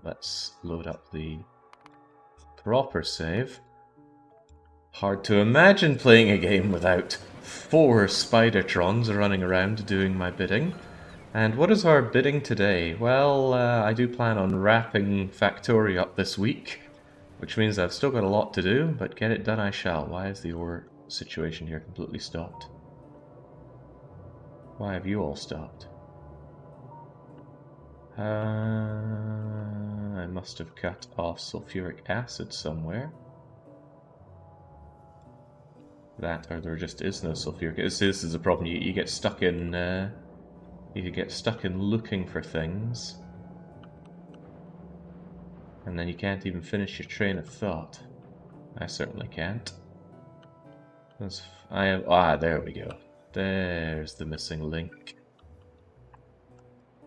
let's load up the proper save. Hard to imagine playing a game without 4 Spidertrons running around doing my bidding. And what is our bidding today? Well, I do plan on wrapping Factorio up this week, which means I've still got a lot to do, but get it done I shall. Why is the ore situation here completely stopped? Why have you all stopped? I must have cut off sulfuric acid somewhere. That, or there just is no sulfuric acid. This is a problem. You get stuck in. You get stuck in looking for things, and then you can't even finish your train of thought. I certainly can't. There we go. There's the missing link.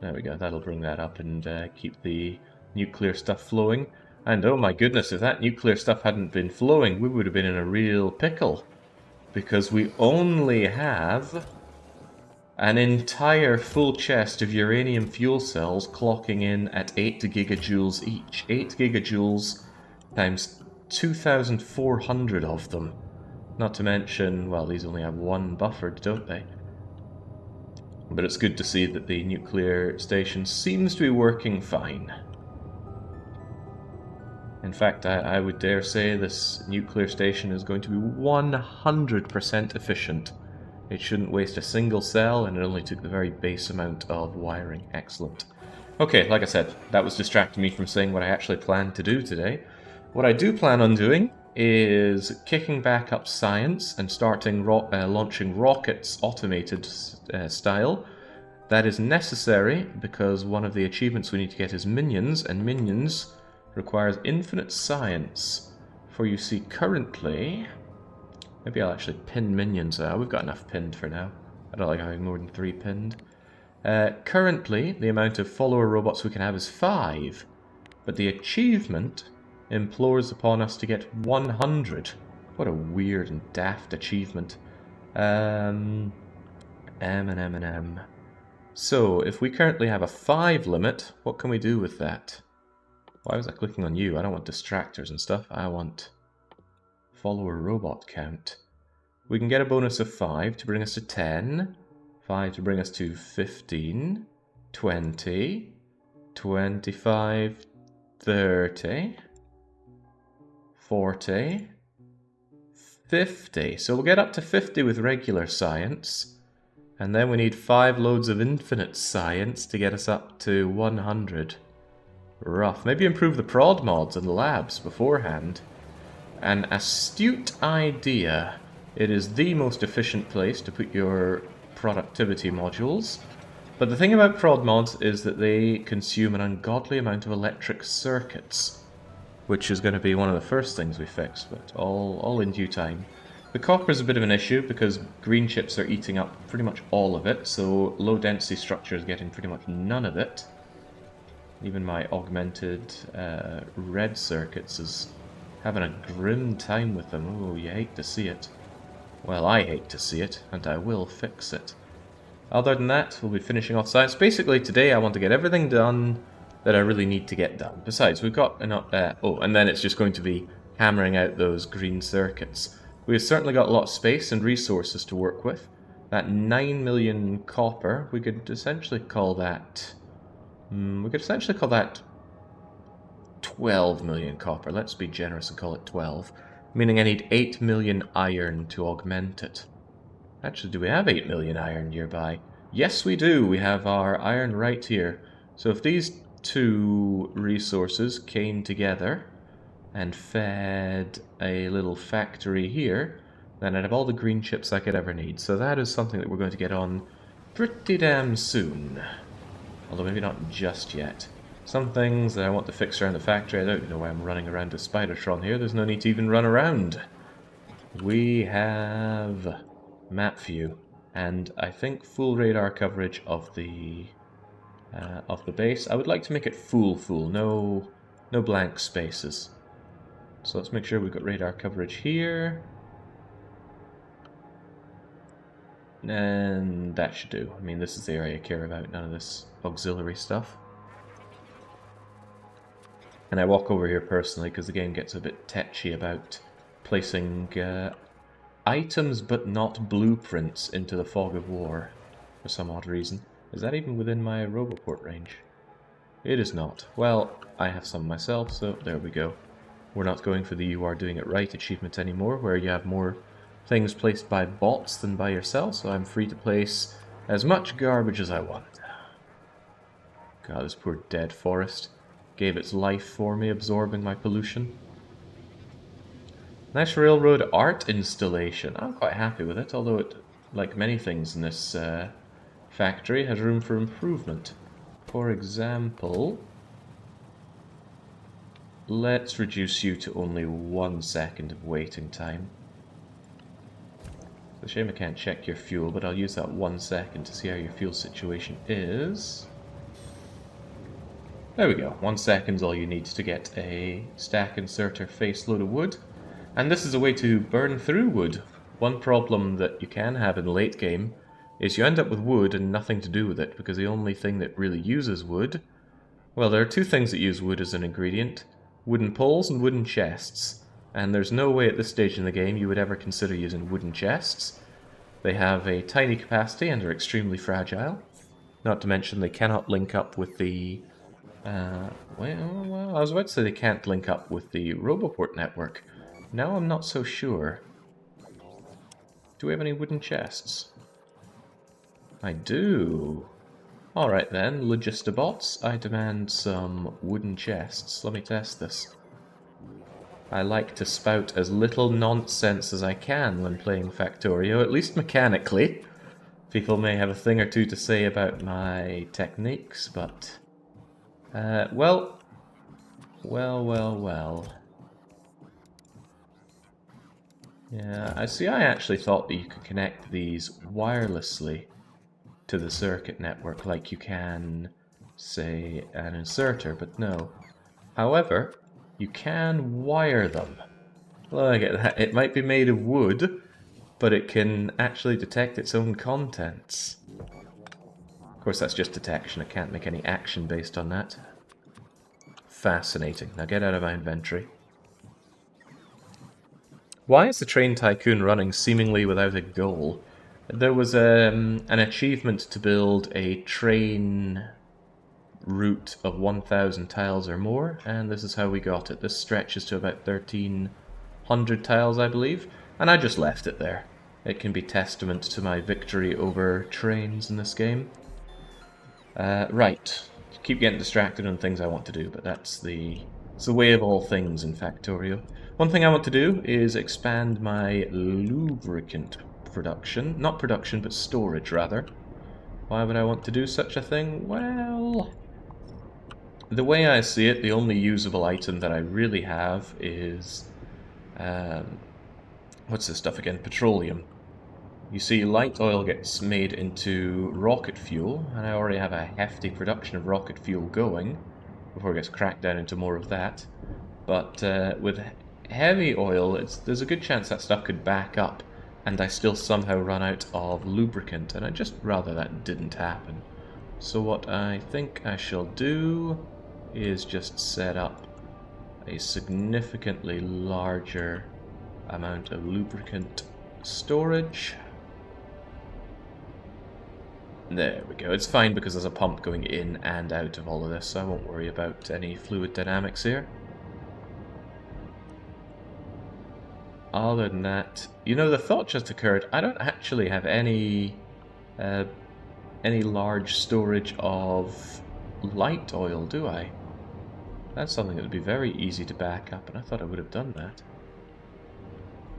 There we go. That'll bring that up and keep the nuclear stuff flowing. And oh my goodness, if that nuclear stuff hadn't been flowing, we would have been in a real pickle. Because we only have an entire full chest of uranium fuel cells clocking in at 8 gigajoules each. 8 gigajoules times 2,400 of them. Not to mention, well, these only have one buffered, don't they? But it's good to see that the nuclear station seems to be working fine. In fact, I would dare say this nuclear station is going to be 100% efficient. It shouldn't waste a single cell, and it only took the very base amount of wiring. Excellent. Okay, like I said, that was distracting me from saying what I actually plan to do today. What I do plan on doing is kicking back up science and starting launching rockets automated style. That is necessary because one of the achievements we need to get is minions, and minions requires infinite science. For you see, currently, maybe I'll actually pin minions out. We've got enough pinned for now. I don't like having more than 3 pinned. Currently, the amount of follower robots we can have is 5, but the achievement implores upon us to get 100. What a weird and daft achievement. M and M and M. So, if we currently have a 5 limit, what can we do with that? Why was I clicking on you? I don't want distractors and stuff. I want follower robot count. We can get a bonus of 5 to bring us to 10, 5 to bring us to 15, 20, 25, 30, 40, 50. So we'll get up to 50 with regular science, and then we need 5 loads of infinite science to get us up to 100. Rough. Maybe improve the prod mods in the labs beforehand. An astute idea. It is the most efficient place to put your productivity modules. But the thing about prod mods is that they consume an ungodly amount of electric circuits, which is going to be one of the first things we fix, but all in due time. The copper is a bit of an issue because green chips are eating up pretty much all of it, so low density structure is getting pretty much none of it. Even my augmented red circuits is having a grim time with them. Oh, you hate to see it. Well, I hate to see it, and I will fix it. Other than that, we'll be finishing off science. Basically, today I want to get everything done that I really need to get done. Besides, we've got enough... and then it's just going to be hammering out those green circuits. We've certainly got a lot of space and resources to work with. That 9 million copper, we could essentially call that... we could essentially call that 12 million copper. Let's be generous and call it 12. Meaning I need 8 million iron to augment it. Actually, do we have 8 million iron nearby? Yes, we do. We have our iron right here. So if these 2 resources came together and fed a little factory here, then I'd have all the green chips I could ever need. So that is something that we're going to get on pretty damn soon. Although maybe not just yet. Some things that I want to fix around the factory. I don't even know why I'm running around a Spidertron here. There's no need to even run around. We have map view, and I think full radar coverage of the base. I would like to make it full, no blank spaces. So let's make sure we've got radar coverage here. And that should do. I mean, this is the area I care about, none of this auxiliary stuff. And I walk over here personally because the game gets a bit tetchy about placing items but not blueprints into the fog of war for some odd reason. Is that even within my Roboport range? It is not. Well, I have some myself, so there we go. We're not going for the "you are doing it right" achievement anymore, where you have more things placed by bots than by yourself, so I'm free to place as much garbage as I want. God, this poor dead forest gave its life for me, absorbing my pollution. Nice railroad art installation. I'm quite happy with it, although it, like many things in this factory, has room for improvement. For example, let's reduce you to only 1 second of waiting time. It's a shame I can't check your fuel, but I'll use that 1 second to see how your fuel situation is. There we go. 1 second's all you need to get a stack inserter face load of wood. And this is a way to burn through wood. One problem that you can have in the late game is you end up with wood and nothing to do with it, because the only thing that really uses wood... Well, there are two things that use wood as an ingredient. Wooden poles and wooden chests. And there's no way at this stage in the game you would ever consider using wooden chests. They have a tiny capacity and are extremely fragile. Not to mention they cannot link up with the... well, I was about to say they can't link up with the Roboport network. Now I'm not so sure. Do we have any wooden chests? I do. Alright then, Logistibots, I demand some wooden chests. Let me test this. I like to spout as little nonsense as I can when playing Factorio, at least mechanically. People may have a thing or two to say about my techniques, but... well. Yeah, I actually thought that you could connect these wirelessly to the circuit network like you can, say, an inserter, but no. However, you can wire them. Look at that. It might be made of wood, but it can actually detect its own contents. Of course, that's just detection. It can't make any action based on that. Fascinating. Now get out of my inventory. Why is the train tycoon running seemingly without a goal? There was an achievement to build a train route of 1,000 tiles or more, and this is how we got it. This stretches to about 1,300 tiles, I believe, and I just left it there. It can be testament to my victory over trains in this game. Right. Keep getting distracted on things I want to do, but it's the way of all things in Factorio. One thing I want to do is expand my lubricant production. Not production, but storage, rather. Why would I want to do such a thing? Well, the way I see it, the only usable item that I really have is... what's this stuff again? Petroleum. You see, light oil gets made into rocket fuel, and I already have a hefty production of rocket fuel going, before it gets cracked down into more of that. But with heavy oil, there's a good chance that stuff could back up, and I still somehow run out of lubricant, and I'd just rather that didn't happen. So what I think I shall do is just set up a significantly larger amount of lubricant storage. There we go. It's fine because there's a pump going in and out of all of this, so I won't worry about any fluid dynamics here. Other than that, you know, the thought just occurred, I don't actually have any large storage of light oil, do I? That's something that would be very easy to back up, and I thought I would have done that.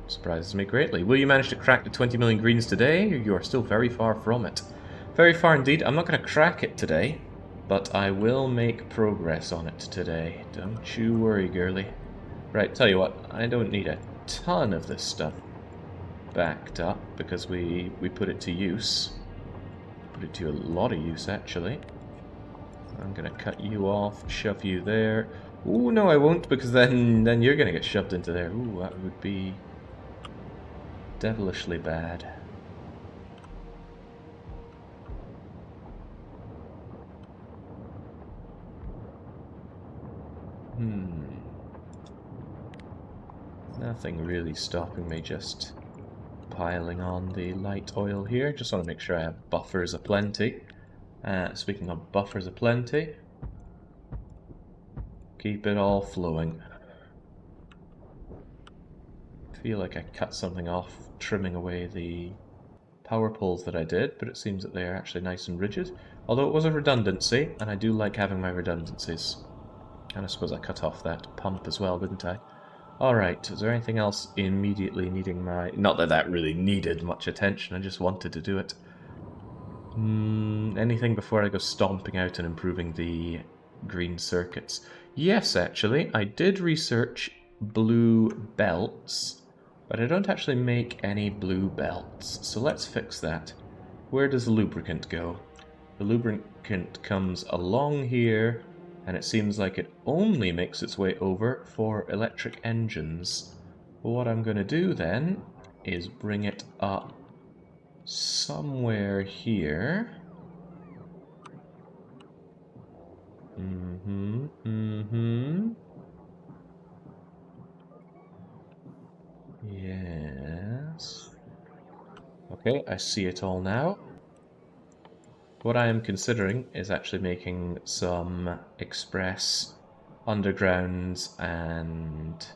Surprises me greatly. Will you manage to crack the 20 million greens today? You are still very far from it. Very far indeed. I'm not going to crack it today, but I will make progress on it today. Don't you worry, girly. Right, tell you what, I don't need a ton of this stuff backed up because we put it to use. Put it to a lot of use, actually. I'm going to cut you off, shove you there. Ooh, no, I won't, because then you're going to get shoved into there. Ooh, that would be devilishly bad. Nothing really stopping me, just piling on the light oil here. Just want to make sure I have buffers aplenty. Speaking of buffers aplenty, keep it all flowing. I feel like I cut something off trimming away the power poles that I did, but it seems that they are actually nice and rigid. Although it was a redundancy, and I do like having my redundancies. And I suppose I cut off that pump as well, didn't I? Alright, is there anything else immediately needing my... Not that that really needed much attention, I just wanted to do it. Anything before I go stomping out and improving the green circuits? Yes, actually, I did research blue belts, but I don't actually make any blue belts, so let's fix that. Where does the lubricant go? The lubricant comes along here, and it seems like it only makes its way over for electric engines. What I'm going to do then is bring it up somewhere here. Yes. Okay, I see it all now. What I am considering is actually making some express undergrounds and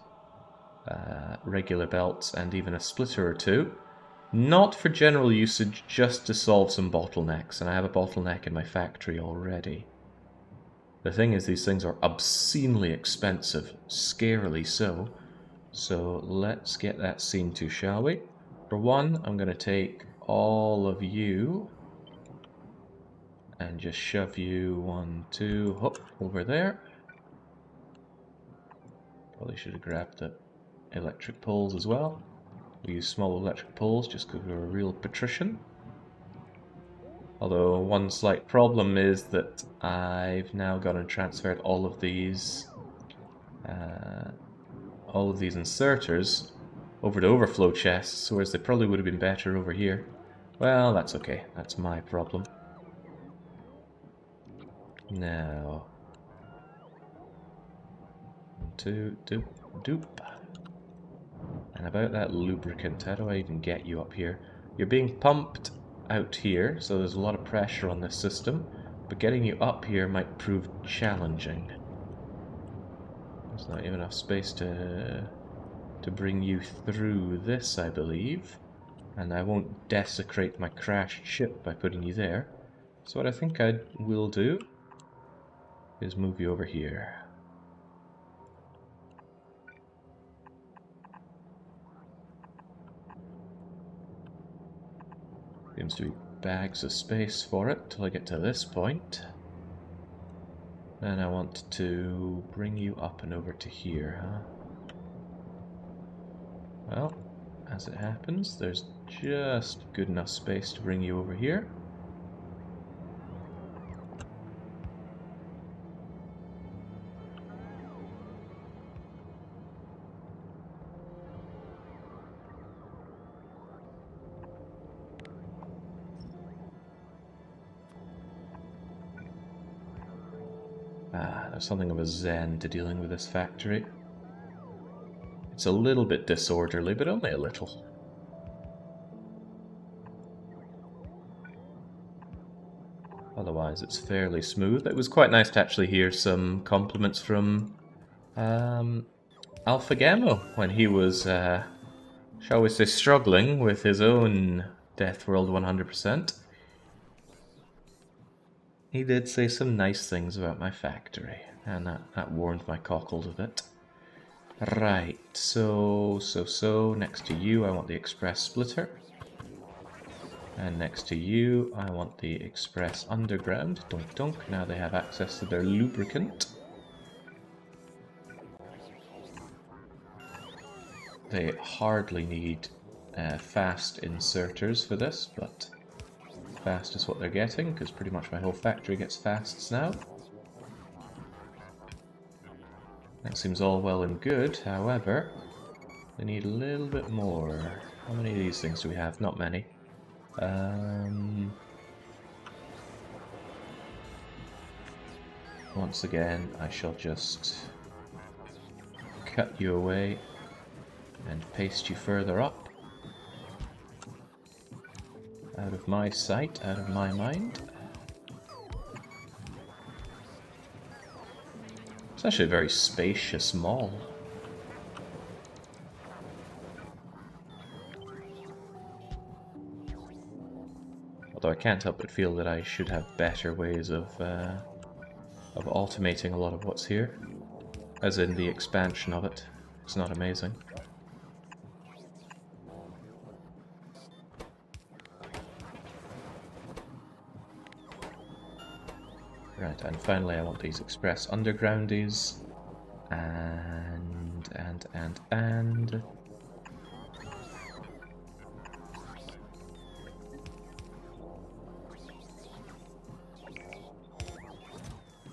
regular belts and even a splitter or two. Not for general usage, just to solve some bottlenecks, and I have a bottleneck in my factory already. The thing is, these things are obscenely expensive, scarily so. So let's get that seen to, shall we? For one, I'm going to take all of you and just shove you 1, 2, hop, over there. Probably should have grabbed the electric poles as well. We use small electric poles just because we're a real patrician. Although one slight problem is that I've now gone and transferred all of these inserters over to overflow chests, whereas they probably would have been better over here. Well, that's okay. That's my problem. Now, 1, 2, doop, doop. And about that lubricant, how do I even get you up here? You're being pumped out here, so there's a lot of pressure on this system, but getting you up here might prove challenging. There's not even enough space to bring you through this, I believe. And I won't desecrate my crashed ship by putting you there. So what I think I will do is move you over here. Seems to be bags of space for it till I get to this point. Then I want to bring you up and over to here, huh? Well, as it happens, there's just good enough space to bring you over here. There's something of a zen to dealing with this factory. It's a little bit disorderly, but only a little. Otherwise, it's fairly smooth. It was quite nice to actually hear some compliments from Alpha Gamma when he was, shall we say, struggling with his own Deathworld 100%. He did say some nice things about my factory, and that warmed my cockles a bit. Right, so, next to you I want the express splitter. And next to you I want the express underground. Dunk dunk, now they have access to their lubricant. They hardly need fast inserters for this, but fast is what they're getting, because pretty much my whole factory gets fasts now. That seems all well and good, however, they need a little bit more. How many of these things do we have? Not many. Once again, I shall just cut you away and paste you further up. Out of my sight, out of my mind. It's actually a very spacious mall. Although I can't help but feel that I should have better ways of automating a lot of what's here. As in the expansion of it. It's not amazing. Right, and finally I want these express undergroundies. And...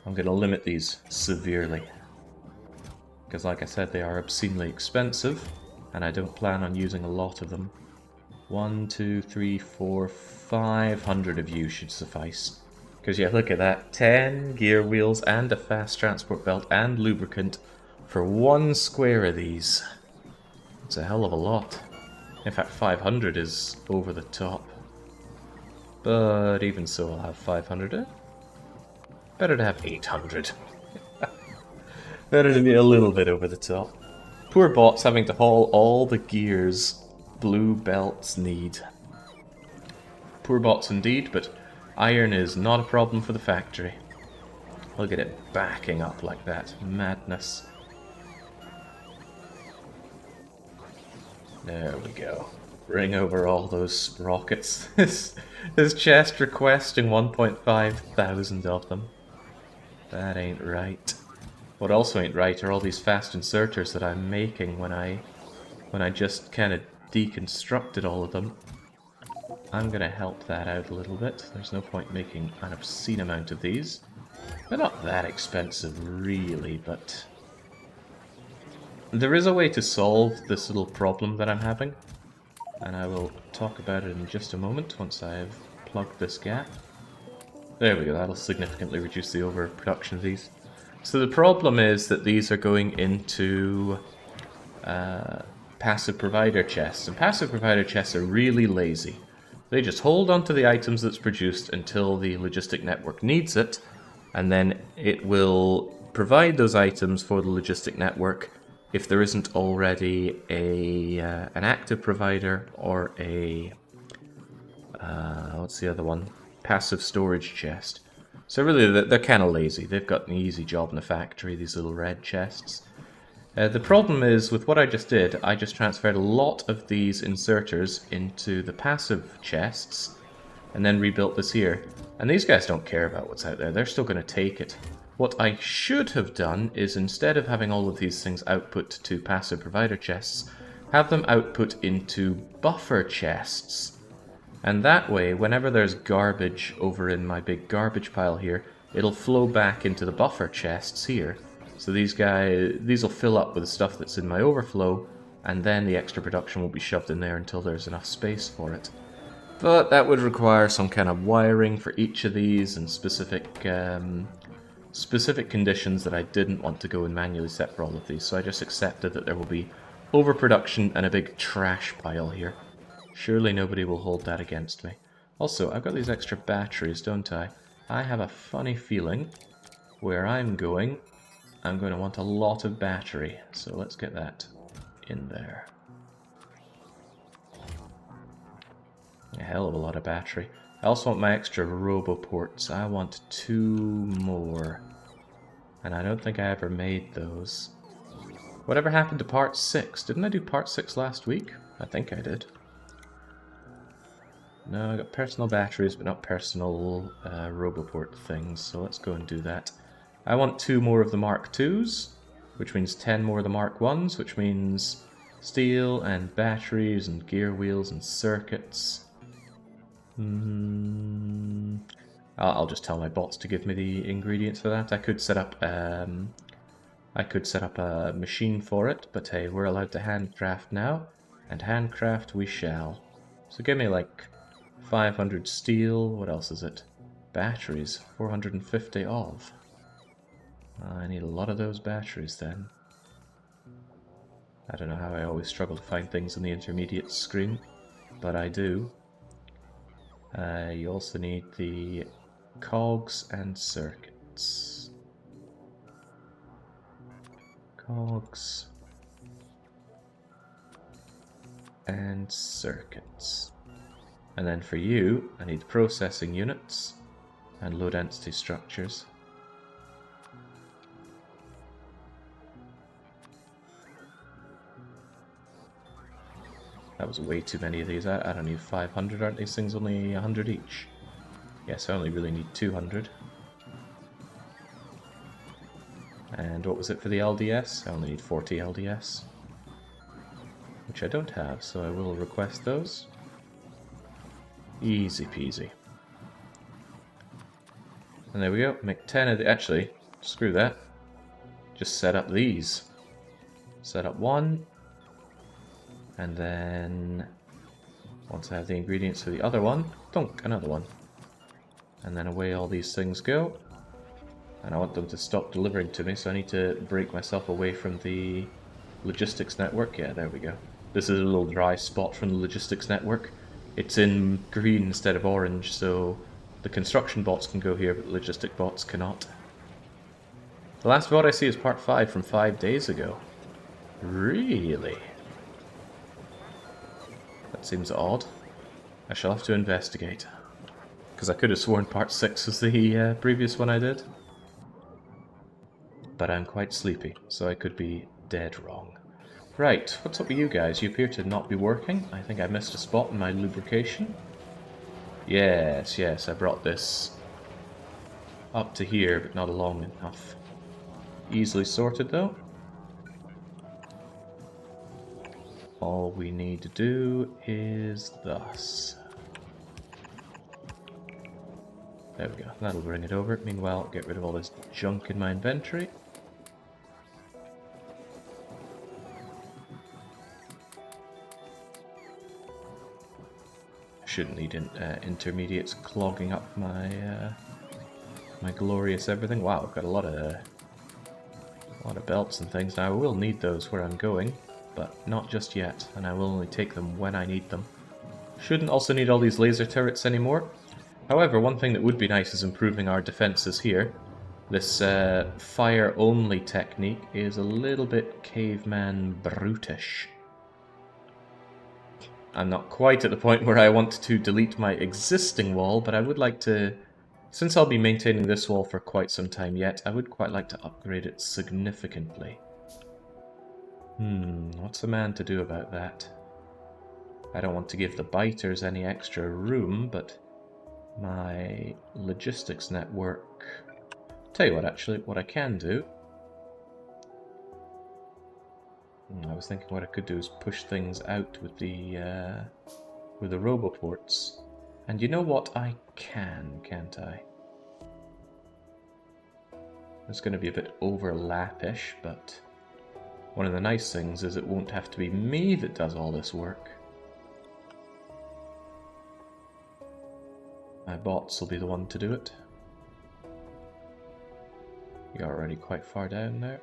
I'm going to limit these severely. Because like I said, they are obscenely expensive, and I don't plan on using a lot of them. 1, 2, 3, 4, 500 of you should suffice. Because yeah, look at that. 10 gear wheels and a fast transport belt and lubricant for 1 square of these. It's a hell of a lot. In fact, 500 is over the top. But even so, I'll have 500. Better to have 800. Better to be a little bit over the top. Poor bots having to haul all the gears blue belts need. Poor bots indeed, but iron is not a problem for the factory. Look at it backing up like that. Madness. There we go. Bring over all those rockets. This chest requesting 1.5 thousand of them. That ain't right. What also ain't right are all these fast inserters that I'm making when I just kind of deconstructed all of them. I'm gonna help that out a little bit. There's no point making an obscene amount of these. They're not that expensive really, but there is a way to solve this little problem that I'm having, and I will talk about it in just a moment once I've plugged this gap. There we go, that'll significantly reduce the overproduction of these. So the problem is that these are going into passive provider chests, and passive provider chests are really lazy. They just hold onto the items that's produced until the logistic network needs it, and then it will provide those items for the logistic network if there isn't already an active provider or a what's the other one? Passive storage chest. So really, they're kind of lazy. They've got an easy job in the factory, these little red chests. The problem is, with what I just did, I just transferred a lot of these inserters into the passive chests, and then rebuilt this here. And these guys don't care about what's out there, they're still going to take it. What I should have done is, instead of having all of these things output to passive provider chests, have them output into buffer chests. And that way, whenever there's garbage over in my big garbage pile here, it'll flow back into the buffer chests here. So these will fill up with the stuff that's in my overflow, and then the extra production will be shoved in there until there's enough space for it. But that would require some kind of wiring for each of these and specific conditions that I didn't want to go and manually set for all of these. So I just accepted that there will be overproduction and a big trash pile here. Surely nobody will hold that against me. Also, I've got these extra batteries, don't I? I have a funny feeling where I'm going to want a lot of battery. So let's get that in there. A hell of a lot of battery. I also want my extra roboports. I want 2 more. And I don't think I ever made those. Whatever happened to Part 6? Didn't I do Part 6 last week? I think I did. No, I got personal batteries, but not personal roboport things, so let's go and do that. I want 2 more of the Mark IIs, which means 10 more of the Mark 1s, which means steel and batteries and gear wheels and circuits. I'll just tell my bots to give me the ingredients for that. I could set up a machine for it, but hey, we're allowed to handcraft now, and handcraft we shall. So give me like 500 steel, what else is it? Batteries, 450 of. I need a lot of those batteries then. I don't know how I always struggle to find things on the intermediate screen, but I do. You also need the cogs and circuits. Cogs and circuits. And then for you, I need processing units and low density structures. That was way too many of these. I don't need 500, aren't these things only 100 each? Yes, I only really need 200. And what was it for the LDS? I only need 40 LDS. Which I don't have, so I will request those. Easy peasy. And there we go, make 10 of the... Actually, screw that. Just set up these. Set up one. And then... once I have the ingredients for the other one, dunk, another one. And then away all these things go. And I want them to stop delivering to me, so I need to break myself away from the logistics network. Yeah, there we go. This is a little dry spot from the logistics network. It's in green instead of orange, so the construction bots can go here, but the logistic bots cannot. The last bot I see is part 5 from 5 days ago. Really? That seems odd. I shall have to investigate. Because I could have sworn part 6 was the previous one I did. But I'm quite sleepy, so I could be dead wrong. Right, what's up with you guys? You appear to not be working. I think I missed a spot in my lubrication. Yes, yes, I brought this up to here, but not long enough. Easily sorted, though. All we need to do is thus. There we go, that'll bring it over. Meanwhile, get rid of all this junk in my inventory. Shouldn't need intermediates clogging up my my glorious everything. Wow, I've got a lot of belts and things. Now I will need those where I'm going, but not just yet, and I will only take them when I need them. Shouldn't also need all these laser turrets anymore. However, one thing that would be nice is improving our defenses here. This fire-only technique is a little bit caveman brutish. I'm not quite at the point where I want to delete my existing wall, but I would like to, since I'll be maintaining this wall for quite some time yet, I would quite like to upgrade it significantly. What's a man to do about that? I don't want to give the biters any extra room, but my logistics network... Tell you what, actually, what I can do... I was thinking what I could do is push things out with the roboports. And you know what? I can, can't I? It's going to be a bit overlapish, but one of the nice things is it won't have to be me that does all this work. My bots will be the one to do it. You're already quite far down there.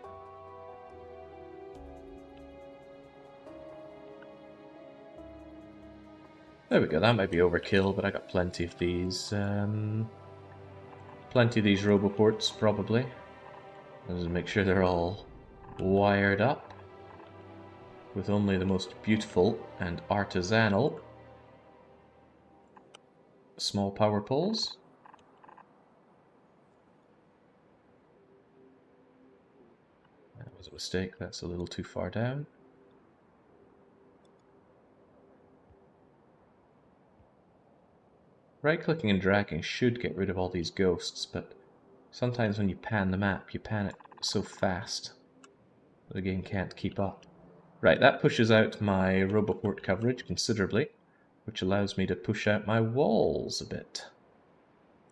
There we go, that might be overkill, but I got plenty of these, plenty of these roboports, probably. Just make sure they're all wired up with only the most beautiful and artisanal small power poles. That was a mistake, that's a little too far down. Right-clicking and dragging should get rid of all these ghosts, but sometimes when you pan the map, you pan it so fast that the game can't keep up. Right, that pushes out my roboport coverage considerably, which allows me to push out my walls a bit.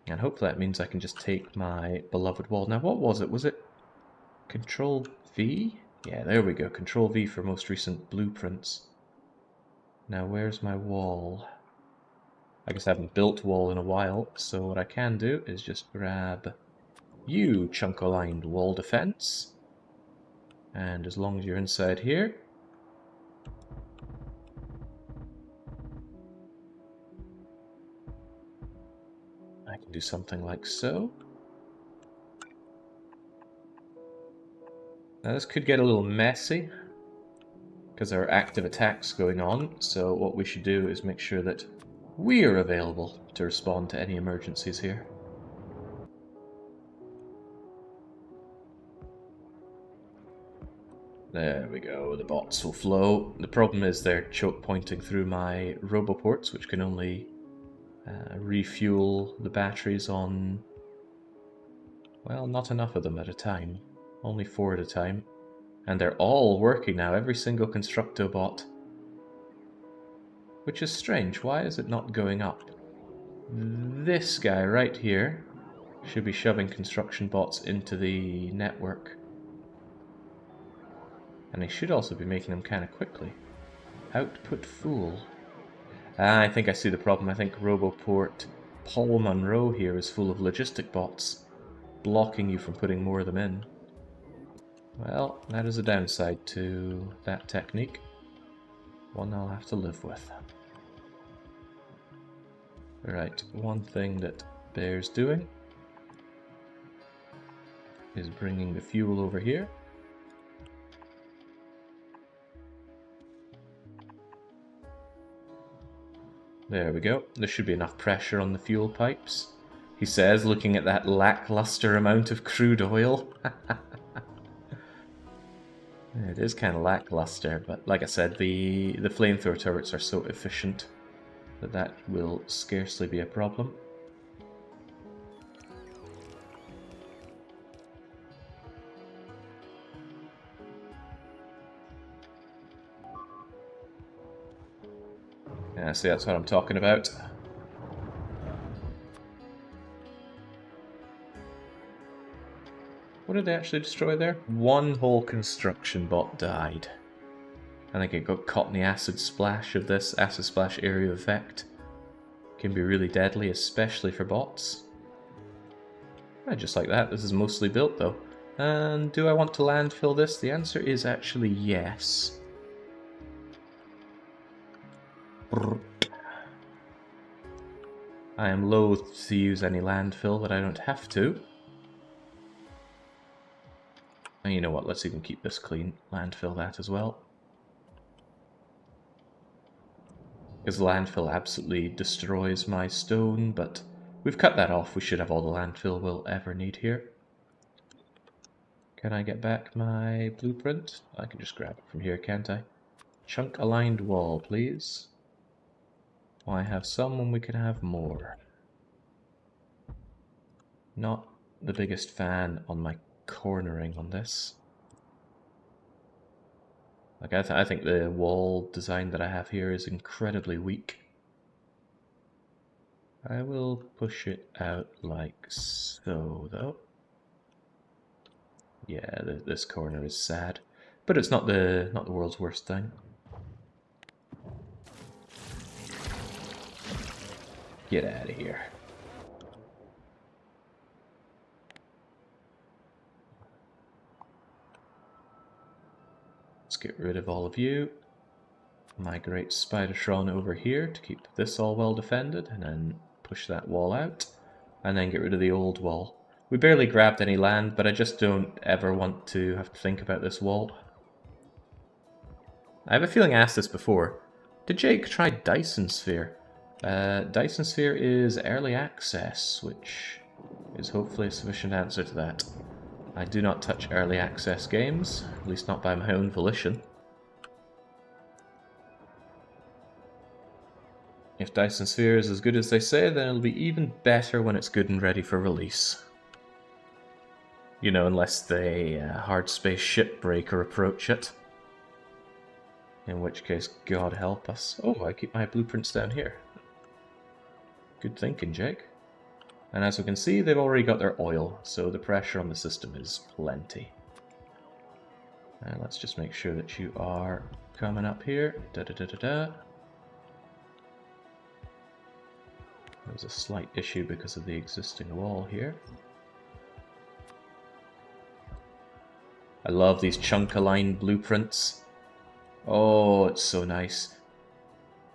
And hopefully that means I can just take my beloved wall. Now what was it? Was it Control V? Yeah, there we go. Control V for most recent blueprints. Now where's my wall? I guess I haven't built wall in a while, so what I can do is just grab chunk-aligned wall defense. And as long as you're inside here, do something like so. Now this could get a little messy, because there are active attacks going on, so what we should do is make sure that we are available to respond to any emergencies here. There we go, the bots will flow. The problem is they're choke pointing through my roboports, which can only refuel the batteries on, well, not enough of them at a time. Only 4 at a time. And they're all working now, every single Constructo bot. Which is strange, why is it not going up? This guy right here should be shoving construction bots into the network. And they should also be making them kind of quickly. Output full. Ah, I think I see the problem. I think Roboport Paul Monroe here is full of logistic bots, blocking you from putting more of them in. Well, that is a downside to that technique. One I'll have to live with. Right, one thing that bears doing is bringing the fuel over here. There we go. There should be enough pressure on the fuel pipes, he says, looking at that lackluster amount of crude oil. It is kind of lackluster, but like I said, the flamethrower turrets are so efficient that that will scarcely be a problem. Yeah, see, that's what I'm talking about. What did they actually destroy there? One whole construction bot died. I think it got caught in the acid splash of this. Acid splash area effect can be really deadly, especially for bots. Just like that. This is mostly built though. And do I want to landfill this? The answer is actually yes. I am loath to use any landfill, but I don't have to. And you know what, let's even keep this clean. Landfill that as well. Because landfill absolutely destroys my stone, but we've cut that off. We should have all the landfill we'll ever need here. Can I get back my blueprint? I can just grab it from here, can't I? Chunk aligned wall, please. Well, I have some when we can have more. Not the biggest fan on my cornering on this. Like I think the wall design that I have here is incredibly weak. I will push it out like so, though. Yeah, this corner is sad, but it's not the world's worst thing. Get out of here. Let's get rid of all of you. Migrate Spidertron over here to keep this all well defended, and then push that wall out, and then get rid of the old wall. We barely grabbed any land, but I just don't ever want to have to think about this wall. I have a feeling I asked this before. Did Jake try Dyson Sphere? Dyson Sphere is early access, which is hopefully a sufficient answer to that. I do not touch early access games, at least not by my own volition. If Dyson Sphere is as good as they say, then it'll be even better when it's good and ready for release. You know, unless they hard space shipbreaker approach it. In which case, God help us. Oh, I keep my blueprints down here. Good thinking, Jake. And as we can see, they've already got their oil, so the pressure on the system is plenty. And let's just make sure that you are coming up here. Da-da-da-da-da. There's a slight issue because of the existing wall here. I love these chunk-aligned blueprints. Oh, it's so nice.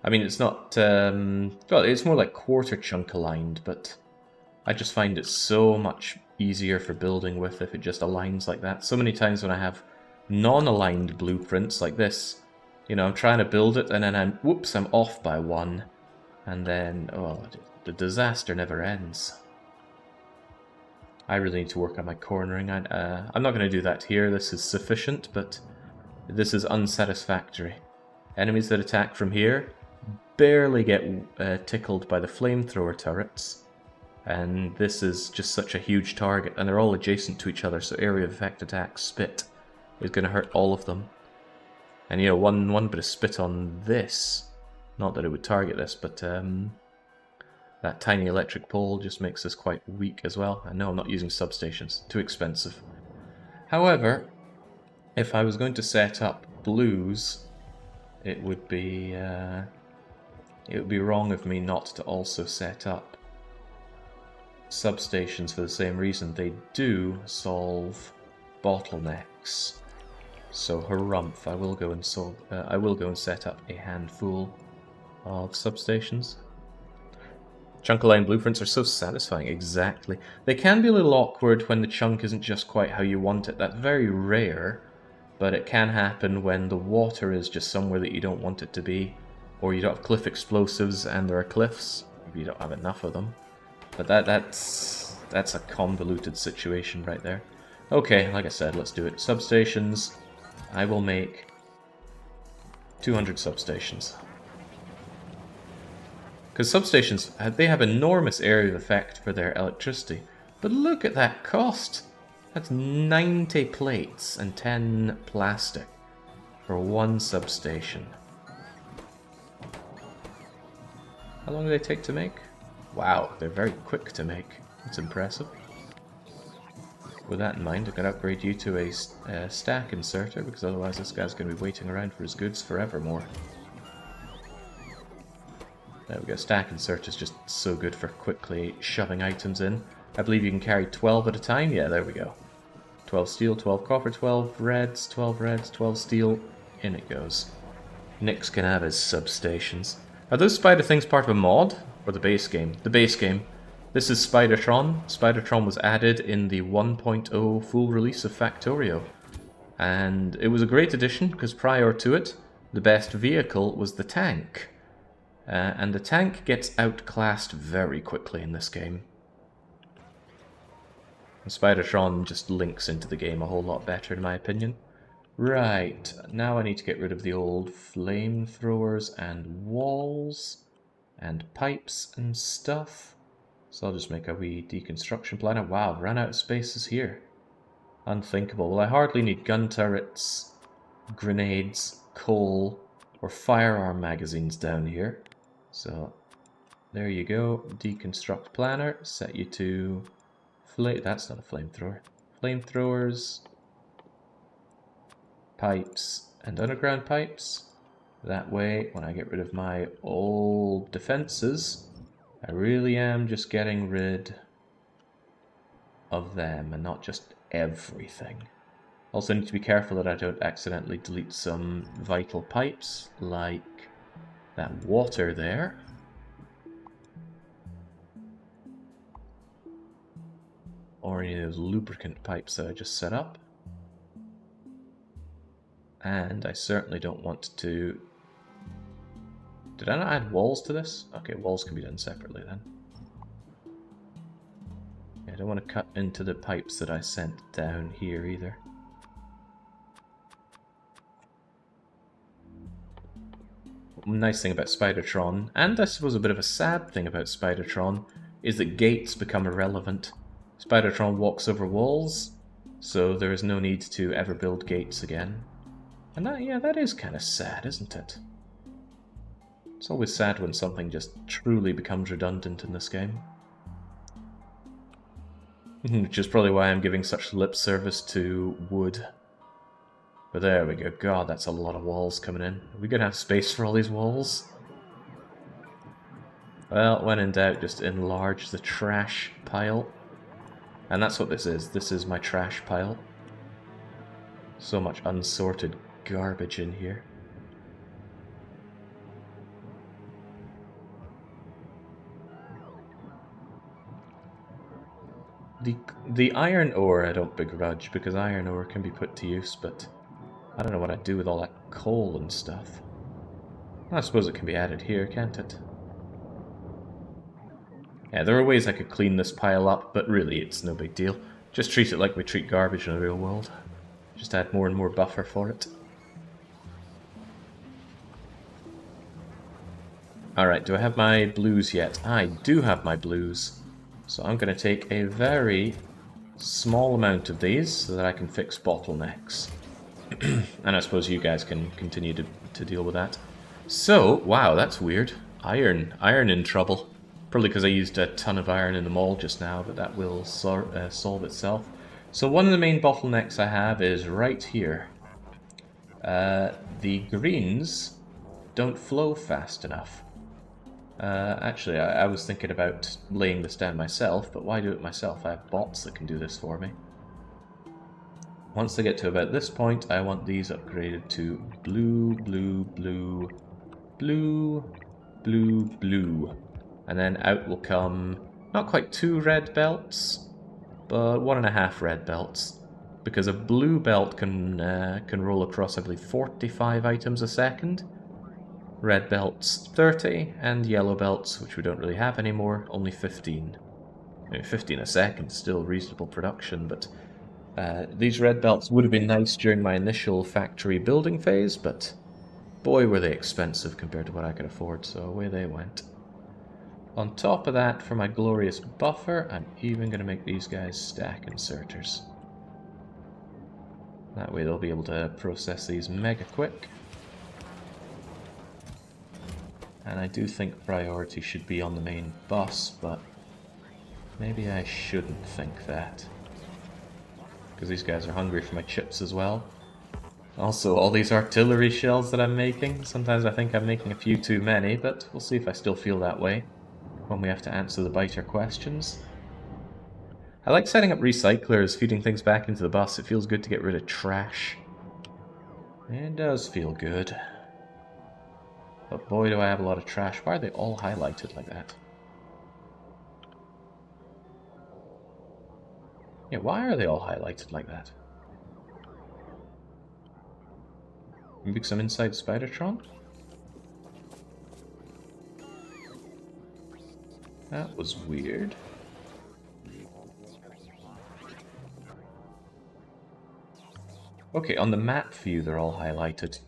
I mean, it's not... well, it's more like quarter chunk-aligned, but I just find it so much easier for building with if it just aligns like that. So many times when I have non-aligned blueprints like this, you know, I'm trying to build it and then I'm off by one. And then, oh, the disaster never ends. I really need to work on my cornering. I'm not going to do that here. This is sufficient, but this is unsatisfactory. Enemies that attack from here barely get tickled by the flamethrower turrets. And this is just such a huge target, and they're all adjacent to each other, so area of effect attack spit is going to hurt all of them. And you know, one bit of spit on this, not that it would target this, but that tiny electric pole just makes this quite weak as well. I know I'm not using substations, too expensive. However, if I was going to set up blues, it would be wrong of me not to also set up substations for the same reason. They do solve bottlenecks. So harumph, I will go and set up a handful of substations. Chunk line blueprints are so satisfying, exactly. They can be a little awkward when the chunk isn't just quite how you want it. That's very rare, but it can happen when the water is just somewhere that you don't want it to be, or you don't have cliff explosives and there are cliffs. Maybe you don't have enough of them. But that's a convoluted situation right there. Okay, like I said, let's do it. Substations. I will make 200 substations. Because substations, they have enormous area of effect for their electricity. But look at that cost! That's 90 plates and 10 plastic for one substation. How long do they take to make? Wow, they're very quick to make. That's impressive. With that in mind, I'm going to upgrade you to a stack inserter, because otherwise this guy's going to be waiting around for his goods forevermore. There we go, stack insert is just so good for quickly shoving items in. I believe you can carry 12 at a time. Yeah, there we go. 12 steel, 12 copper, 12 reds, 12 steel. In it goes. Nyx can have his substations. Are those spider things part of a mod? Or the base game? The base game. This is Spidertron. Spidertron was added in the 1.0 full release of Factorio. And it was a great addition, because prior to it, the best vehicle was the tank. And the tank gets outclassed very quickly in this game. And Spidertron just links into the game a whole lot better, in my opinion. Right, now I need to get rid of the old flamethrowers and walls and pipes and stuff. So I'll just make a wee deconstruction planner. Wow, I've run out of spaces here. Unthinkable. Well, I hardly need gun turrets, grenades, coal, or firearm magazines down here. So there you go. Deconstruct planner. Set you to that's not a flamethrower. Flamethrowers, pipes, and underground pipes. That way, when I get rid of my old defenses, I really am just getting rid of them and not just everything. Also need to be careful that I don't accidentally delete some vital pipes, like that water there. Or any of those lubricant pipes that I just set up. And I certainly don't want to... Did I not add walls to this? Okay, walls can be done separately then. I don't want to cut into the pipes that I sent down here either. Nice thing about Spidertron, and I suppose a bit of a sad thing about Spidertron, is that gates become irrelevant. Spidertron walks over walls, so there is no need to ever build gates again. And that is kind of sad, isn't it? It's always sad when something just truly becomes redundant in this game. Which is probably why I'm giving such lip service to wood. But there we go. God, that's a lot of walls coming in. Are we going to have space for all these walls? Well, when in doubt, just enlarge the trash pile. And that's what this is. This is my trash pile. So much unsorted garbage in here. The iron ore I don't begrudge, because iron ore can be put to use, but I don't know what I'd do with all that coal and stuff. I suppose it can be added here, can't it? Yeah, there are ways I could clean this pile up, but really it's no big deal. Just treat it like we treat garbage in the real world. Just add more and more buffer for it. Alright, do I have my blues yet? I do have my blues. So I'm going to take a very small amount of these so that I can fix bottlenecks. And I suppose you guys can continue to deal with that. So, wow, that's weird. Iron in trouble. Probably because I used a ton of iron in the mall just now, but that will solve itself. So one of the main bottlenecks I have is right here. The greens don't flow fast enough. Actually, I was thinking about laying this down myself, but why do it myself? I have bots that can do this for me. Once they get to about this point, I want these upgraded to blue, blue, blue, blue, blue, blue. And then out will come, not quite 2 red belts, but 1.5 red belts. Because a blue belt can roll across, I believe, 45 items a second. Red belts 30, and yellow belts, which we don't really have anymore, only 15. I mean, 15 a second is still reasonable production, but these red belts would have been nice during my initial factory building phase, but boy were they expensive compared to what I could afford, so away they went. On top of that, for my glorious buffer, I'm even going to make these guys stack inserters. That way they'll be able to process these mega quick. And I do think priority should be on the main bus, but maybe I shouldn't think that. Because these guys are hungry for my chips as well. Also, all these artillery shells that I'm making, sometimes I think I'm making a few too many, but we'll see if I still feel that way when we have to answer the biter questions. I like setting up recyclers, feeding things back into the bus. It feels good to get rid of trash. It does feel good. But boy do I have a lot of trash. Why are they all highlighted like that? Yeah, why are they all highlighted like that? Maybe some inside Spidertron? That was weird. Okay, on the map view they're all highlighted.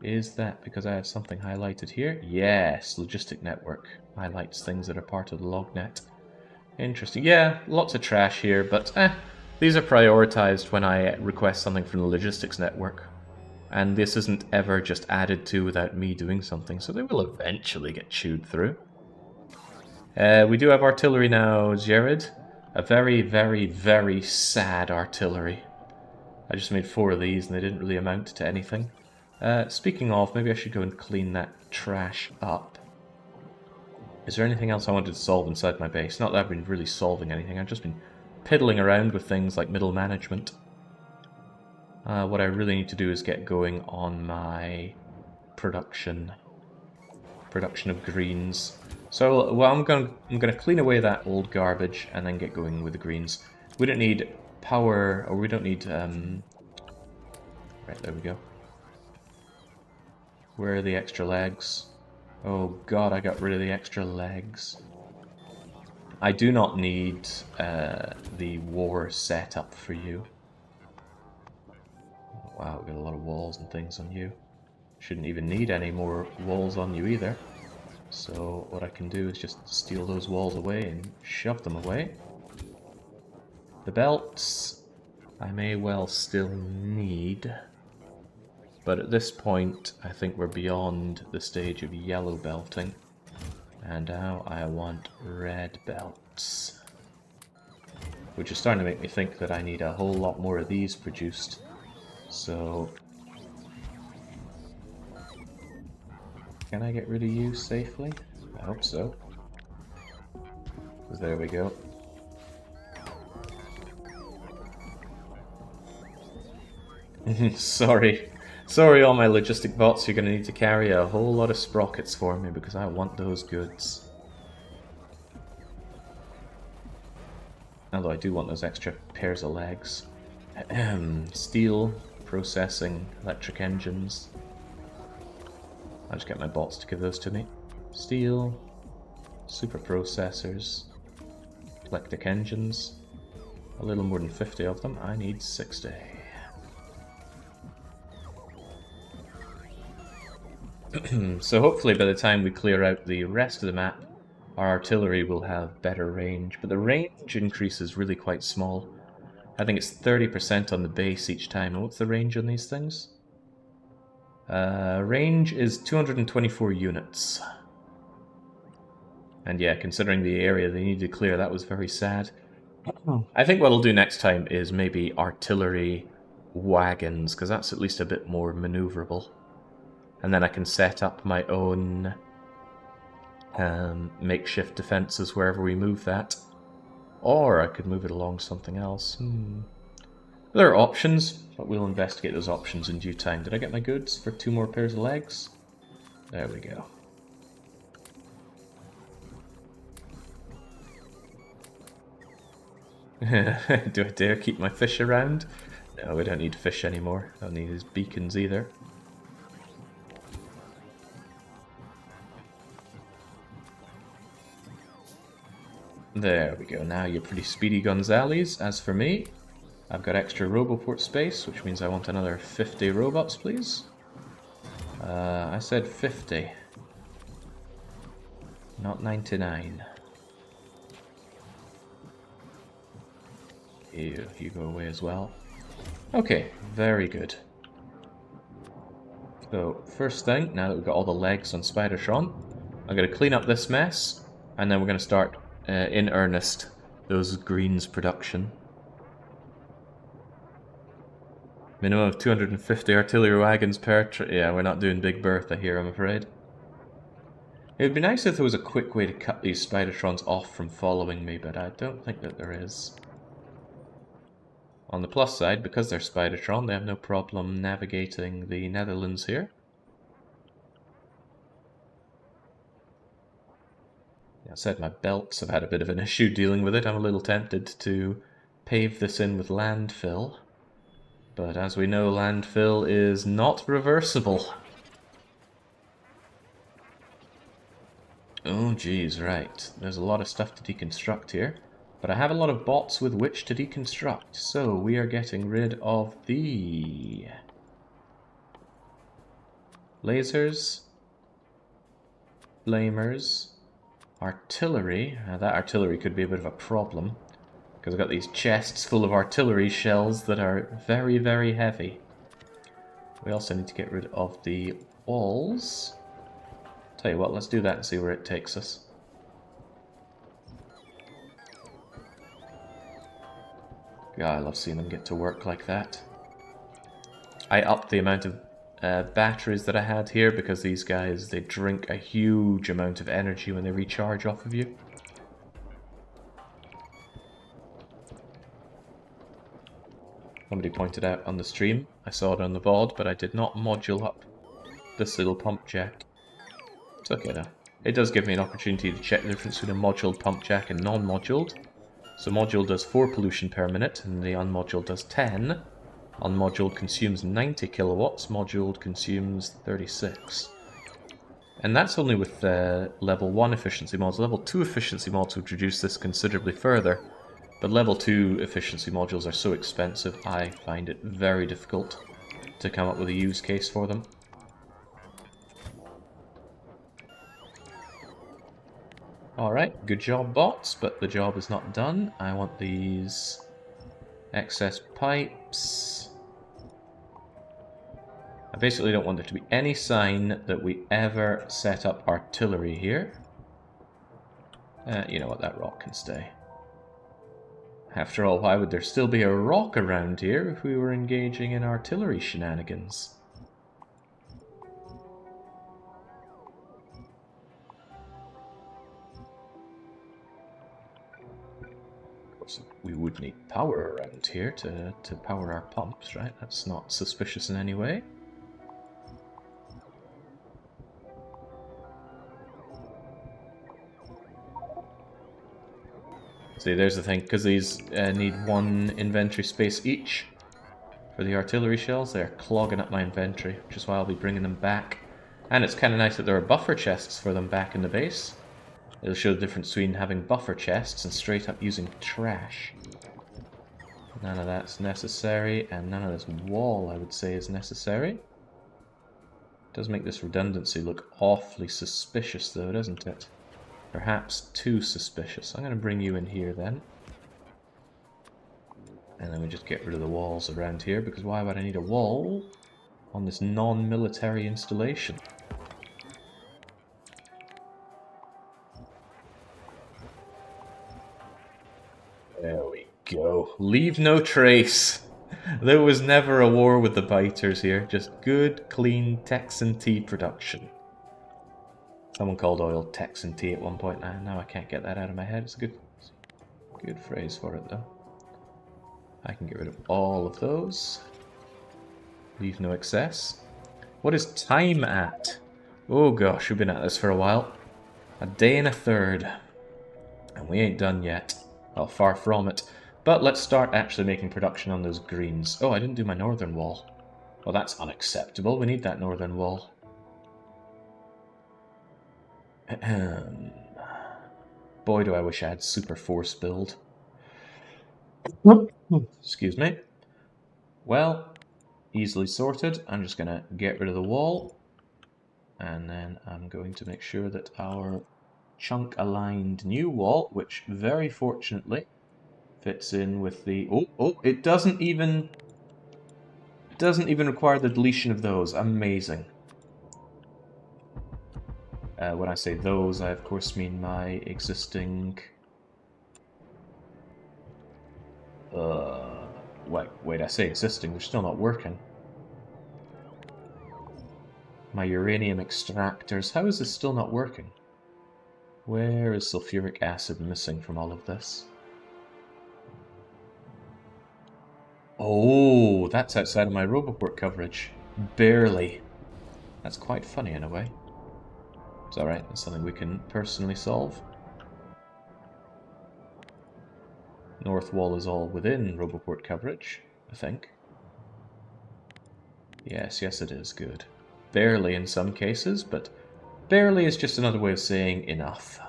Is that because I have something highlighted here? Yes, logistic network highlights things that are part of the lognet. Interesting. Yeah, lots of trash here, but these are prioritized when I request something from the logistics network. And this isn't ever just added to without me doing something, so they will eventually get chewed through. We do have artillery now, Jared. A very, very, very sad artillery. I just made 4 of these and they didn't really amount to anything. Speaking of, maybe I should go and clean that trash up. Is there anything else I wanted to solve inside my base? Not that I've been really solving anything, I've just been piddling around with things like middle management. What I really need to do is get going on my production of greens. So, well, I'm gonna clean away that old garbage and then get going with the greens. We don't need power, or we don't need, right, there we go. Where are the extra legs? Oh god, I got rid of the extra legs. I do not need the war setup for you. Wow, we got a lot of walls and things on you. Shouldn't even need any more walls on you either. So what I can do is just steal those walls away and shove them away. The belts I may well still need. But at this point, I think we're beyond the stage of yellow belting. And now I want red belts. Which is starting to make me think that I need a whole lot more of these produced. So... can I get rid of you safely? I hope so. There we go. Sorry. Sorry, all my logistic bots, you're going to need to carry a whole lot of sprockets for me because I want those goods. Although I do want those extra pairs of legs. Steel, processing, electric engines. I'll just get my bots to give those to me. Steel, super processors, electric engines. A little more than 50 of them. I need 60. So hopefully by the time we clear out the rest of the map, our artillery will have better range. But the range increase is really quite small. I think it's 30% on the base each time. And what's the range on these things? Range is 224 units. And yeah, considering the area they need to clear, that was very sad. I think what I'll do next time is maybe artillery wagons, because that's at least a bit more maneuverable. And then I can set up my own makeshift defences wherever we move that. Or I could move it along something else. There are options, but we'll investigate those options in due time. Did I get my goods for 2 more pairs of legs? There we go. Do I dare keep my fish around? No, we don't need fish anymore. Don't need his beacons either. There we go. Now you're pretty speedy, Gonzales. As for me, I've got extra Roboport space, which means I want another 50 robots, please. I said 50. Not 99. You go away as well. Okay, very good. So, first thing, now that we've got all the legs on Spidertron, I'm going to clean up this mess, and then we're going to start, in earnest, those greens production. Minimum of 250 artillery wagons per yeah, we're not doing Big Bertha here, I'm afraid. It would be nice if there was a quick way to cut these Spidertrons off from following me, but I don't think that there is. On the plus side, because they're Spidertron, they have no problem navigating the Netherlands here. I said my belts have had a bit of an issue dealing with it. I'm a little tempted to pave this in with landfill. But as we know, landfill is not reversible. Oh geez, right. There's a lot of stuff to deconstruct here. But I have a lot of bots with which to deconstruct, so we are getting rid of the lasers, flamers, artillery. Now that artillery could be a bit of a problem, because I've got these chests full of artillery shells that are very, very heavy. We also need to get rid of the walls. Tell you what, let's do that and see where it takes us. God, I love seeing them get to work like that. I upped the amount of batteries that I had here because these guys, they drink a huge amount of energy when they recharge off of you. Somebody pointed out on the stream, I saw it on the VOD, but I did not module up this little pump jack. It's okay though. It does give me an opportunity to check the difference between a moduled pump jack and non-moduled. So moduled does 4 pollution per minute, and the unmoduled does 10. Unmoduled consumes 90 kilowatts, moduled consumes 36. And that's only with level 1 efficiency mods. Level 2 efficiency mods would reduce this considerably further. But level 2 efficiency modules are so expensive, I find it very difficult to come up with a use case for them. Alright, good job bots, but the job is not done. I want these excess pipes. I basically don't want there to be any sign that we ever set up artillery here. You know what, that rock can stay. After all, why would there still be a rock around here if we were engaging in artillery shenanigans? Of course, we would need power around here to power our pumps, right? That's not suspicious in any way. See, there's the thing, because these need 1 inventory space each for the artillery shells. They're clogging up my inventory, which is why I'll be bringing them back. And it's kind of nice that there are buffer chests for them back in the base. It'll show the difference between having buffer chests and straight up using trash. None of that's necessary, and none of this wall, I would say, is necessary. It does make this redundancy look awfully suspicious, though, doesn't it? Perhaps too suspicious. I'm going to bring you in here, then. And then we just get rid of the walls around here, because why would I need a wall on this non-military installation? There we go. Leave no trace. There was never a war with the biters here. Just good, clean Texan tea production. Someone called oil Texan tea at one point. Now I can't get that out of my head. It's a good phrase for it, though. I can get rid of all of those. Leave no excess. What is time at? Oh gosh, we've been at this for a while. A day and a third. And we ain't done yet. Well, far from it. But let's start actually making production on those greens. Oh, I didn't do my northern wall. Well, that's unacceptable. We need that northern wall. Boy, do I wish I had super force build. Excuse me. Well, easily sorted. I'm just going to get rid of the wall. And then I'm going to make sure that our chunk-aligned new wall, which very fortunately fits in with the... Oh, it doesn't even require the deletion of those. Amazing. When I say those, I of course mean my existing... Wait, I say existing, they're still not working. My uranium extractors. How is this still not working? Where is sulfuric acid missing from all of this? Oh, that's outside of my Roboport coverage. Barely. That's quite funny in a way. It's alright, that's something we can personally solve. North wall is all within Roboport coverage, I think. Yes, it is. Good. Barely in some cases, but barely is just another way of saying enough.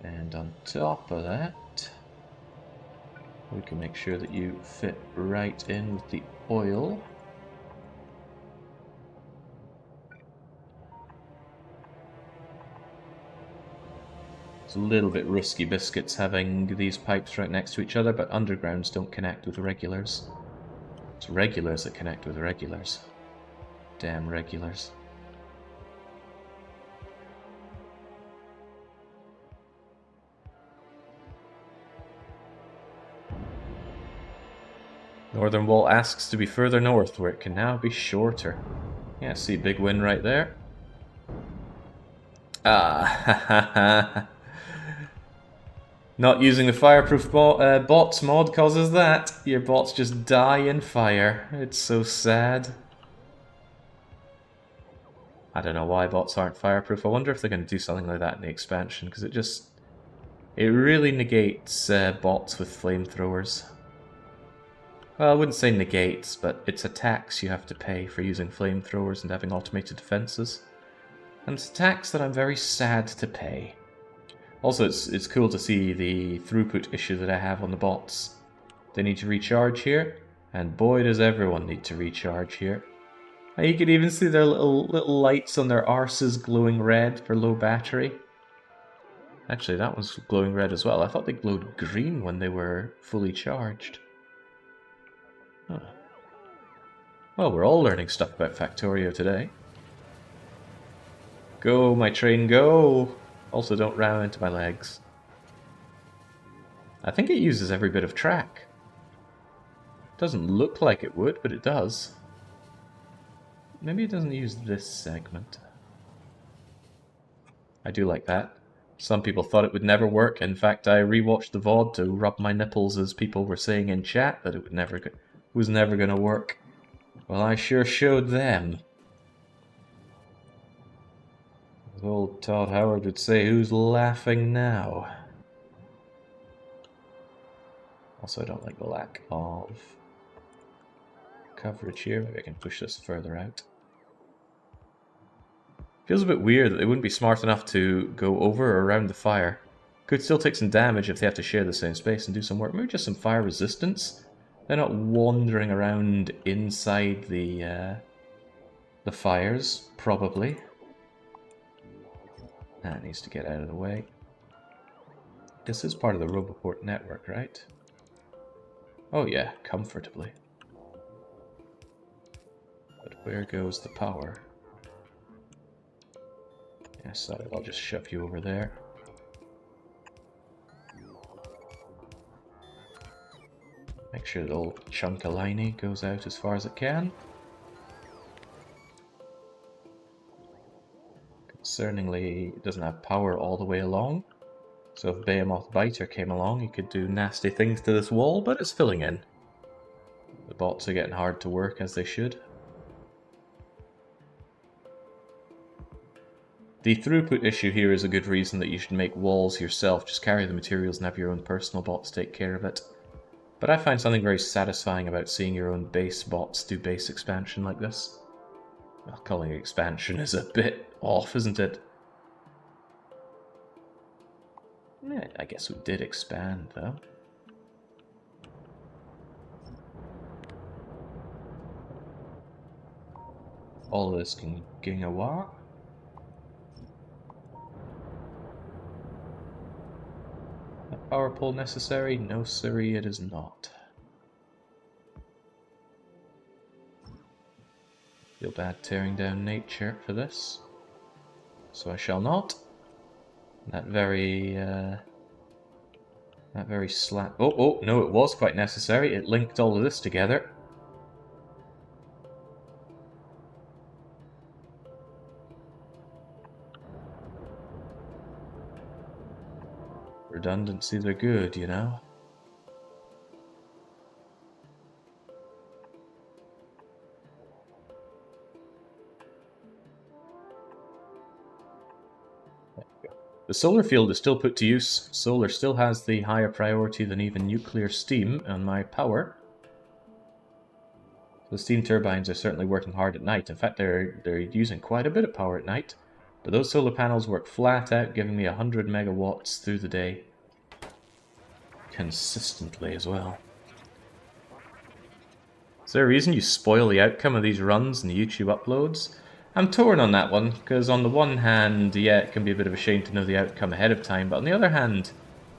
And on top of that, we can make sure that you fit right in with the oil. It's a little bit risky biscuits having these pipes right next to each other, but undergrounds don't connect with regulars. It's regulars that connect with regulars. Damn regulars. Northern wall asks to be further north, where it can now be shorter. Yeah, see, big win right there. Ah, not using the fireproof bots mod causes that. Your bots just die in fire. It's so sad. I don't know why bots aren't fireproof. I wonder if they're going to do something like that in the expansion, because it really negates bots with flamethrowers. Well, I wouldn't say negates, but it's a tax you have to pay for using flamethrowers and having automated defenses. And it's a tax that I'm very sad to pay. Also, it's cool to see the throughput issue that I have on the bots. They need to recharge here, and boy does everyone need to recharge here. And you can even see their little lights on their arses glowing red for low battery. Actually, that one's glowing red as well. I thought they glowed green when they were fully charged. Huh. Well, we're all learning stuff about Factorio today. Go, my train, go! Also, don't ram into my legs. I think it uses every bit of track. Doesn't look like it would, but it does. Maybe it doesn't use this segment. I do like that. Some people thought it would never work. In fact, I rewatched the VOD to rub my nipples as people were saying in chat that it was never going to work. Well, I sure showed them. As old Todd Howard would say, who's laughing now? Also, I don't like the lack of coverage here. Maybe I can push this further out. Feels a bit weird that they wouldn't be smart enough to go over or around the fire. Could still take some damage if they have to share the same space and do some work. Maybe just some fire resistance. They're not wandering around inside the fires, probably. That needs to get out of the way. This is part of the Roboport network, right? Oh yeah, comfortably. But where goes the power? Yeah, sorry, I'll just shove you over there. Make sure the old chunk of liney goes out as far as it can. Concerningly, it doesn't have power all the way along. So if Behemoth Biter came along, he could do nasty things to this wall, but it's filling in. The bots are getting hard to work as they should. The throughput issue here is a good reason that you should make walls yourself. Just carry the materials and have your own personal bots take care of it. But I find something very satisfying about seeing your own base bots do base expansion like this. Well, calling it expansion is a bit off, isn't it? Yeah, I guess we did expand, though. All of this can ging a war. A power pole necessary? No, sirree, it is not. Feel bad tearing down nature for this, so I shall not. That very slap. Oh, no, it was quite necessary. It linked all of this together. Redundancies are good, you know. The solar field is still put to use. Solar still has the higher priority than even nuclear steam on my power. The steam turbines are certainly working hard at night. In fact, they're using quite a bit of power at night. But those solar panels work flat out, giving me 100 megawatts through the day. Consistently as well. Is there a reason you spoil the outcome of these runs and the YouTube uploads? I'm torn on that one, because on the one hand, yeah, it can be a bit of a shame to know the outcome ahead of time, but on the other hand,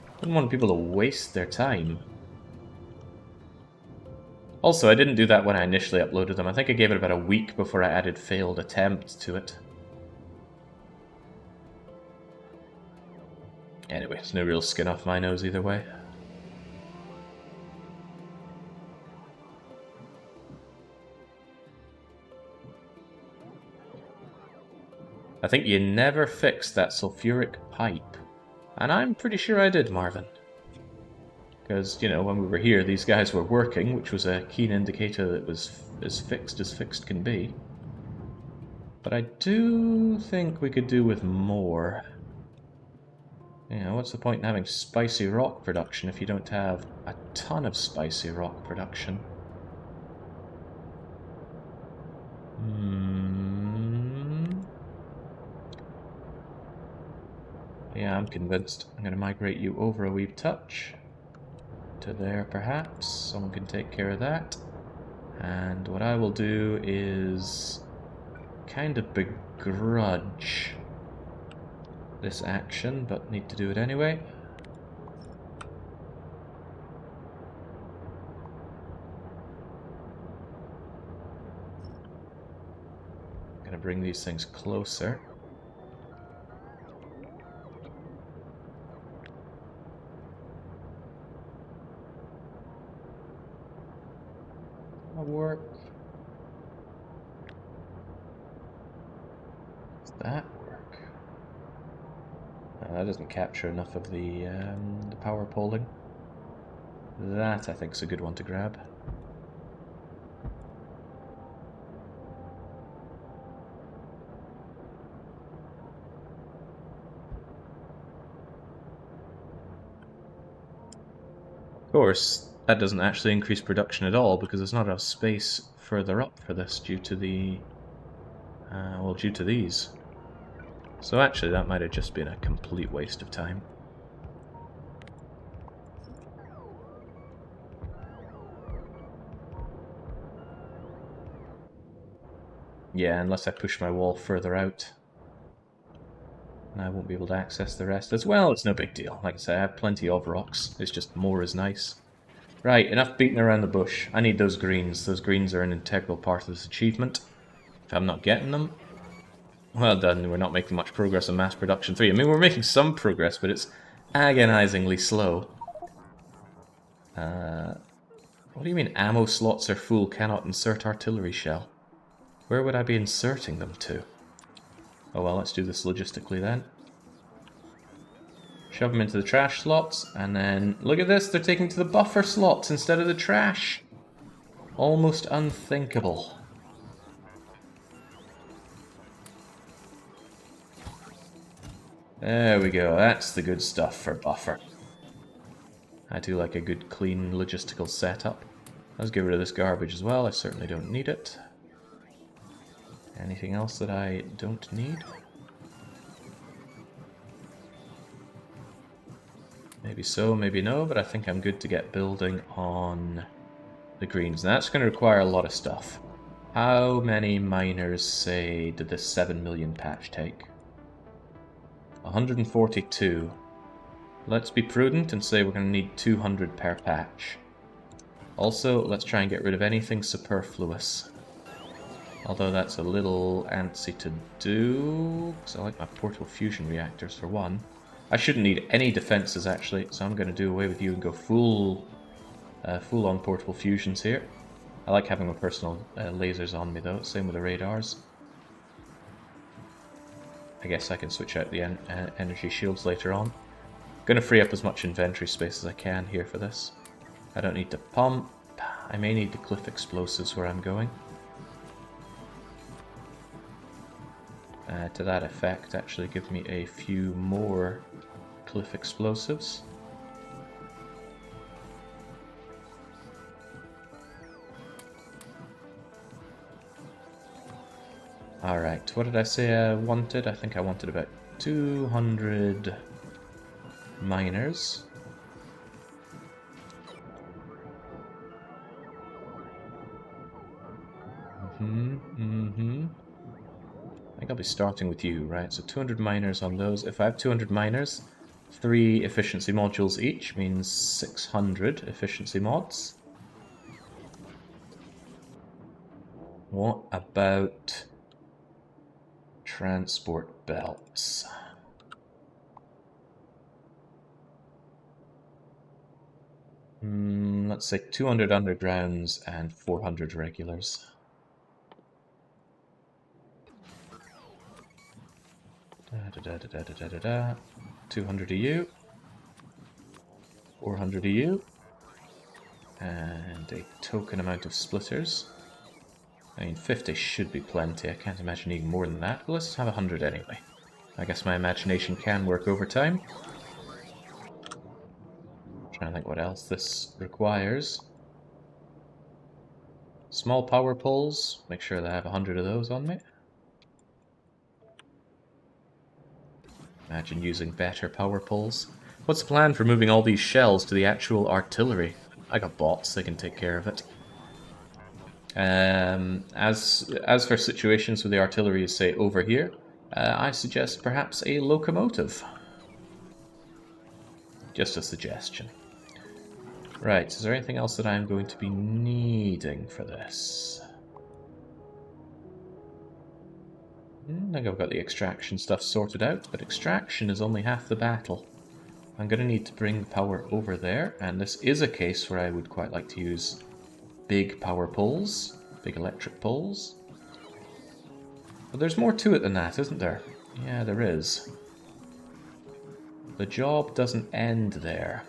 I wouldn't want people to waste their time. Also, I didn't do that when I initially uploaded them. I think I gave it about a week before I added failed attempt to it. Anyway, it's no real skin off my nose either way. I think you never fixed that sulfuric pipe. And I'm pretty sure I did, Marvin. Because, you know, when we were here, these guys were working, which was a keen indicator that it was as fixed can be. But I do think we could do with more. You know, what's the point in having spicy rock production if you don't have a ton of spicy rock production? Yeah, I'm convinced. I'm going to migrate you over a wee touch. To there, perhaps. Someone can take care of that. And what I will do is kind of begrudge this action, but need to do it anyway. I'm going to bring these things closer. Work. Does that work? No, that doesn't capture enough of the power polling. That, I think, is a good one to grab. Of course, that doesn't actually increase production at all because there's not enough space further up for this due to the... well, due to these. So actually that might have just been a complete waste of time. Yeah, unless I push my wall further out. And I won't be able to access the rest as well. It's no big deal. Like I say, I have plenty of rocks. It's just more is nice. Right, enough beating around the bush. I need those greens. Those greens are an integral part of this achievement. If I'm not getting them, well then we're not making much progress on mass production 3. I mean, we're making some progress, but it's agonizingly slow. What do you mean ammo slots are full, cannot insert artillery shell? Where would I be inserting them to? Oh well, let's do this logistically then. Shove them into the trash slots, and then look at this, they're taking to the buffer slots instead of the trash. Almost unthinkable. There we go, that's the good stuff for buffer. I do like a good clean logistical setup. Let's get rid of this garbage as well, I certainly don't need it. Anything else that I don't need? Maybe so, maybe no, but I think I'm good to get building on the greens. Now that's going to require a lot of stuff. How many miners, say, did this 7 million patch take? 142. Let's be prudent and say we're going to need 200 per patch. Also, let's try and get rid of anything superfluous. Although that's a little antsy to do, because I like my portable fusion reactors for one. I shouldn't need any defenses actually, so I'm going to do away with you and go full on portable fusions here. I like having my personal lasers on me though, same with the radars. I guess I can switch out the energy shields later on. Going to free up as much inventory space as I can here for this. I don't need to pump. I may need the cliff explosives where I'm going. To that effect, actually give me a few more cliff explosives. Alright, what did I say I wanted? I think I wanted about 200 miners. I think I'll be starting with you, right? So 200 miners on those. If I have 200 miners, 3 efficiency modules each means 600 efficiency mods. What about transport belts? Let's say 200 undergrounds and 400 regulars. Da, da, da, 200 EU, 400 EU, and a token amount of splitters. I mean, 50 should be plenty. I can't imagine needing more than that, but let's have 100 anyway. I guess my imagination can work overtime. Trying to think what else this requires. Small power poles. Make sure that I have 100 of those on me. Imagine using better power poles. What's the plan for moving all these shells to the actual artillery? I got bots, they can take care of it. As for situations where the artillery is, say, over here, I suggest perhaps a locomotive. Just a suggestion. Right, is there anything else that I'm going to be needing for this? I think I've got the extraction stuff sorted out, but extraction is only half the battle. I'm going to need to bring power over there, and this is a case where I would quite like to use big power poles, big electric poles. But there's more to it than that, isn't there? Yeah, there is. The job doesn't end there.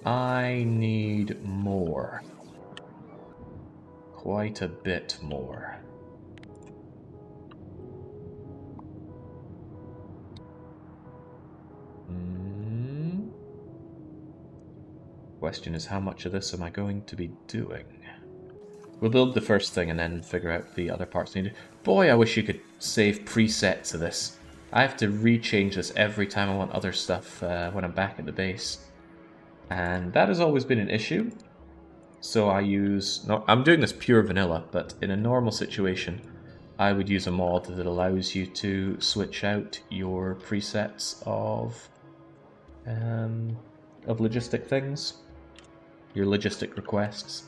I need more. Quite a bit more. question is, how much of this am I going to be doing? We'll build the first thing and then figure out the other parts needed. Boy, I wish you could save presets of this. I have to rechange this every time I want other stuff when I'm back at the base. And that has always been an issue. So I use... No, I'm doing this pure vanilla, but in a normal situation, I would use a mod that allows you to switch out your presets of logistic things, your logistic requests.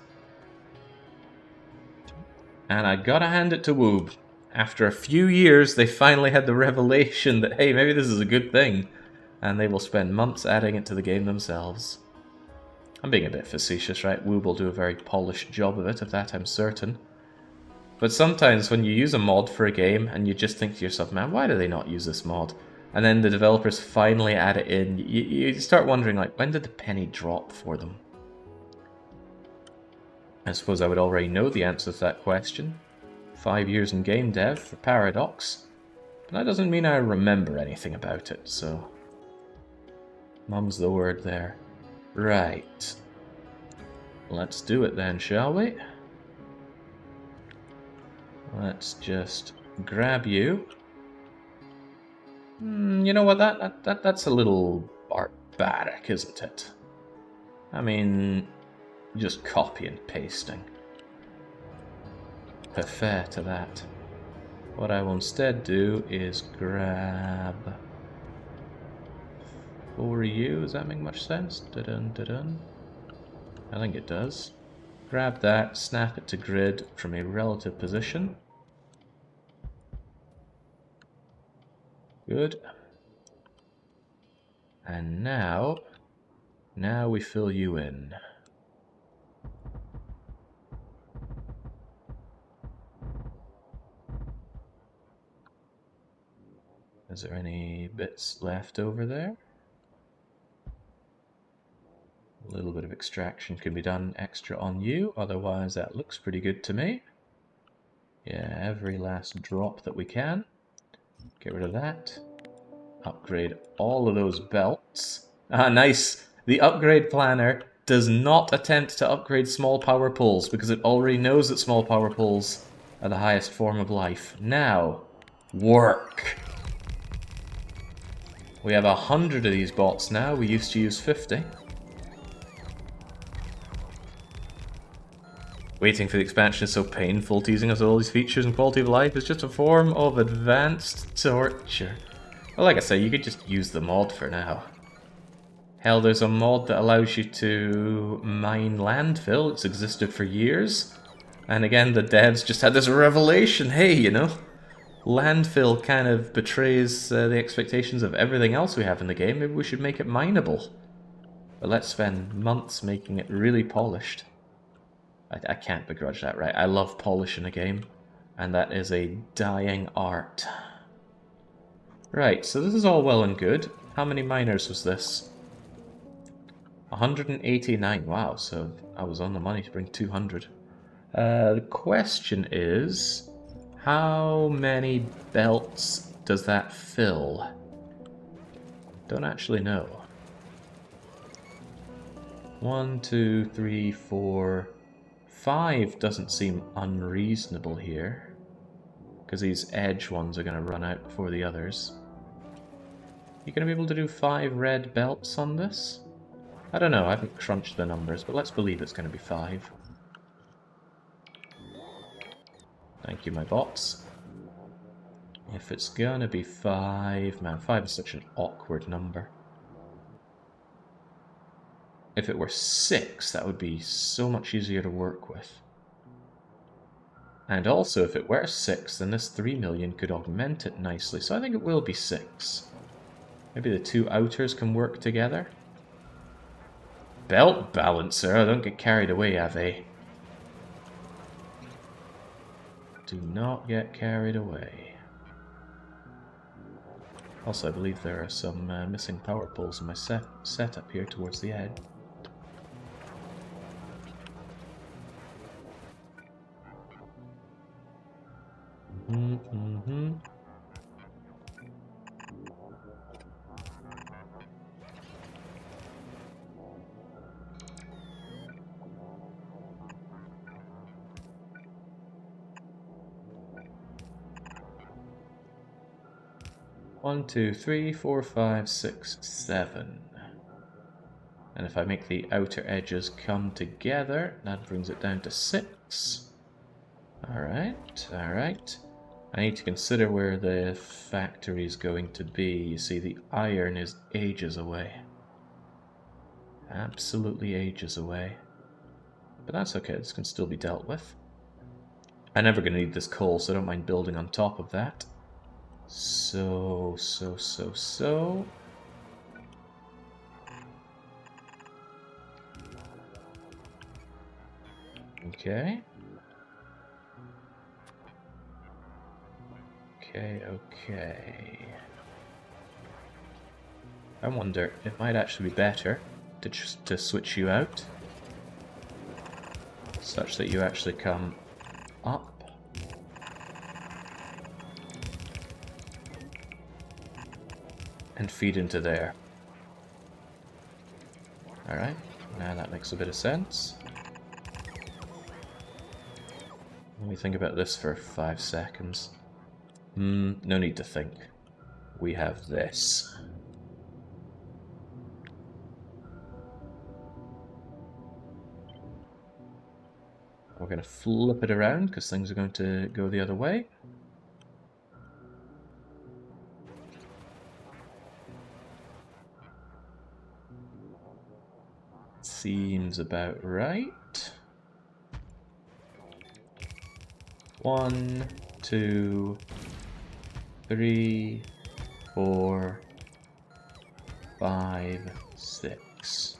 And I gotta hand it to Woob. After a few years, they finally had the revelation that, hey, maybe this is a good thing, and they will spend months adding it to the game themselves. I'm being a bit facetious, right? Woob will do a very polished job of it, of that I'm certain. But sometimes when you use a mod for a game and you just think to yourself, man, why do they not use this mod? And then the developers finally add it in, you start wondering, like, when did the penny drop for them? I suppose I would already know the answer to that question. 5 years in game dev for Paradox. But that doesn't mean I remember anything about it, so... Mum's the word there. Right. Let's do it then, shall we? Let's just grab you. You know what, that's a little barbaric, isn't it? I mean, just copy and pasting. Prefer to that. What I will instead do is grab... For you, does that make much sense? Da-dun, da-dun. I think it does. Grab that, snap it to grid from a relative position. Good. And now we fill you in. Is there any bits left over there? A little bit of extraction can be done extra on you, otherwise that looks pretty good to me. Yeah, every last drop that we can. Get rid of that. Upgrade all of those belts. Ah, nice! The upgrade planner does not attempt to upgrade small power poles because it already knows that small power poles are the highest form of life. Now, work! We have 100 of these bots now, we used to use 50. Waiting for the expansion is so painful, teasing us with all these features and quality of life is just a form of advanced torture. Well, like I say, you could just use the mod for now. Hell, there's a mod that allows you to mine landfill. It's existed for years. And again, the devs just had this revelation. Hey, you know, landfill kind of betrays the expectations of everything else we have in the game. Maybe we should make it mineable. But let's spend months making it really polished. I can't begrudge that, right? I love polishing a game, and that is a dying art. Right, so this is all well and good. How many miners was this? 189, wow, so I was on the money to bring 200. The question is, how many belts does that fill? Don't actually know. 1, 2, 3, 4... 5 doesn't seem unreasonable here, because these edge ones are going to run out before the others. You going to be able to do 5 red belts on this? I don't know, I haven't crunched the numbers, but let's believe it's going to be 5. Thank you, my bots. If it's going to be 5... Man, 5 is such an awkward number. If it were 6, that would be so much easier to work with. And also, if it were 6, then this 3 million could augment it nicely. So I think it will be 6. Maybe the 2 outers can work together. Belt balancer? Oh, don't get carried away, Ave. Do not get carried away. Also, I believe there are some missing power poles in my setup here towards the end. 1, 2, 3, 4, 5, 6, 7. And if I make the outer edges come together, that brings it down to 6. Alright, alright. I need to consider where the factory is going to be. You see, the iron is ages away. Absolutely ages away. But that's okay, this can still be dealt with. I'm never going to need this coal, so I don't mind building on top of that. So. Okay. Okay. I wonder, it might actually be better to switch you out, such that you actually come up. And feed into there. Alright, now that makes a bit of sense. Let me think about this for 5 seconds. No need to think. We have this. We're going to flip it around because things are going to go the other way. Seems about right. 1, 2, 3, 4, 5, 6.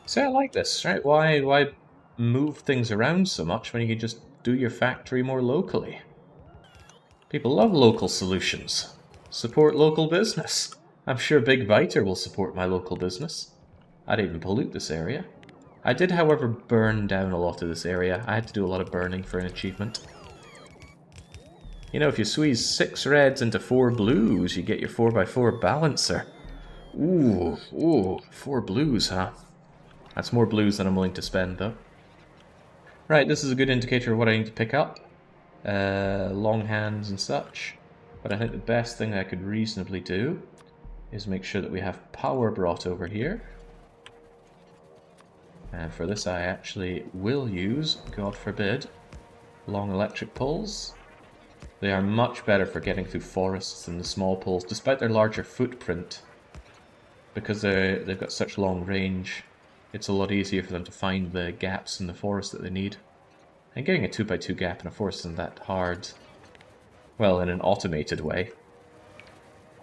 See, I like this, right? Why move things around so much when you can just do your factory more locally? People love local solutions. Support local business. I'm sure Big Biter will support my local business. I'd even pollute this area. I did, however, burn down a lot of this area. I had to do a lot of burning for an achievement. You know, if you squeeze 6 reds into 4 blues, you get your 4x4 balancer. Ooh, 4 blues, huh? That's more blues than I'm willing to spend, though. Right, this is a good indicator of what I need to pick up. Long hands and such. But I think the best thing I could reasonably do is make sure that we have power brought over here. And for this I actually will use, God forbid, long electric poles. They are much better for getting through forests than the small poles, despite their larger footprint. Because they've got such long range, it's a lot easier for them to find the gaps in the forest that they need. And getting a 2x2 gap in a forest isn't that hard. Well, in an automated way.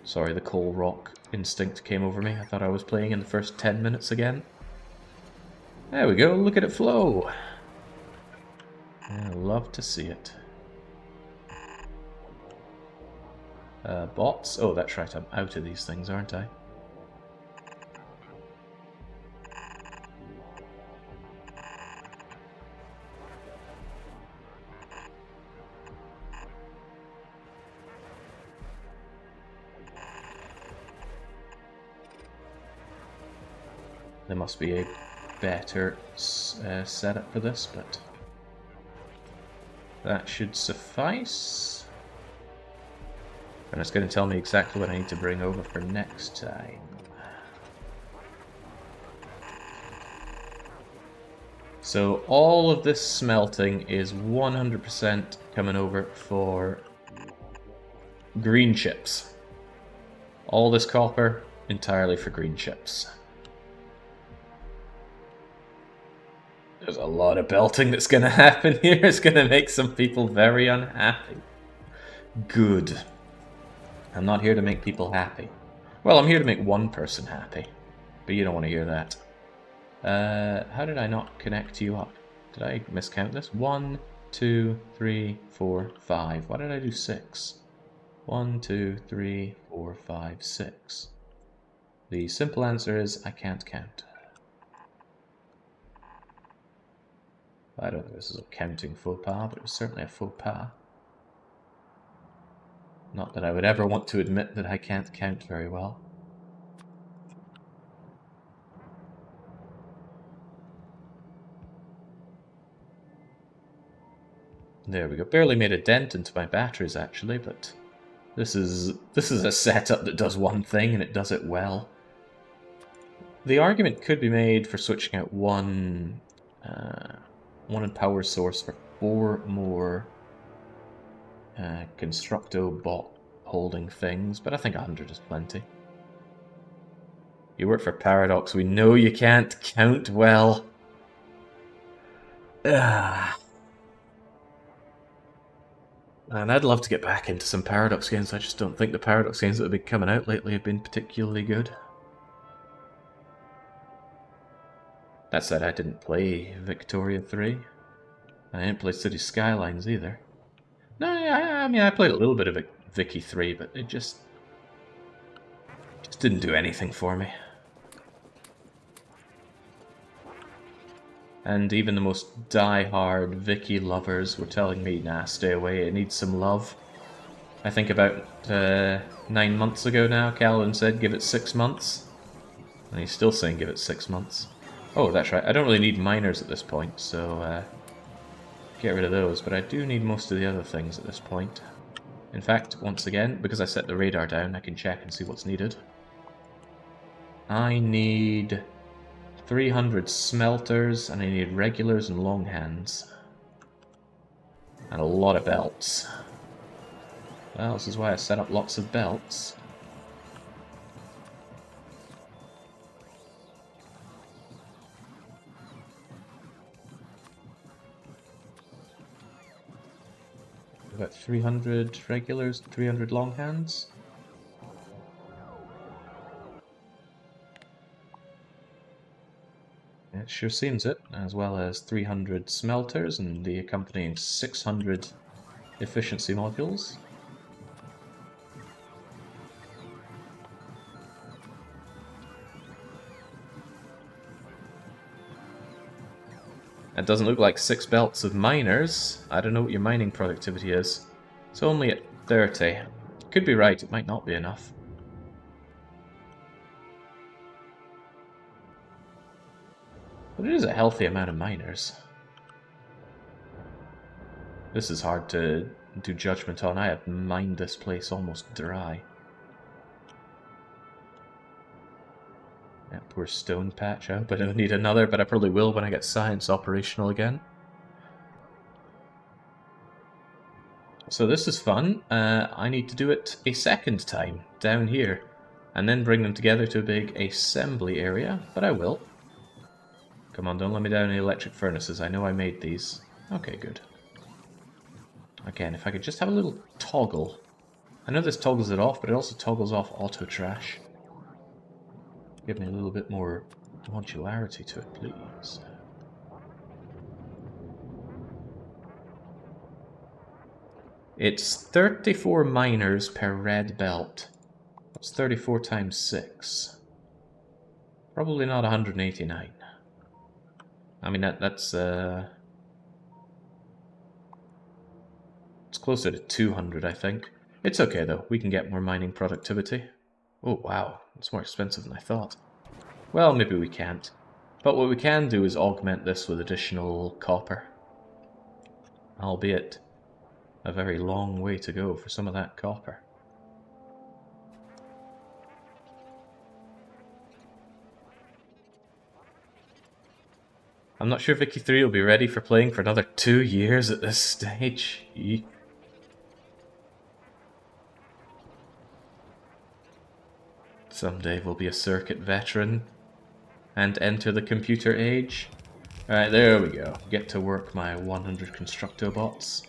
Sorry, the coal rock instinct came over me. I thought I was playing in the first 10 minutes again. There we go, look at it flow. I love to see it. Bots? Oh, that's right, I'm out of these things, aren't I? There must be a better setup for this, but that should suffice. And it's going to tell me exactly what I need to bring over for next time. So all of this smelting is 100% coming over for green chips. All this copper, entirely for green chips. There's a lot of belting that's going to happen here. It's going to make some people very unhappy. Good. I'm not here to make people happy. Well, I'm here to make one person happy. But you don't want to hear that. How did I not connect you up? Did I miscount this? 1, 2, 3, 4, 5. Why did I do 6? 1, 2, 3, 4, 5, 6. The simple answer is I can't count. I don't think this is a counting faux pas, but it was certainly a faux pas. Not that I would ever want to admit that I can't count very well. There we go. Barely made a dent into my batteries, actually, but this is a setup that does one thing, and it does it well. The argument could be made for switching out one power source for 4 more Constructo bot holding things, but I think 100 is plenty. You work for Paradox. We know you can't count well. And I'd love to get back into some Paradox games. I just don't think the Paradox games that have been coming out lately have been particularly good. That said, I didn't play Victoria 3. I didn't play City Skylines either. No, I mean, I played a little bit of Vicky 3, but it just didn't do anything for me. And even the most die-hard Vicky lovers were telling me, nah, stay away, it needs some love. I think about 9 months ago now, Calvin said give it 6 months. And he's still saying give it 6 months. Oh, that's right, I don't really need miners at this point, so get rid of those, but I do need most of the other things at this point. In fact, once again, because I set the radar down, I can check and see what's needed. I need 300 smelters, and I need regulars and long hands. And a lot of belts. Well, this is why I set up lots of belts. About 300 regulars, 300 long hands. It sure seems it, as well as 300 smelters and the accompanying 600 efficiency modules. It doesn't look like 6 belts of miners. I don't know what your mining productivity is. It's only at 30. Could be right, it might not be enough. But it is a healthy amount of miners. This is hard to do judgment on. I have mined this place almost dry. That poor stone patch. I hope I don't need another, but I probably will when I get science operational again. So this is fun. I need to do it a second time, down here, and then bring them together to a big assembly area, but I will. Come on, don't let me down any electric furnaces. I know I made these. Okay, good. Again, if I could just have a little toggle. I know this toggles it off, but it also toggles off auto trash. Give me a little bit more modularity to it, please. It's 34 miners per red belt. That's 34 times 6. Probably not 189. I mean, that's it's closer to 200, I think. It's okay, though. We can get more mining productivity. Oh, wow. It's more expensive than I thought. Well, maybe we can't. But what we can do is augment this with additional copper. Albeit a very long way to go for some of that copper. I'm not sure Vicky 3 will be ready for playing for another 2 years at this stage. Someday we'll be a circuit veteran and enter the computer age. Alright, there we go. Get to work my 100 Constructo bots.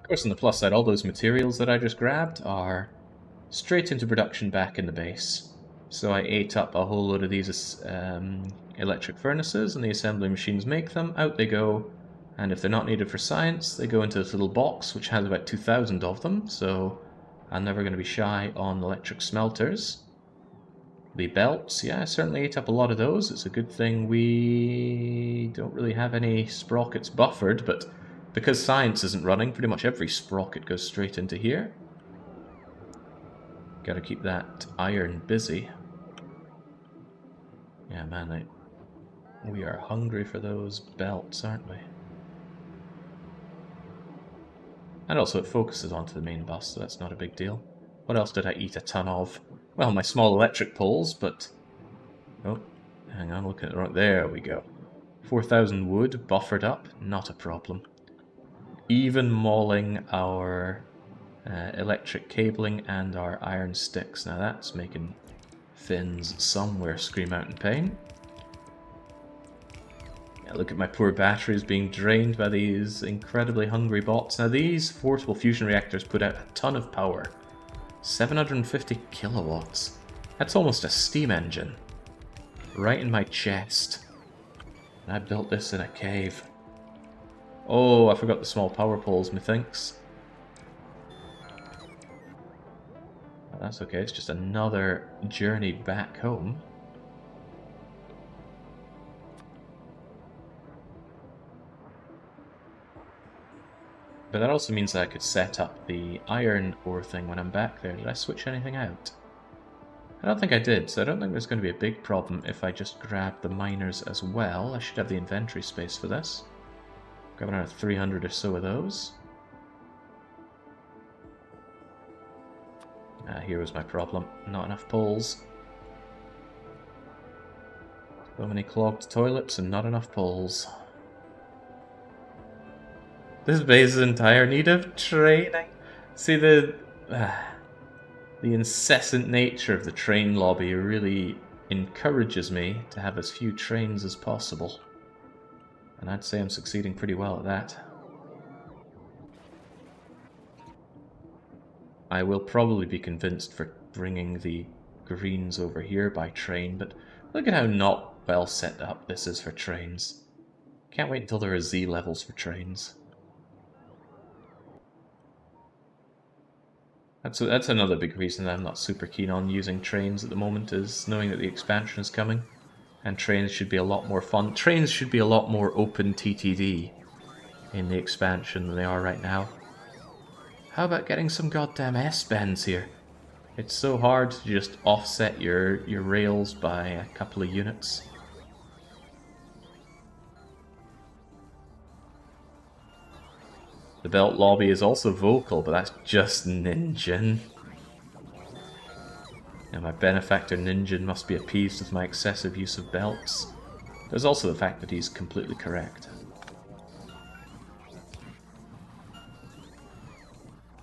Of course, on the plus side, all those materials that I just grabbed are straight into production back in the base. So I ate up a whole load of these electric furnaces, and the assembly machines make them. Out they go, and if they're not needed for science, they go into this little box, which has about 2,000 of them, so I'm never going to be shy on electric smelters. The belts, yeah, I certainly ate up a lot of those. It's a good thing we don't really have any sprockets buffered, but because science isn't running, pretty much every sprocket goes straight into here. Gotta keep that iron busy. Yeah, man, we are hungry for those belts, aren't we? And also it focuses onto the main bus, so that's not a big deal. What else did I eat a ton of? Well, my small electric poles, but... Oh, hang on, look at it. Right, there we go. 4,000 wood, buffered up, not a problem. Even mauling our electric cabling and our iron sticks. Now that's making Finns somewhere scream out in pain. Yeah, look at my poor batteries being drained by these incredibly hungry bots. Now these forcible fusion reactors put out a ton of power. 750 kilowatts. That's almost a steam engine. Right in my chest. And I built this in a cave. Oh, I forgot the small power poles, methinks. Oh, that's okay, it's just another journey back home. But that also means that I could set up the iron ore thing when I'm back there. Did I switch anything out? I don't think I did, so I don't think there's going to be a big problem if I just grab the miners as well. I should have the inventory space for this. Grab another 300 or so of those. Here was my problem. Not enough poles. So many clogged toilets and not enough poles. This base is in dire need of training. See, the incessant nature of the train lobby really encourages me to have as few trains as possible. And I'd say I'm succeeding pretty well at that. I will probably be convinced for bringing the greens over here by train, but look at how not well set up this is for trains. Can't wait until there are Z levels for trains. That's another big reason that I'm not super keen on using trains at the moment, is knowing that the expansion is coming. And trains should be a lot more fun. Trains should be a lot more open TTD in the expansion than they are right now. How about getting some goddamn S-bends here? It's so hard to just offset your rails by a couple of units. The belt lobby is also vocal, but that's just Ninjin. And my benefactor Ninjin must be appeased with my excessive use of belts. There's also the fact that he's completely correct.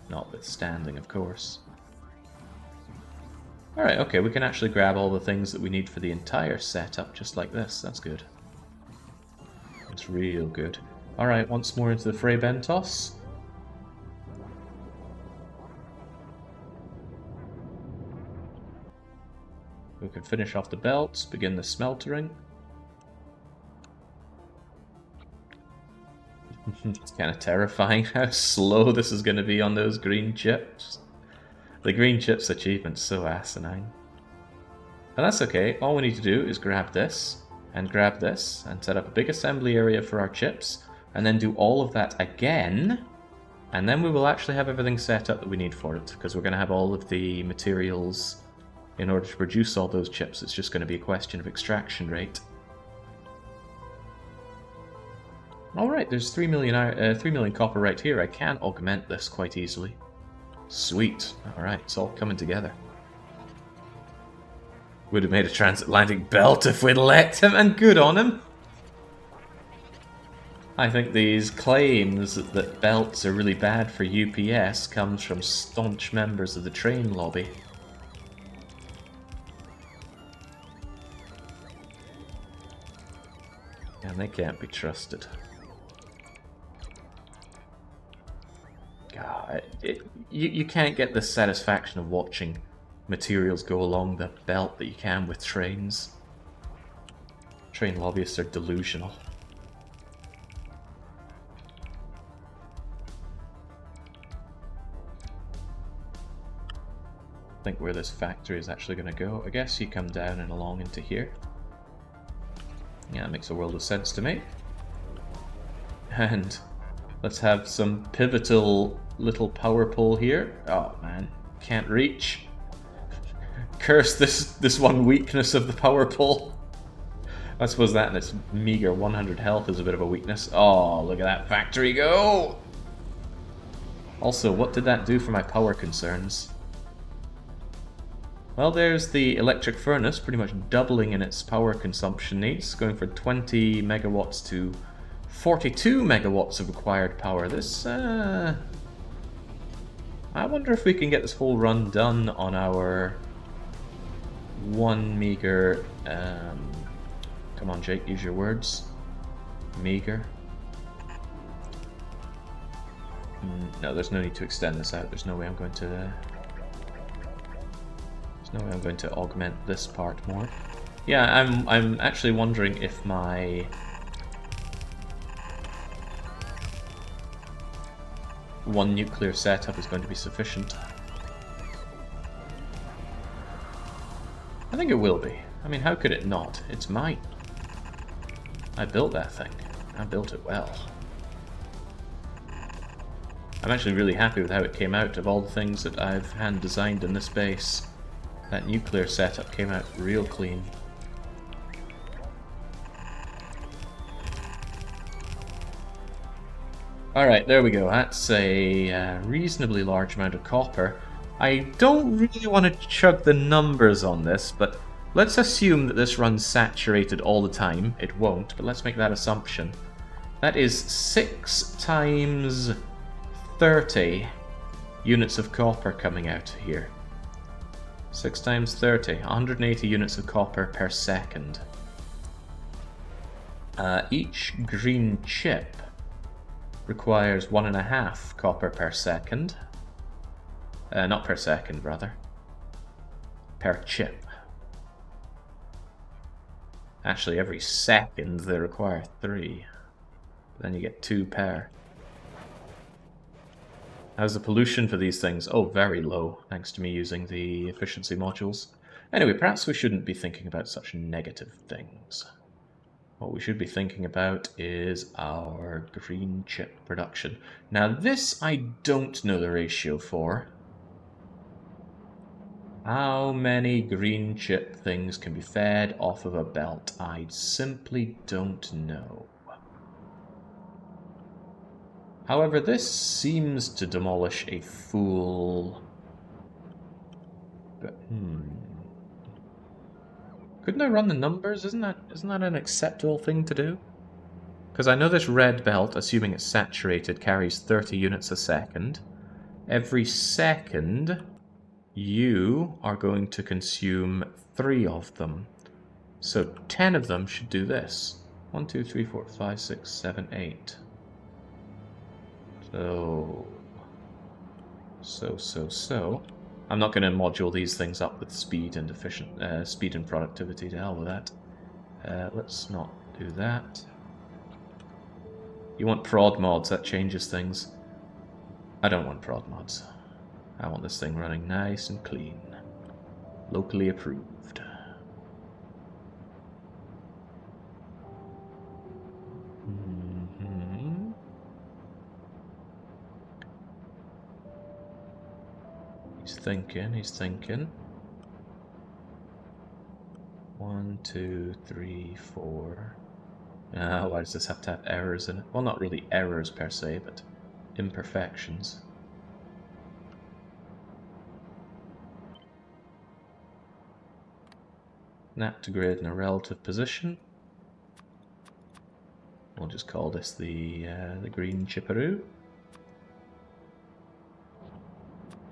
Notwithstanding, of course. Alright, okay, we can actually grab all the things that we need for the entire setup just like this. That's good. It's real good. Alright, once more into the Fray Bentos. We can finish off the belts, begin the smeltering. It's kind of terrifying how slow this is going to be on those green chips. The green chips achievement's so asinine. But that's okay, all we need to do is grab this, and set up a big assembly area for our chips, and then do all of that again, and then we will actually have everything set up that we need for it, because we're going to have all of the materials in order to produce all those chips. It's just going to be a question of extraction rate. Alright, there's 3 million copper right here. I can augment this quite easily. Sweet. Alright, it's all coming together. Would have made a transatlantic belt if we'd let him, and good on him. I think these claims that belts are really bad for UPS comes from staunch members of the train lobby. And they can't be trusted. God, you can't get the satisfaction of watching materials go along the belt that you can with trains. Train lobbyists are delusional. I think where this factory is actually going to go. I guess you come down and along into here. Yeah, that makes a world of sense to me. And let's have some pivotal little power pole here. Oh man, can't reach. Curse this one weakness of the power pole. I suppose that and its meager 100 health is a bit of a weakness. Oh, look at that factory go! Also, what did that do for my power concerns? Well, there's the electric furnace, pretty much doubling in its power consumption needs, going from 20 megawatts to 42 megawatts of required power. This, I wonder if we can get this whole run done on our one meager, come on Jake, use your words. Meager. No, there's no need to extend this out. There's no way I'm going to augment this part more. Yeah, I'm actually wondering if my one nuclear setup is going to be sufficient. I think it will be. I mean, how could it not? It's mine. I built that thing. I built it well. I'm actually really happy with how it came out. Of all the things that I've hand designed in this base, that nuclear setup came out real clean. Alright, there we go. That's a reasonably large amount of copper. I don't really want to chug the numbers on this, but let's assume that this runs saturated all the time. It won't, but let's make that assumption. That is 6 times 30 units of copper coming out here. 6 times 30, 180 units of copper per second. Each green chip requires 1.5 copper per second. Not per second, rather. Per chip. Actually, every second they require 3. Then you get 2 per. How's the pollution for these things? Oh, very low, thanks to me using the efficiency modules. Anyway, perhaps we shouldn't be thinking about such negative things. What we should be thinking about is our green chip production. Now this I don't know the ratio for. How many green chip things can be fed off of a belt? I simply don't know. However, this seems to demolish a full... But, couldn't I run the numbers? Isn't that an acceptable thing to do? Because I know this red belt, assuming it's saturated, carries 30 units a second. Every second, you are going to consume 3 of them. So 10 of them should do this. 1, 2, 3, 4, 5, 6, 7, 8. So. I'm not going to module these things up with speed and speed and productivity. To hell with that. Let's not do that. You want prod mods, that changes things. I don't want prod mods. I want this thing running nice and clean. Locally approved. He's thinking. 1, 2, 3, 4. Why does this have to have errors in it? Well, not really errors per se, but imperfections. Snap to grid in a relative position. We'll just call this the green chipperoo.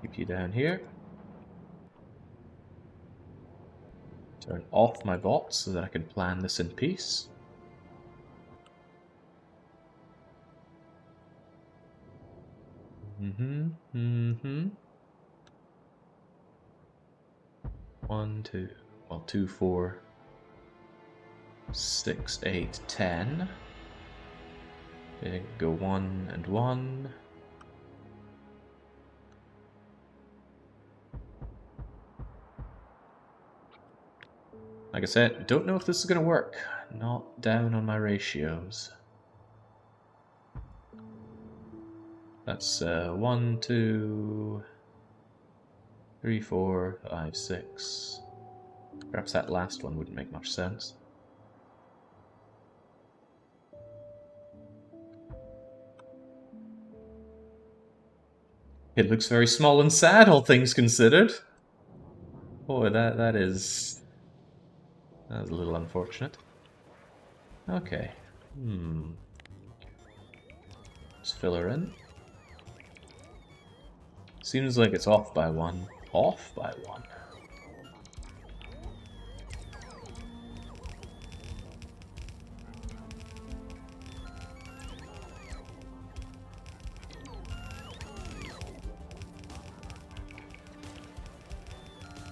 Keep you down here. Turn off my bots so that I can plan this in peace. One, two, well, 2, 4, 6, 8, 10. Go 1 and 1. Like I said, don't know if this is going to work. Not down on my ratios. That's 1, 2, 3, 4, 5, 6. Perhaps that last one wouldn't make much sense. It looks very small and sad, all things considered. Boy, that is a little unfortunate. Okay. Let's fill her in. Seems like it's off by one. Off by one.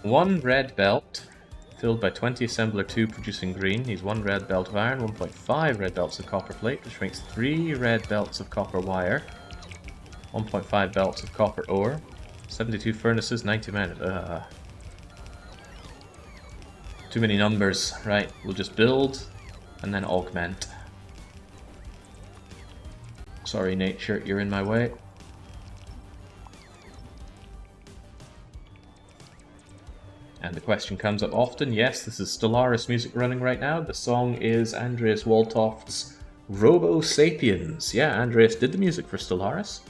One red belt, filled by 20 assembler 2 producing green. Needs 1 red belt of iron, 1.5 red belts of copper plate, which makes 3 red belts of copper wire, 1.5 belts of copper ore, 72 furnaces, 90 men. Too many numbers. Right, we'll just build and then augment. Sorry, nature, you're in my way. And the question comes up often. Yes, this is Stellaris music running right now. The song is Andreas Waltoft's Robo Sapiens. Yeah, Andreas did the music for Stellaris.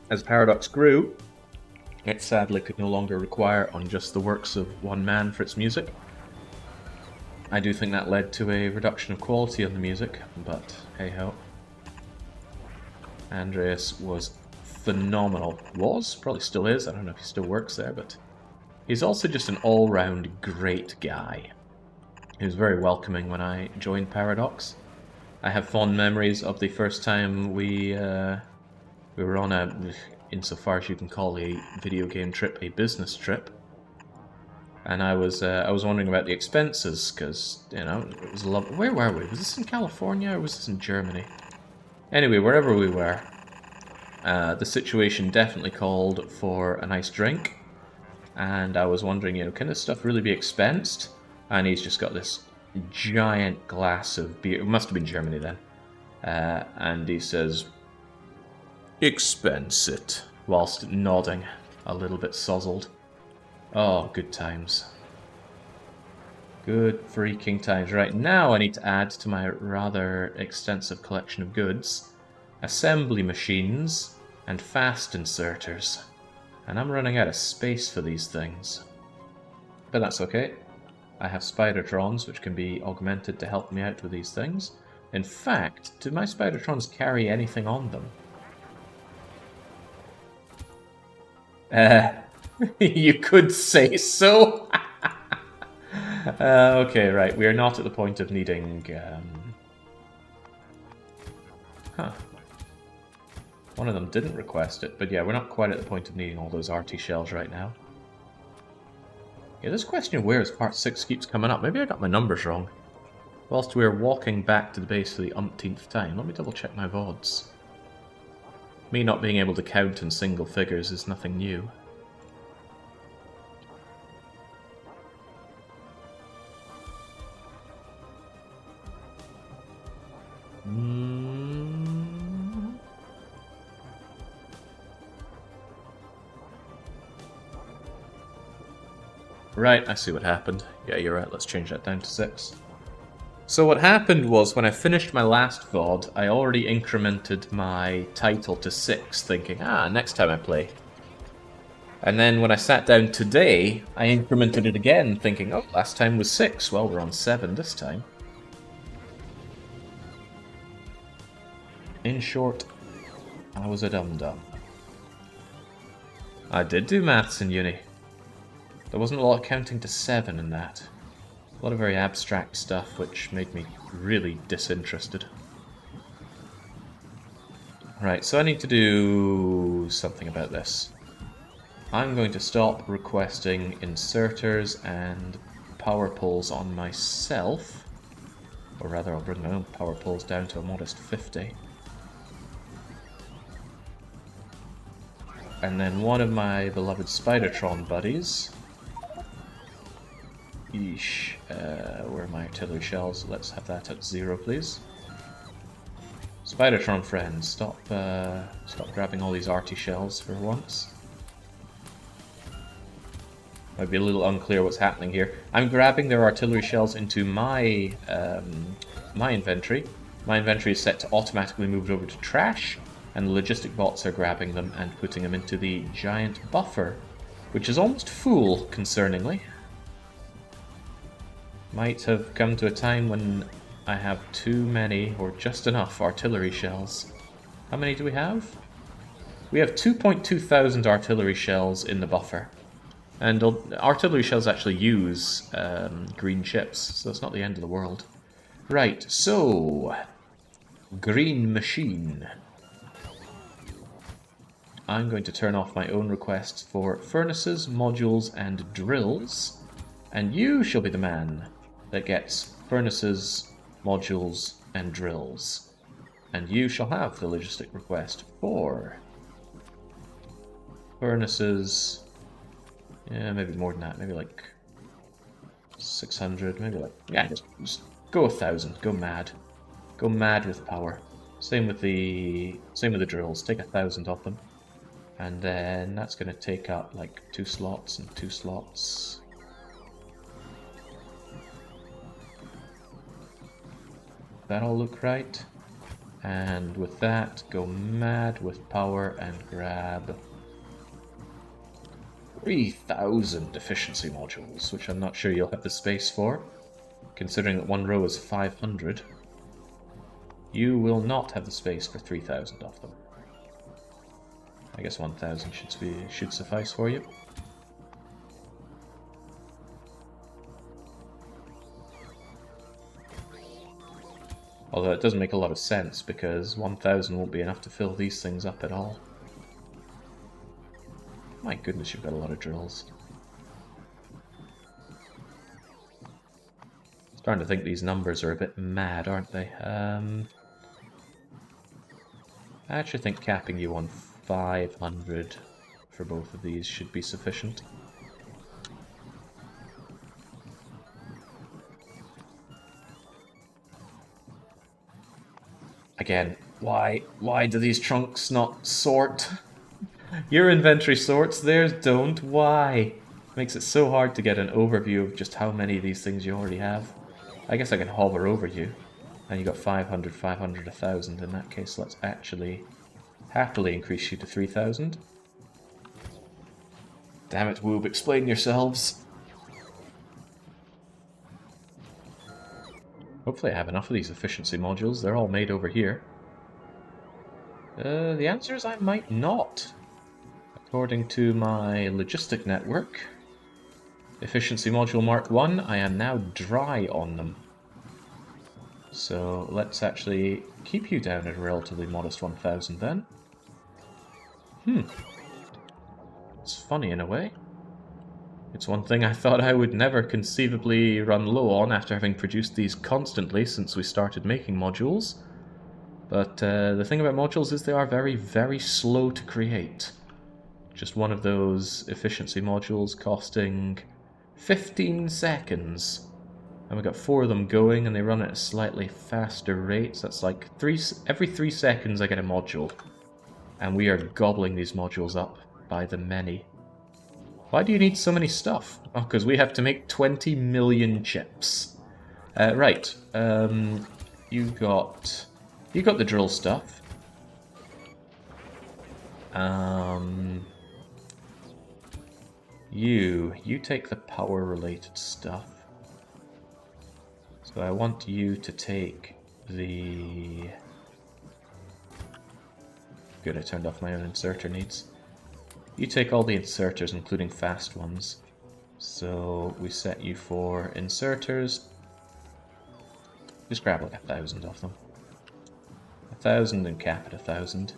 As Paradox grew, it sadly could no longer require on just the works of one man for its music. I do think that led to a reduction of quality on the music, but hey ho. Andreas was phenomenal. Was, probably still is, I don't know if he still works there, but he's also just an all-round great guy. He was very welcoming when I joined Paradox. I have fond memories of the first time we were on a, insofar as you can call a video game trip, a business trip. And I was wondering about the expenses, because, you know, it was a lot. Where were we? Was this in California or was this in Germany? Anyway, wherever we were, the situation definitely called for a nice drink. And I was wondering, you know, can this stuff really be expensed? And he's just got this giant glass of beer. It must have been Germany then. And he says, "Expense it," whilst nodding, a little bit sozzled. Oh, good times. Good freaking times. Right, now I need to add to my rather extensive collection of goods assembly machines and fast inserters. And I'm running out of space for these things. But that's okay. I have Spidertrons, which can be augmented to help me out with these things. In fact, do my Spidertrons carry anything on them? You could say so. Okay, right. We are not at the point of needing... One of them didn't request it, but yeah, we're not quite at the point of needing all those RT shells right now. Yeah, this question of where is Part 6 keeps coming up. Maybe I got my numbers wrong. Whilst we're walking back to the base for the umpteenth time, let me double check my VODs. Me not being able to count in single figures is nothing new. Right, I see what happened. Yeah, you're right, let's change that down to 6. So what happened was, when I finished my last VOD, I already incremented my title to 6, thinking, next time I play. And then when I sat down today, I incremented it again, thinking, oh, last time was 6, well, we're on 7 this time. In short, I was a dum-dum. I did do maths in uni. There wasn't a lot of counting to 7 in that. A lot of very abstract stuff, which made me really disinterested. Right, so I need to do something about this. I'm going to stop requesting inserters and power poles on myself. Or rather, I'll bring my own power poles down to a modest 50. And then one of my beloved Spidertron buddies... where are my artillery shells? Let's have that at 0, please. Spidertron friends, stop grabbing all these arty shells for once. Might be a little unclear what's happening here. I'm grabbing their artillery shells into my my inventory, My inventory is set to automatically move it over to trash, and the logistic bots are grabbing them and putting them into the giant buffer, which is almost full, concerningly. Might have come to a time when I have too many, or just enough, artillery shells. How many do we have? We have 2.2 thousand artillery shells in the buffer. And artillery shells actually use green chips, so it's not the end of the world. Right, so... green machine. I'm going to turn off my own requests for furnaces, modules, and drills. And you shall be the man that gets furnaces, modules, and drills. And you shall have the logistic request for furnaces. Yeah, maybe more than that. Maybe like 600. Maybe like, yeah, just go 1,000. Go mad. Go mad with power. Same with the drills. Take 1,000 of them, and then that's going to take up like 2 slots and 2 slots. That all look right? And with that, go mad with power and grab 3,000 efficiency modules, which I'm not sure you'll have the space for, considering that one row is 500. You will not have the space for 3,000 of them. I guess 1,000 should suffice for you. Although it doesn't make a lot of sense, because 1,000 won't be enough to fill these things up at all. My goodness, you've got a lot of drills. Starting to think these numbers are a bit mad, aren't they? I actually think capping you on 500 for both of these should be sufficient. Again, why do these trunks not sort? Your inventory sorts, theirs don't. Why? Makes it so hard to get an overview of just how many of these things you already have. I guess I can hover over you, and you got 500, 500, 1,000. In that case, let's actually happily increase you to 3,000. Damn it, Woob, explain yourselves. Hopefully I have enough of these efficiency modules. They're all made over here. The answer is I might not. According to my logistic network, efficiency module Mark 1, I am now dry on them. So let's actually keep you down at a relatively modest 1,000 then. It's funny in a way. It's one thing I thought I would never conceivably run low on after having produced these constantly since we started making modules. But the thing about modules is they are very, very slow to create. Just one of those efficiency modules costing 15 seconds. And we've got 4 of them going, and they run at a slightly faster rate. So that's like every 3 seconds I get a module. And we are gobbling these modules up by the many. Why do you need so many stuff? Oh, because we have to make 20 million chips. Right. You got the drill stuff. You take the power-related stuff. So I want you to take the... Good, I turned off my own inserter needs. You take all the inserters, including fast ones. So we set you for inserters. Just grab like 1,000 of them. 1,000 and cap at 1,000.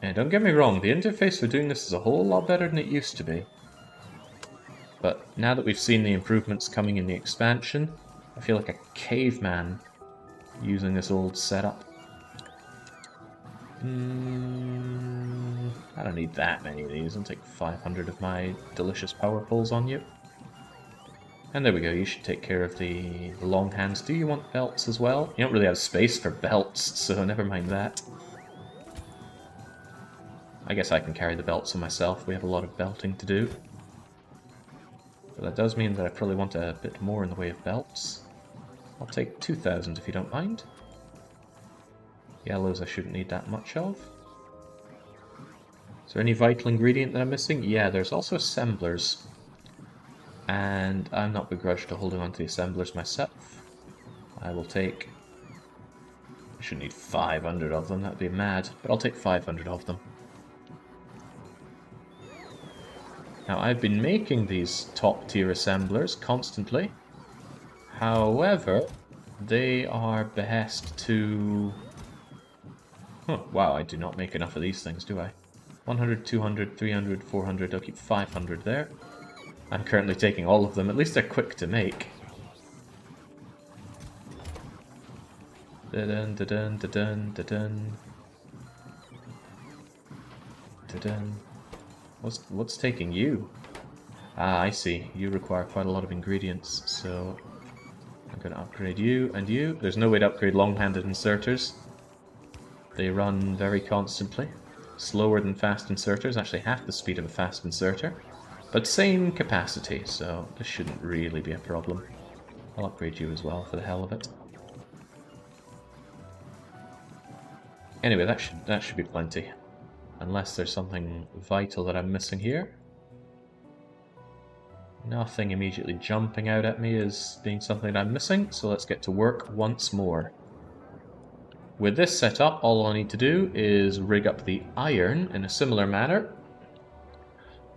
And don't get me wrong, the interface for doing this is a whole lot better than it used to be. But now that we've seen the improvements coming in the expansion, I feel like a caveman using this old setup. I don't need that many of these. I'll take 500 of my delicious power poles on you. And there we go, you should take care of the long hands. Do you want belts as well? You don't really have space for belts, so never mind that. I guess I can carry the belts on myself. We have a lot of belting to do. But that does mean that I probably want a bit more in the way of belts. I'll take 2,000 if you don't mind. Yellows I shouldn't need that much of. Is there any vital ingredient that I'm missing? Yeah, there's also assemblers. And I'm not begrudged to holding on to the assemblers myself. I will take... I should need 500 of them, that'd be mad. But I'll take 500 of them. Now, I've been making these top-tier assemblers constantly. However, they are behest to... wow, I do not make enough of these things, do I? 100, 200, 300, 400, I'll keep 500 there. I'm currently taking all of them, at least they're quick to make. Da-dun, da-dun, da-dun, da-dun. Da-dun. What's taking you? Ah, I see. You require quite a lot of ingredients, so I'm going to upgrade you and you. There's no way to upgrade long-handed inserters. They run very constantly. Slower than fast inserters, actually half the speed of a fast inserter. But same capacity, so this shouldn't really be a problem. I'll upgrade you as well for the hell of it. Anyway, that should be plenty. Unless there's something vital that I'm missing here. Nothing immediately jumping out at me as being something I'm missing, so let's get to work once more. With this setup, all I need to do is rig up the iron in a similar manner.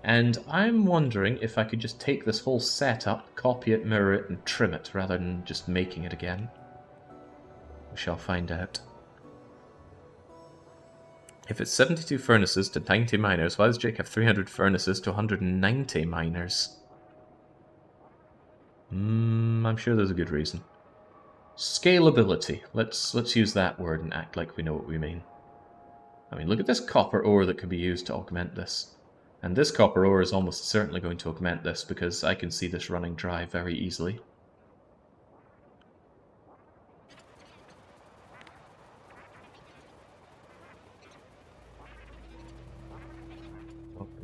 And I'm wondering if I could just take this whole setup, copy it, mirror it, and trim it, rather than just making it again. We shall find out. If it's 72 furnaces to 90 miners, why does Jake have 300 furnaces to 190 miners? I'm sure there's a good reason. Scalability. Let's use that word and act like we know what we mean. I mean, look at this copper ore that could be used to augment this. And this copper ore is almost certainly going to augment this, because I can see this running dry very easily.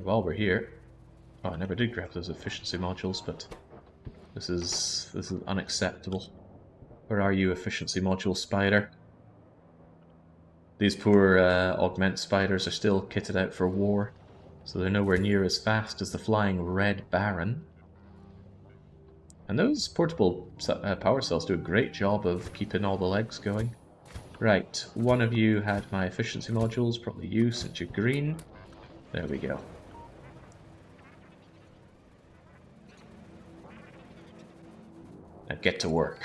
While we're here... Oh, I never did grab those efficiency modules, but... This is unacceptable. Where are you, efficiency module spider? These poor augment spiders are still kitted out for war, so they're nowhere near as fast as the flying Red Baron. And those portable power cells do a great job of keeping all the legs going. Right, one of you had my efficiency modules, probably you since you're green. There we go. Now get to work.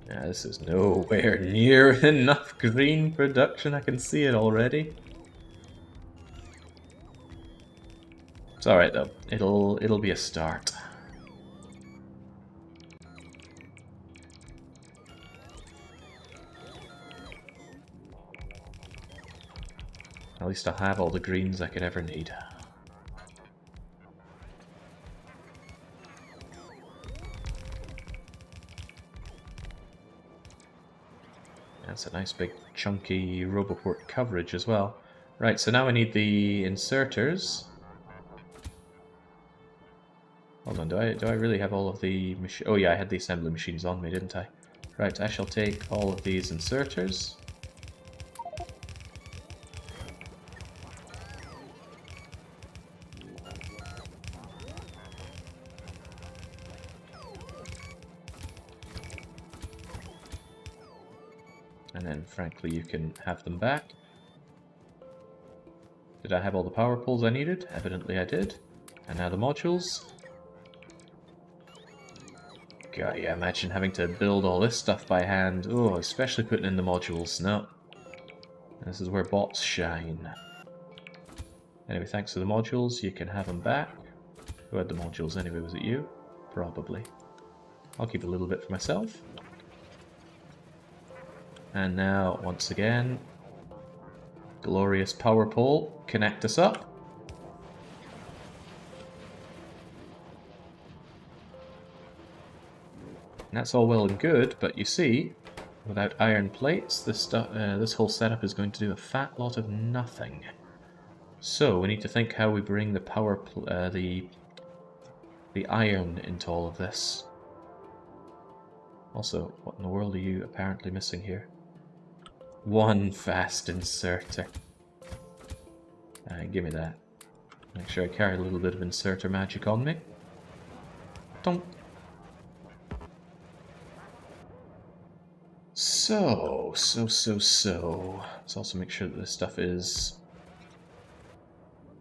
Yeah, this is nowhere near enough green production, I can see it already. It's alright though, it'll be a start. At least I'll have all the greens I could ever need. That's a nice big chunky Roboport coverage as well. Right, so now I need the inserters. Hold on, do I really have all of the machines? Oh yeah, I had the assembly machines on me, didn't I? Right, I shall take all of these inserters. And then, frankly, you can have them back. Did I have all the power poles I needed? Evidently I did. And now the modules. God, yeah, imagine having to build all this stuff by hand. Oh, especially putting in the modules. No. This is where bots shine. Anyway, thanks to the modules, you can have them back. Who had the modules anyway? Was it you? Probably. I'll keep a little bit for myself. And now, once again, glorious power pole, connect us up. And that's all well and good, but you see, without iron plates, this whole setup is going to do a fat lot of nothing. So we need to think how we bring the iron into all of this. Also, what in the world are you apparently missing here? One fast inserter. Give me that. Make sure I carry a little bit of inserter magic on me. Don't. So. Let's also make sure that this stuff is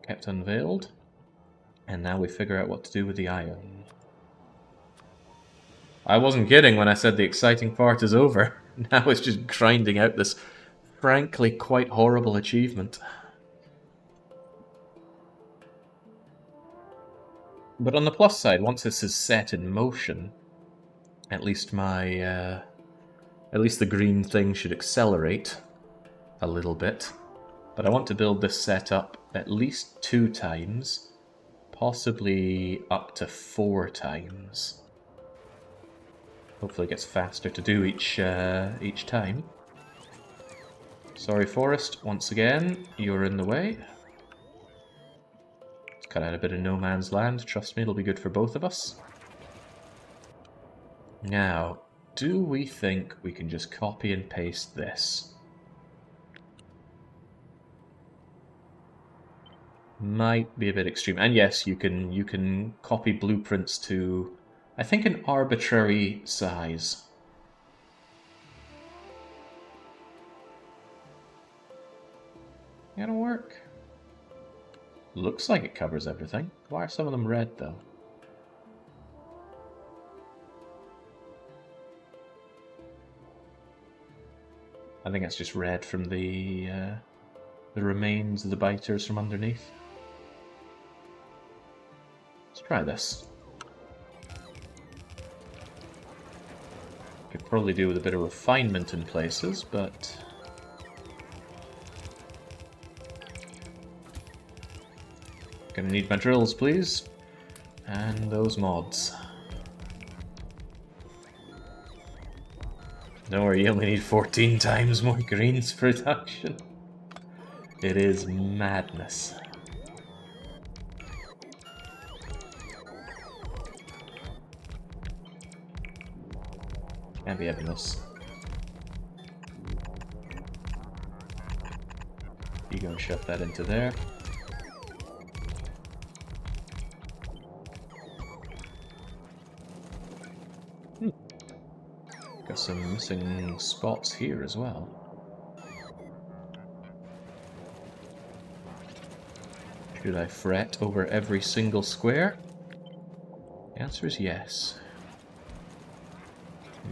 kept unveiled. And now we figure out what to do with the iron. I wasn't kidding when I said the exciting part is over. Now it's just grinding out this, frankly, quite horrible achievement. But on the plus side, once this is set in motion, at least the green thing should accelerate a little bit. But I want to build this setup at least 2 times, possibly up to 4 times. Hopefully it gets faster to do each time. Sorry, Forest, once again, you're in the way. Let's cut out a bit of no man's land. Trust me, it'll be good for both of us. Now, do we think we can just copy and paste this? Might be a bit extreme. And yes, you can copy blueprints to, I think, an arbitrary size. Gonna work. Looks like it covers everything. Why are some of them red, though? I think that's just red from the remains of the biters from underneath. Let's try this. Could probably do with a bit of refinement in places, but gonna need my drills, please. And those mods. Don't worry, you only need 14 times more greens production. It is madness. Can't be having this. You go and shove that into there. Got some missing spots here as well. Should I fret over every single square? The answer is yes.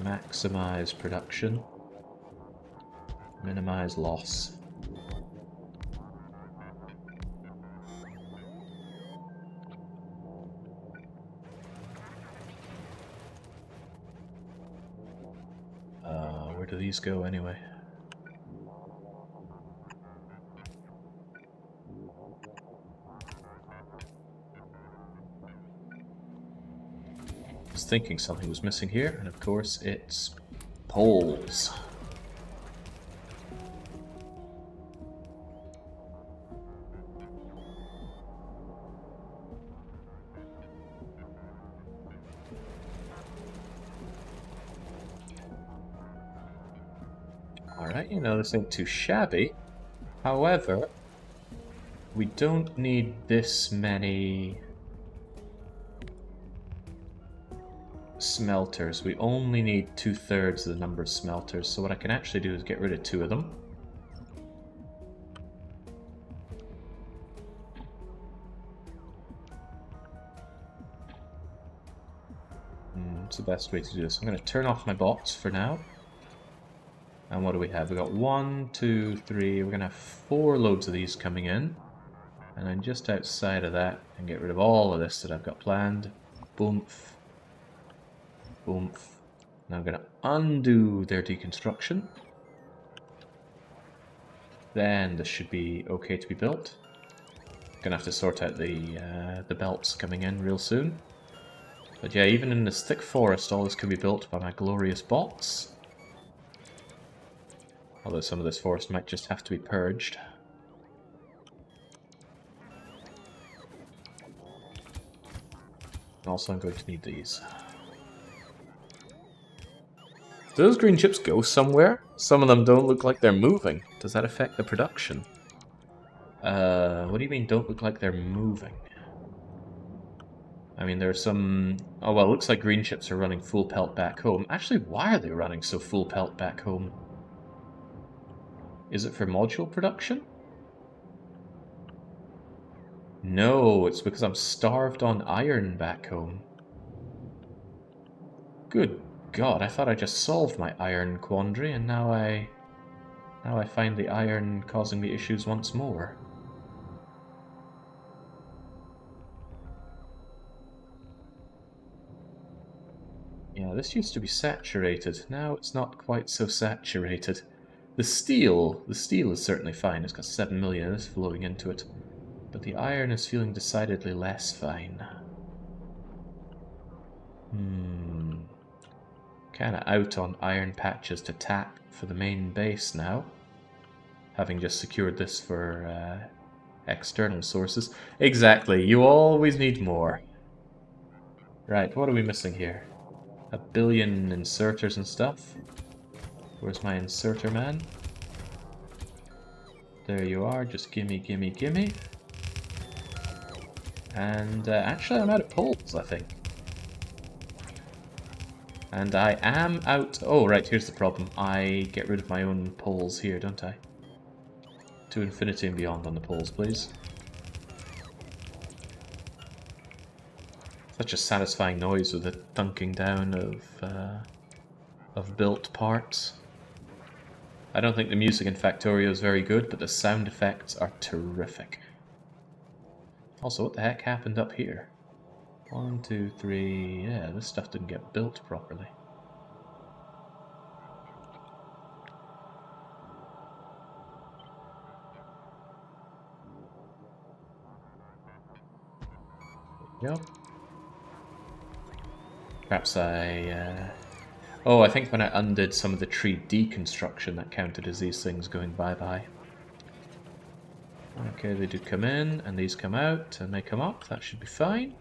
Maximize production. Minimize loss. Where do these go anyway? I was thinking something was missing here, and of course it's poles. Alright, you know, this ain't too shabby. However, we don't need this many smelters. We only need 2/3 of the number of smelters, so what I can actually do is get rid of 2 of them. What's the best way to do this? I'm going to turn off my bots for now. And what do we have? We got 1, 2, 3. We're going to have 4 loads of these coming in. And then just outside of that, I can get rid of all of this that I've got planned. Boomph. Boomph. Now I'm going to undo their deconstruction. Then this should be okay to be built. Gonna have to sort out the belts coming in real soon. But yeah, even in this thick forest, all this can be built by my glorious bots. Although some of this forest might just have to be purged. Also, I'm going to need these. Do those green chips go somewhere? Some of them don't look like they're moving. Does that affect the production? What do you mean don't look like they're moving? I mean, there's some... Oh, well, it looks like green chips are running full pelt back home. Actually, why are they running so full pelt back home? Is it for module production? No, it's because I'm starved on iron back home. Good God, I thought I just solved my iron quandary, and now I find the iron causing me issues once more. Yeah, this used to be saturated. Now it's not quite so saturated. The steel is certainly fine. It's got 7 million of this flowing into it. But the iron is feeling decidedly less fine. Kinda out on iron patches to tap for the main base now. Having just secured this for external sources. Exactly, you always need more. Right, what are we missing here? 1 billion inserters and stuff. Where's my inserter man? There you are, just gimme, gimme, gimme. And actually I'm out of poles, I think. And I am out... Oh, right, here's the problem. I get rid of my own poles here, don't I? To infinity and beyond on the poles, please. Such a satisfying noise with the thunking down of built parts. I don't think the music in Factorio is very good, but the sound effects are terrific. Also, what the heck happened up here? 1, 2, 3... Yeah, this stuff didn't get built properly. There you go. Perhaps I... Oh, I think when I undid some of the tree deconstruction, that counted as these things going bye-bye. Okay, they do come in, and these come out, and they come up. That should be fine.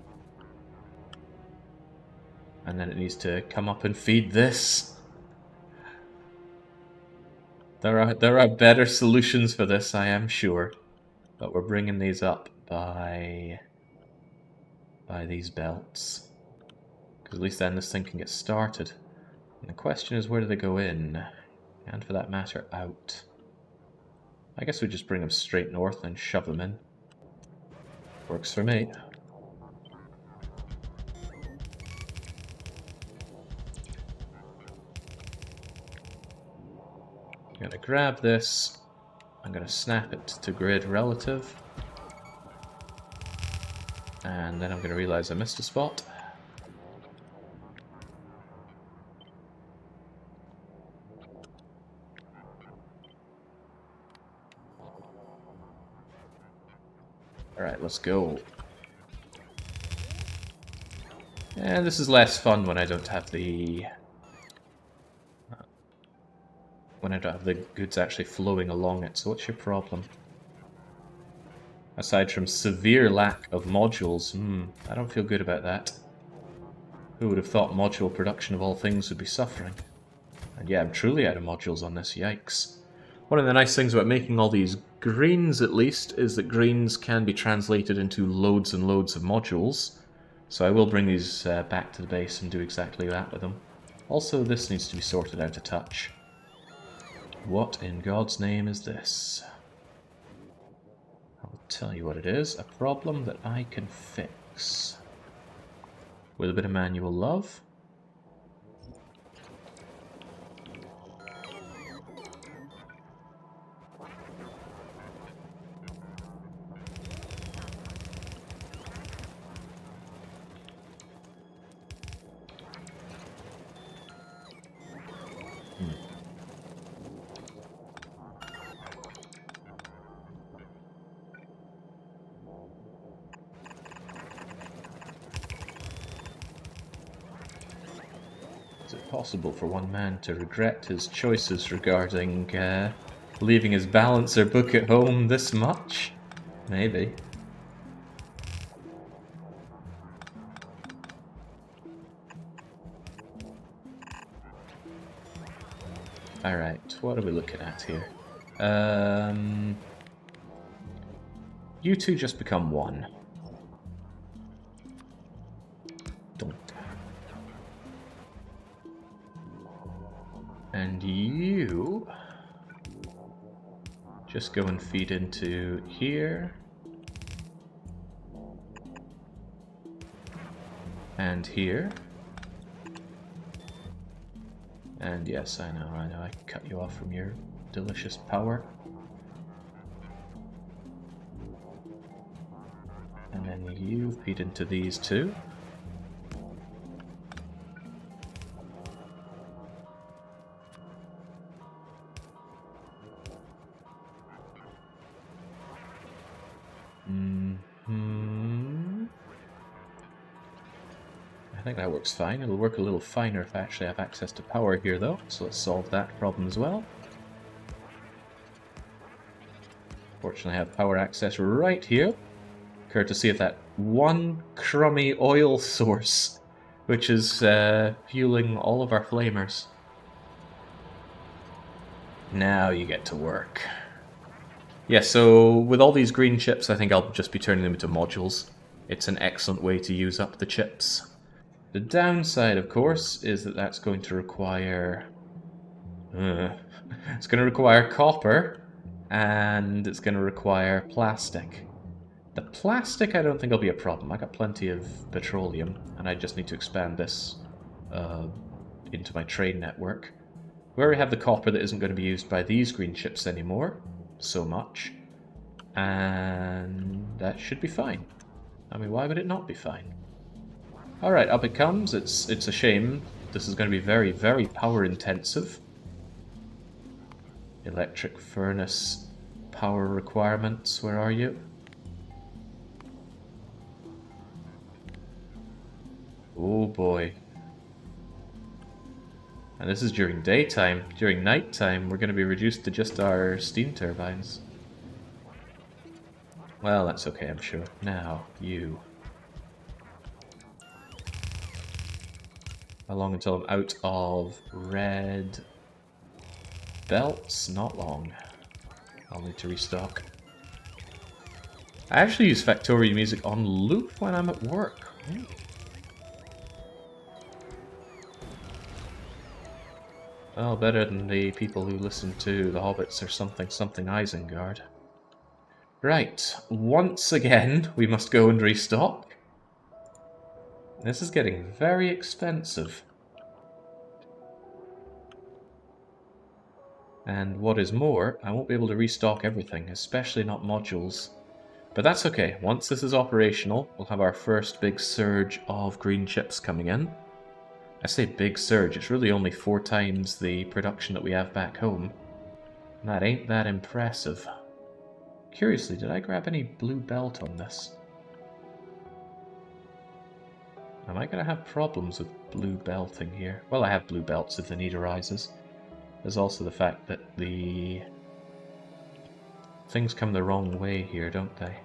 And then it needs to come up and feed this. There are better solutions for this, I am sure. But we're bringing these up by these belts. Because at least then this thing can get started. And the question is, where do they go in? And for that matter, out. I guess we just bring them straight north and shove them in. Works for me. I'm going to grab this. I'm going to snap it to grid relative. And then I'm going to realize I missed a spot. Alright, let's go. And this is less fun when I don't have the... when I don't have the goods actually flowing along it. So what's your problem? Aside from severe lack of modules, I don't feel good about that. Who would have thought module production of all things would be suffering? And yeah, I'm truly out of modules on this, yikes. One of the nice things about making all these greens, at least, is that greens can be translated into loads and loads of modules. So I will bring these back to the base and do exactly that with them. Also, this needs to be sorted out a touch. What in God's name is this? I'll tell you what it is. A problem that I can fix. With a bit of manual love. possible for one man to regret his choices regarding leaving his balancer book at home this much? Maybe. Alright, what are we looking at here? You two just become one. Don't. And you just go and feed into here. And here. And yes, I know, I cut you off from your delicious power. And then you feed into these two. I think that works fine. It'll work a little finer if I actually have access to power here, though. So let's solve that problem as well. Fortunately, I have power access right here, courtesy of that one crummy oil source, which is fueling all of our flamers. Now you get to work. Yeah, so with all these green chips, I think I'll just be turning them into modules. It's an excellent way to use up the chips. The downside, of course, is that that's going to require... it's going to require copper, and it's going to require plastic. The plastic I don't think will be a problem. I got plenty of petroleum, and I just need to expand this into my train network. We already have the copper that isn't going to be used by these green chips anymore, so much. And that should be fine. I mean, why would it not be fine? Alright, up it comes. It's a shame. This is going to be very, very power intensive. Electric furnace power requirements, where are you? Oh boy. And this is during daytime. During nighttime, we're going to be reduced to just our steam turbines. Well, that's okay, I'm sure. Now, you. How long until I'm out of red belts? Not long. I'll need to restock. I actually use Factorio music on loop when I'm at work. Well, better than the people who listen to The Hobbits or something Isengard. Right, once again, we must go and restock. This is getting very expensive. And what is more, I won't be able to restock everything, especially not modules. But that's okay. Once this is operational, we'll have our first big surge of green chips coming in. I say big surge, it's really only 4 times the production that we have back home. And that ain't that impressive. Curiously, did I grab any blue belt on this? Am I going to have problems with blue belting here? Well, I have blue belts if the need arises. There's also the fact that the things come the wrong way here, don't they?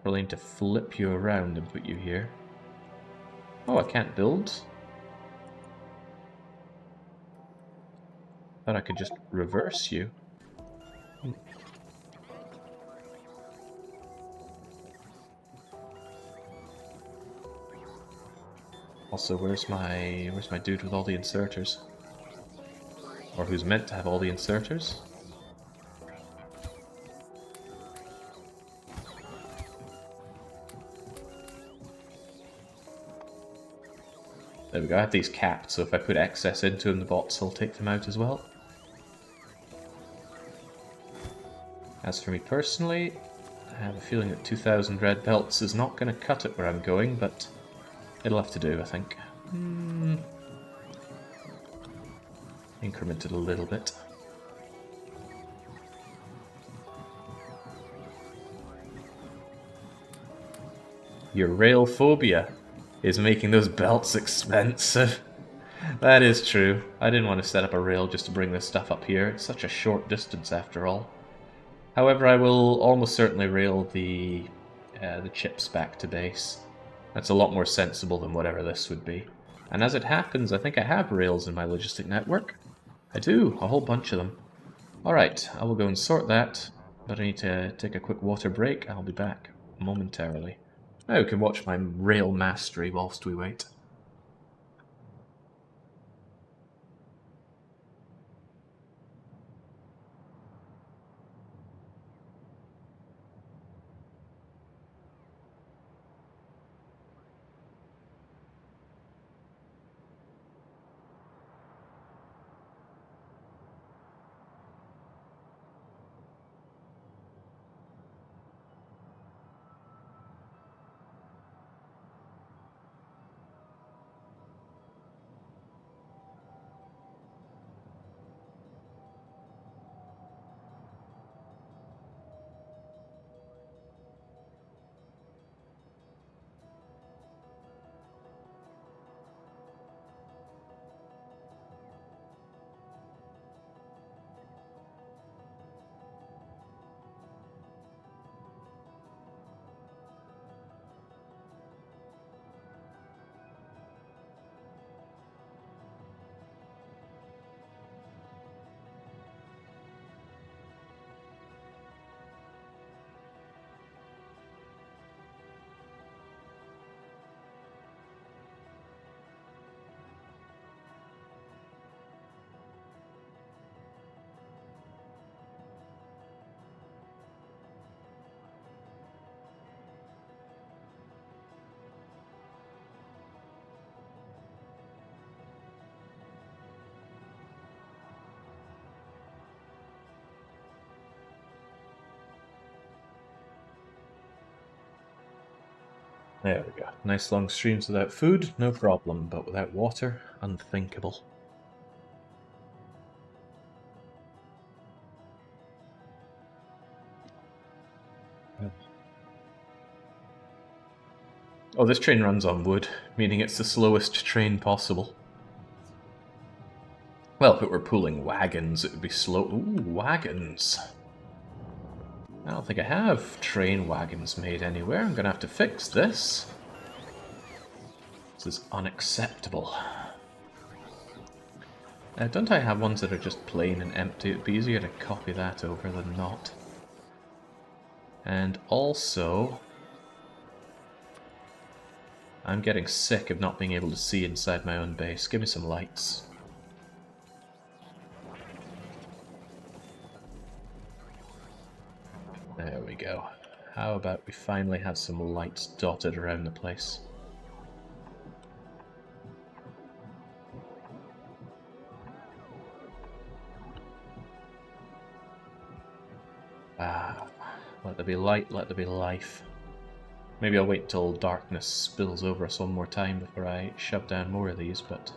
Probably need to flip you around and put you here. Oh, I can't build? Thought I could just reverse you. Also, where's my dude with all the inserters? Or who's meant to have all the inserters? There we go, I have these capped, so if I put excess into them, the bots will take them out as well. As for me personally, I have a feeling that 2,000 red belts is not going to cut it where I'm going, but it'll have to do, I think. Increment it a little bit. Your rail phobia. is making those belts expensive. That is true. I didn't want to set up a rail just to bring this stuff up here. It's such a short distance after all. However, I will almost certainly rail the chips back to base. That's a lot more sensible than whatever this would be. And as it happens, I think I have rails in my logistic network. I do, a whole bunch of them. Alright, I will go and sort that, but I need to take a quick water break. I'll be back momentarily. Now we can watch my rail mastery whilst we wait. There we go. Nice long streams without food, no problem, but without water, unthinkable. Oh, this train runs on wood, meaning it's the slowest train possible. Well, if it were pulling wagons, it would be slow. Ooh, wagons. I don't think I have train wagons made anywhere. I'm gonna have to fix this. This is unacceptable. Don't I have ones that are just plain and empty? It'd be easier to copy that over than not. And also, I'm getting sick of not being able to see inside my own base. Give me some lights. There we go. How about we finally have some lights dotted around the place? Let there be light, let there be life. Maybe I'll wait till darkness spills over us one more time before I shove down more of these, but...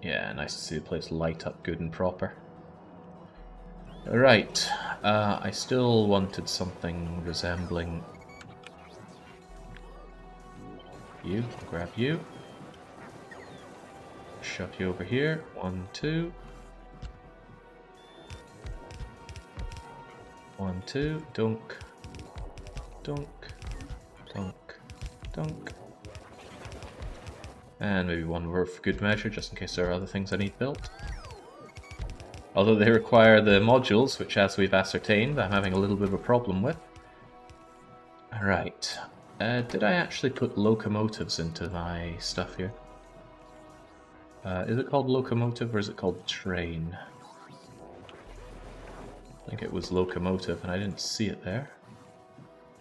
yeah, nice to see the place light up good and proper. Right, I still wanted something resembling... you, I'll grab you. Shove you over here, 1, 2. 1, 2, dunk, dunk, dunk, dunk. And maybe one more for good measure, just in case there are other things I need built. Although they require the modules, which as we've ascertained, I'm having a little bit of a problem with. Alright. Did I actually put locomotives into my stuff here? Is it called locomotive or is it called train? I think it was locomotive and I didn't see it there.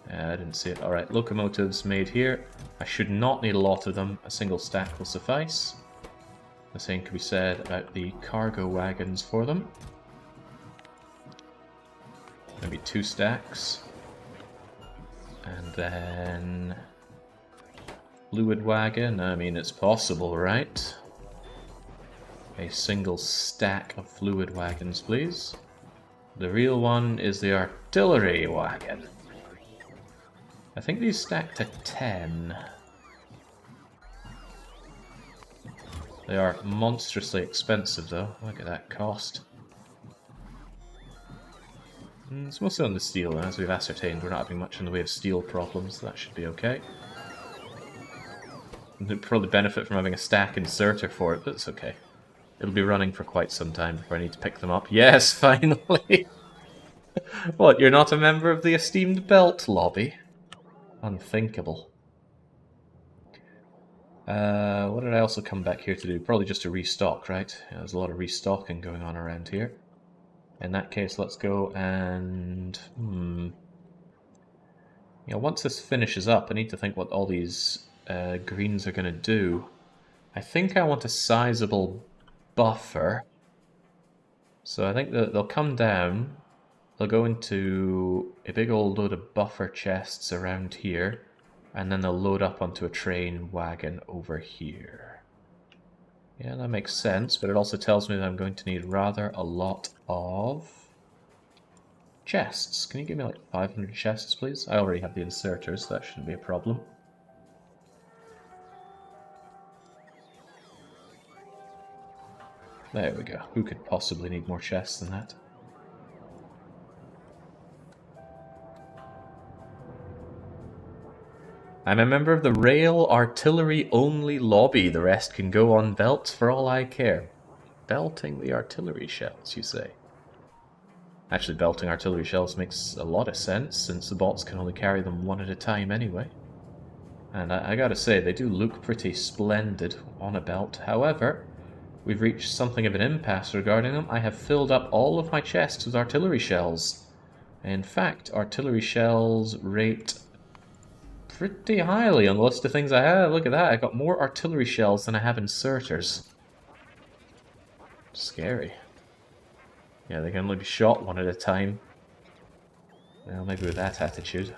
Yeah, I didn't see it. Alright, locomotives made here. I should not need a lot of them. A single stack will suffice. The same can be said about the cargo wagons for them. Maybe 2 stacks. And then... fluid wagon. I mean, it's possible, right? A single stack of fluid wagons, please. The real one is the artillery wagon. I think these stack to 10. They are monstrously expensive though. Look at that cost. It's mostly on the steel, and as we've ascertained, we're not having much in the way of steel problems, so that should be okay. We'd probably benefit from having a stack inserter for it, but it's okay. It'll be running for quite some time before I need to pick them up. Yes, finally! What, you're not a member of the esteemed belt lobby? Unthinkable. What did I also come back here to do? Probably just to restock, right? Yeah, there's a lot of restocking going on around here. In that case, let's go and... once this finishes up, I need to think what all these greens are going to do. I think I want a sizable buffer. So I think that they'll come down, they'll go into a big old load of buffer chests around here, and then they'll load up onto a train wagon over here. Yeah, that makes sense, but it also tells me that I'm going to need rather a lot of chests. Can you give me like 500 chests, please? I already have the inserters, so that shouldn't be a problem. There we go. Who could possibly need more chests than that? I'm a member of the Rail Artillery Only lobby. The rest can go on belts for all I care. Belting the artillery shells, you say? Actually, belting artillery shells makes a lot of sense, since the bots can only carry them one at a time anyway. And I gotta say, they do look pretty splendid on a belt. However, we've reached something of an impasse regarding them. I have filled up all of my chests with artillery shells. In fact, artillery shells rate pretty highly on the list of things I have. Look at that, I got more artillery shells than I have inserters. Scary. Yeah, they can only be shot one at a time. Well, maybe with that attitude.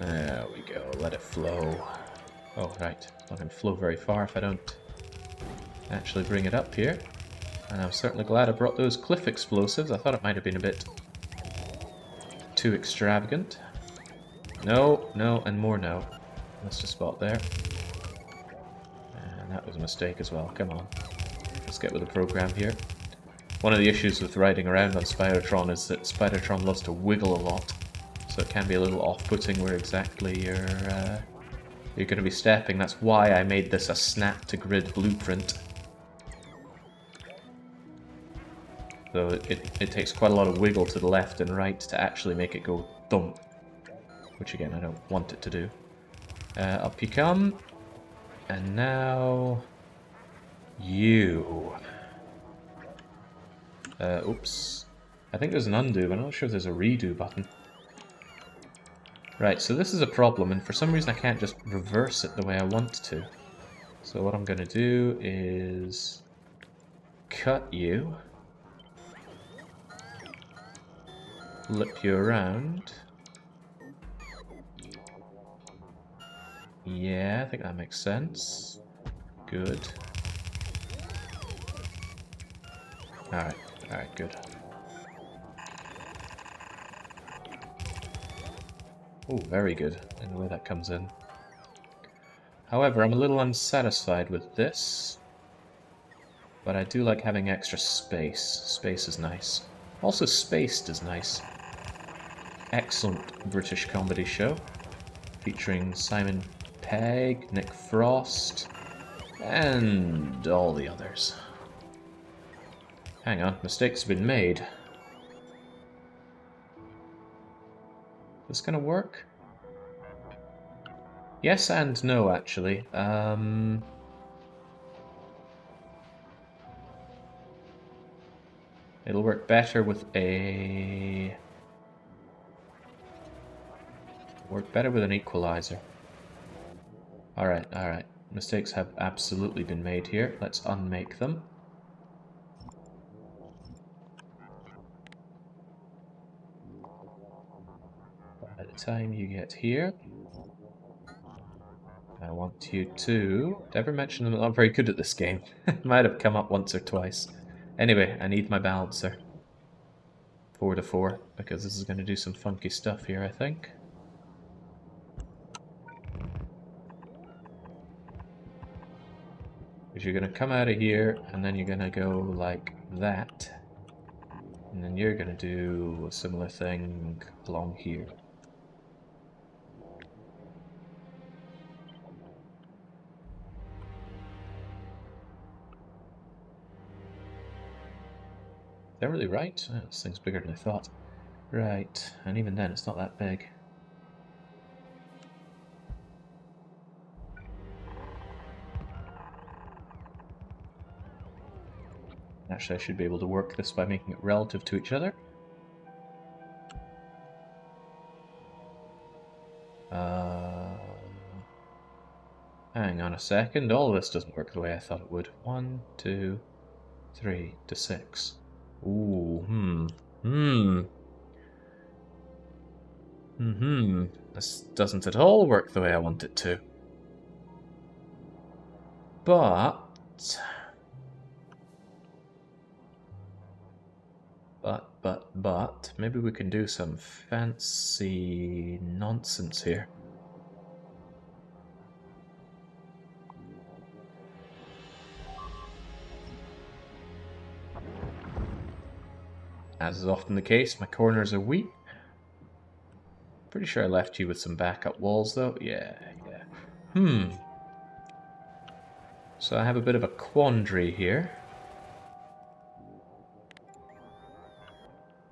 There we go, let it flow. Oh, right. It's not going to flow very far if I don't actually bring it up here. And I'm certainly glad I brought those cliff explosives. I thought it might have been a bit too extravagant. No, no, and more no. Missed a spot there. And that was a mistake as well. Come on. Let's get with the program here. One of the issues with riding around on Spidertron is that Spidertron loves to wiggle a lot. So it can be a little off-putting where exactly you're going to be stepping. That's why I made this a snap-to-grid blueprint. So it takes quite a lot of wiggle to the left and right to actually make it go thump. Which again, I don't want it to do. Up you come. And now... you. Oops. I think there's an undo, but I'm not sure if there's a redo button. Right, so this is a problem, and for some reason I can't just reverse it the way I want to. So what I'm going to do is cut you, flip you around. Yeah, I think that makes sense. Good. Alright, good. Oh, very good, in the way that comes in. However, I'm a little unsatisfied with this. But I do like having extra space. Space is nice. Also, Spaced is nice. Excellent British comedy show. Featuring Simon Pegg, Nick Frost, and all the others. Hang on, mistakes have been made. This gonna work? Yes and no, actually. It'll work better with a... work better with an equalizer. Alright. Mistakes have absolutely been made here. Let's unmake them. By the time you get here... want you to... Did I ever mention I'm not very good at this game? Might have come up once or twice. Anyway, I need my balancer. 4 to 4, because this is going to do some funky stuff here, I think. Because you're going to come out of here, and then you're going to go like that. And then you're going to do a similar thing along here. Is that really right? Oh, this thing's bigger than I thought. Right, and even then it's not that big. Actually, I should be able to work this by making it relative to each other. Hang on a second, all of this doesn't work the way I thought it would. 1, 2, 3 to 6. Ooh, This doesn't at all work the way I want it to. But maybe we can do some fancy nonsense here. As is often the case, my corners are weak. Pretty sure I left you with some backup walls, though. Yeah. So I have a bit of a quandary here.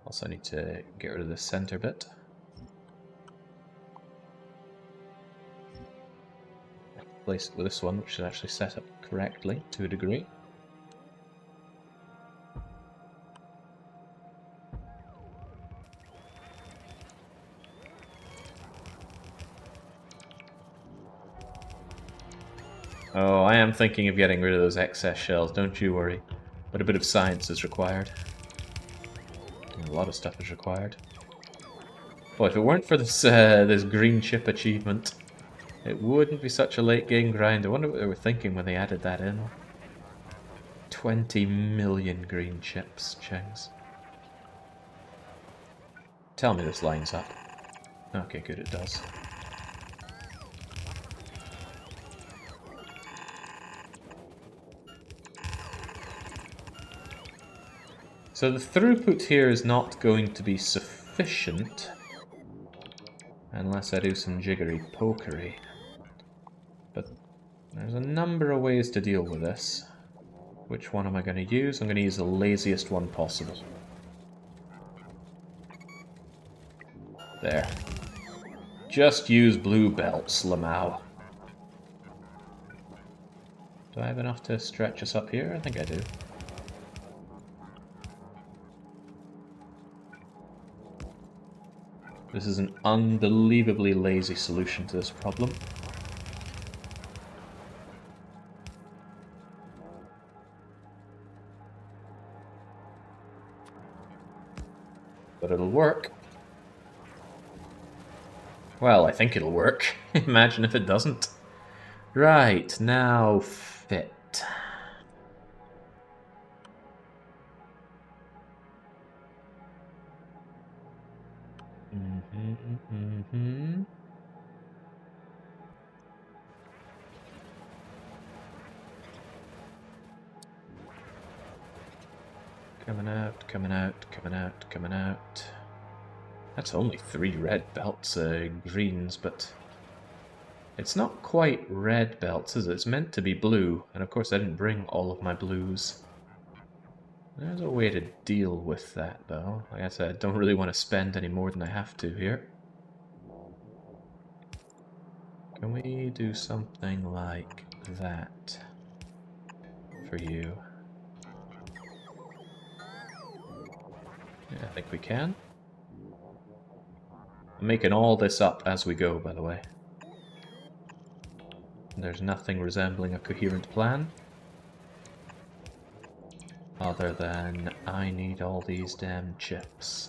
Also, I need to get rid of this center bit. Place it with this one, which should actually set up correctly to a degree. Oh, I am thinking of getting rid of those excess shells, don't you worry. But a bit of science is required. A lot of stuff is required. Boy, if it weren't for this this green chip achievement, it wouldn't be such a late game grind. I wonder what they were thinking when they added that in. 20 million green chips, Chengs. Tell me this lines up. Okay, good, it does. So the throughput here is not going to be sufficient unless I do some jiggery pokery. But there's a number of ways to deal with this. Which one am I going to use? I'm going to use the laziest one possible. There. Just use blue belts, Lamau. Do I have enough to stretch us up here? I think I do. This is an unbelievably lazy solution to this problem. But it'll work. Well, I think it'll work. Imagine if it doesn't. Right, now fit. Coming out, coming out, coming out, coming out. That's only 3 red belts, greens, but it's not quite red belts, is it? It's meant to be blue, and of course I didn't bring all of my blues. There's a way to deal with that, though. Like I said, I don't really want to spend any more than I have to here. Can we do something like that for you? Yeah, I think we can. I'm making all this up as we go, by the way. There's nothing resembling a coherent plan. Other than, I need all these damn chips.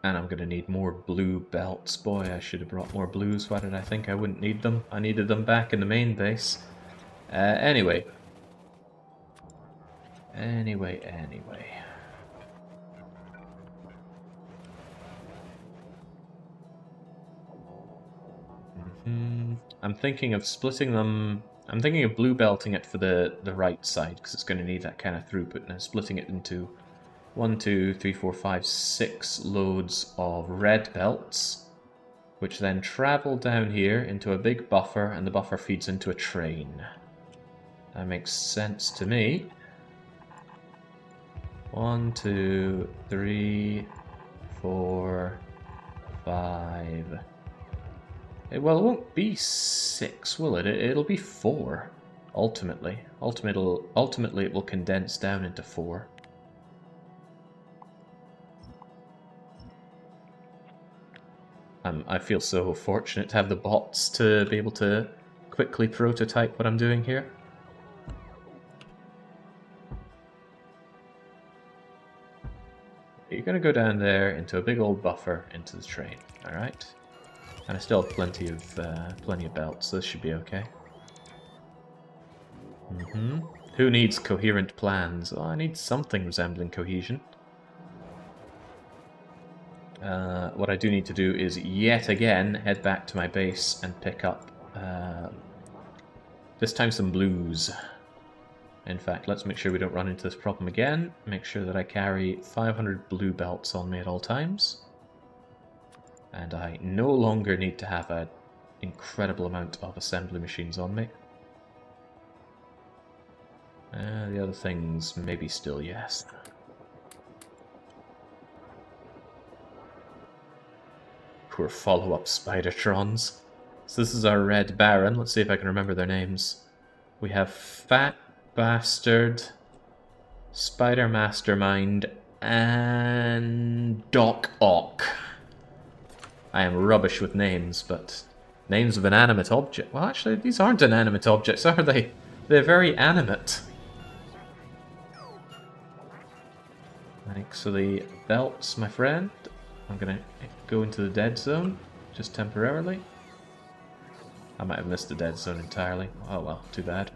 And I'm going to need more blue belts. Boy, I should have brought more blues. Why did I think I wouldn't need them? I needed them back in the main base. Anyway. I'm thinking of splitting them. I'm thinking of blue belting it for the right side, because it's going to need that kind of throughput, and splitting it into 1, 2, 3, 4, 5, 6 loads of red belts, which then travel down here into a big buffer, and the buffer feeds into a train. That makes sense to me. 1, 2, 3, 4, 5. Well, it won't be 6, will it? It'll be 4, ultimately. Ultimately, it will condense down into 4. I feel so fortunate to have the bots to be able to quickly prototype what I'm doing here. You're going to go down there into a big old buffer into the train, alright? And I still have plenty of belts, so this should be okay. Who needs coherent plans? Oh, I need something resembling cohesion. What I do need to do is, yet again, head back to my base and pick up, this time, some blues. In fact, let's make sure we don't run into this problem again. Make sure that I carry 500 blue belts on me at all times. And I no longer need to have an incredible amount of assembly machines on me. The other things, maybe still yes. Poor follow-up Spidertrons. So this is our Red Baron. Let's see if I can remember their names. We have Fat Bastard, Spider Mastermind, and Doc Ock. I am rubbish with names, but names of inanimate objects. Well, actually, these aren't inanimate objects, are they? They're very animate. Thanks for the belts, my friend. I'm gonna go into the dead zone, just temporarily. I might have missed the dead zone entirely. Oh well, too bad.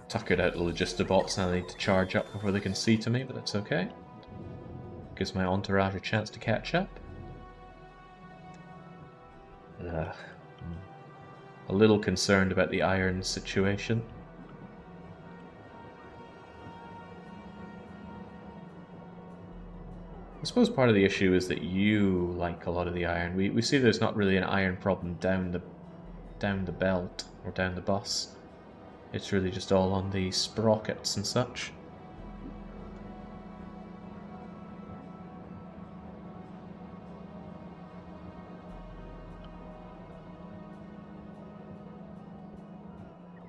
Tuckered out the logistobots, now they need to charge up before they can see to me, but that's okay. Gives my entourage a chance to catch up. A little concerned about the iron situation. I suppose part of the issue is that you like a lot of the iron. We see there's not really an iron problem down the belt or down the bus. It's really just all on the sprockets and such.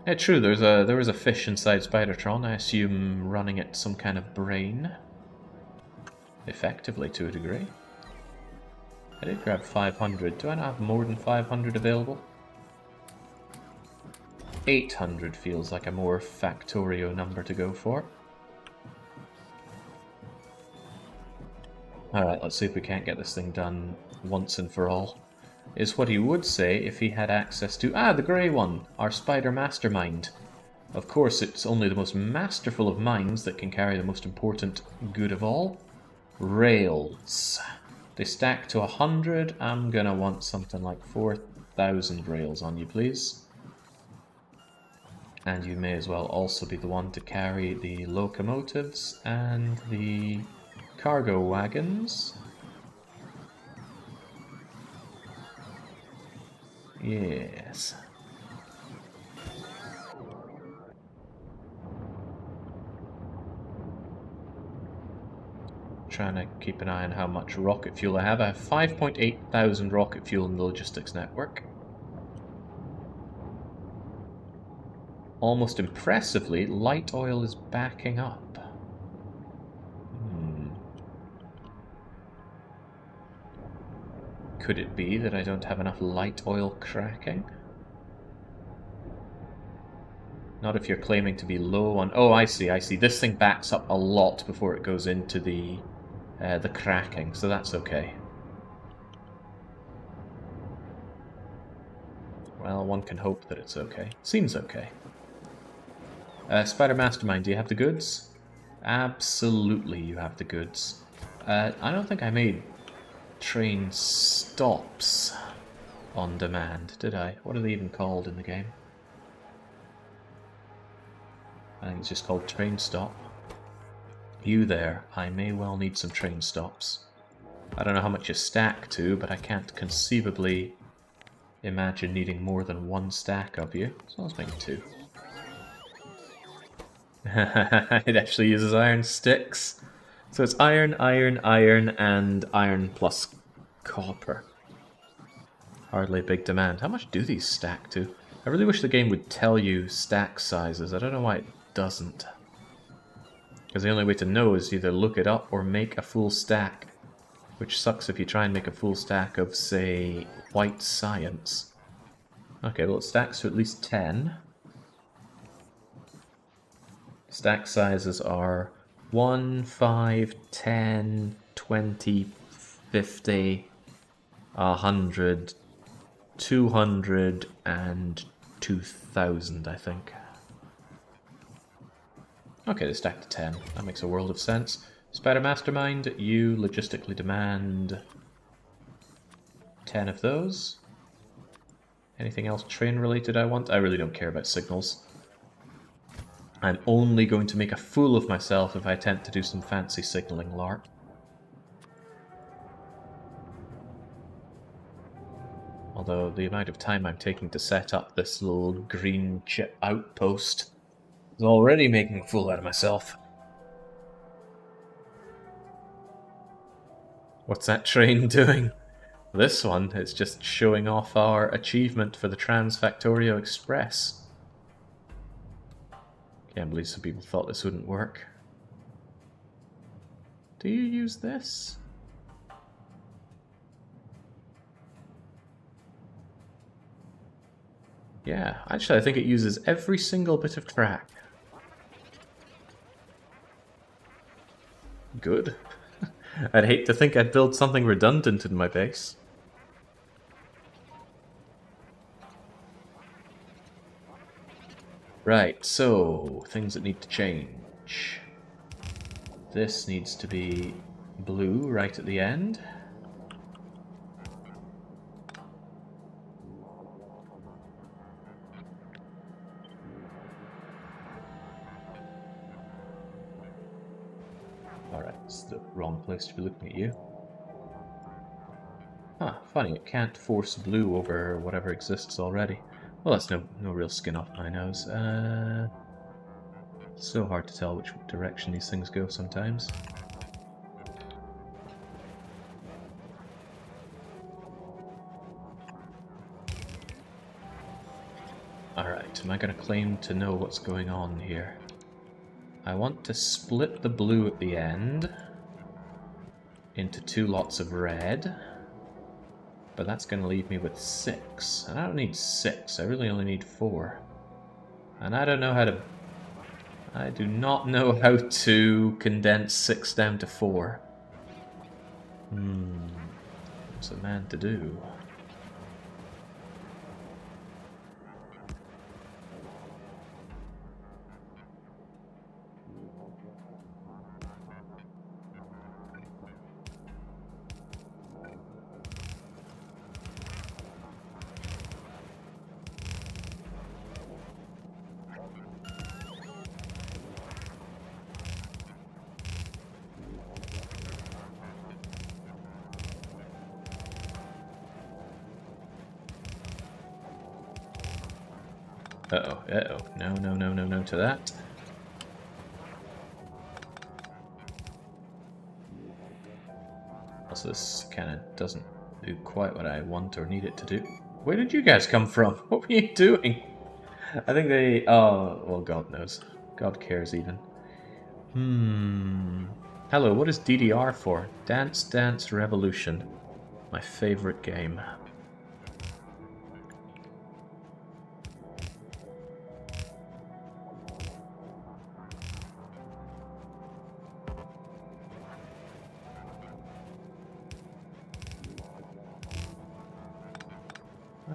Yeah, true. There was a fish inside Spidertron. I assume running it some kind of brain. Effectively, to a degree. I did grab 500. Do I not have more than 500 available? 800 feels like a more Factorio number to go for. Alright, let's see if we can't get this thing done once and for all. Is what he would say if he had access to... Ah, the grey one! Our Spider Mastermind. Of course, it's only the most masterful of minds that can carry the most important good of all. Rails. They stack to 100. I'm gonna want something like 4,000 rails on you, please. And you may as well also be the one to carry the locomotives and the cargo wagons. Yes. Trying to keep an eye on how much rocket fuel I have. I have 5.8 thousand rocket fuel in the logistics network. Almost impressively, light oil is backing up. Could it be that I don't have enough light oil cracking? Not if you're claiming to be low on... Oh, I see, I see. This thing backs up a lot before it goes into the cracking, so that's okay. Well, one can hope that it's okay. Seems okay. Spider Mastermind, do you have the goods? Absolutely you have the goods. I don't think I made train stops on demand, did I? What are they even called in the game? I think it's just called train stop. You there, I may well need some train stops. I don't know how much you stack to, but I can't conceivably imagine needing more than one stack of you. So let's make 2. It actually uses iron sticks. So it's iron, iron, iron, and iron plus copper. Hardly a big demand. How much do these stack to? I really wish the game would tell you stack sizes. I don't know why it doesn't. Because the only way to know is either look it up or make a full stack. Which sucks if you try and make a full stack of, say, white science. Okay, well it stacks to at least 10. Stack sizes are 1, 5, 10, 20, 50, 100, 200, and 2000, I think. Okay, they stack to 10. That makes a world of sense. Spider Mastermind, you logistically demand 10 of those. Anything else train related I want? I really don't care about signals. I'm only going to make a fool of myself if I attempt to do some fancy signaling lark. Although the amount of time I'm taking to set up this little green chip outpost is already making a fool out of myself. What's that train doing? This one is just showing off our achievement for the Factorio Express. Can't believe some people thought this wouldn't work. Do you use this? Yeah, actually I think it uses every single bit of track. Good. I'd hate to think I'd build something redundant in my base. Right, so things that need to change. This needs to be blue right at the end. Alright, it's the wrong place to be looking at you. Huh, funny, it can't force blue over whatever exists already. Well, that's no real skin off my nose. So hard to tell which direction these things go sometimes. Alright, am I going to claim to know what's going on here? I want to split the blue at the end into 2 lots of red. But that's going to leave me with 6. And I don't need 6, I really only need 4. And I don't know how to... I do not know how to condense 6 down to 4. What's a man to do? Uh-oh, uh-oh. No, no, no, no, no to that. Also, this kind of doesn't do quite what I want or need it to do. Where did you guys come from? What were you doing? I think they... Oh, well, God knows. God cares even. Hello, what is DDR for? Dance Dance Revolution. My favorite game.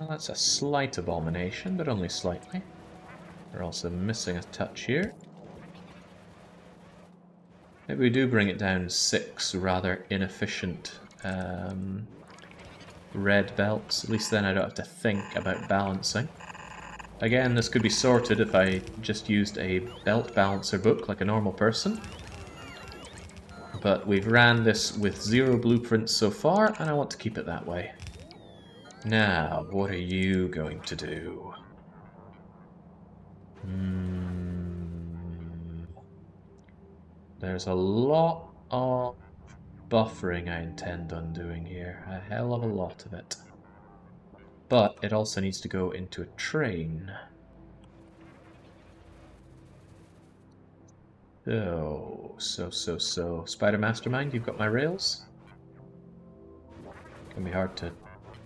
That's a slight abomination, but only slightly. We're also missing a touch here. Maybe we do bring it down 6 rather inefficient red belts. At least then I don't have to think about balancing. Again, this could be sorted if I just used a belt balancer book like a normal person. But we've ran this with 0 blueprints so far, and I want to keep it that way. Now, what are you going to do? There's a lot of buffering I intend on doing here. A hell of a lot of it. But it also needs to go into a train. So. Spider Mastermind, you've got my rails? Can be hard to...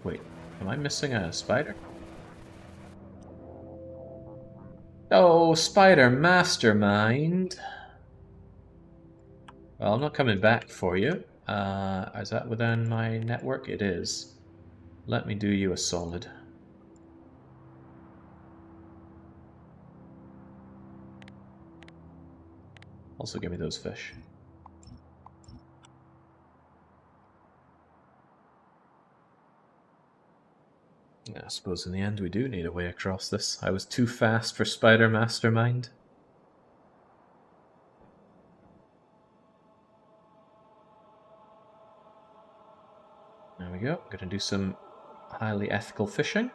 Wait, am I missing a spider? Oh, Spider Mastermind! Well, I'm not coming back for you. Is that within my network? It is. Let me do you a solid. Also give me those fish. Yeah, I suppose in the end we do need a way across this. I was too fast for Spider Mastermind. There we go. I'm going to do some highly ethical fishing.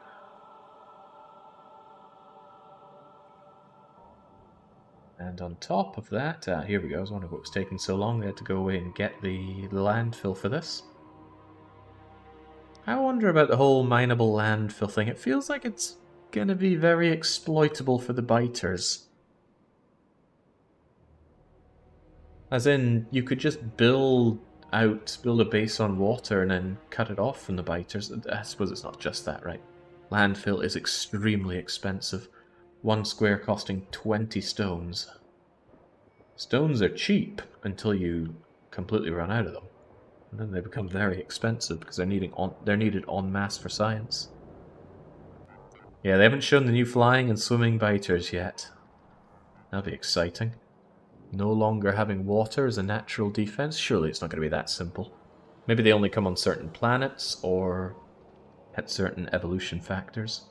And on top of that, here we go. I was wondering what was taking so long. They had to go away and get the landfill for this. I wonder about the whole mineable landfill thing. It feels like it's going to be very exploitable for the biters. As in, you could just build a base on water and then cut it off from the biters. I suppose it's not just that, right? Landfill is extremely expensive. 1 square costing 20 stones. Stones are cheap until you completely run out of them. And then they become very expensive because they're needed en masse for science. Yeah, they haven't shown the new flying and swimming biters yet. That'll be exciting. No longer having water as a natural defense? Surely it's not going to be that simple. Maybe they only come on certain planets or at certain evolution factors.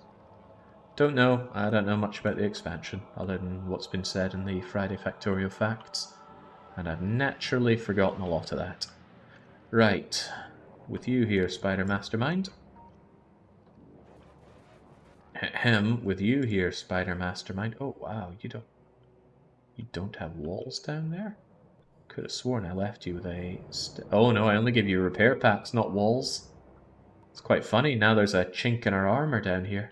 Don't know. I don't know much about the expansion other than what's been said in the Friday Factorio facts. And I've naturally forgotten a lot of that. Right. With you here, Spider Mastermind. Ahem. With you here, Spider Mastermind. Oh, wow. You don't have walls down there? Could have sworn I left you with a... Oh no, I only give you repair packs, not walls. It's quite funny, now there's a chink in our armor down here.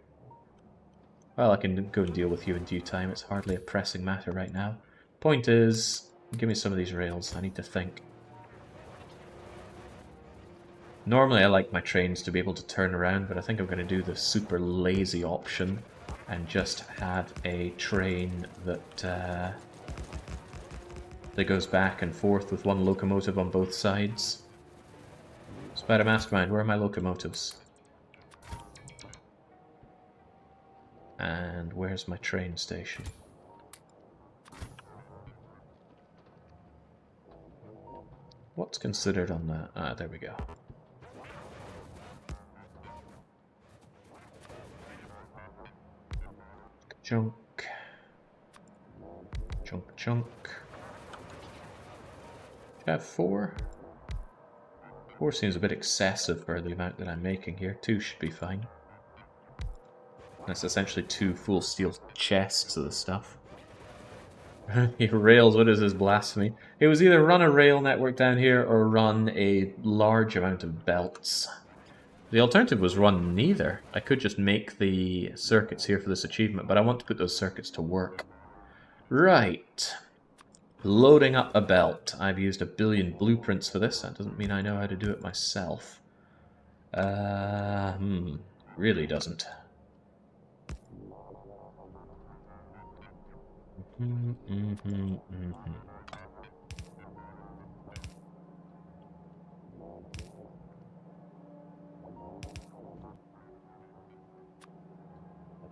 Well, I can go and deal with you in due time, it's hardly a pressing matter right now. Point is, give me some of these rails, I need to think. Normally I like my trains to be able to turn around, but I think I'm going to do the super lazy option and just have a train that goes back and forth with 1 locomotive on both sides. Spider Mastermind, where are my locomotives? And where's my train station? What's considered on that? Ah, there we go. Chunk. Chunk. Should I have 4? 4 seems a bit excessive for the amount that I'm making here. 2 should be fine. That's essentially 2 full steel chests of the stuff. Rails, what is this blasphemy? It was either run a rail network down here or run a large amount of belts. The alternative was run neither. I could just make the circuits here for this achievement, but I want to put those circuits to work. Right. Loading up a belt. I've used 1 billion blueprints for this. That doesn't mean I know how to do it myself. Really doesn't.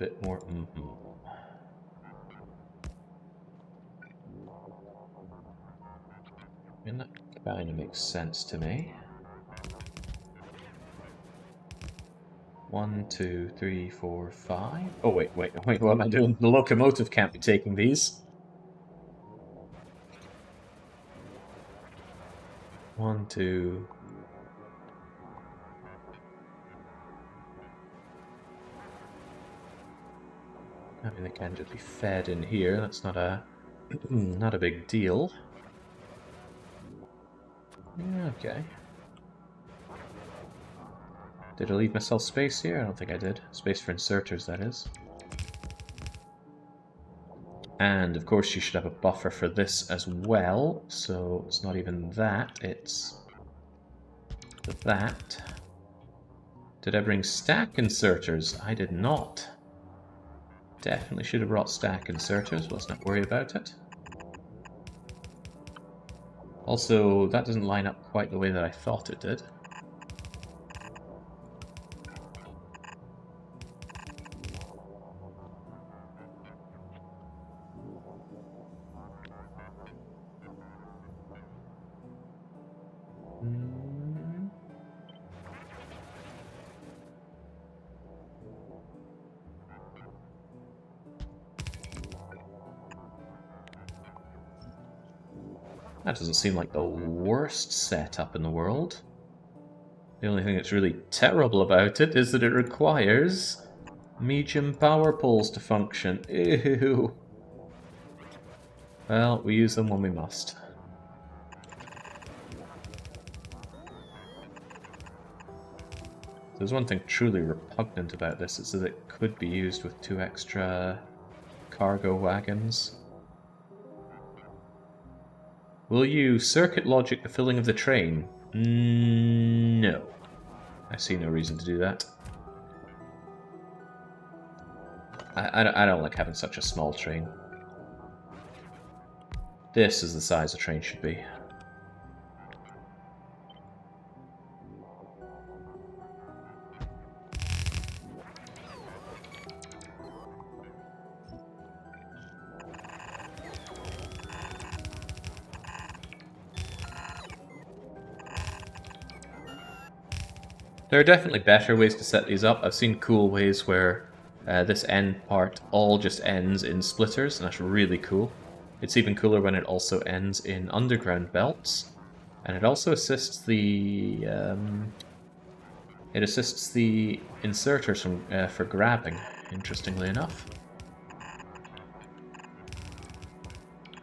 bit more... And that kind of makes sense to me. 1, 2, 3, 4, 5. Oh, wait, what am I doing? The locomotive can't be taking these. 1, 2... I mean, they can just be fed in here. That's not a not a big deal. Yeah, okay. Did I leave myself space here? I don't think I did. Space for inserters, that is. And of course you should have a buffer for this as well. So it's not even that, it's that. Did I bring stack inserters? I did not. Definitely should have brought stack inserters. Let's not worry about it. Also, that doesn't line up quite the way that I thought it did. That doesn't seem like the worst setup in the world. The only thing that's really terrible about it is that it requires medium power poles to function. Ew. Well, we use them when we must. There's one thing truly repugnant about this, is that it could be used with 2 extra cargo wagons. Will you circuit logic the filling of the train? No. I see no reason to do that. I don't like having such a small train. This is the size a train should be. There are definitely better ways to set these up. I've seen cool ways where this end part all just ends in splitters, and that's really cool. It's even cooler when it also ends in underground belts, and it also assists the inserters from for grabbing. Interestingly enough,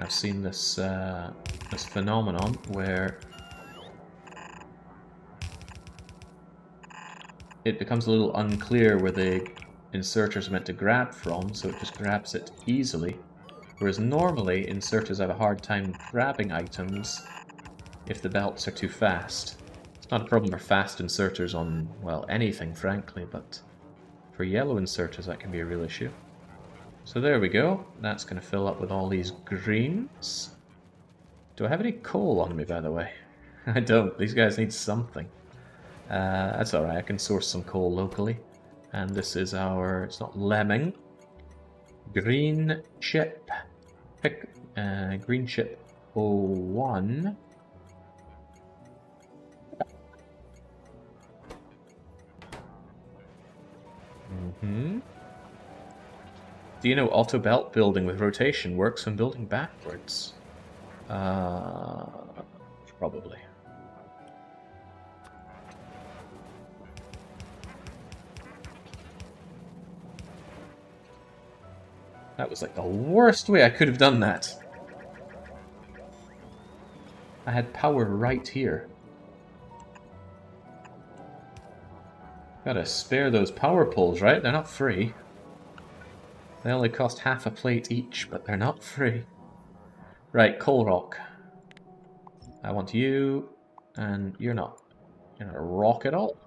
I've seen this this phenomenon where it becomes a little unclear where the inserters are meant to grab from, so it just grabs it easily. Whereas normally, inserters have a hard time grabbing items if the belts are too fast. It's not a problem for fast inserters on, well, anything, frankly, but for yellow inserters that can be a real issue. So there we go. That's going to fill up with all these greens. Do I have any coal on me, by the way? I don't. These guys need something. That's alright, I can source some coal locally. And this is our, it's not lemming, green chip. Green chip 01. Do you know auto belt building with rotation works when building backwards? Probably. That was like the worst way I could have done that. I had power right here. Gotta spare those power poles, right? They're not free. They only cost half a plate each, but they're not free. Right, coal rock. I want you, and you're not. You're not a rock at all.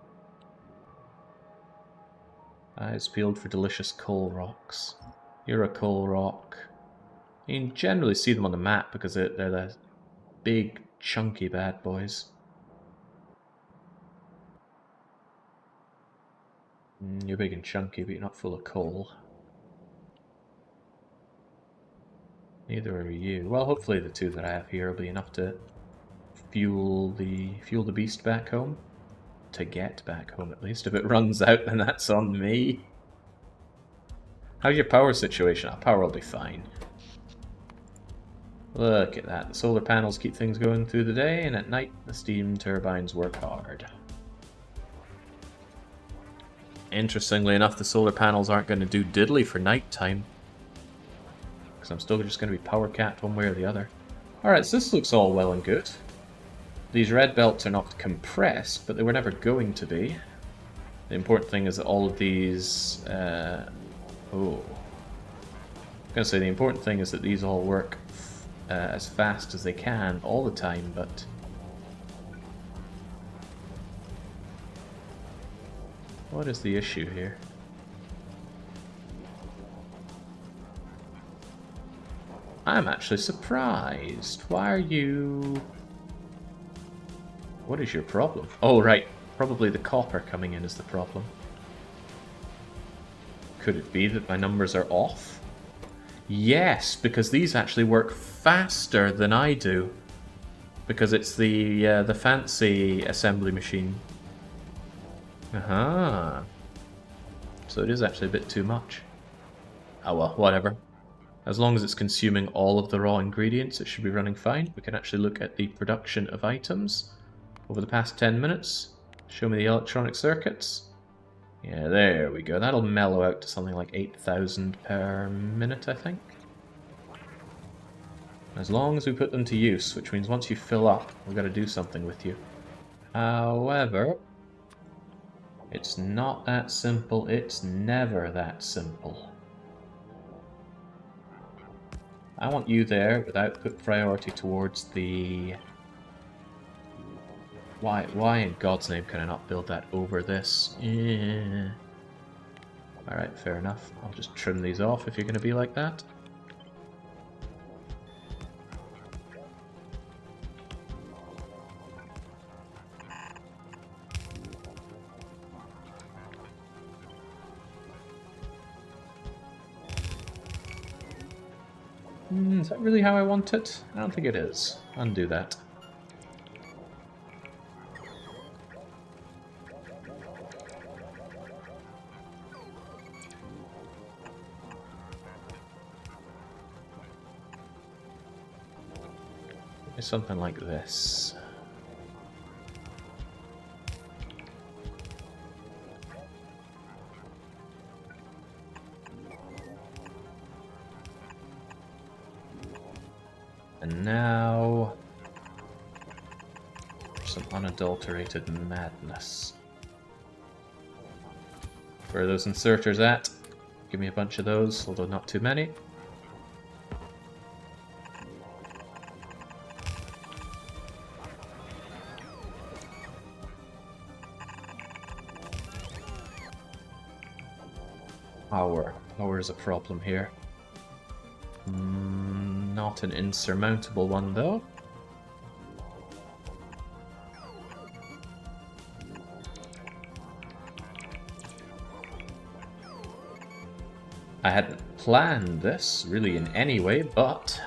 Eyes peeled for delicious coal rocks. You're a coal rock. You can generally see them on the map because they're the big, chunky bad boys. You're big and chunky, but you're not full of coal. Neither are you. Well, hopefully the two that I have here will be enough to fuel the beast back home. To get back home, at least. If it runs out, then that's on me. How's your power situation? Our power will be fine. Look at that. The solar panels keep things going through the day, and at night the steam turbines work hard. Interestingly enough, the solar panels aren't going to do diddly for nighttime. Because I'm still just going to be power capped one way or the other. Alright, so this looks all well and good. These red belts are not compressed, but they were never going to be. The important thing is that all of these... I was going to say the important thing is that these all work as fast as they can all the time, but... What is the issue here? I'm actually surprised. Why are you... What is your problem? Oh, right. Probably the copper coming in is the problem. Could it be that my numbers are off? Yes, because these actually work faster than I do. Because it's the fancy assembly machine. Aha. So it is actually a bit too much. Oh well, whatever. As long as it's consuming all of the raw ingredients, it should be running fine. We can actually look at the production of items over the past 10 minutes. Show me the electronic circuits. Yeah, there we go. That'll mellow out to something like 8,000 per minute, I think. As long as we put them to use, which means once you fill up, we've got to do something with you. However, it's not that simple. It's never that simple. I want you there with output priority towards the... Why in God's name can I not build that over this? Yeah. Alright, fair enough. I'll just trim these off if you're going to be like that. Is that really how I want it? I don't think it is. Undo that. Something like this. And now, some unadulterated madness. Where are those inserters at? Give me a bunch of those, although not too many. Power is a problem here. Not an insurmountable one, though. I hadn't planned this, really, in any way, but...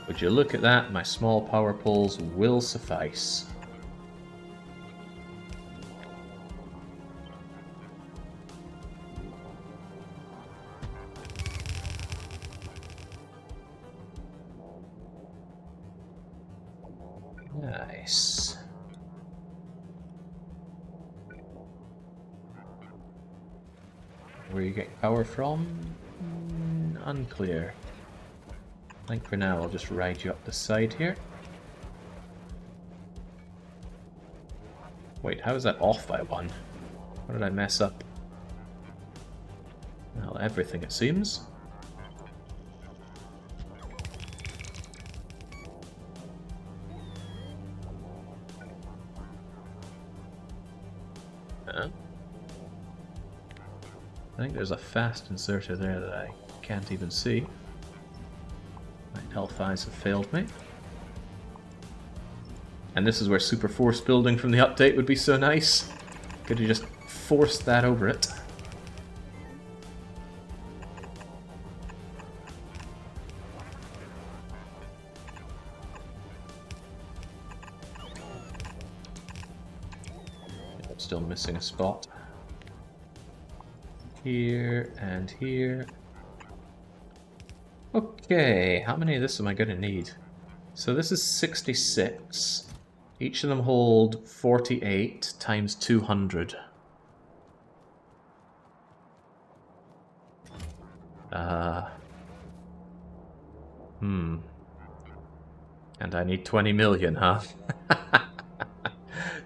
Would you look at that, my small power poles will suffice. Nice. Where are you getting power from? Unclear. I think for now I'll just ride you up the side here. Wait, how is that off by one? What did I mess up? Well, everything it seems. I think there's a fast inserter there that I can't even see. My health eyes have failed me. And this is where super force building from the update would be so nice. Could you just force that over it? still missing a spot. Here and here. Okay, how many of this am I going to need? So this is 66. Each of them hold 48 times 200. And I need 20 million, huh?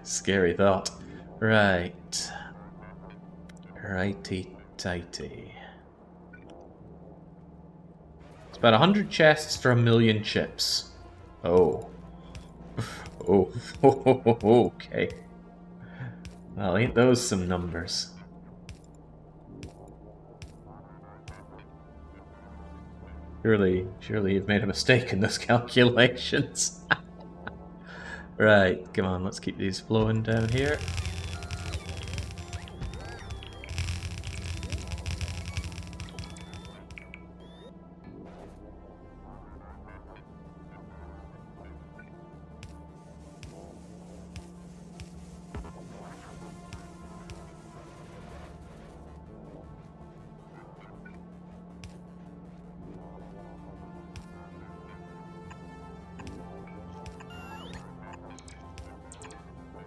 Scary thought. Right. Righty-tighty. It's about 100 chests for 1,000,000 chips. Oh. Oh. Okay. Well, ain't those some numbers? Surely you've made a mistake in those calculations. Right, come on, let's keep these flowing down here.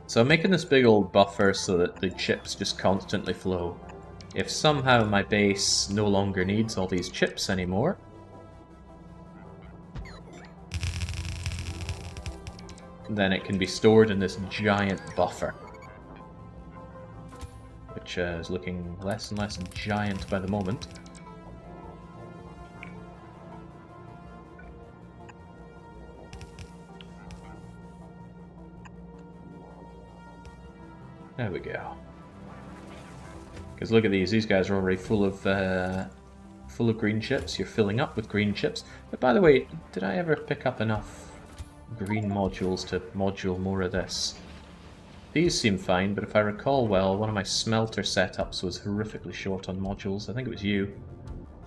So I'm making this big old buffer so that the chips just constantly flow. If somehow my base no longer needs all these chips anymore, then it can be stored in this giant buffer. Which is looking less and less giant by the moment. There we go. Because look at these guys are already full of green chips. You're filling up with green chips. But by the way, did I ever pick up enough green modules to module more of this? These seem fine, but if I recall well, one of my smelter setups was horrifically short on modules. I think it was you.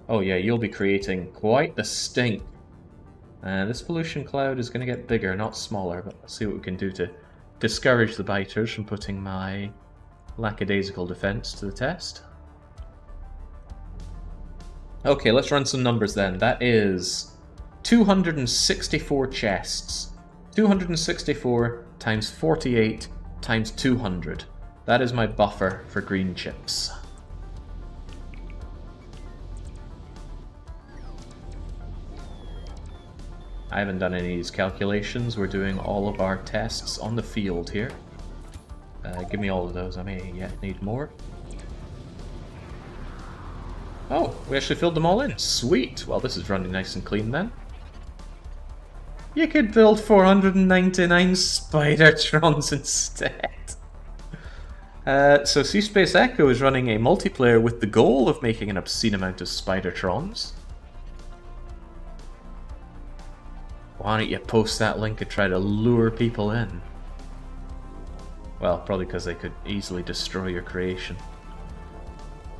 Oh yeah, you'll be creating quite the stink. This pollution cloud is going to get bigger, not smaller, but let's see what we can do to discourage the biters from putting my lackadaisical defense to the test. Okay, let's run some numbers then. That is 264 chests. 264 times 48 times 200. That is my buffer for green chips. I haven't done any of these calculations. We're doing all of our tests on the field here. Give me all of those. I may yet need more. Oh, we actually filled them all in. Sweet. Well, this is running nice and clean then. You could build 499 Spidertrons instead. So Seaspace Echo is running a multiplayer with the goal of making an obscene amount of Spidertrons. Why don't you post that link and try to lure people in? Well, probably because they could easily destroy your creation.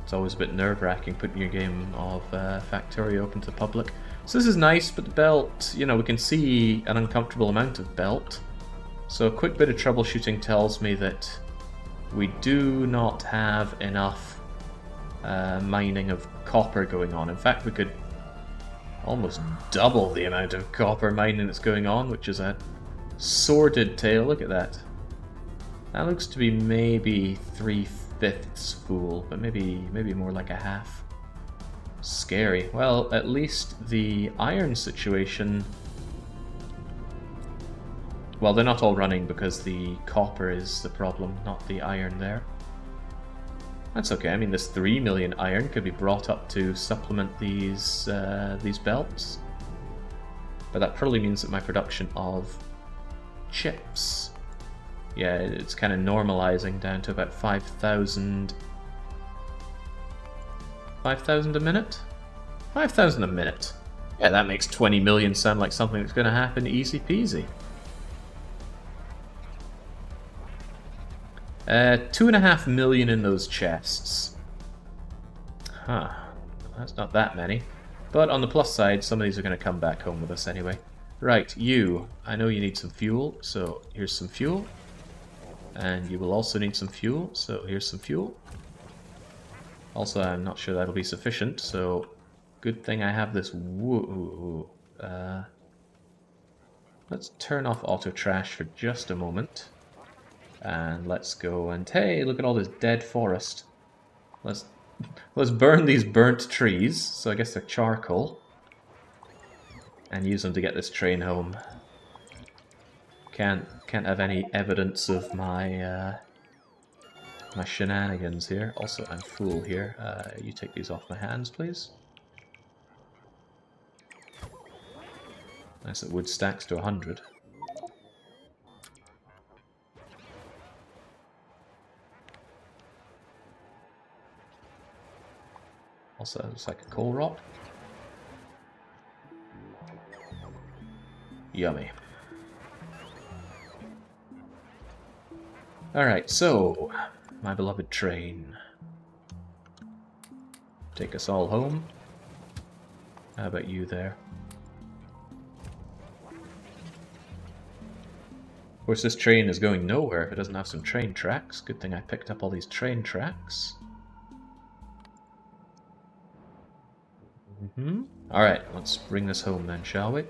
It's always a bit nerve-wracking putting your game of Factorio open to the public. So this is nice, but the belt, you know, we can see an uncomfortable amount of belt. So a quick bit of troubleshooting tells me that we do not have enough mining of copper going on. In fact, we could almost double the amount of copper mining that's going on, which is a sordid tale. Look at that. That looks to be maybe 3/5 full, but maybe more like a half. Scary. Well, at least the iron situation... Well, they're not all running because the copper is the problem, not the iron there. That's okay. I mean, this 3 million iron could be brought up to supplement these belts. But that probably means that my production of chips... Yeah, it's kind of normalizing down to about 5,000... 5,000 a minute? 5,000 a minute. Yeah, that makes 20 million sound like something that's going to happen easy peasy. 2.5 million in those chests. Huh. That's not that many. But on the plus side, some of these are going to come back home with us anyway. Right, you. I know you need some fuel, so here's some fuel. And you will also need some fuel, so here's some fuel. Also, I'm not sure that'll be sufficient, so good thing I have this woo. Let's turn off auto trash for just a moment. And let's go and hey, look at all this dead forest. Let's burn these burnt trees, so I guess they're charcoal. And use them to get this train home. Can't have any evidence of my my shenanigans here. Also, I'm full here. You take these off my hands, please. Nice that wood stacks to 100. Also, looks like a coal rock. Yummy. Alright, so, my beloved train. Take us all home. How about you there? Of course, this train is going nowhere if it doesn't have some train tracks. Good thing I picked up all these train tracks. Alright, let's bring this home then, shall we?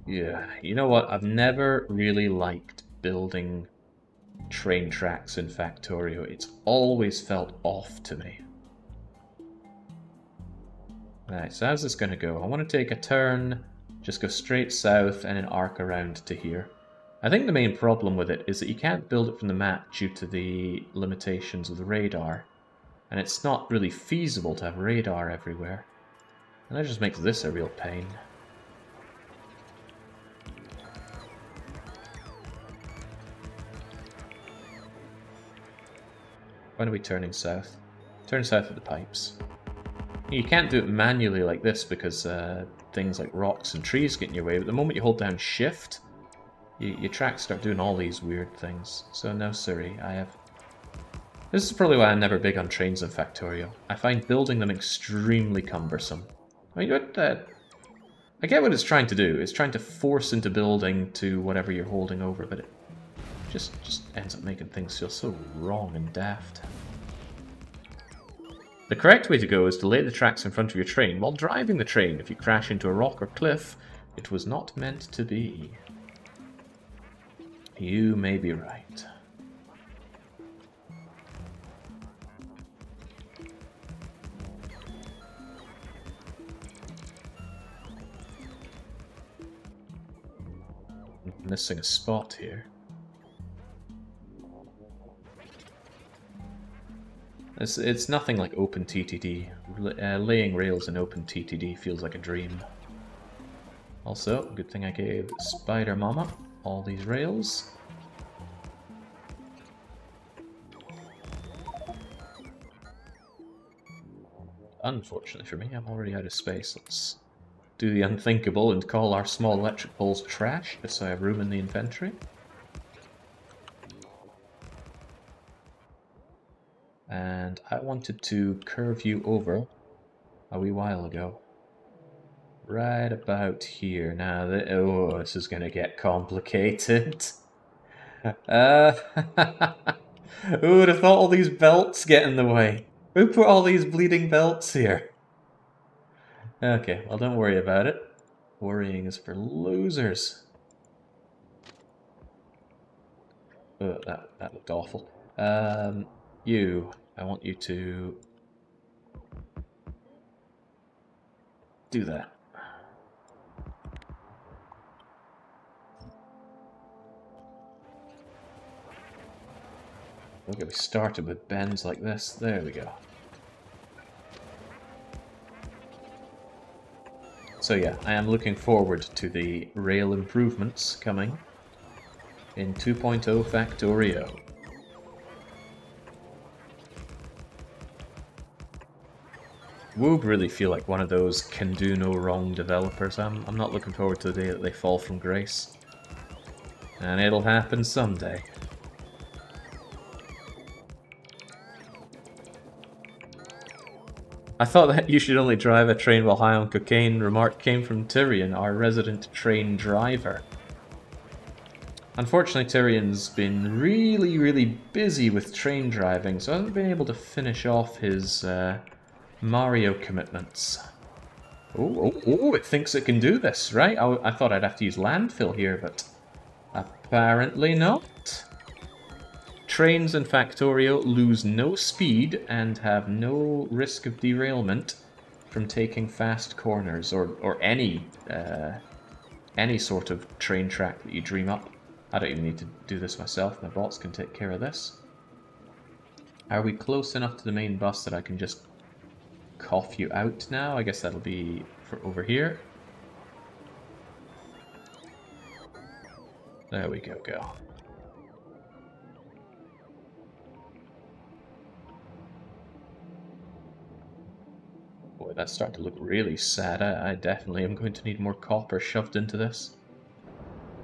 Yeah, you know what? I've never really liked building train tracks in Factorio. It's always felt off to me. Alright, so how's this going to go? I want to take a turn, just go straight south and an arc around to here. I think the main problem with it is that you can't build it from the map due to the limitations of the radar. And it's not really feasible to have radar everywhere. And that just makes this a real pain. When are we turning south? Turn south at the pipes. You can't do it manually like this because things like rocks and trees get in your way, but the moment you hold down shift, your tracks start doing all these weird things. So no siree, I have... This is probably why I'm never big on trains in Factorio. I find building them extremely cumbersome. I mean, I get what it's trying to do. It's trying to force into building to whatever you're holding over, but it just ends up making things feel so wrong and daft. The correct way to go is to lay the tracks in front of your train while driving the train. If you crash into a rock or cliff, it was not meant to be. You may be right. I'm missing a spot here. It's nothing like OpenTTD. Laying rails in OpenTTD feels like a dream. Also, good thing I gave Spider Mama all these rails. Unfortunately for me, I'm already out of space. Let's do the unthinkable and call our small electric poles trash, just so I have room in the inventory. And I wanted to curve you over a wee while ago. Right about here. Now, oh, this is going to get complicated. Who would have thought all these belts get in the way? Who put all these bleeding belts here? Okay, well, don't worry about it. Worrying is for losers. Oh, that looked awful. I want you to do that. Okay, we started with bends like this. There we go. So yeah, I am looking forward to the rail improvements coming in 2.0 Factorio. Woob really feel like one of those can do no wrong developers. I'm not looking forward to the day that they fall from grace. And it'll happen someday. I thought that you should only drive a train while high on cocaine remark came from Tyrion, our resident train driver. Unfortunately, Tyrion's been really busy with train driving, so hasn't been able to finish off his Mario commitments. Oh, it thinks it can do this, right? I thought I'd have to use landfill here, but apparently not. Trains in Factorio lose no speed and have no risk of derailment from taking fast corners or any sort of train track that you dream up. I don't even need to do this myself. My bots can take care of this. Are we close enough to the main bus that I can just cough you out now? I guess that'll be for over here. There we go. Boy, that's starting to look really sad. I definitely am going to need more copper shoved into this.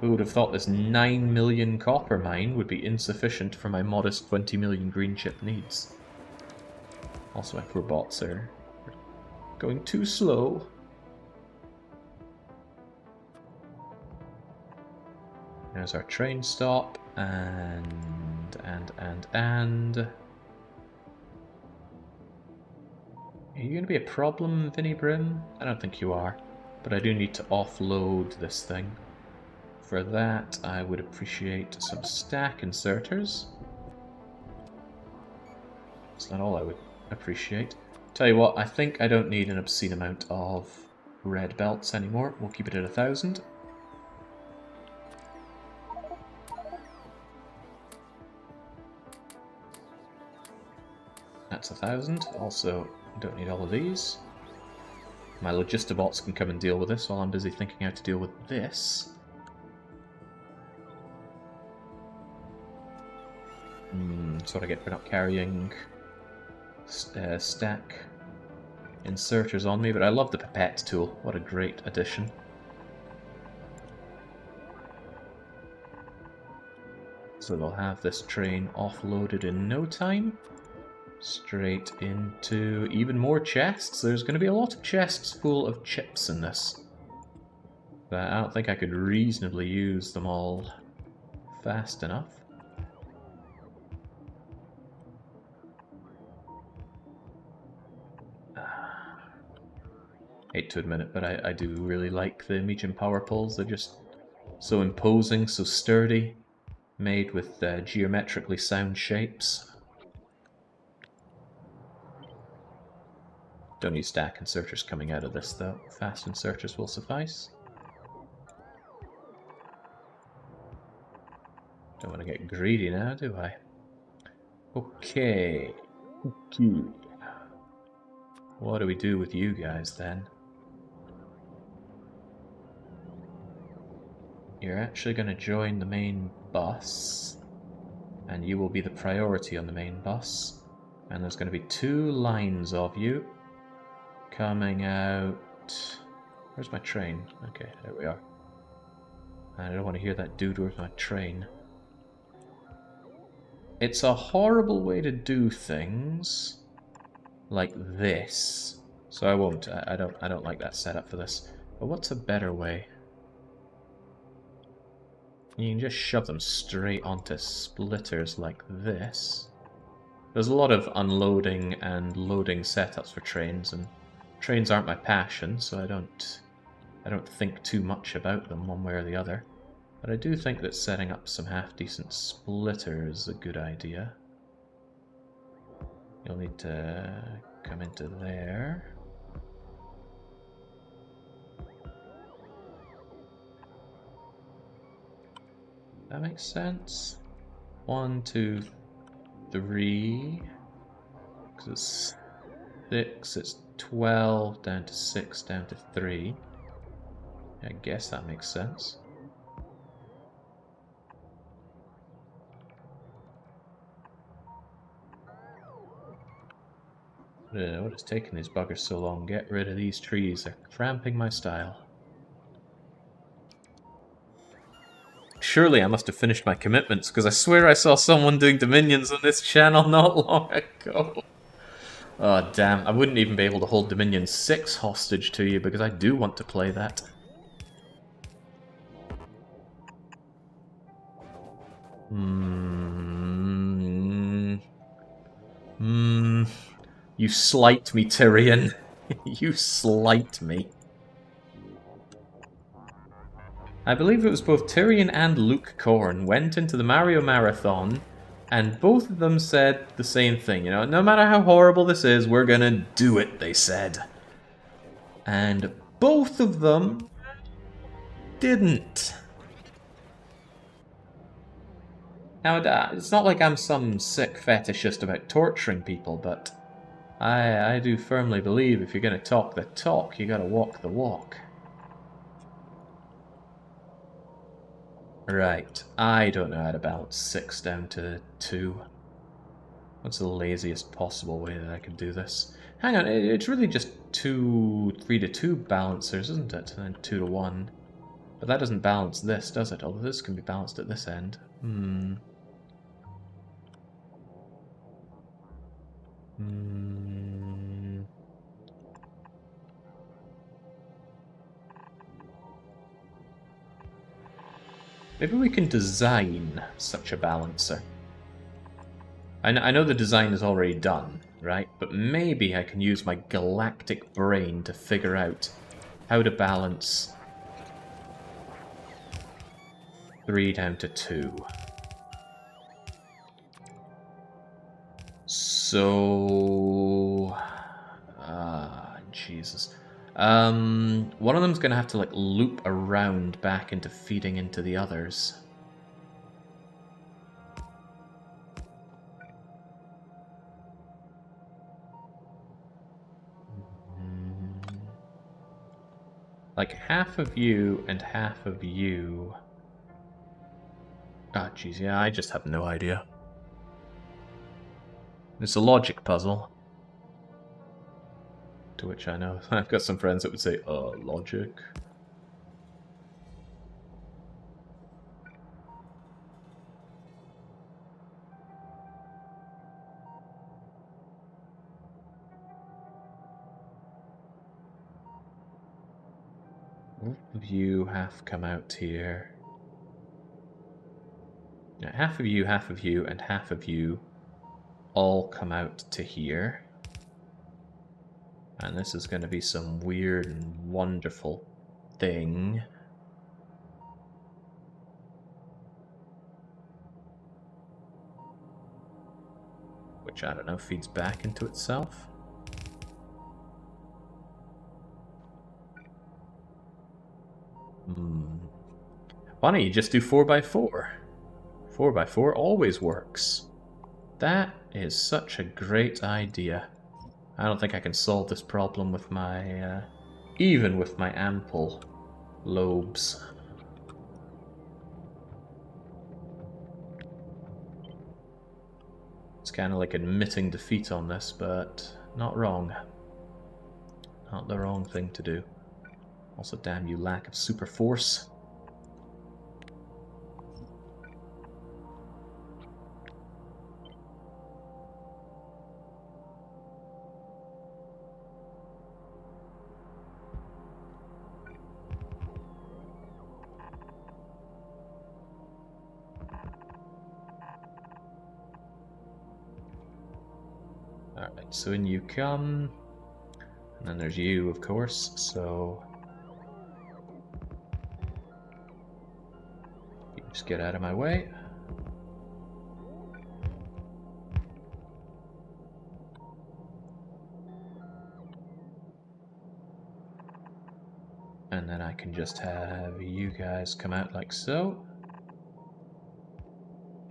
Who would have thought this 9 million copper mine would be insufficient for my modest 20 million green chip needs? Also, my poor bots are going too slow. There's our train stop, and... Are you going to be a problem, Vinnie Brim? I don't think you are, but I do need to offload this thing. For that, I would appreciate some stack inserters. That's not all I would appreciate. Tell you what, I think I don't need an obscene amount of red belts anymore. We'll keep it at 1,000. That's 1,000. Also, don't need all of these. My logistibots can come and deal with this while I'm busy thinking how to deal with this. That's what I get for not carrying stack inserters on me, but I love the pipette tool. What a great addition. So they'll have this train offloaded in no time. Straight into even more chests. There's going to be a lot of chests full of chips in this. But I don't think I could reasonably use them all fast enough. Hate to admit it, but I do really like the medium power poles. They're just so imposing, so sturdy, made with geometrically sound shapes. Don't need stack inserters coming out of this though. Fast inserters will suffice. Don't want to get greedy now, do I? Okay. What do we do with you guys then? You're actually going to join the main bus, and you will be the priority on the main bus. And there's going to be 2 lines of you coming out. Where's my train? Okay, there we are. I don't want to hear that dude with my train. It's a horrible way to do things like this, so I won't. I don't like that setup for this. But what's a better way? You can just shove them straight onto splitters like this. There's a lot of unloading and loading setups for trains, and trains aren't my passion, so I don't think too much about them one way or the other. But I do think that setting up some half-decent splitters is a good idea. You'll need to come into there. That makes sense. 1, 2, 3. Because it's 6, it's 12, down to 6, down to 3. I guess that makes sense. What is taking these buggers so long? Get rid of these trees, they're cramping my style. Surely I must have finished my commitments, because I swear I saw someone doing Dominions on this channel not long ago. Oh, damn. I wouldn't even be able to hold Dominion 6 hostage to you because I do want to play that. You slight me, Tyrion. You slight me. I believe it was both Tyrion and Luke Corn went into the Mario Marathon, and both of them said the same thing. You know, no matter how horrible this is, we're gonna do it, they said. And both of them didn't. Now, it's not like I'm some sick fetishist about torturing people, but I do firmly believe if you're gonna talk the talk, you gotta walk the walk. Right, I don't know how to balance 6 down to 2. What's the laziest possible way that I could do this? Hang on, it's really just 3 to 2 balancers, isn't it? And then 2 to 1. But that doesn't balance this, does it? Although this can be balanced at this end. Maybe we can design such a balancer. I know the design is already done, right? But maybe I can use my galactic brain to figure out how to balance 3 down to 2. So... Jesus. One of them's gonna have to, like, loop around back into feeding into the others. Like, half of you and half of you... Ah, jeez, yeah, I just have no idea. It's a logic puzzle. To which I know, I've got some friends that would say, logic? Half of you, half come out here. Yeah, half of you, and half of you all come out to here. And this is going to be some weird and wonderful thing. Which, I don't know, feeds back into itself. Why don't you just do 4x4? 4x4 always works. That is such a great idea. I don't think I can solve this problem with my, even with my ample lobes. It's kind of like admitting defeat on this, but not wrong. Not the wrong thing to do. Also, damn you, lack of super force. Alright, so in you come. And then there's you, of course, so... You just get out of my way. And then I can just have you guys come out like so.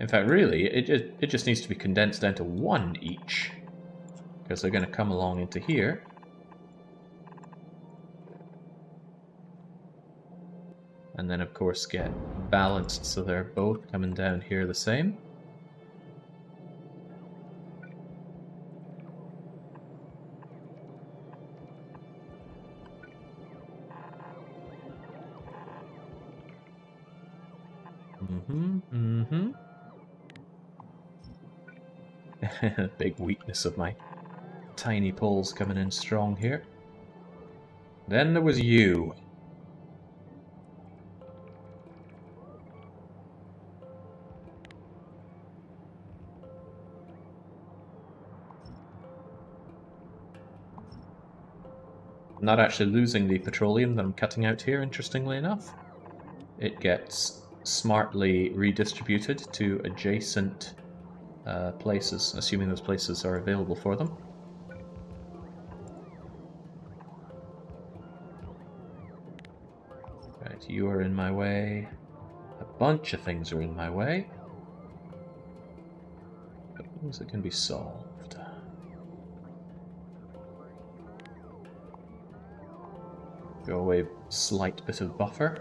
In fact, really, it just needs to be condensed down to 1 each. Because they're going to come along into here. And then, of course, get balanced so they're both coming down here the same. Big weakness of mine. tiny pulls coming in strong here. Then there was you. I'm not actually losing the petroleum that I'm cutting out here, interestingly enough. It gets smartly redistributed to adjacent places, assuming those places are available for them. Right, you are in my way. A bunch of things are in my way. But things that can be solved. Go away, slight bit of buffer.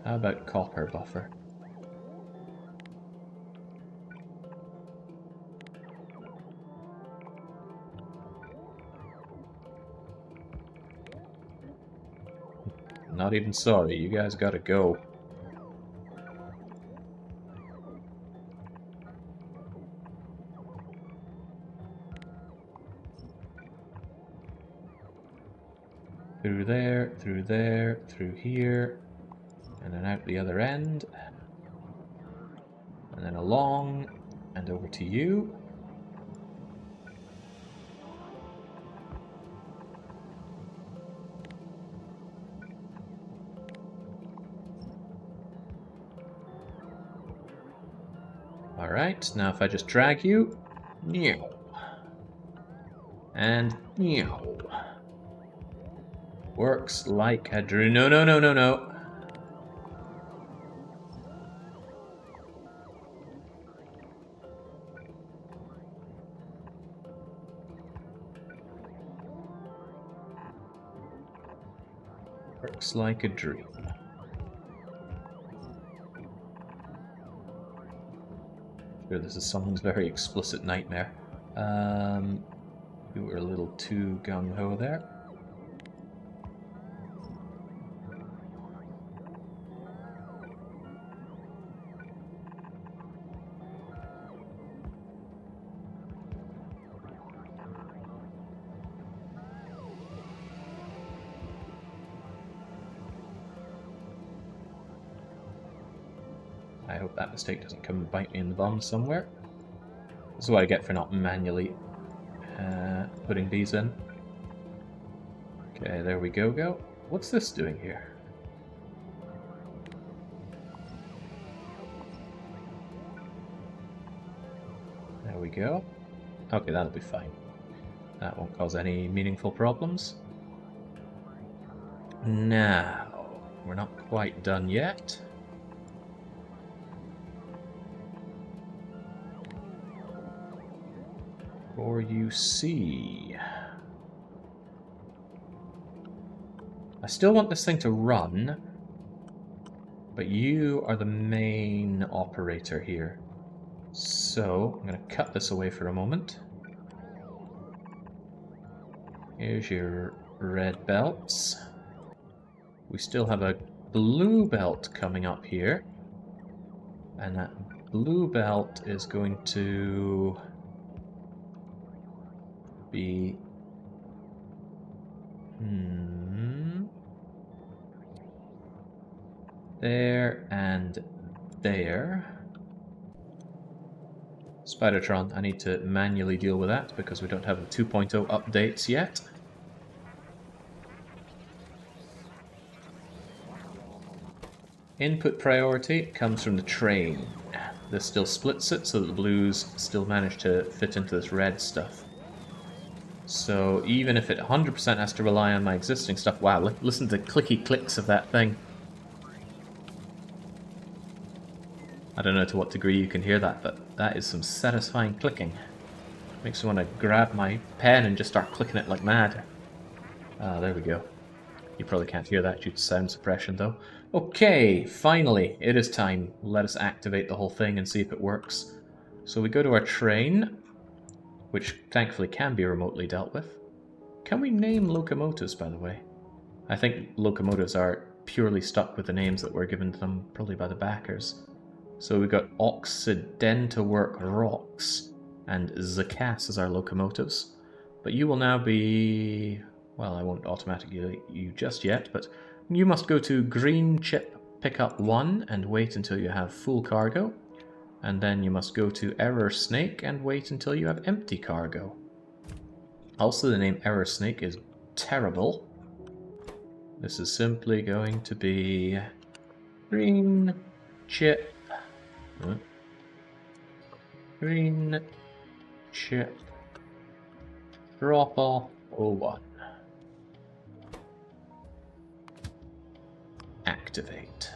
How about copper buffer? Not even sorry, you guys gotta go. Through there, through here, and then out the other end. And then along, and over to you. Alright, now if I just drag you, meow. And meow. Works like a dream. No, no, no, no, no. Works like a dream. Sure, this is someone's very explicit nightmare. You were a little too gung-ho there. I hope that mistake doesn't come and bite me in the bum somewhere. This is what I get for not manually putting these in. Okay, there we go. What's this doing here? There we go. Okay, that'll be fine. That won't cause any meaningful problems. Now, we're not quite done yet. For you see, I still want this thing to run, but you are the main operator here. So I'm going to cut this away for a moment. Here's your red belts. We still have a blue belt coming up here, and that blue belt is going to be there and there. Spidertron, I need to manually deal with that because we don't have the 2.0 updates yet. Input priority comes from the train. This still splits it so that the blues still manage to fit into this red stuff. So even if it 100% has to rely on my existing stuff... Wow, listen to the clicky clicks of that thing. I don't know to what degree you can hear that, but that is some satisfying clicking. Makes me want to grab my pen and just start clicking it like mad. Ah, there we go. You probably can't hear that due to sound suppression, though. Okay, finally, it is time. Let us activate the whole thing and see if it works. So we go to our train, which thankfully can be remotely dealt with. Can we name locomotives, by the way? I think locomotives are purely stuck with the names that were given to them, probably by the backers. So we've got Occidental Work Rocks and Zakas as our locomotives. But you will now be... Well, I won't automatically you just yet, but you must go to green chip pickup 1 and wait until you have full cargo. And then you must go to error snake and wait until you have empty cargo. Also, the name error snake is terrible. This is simply going to be green chip. Green chip drop off 01. Activate.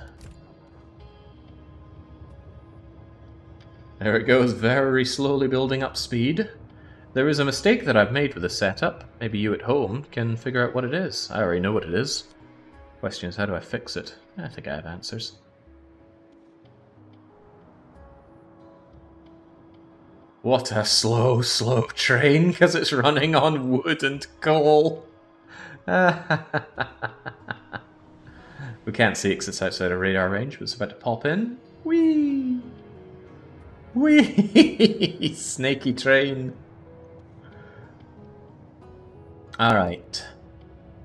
There it goes, very slowly building up speed. There is a mistake that I've made with the setup. Maybe you at home can figure out what it is. I already know what it is. Question is, how do I fix it? I think I have answers. What a slow, slow train, because it's running on wood and coal. We can't see it because it's outside of radar range, but it's about to pop in. Whee! Whee! Snaky train. Alright.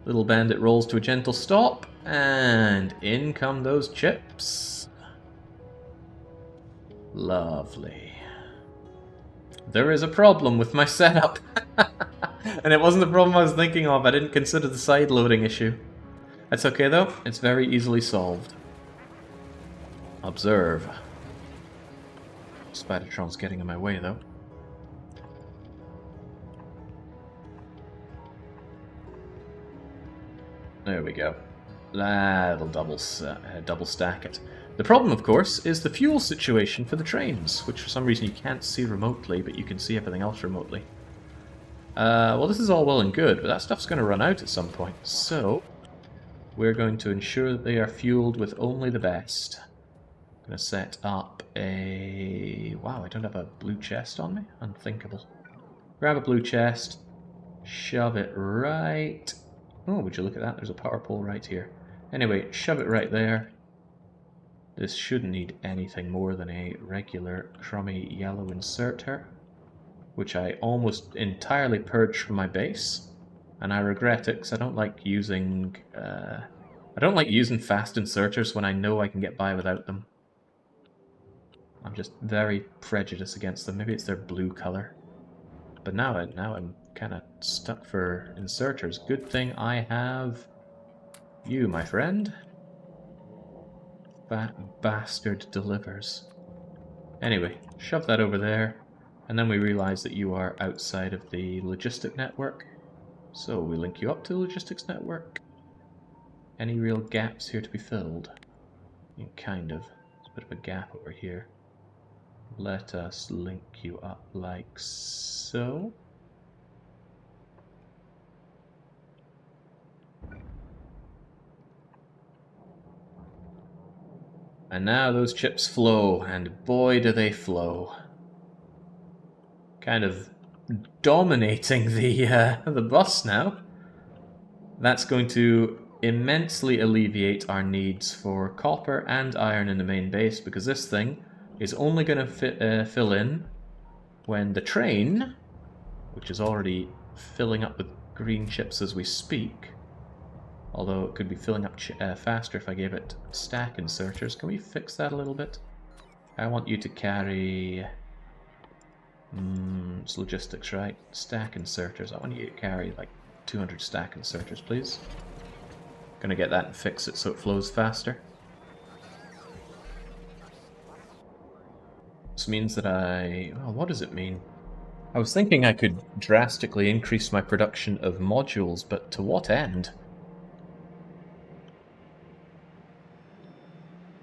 Little bandit rolls to a gentle stop, and in come those chips. Lovely. There is a problem with my setup. And it wasn't the problem I was thinking of. I didn't consider the side loading issue. That's okay though, it's very easily solved. Observe. Spidertron's getting in my way though. There we go. That'll double stack it. The problem, of course, is the fuel situation for the trains, which for some reason you can't see remotely, but you can see everything else remotely. Well, this is all well and good, but that stuff's going to run out at some point, so we're going to ensure that they are fueled with only the best. I'm going to set up a... Wow, I don't have a blue chest on me? Unthinkable. Grab a blue chest, shove it right... Oh, would you look at that? There's a power pole right here. Anyway, shove it right there. This shouldn't need anything more than a regular crummy yellow inserter, which I almost entirely purged from my base, and I regret it because I don't like using fast inserters when I know I can get by without them. I'm just very prejudiced against them. Maybe it's their blue color, but now I'm kind of stuck for inserters. Good thing I have you, my friend. That bastard delivers. Anyway, shove that over there, and then we realize that you are outside of the logistic network. So we link you up to the logistics network. Any real gaps here to be filled? Kind of. There's a bit of a gap over here. Let us link you up like so. And now those chips flow, and boy do they flow. Kind of dominating the bus now. That's going to immensely alleviate our needs for copper and iron in the main base, because this thing is only going to fill in when the train, which is already filling up with green chips as we speak, although it could be filling up faster if I gave it stack inserters. Can we fix that a little bit? I want you to carry... it's logistics, right? Stack inserters. I want you to carry like 200 stack inserters, please. Gonna get that and fix it so it flows faster. This means that well, what does it mean? I was thinking I could drastically increase my production of modules, but to what end?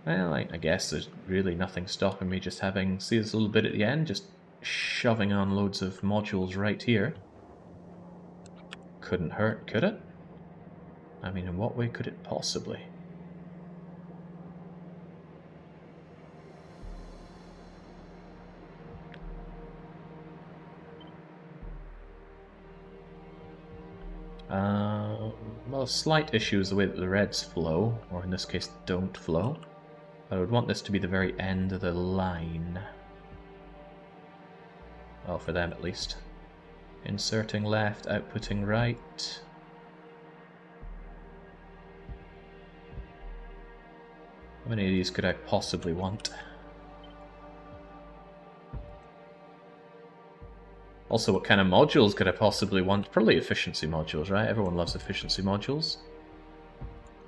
Well, I guess there's really nothing stopping me just having... See this little bit at the end? Just shoving on loads of modules right here. Couldn't hurt, could it? I mean, in what way could it possibly? Well, slight issue is the way that the reds flow, or in this case, don't flow. I would want this to be the very end of the line. Well, for them at least. Inserting left, outputting right. How many of these could I possibly want? Also, what kind of modules could I possibly want? Probably efficiency modules, right? Everyone loves efficiency modules.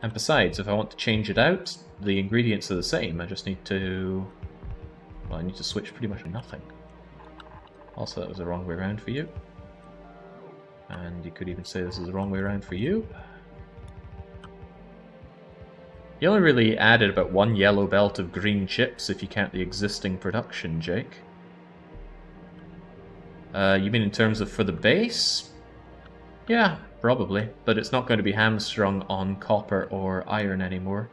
And besides, if I want to change it out, the ingredients are the same. I just need to... well, I need to switch pretty much nothing. Also, that was the wrong way around for you. And you could even say this is the wrong way around for you. You only really added about one yellow belt of green chips if you count the existing production, Jake. You mean in terms of for the base? Yeah, probably. But it's not going to be hamstrung on copper or iron anymore.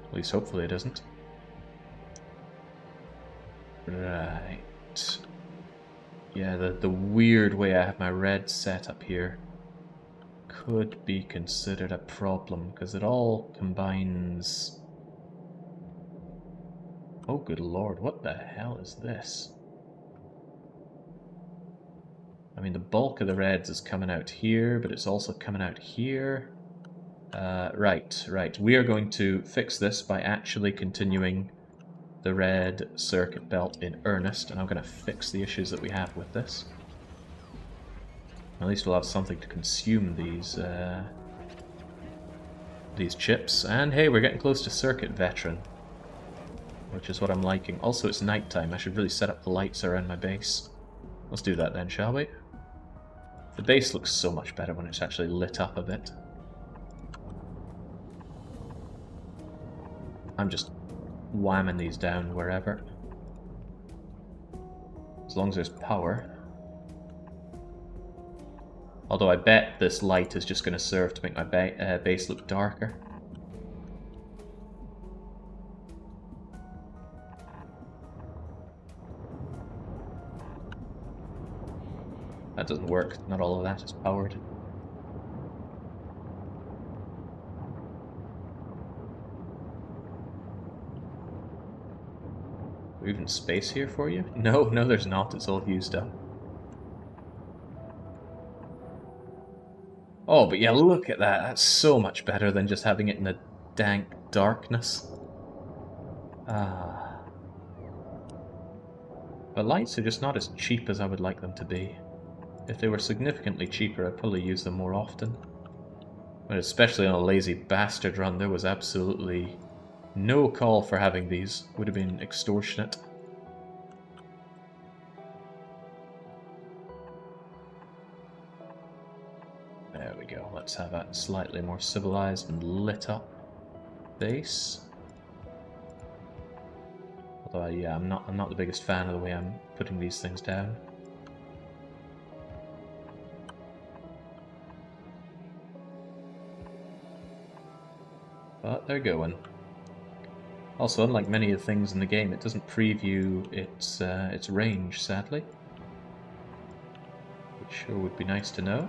At least hopefully it isn't. Right. Yeah, the weird way I have my red set up here could be considered a problem, because it all combines... oh good lord, what the hell is this? I mean, the bulk of the reds is coming out here, but it's also coming out here. Right. We are going to fix this by actually continuing the red circuit belt in earnest, and I'm going to fix the issues that we have with this. At least we'll have something to consume these chips. And hey, we're getting close to circuit veteran, which is what I'm liking. Also, it's nighttime. I should really set up the lights around my base. Let's do that then, shall we? The base looks so much better when it's actually lit up a bit. I'm just whamming these down wherever. As long as there's power. Although I bet this light is just going to serve to make my base look darker. That doesn't work. Not all of that is powered. Is there even space here for you? No, there's not. It's all used up. Oh, but yeah, look at that. That's so much better than just having it in a dank darkness. Ah. But lights are just not as cheap as I would like them to be. If they were significantly cheaper, I'd probably use them more often. But especially on a lazy bastard run, there was absolutely no call for having these. Would have been extortionate. There we go. Let's have a slightly more civilized and lit up base. Although, yeah, I'm not the biggest fan of the way I'm putting these things down. But they're going. Also, unlike many of the things in the game, it doesn't preview its range, sadly. Which sure would be nice to know.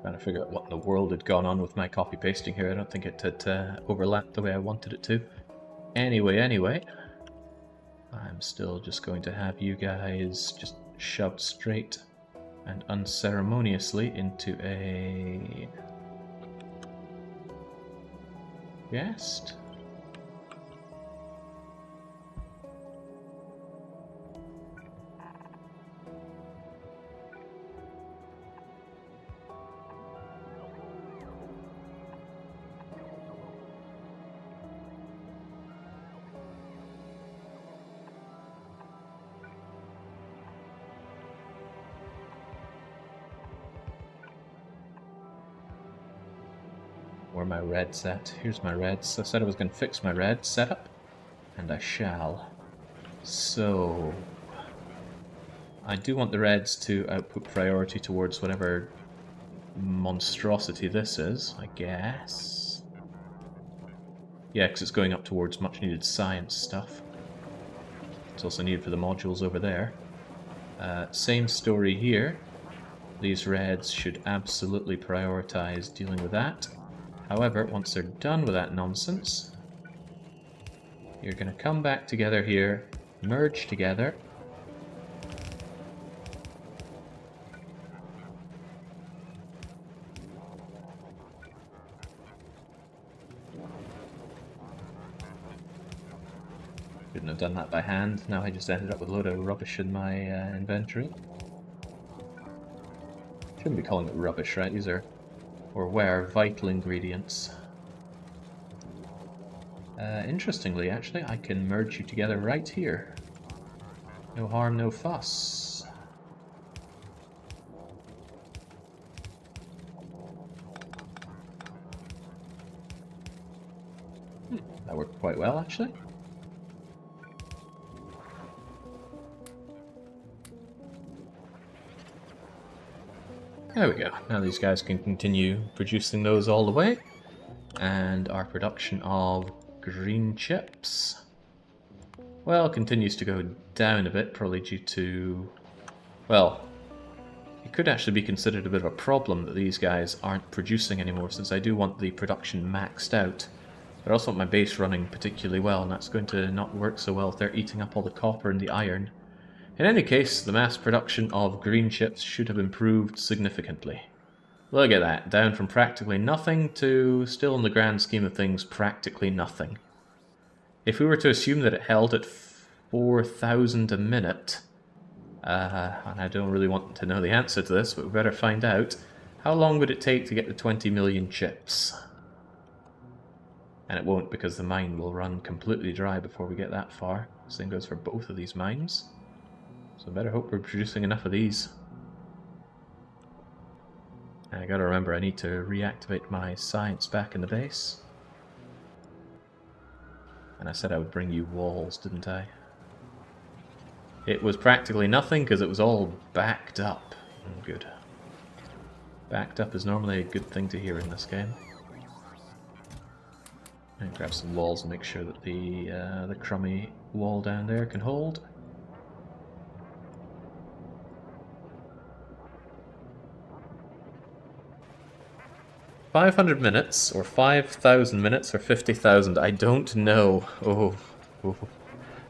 Trying to figure out what in the world had gone on with my copy pasting here. I don't think it had overlapped the way I wanted it to. Anyway, I'm still just going to have you guys just shoved straight and unceremoniously into a guest. Where my red's at. Here's my reds. I said I was going to fix my red setup, and I shall. So, I do want the reds to output priority towards whatever monstrosity this is, I guess. Yeah, because it's going up towards much needed science stuff. It's also needed for the modules over there. Same story here. These reds should absolutely prioritize dealing with that. However, once they're done with that nonsense, you're going to come back together here, merge together. Shouldn't have done that by hand. Now I just ended up with a load of rubbish in my inventory. Shouldn't be calling it rubbish, right? These are, or were, vital ingredients. Interestingly, actually, I can merge you together right here. No harm, no fuss. That worked quite well, actually. There we go. Now these guys can continue producing those all the way. And our production of green chips, well, continues to go down a bit, probably due to, well, it could actually be considered a bit of a problem that these guys aren't producing anymore, since I do want the production maxed out. But I also want my base running particularly well, and that's going to not work so well if they're eating up all the copper and the iron. In any case, the mass production of green chips should have improved significantly. Look at that, down from practically nothing to, still in the grand scheme of things, practically nothing. If we were to assume that it held at 4,000 a minute, and I don't really want to know the answer to this, but we better find out, how long would it take to get to 20 million chips? And it won't, because the mine will run completely dry before we get that far. Same goes for both of these mines. So I better hope we're producing enough of these. I gotta remember I need to reactivate my science back in the base. And I said I would bring you walls, didn't I? It was practically nothing because it was all backed up. Oh, good. Backed up is normally a good thing to hear in this game. And grab some walls and make sure that the crummy wall down there can hold. $500 minutes, or 5,000 minutes, or 50,000. I don't know. Oh.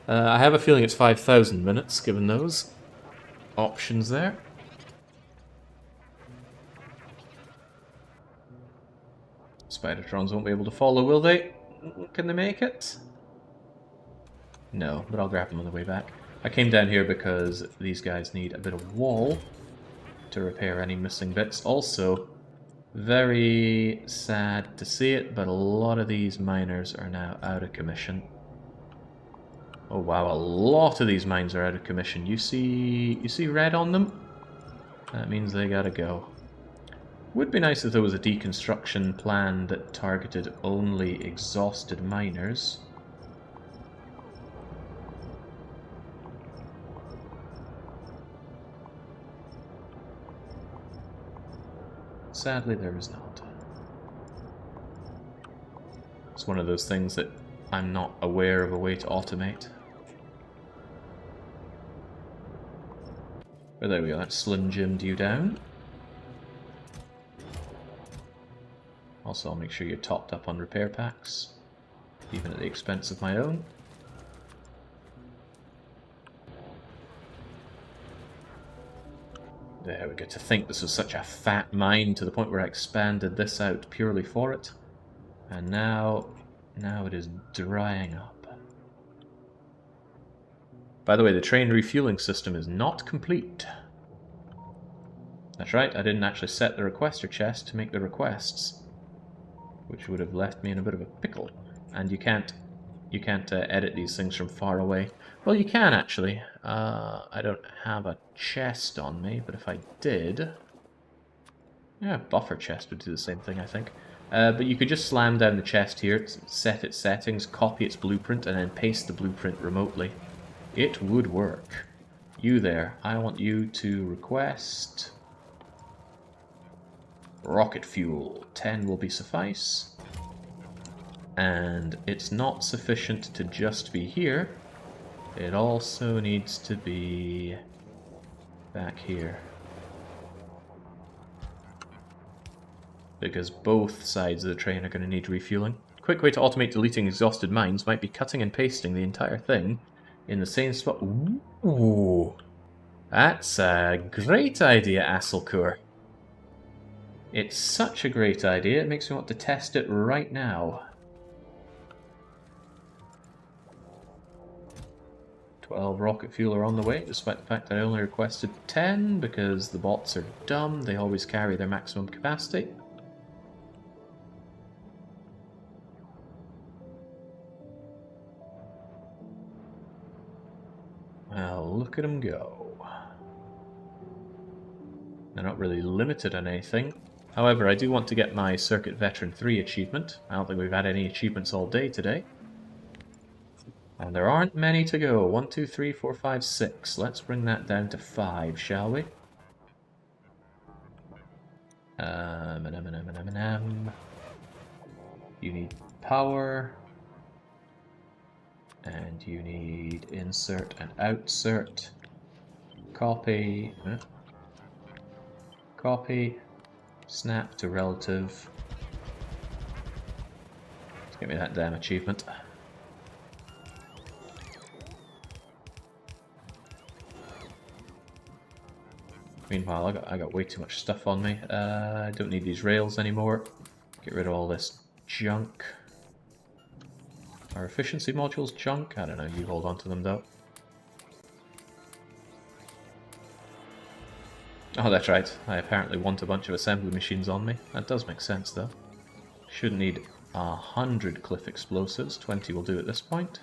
I have a feeling it's 5,000 minutes, given those options there. Spidertrons won't be able to follow, will they? Can they make it? No, but I'll grab them on the way back. I came down here because these guys need a bit of wall to repair any missing bits. Also, very sad to see it, but a lot of these miners are now out of commission. Oh wow, a lot of these mines are out of commission. You see red on them? That means they gotta go. Would be nice if there was a deconstruction plan that targeted only exhausted miners. Sadly, there is not. It's one of those things that I'm not aware of a way to automate. But there we go, that's Slim Jim'd you down. Also, I'll make sure you're topped up on repair packs, even at the expense of my own. There we go. To think this was such a fat mine to the point where I expanded this out purely for it. And now it is drying up. By the way, the train refueling system is not complete. That's right, I didn't actually set the requester chest to make the requests, which would have left me in a bit of a pickle. And you can't edit these things from far away. Well, you can actually. I don't have a chest on me, but if I did, yeah, buffer chest would do the same thing, I think. But you could just slam down the chest here, set its settings, copy its blueprint, and then paste the blueprint remotely. It would work. You there, I want you to request rocket fuel. 10 will be suffice. And it's not sufficient to just be here. It also needs to be back here. Because both sides of the train are going to need refueling. Quick way to automate deleting exhausted mines might be cutting and pasting the entire thing in the same spot. Ooh, that's a great idea, Asselkur. It's such a great idea, it makes me want to test it right now. 12 rocket fuel are on the way, despite the fact that I only requested 10, because the bots are dumb, they always carry their maximum capacity. Well, look at them go. They're not really limited on anything. However, I do want to get my Circuit Veteran 3 achievement. I don't think we've had any achievements all day today. And there aren't many to go. 1, 2, 3, 4, 5, 6. Let's bring that down to 5, shall we? You need power. And you need insert and outsert. Copy. Copy. Snap to relative. Let's get me that damn achievement. Meanwhile, I got way too much stuff on me. I don't need these rails anymore. Get rid of all this junk. Are efficiency modules junk? I don't know, you hold on to them though. Oh, that's right. I apparently want a bunch of assembly machines on me. That does make sense though. Shouldn't need 100 cliff explosives. 20 will do at this point.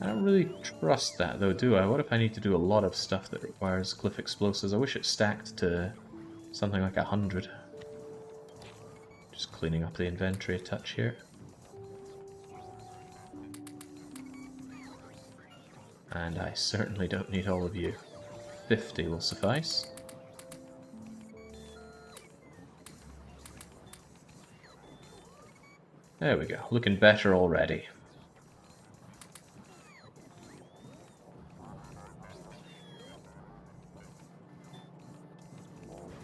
I don't really trust that though, do I? What if I need to do a lot of stuff that requires cliff explosives? I wish it stacked to something like 100. Just cleaning up the inventory a touch here. And I certainly don't need all of you. 50 will suffice. There we go, looking better already.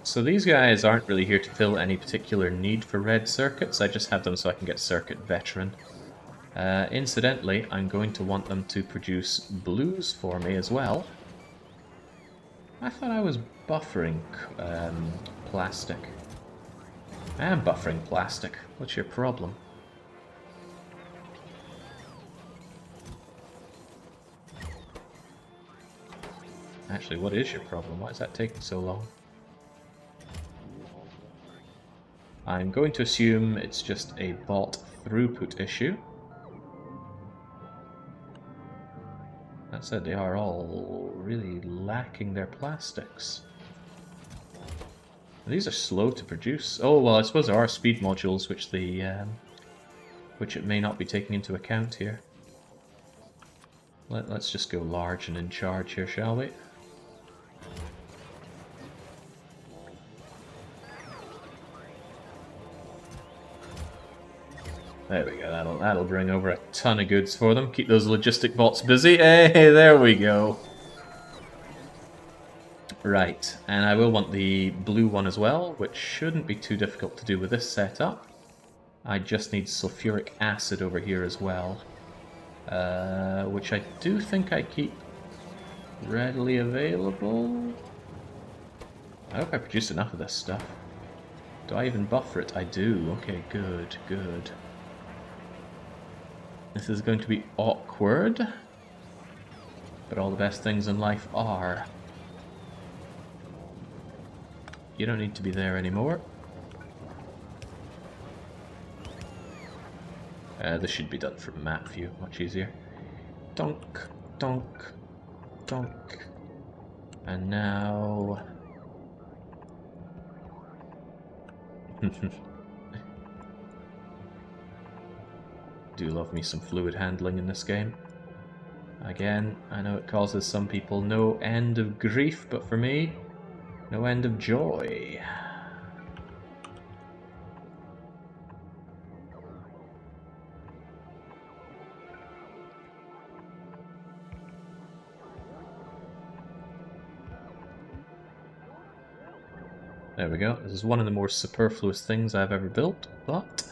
So these guys aren't really here to fill any particular need for red circuits, I just have them so I can get Circuit Veteran. Incidentally, I'm going to want them to produce blues for me as well. I thought I was buffering plastic. I am buffering plastic. What's your problem? Actually, what is your problem? Why is that taking so long? I'm going to assume it's just a bot throughput issue. That said, they are all really lacking their plastics. These are slow to produce. Oh, well, I suppose there are speed modules which which it may not be taking into account here. Let's just go large and in charge here, shall we? There we go, that'll bring over a ton of goods for them. Keep those logistic bots busy. Hey, there we go. Right, and I will want the blue one as well, which shouldn't be too difficult to do with this setup. I just need sulfuric acid over here as well, which I do think I keep readily available. I hope I produce enough of this stuff. Do I even buffer it? I do. Okay, good, good. This is going to be awkward, but all the best things in life are. You don't need to be there anymore. This should be done from map view, much easier. Donk, donk, donk. And now... Do love me some fluid handling in this game. Again, I know it causes some people no end of grief, but for me, no end of joy. There we go. This is one of the more superfluous things I've ever built, but...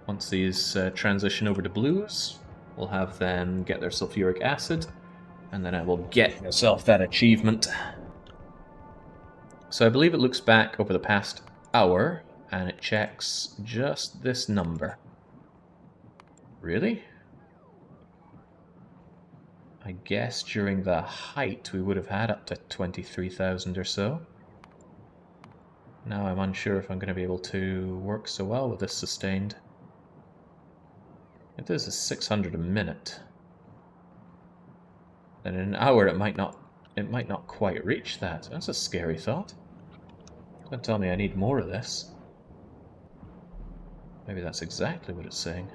once these transition over to blues, we'll have them get their sulfuric acid, and then I will get myself that achievement. So I believe it looks back over the past hour, and it checks just this number. Really? I guess during the height we would have had up to 23,000 or so. Now I'm unsure if I'm going to be able to work so well with this sustained. If this is 600 a minute, then in an hour it might not quite reach that. That's a scary thought. Don't tell me I need more of this. Maybe that's exactly what it's saying.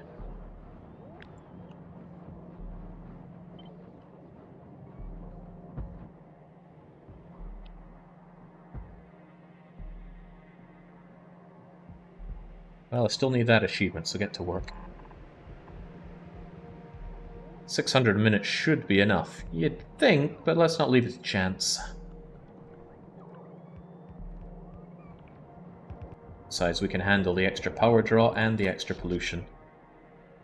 Well, I still need that achievement, so get to work. 600 a minute should be enough, you'd think, but let's not leave it to chance. Besides, we can handle the extra power draw and the extra pollution.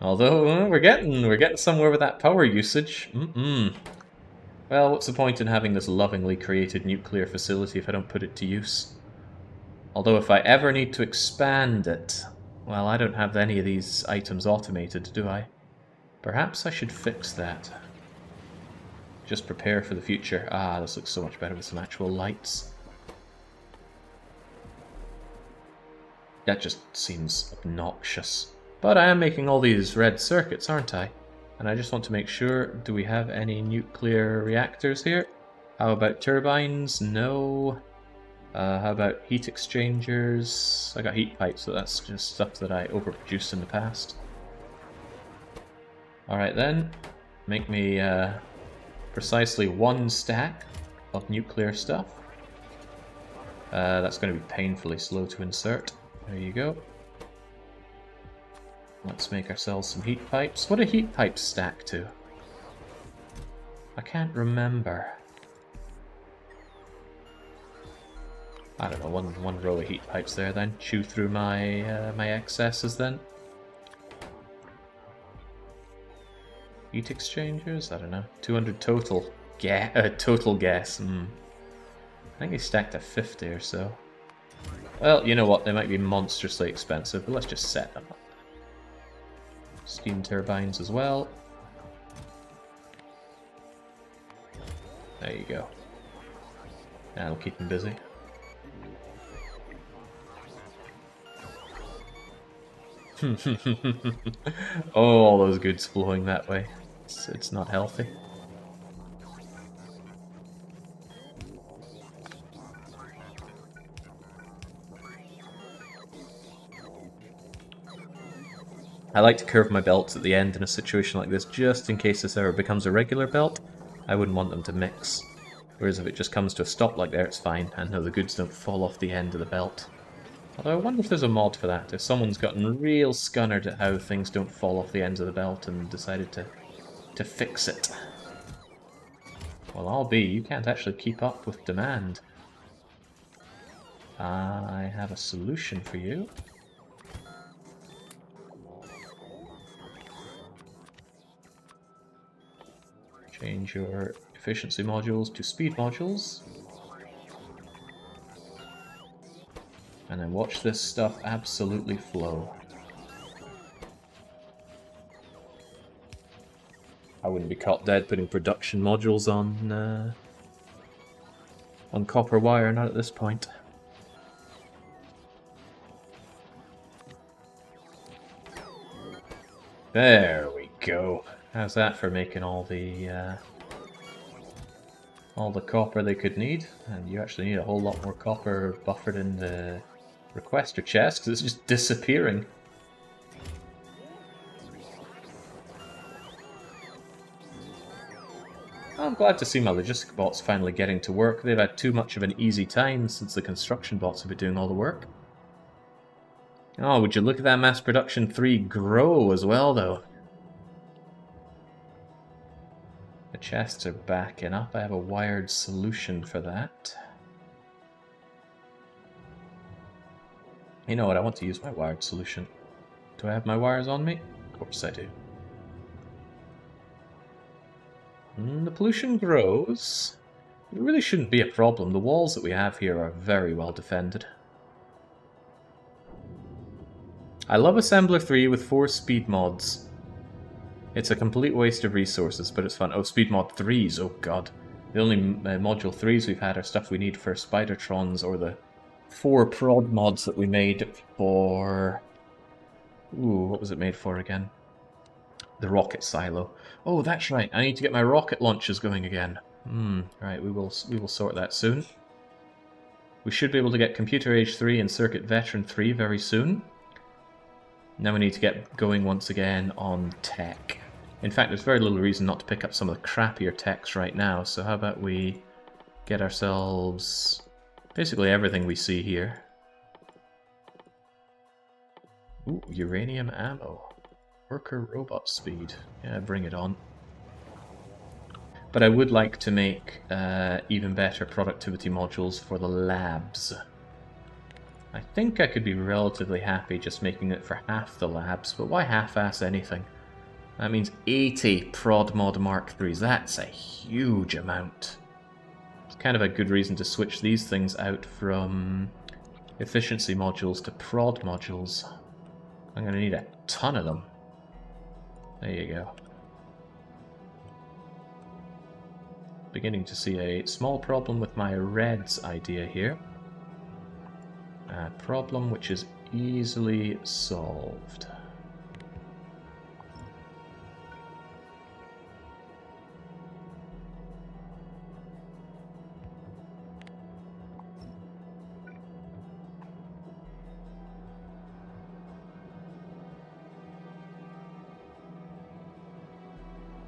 Although, we're getting somewhere with that power usage. Well, what's the point in having this lovingly created nuclear facility if I don't put it to use? Although if I ever need to expand it, well, I don't have any of these items automated, do I? Perhaps I should fix that. Just prepare for the future. Ah, this looks so much better with some actual lights. That just seems obnoxious. But I am making all these red circuits, aren't I? And I just want to make sure, do we have any nuclear reactors here? How about turbines? No. How about heat exchangers? I got heat pipes, so that's just stuff that I overproduced in the past. Alright then, make me precisely one stack of nuclear stuff. That's going to be painfully slow to insert. There you go. Let's make ourselves some heat pipes. What do heat pipes stack to? I can't remember. I don't know, one row of heat pipes there then. Chew through my my excesses then. Heat exchangers? I don't know. 200 total. Total gas. I think they stacked to 50 or so. Well, you know what? They might be monstrously expensive, but let's just set them up. Steam turbines as well. There you go. That'll keep them busy. Oh, all those goods flowing that way. It's not healthy. I like to curve my belts at the end in a situation like this, just in case this ever becomes a regular belt. I wouldn't want them to mix. Whereas if it just comes to a stop like there, it's fine. I know the goods don't fall off the end of the belt. Although I wonder if there's a mod for that, if someone's gotten real scunnered at how things don't fall off the ends of the belt and decided to fix it. Well, I'll be. You can't actually keep up with demand. I have a solution for you. Change your efficiency modules to speed modules. And then watch this stuff absolutely flow. I wouldn't be caught dead putting production modules on copper wire, not at this point. There we go. How's that for making all the copper they could need? And you actually need a whole lot more copper buffered in the requester chest, because it's just disappearing. I'm glad to see my logistic bots finally getting to work. They've had too much of an easy time since the construction bots have been doing all the work. Oh, would you look at that mass production 3 grow as well, though? Chests are backing up. I have a wired solution for that. You know what? I want to use my wired solution. Do I have my wires on me? Of course I do. The pollution grows. It really shouldn't be a problem. The walls that we have here are very well defended. I love Assembler 3 with 4 speed mods. It's a complete waste of resources, but it's fun. Oh, speed mod 3s, oh god. The only module 3s we've had are stuff we need for Spidertrons, or the 4 prod mods that we made for... Ooh, what was it made for again? The rocket silo. Oh, that's right. I need to get my rocket launches going again. Right, we will sort that soon. We should be able to get Computer Age 3 and Circuit Veteran 3 very soon. Now we need to get going once again on tech. In fact, there's very little reason not to pick up some of the crappier techs right now, so how about we get ourselves basically everything we see here. Ooh, uranium ammo. Worker robot speed. Yeah, bring it on. But I would like to make even better productivity modules for the labs. I think I could be relatively happy just making it for half the labs, but why half-ass anything? That means 80 Prod Mod Mark IIIs. That's a huge amount. It's kind of a good reason to switch these things out from efficiency modules to prod modules. I'm going to need a ton of them. There you go. Beginning to see a small problem with my reds idea here. A problem which is easily solved.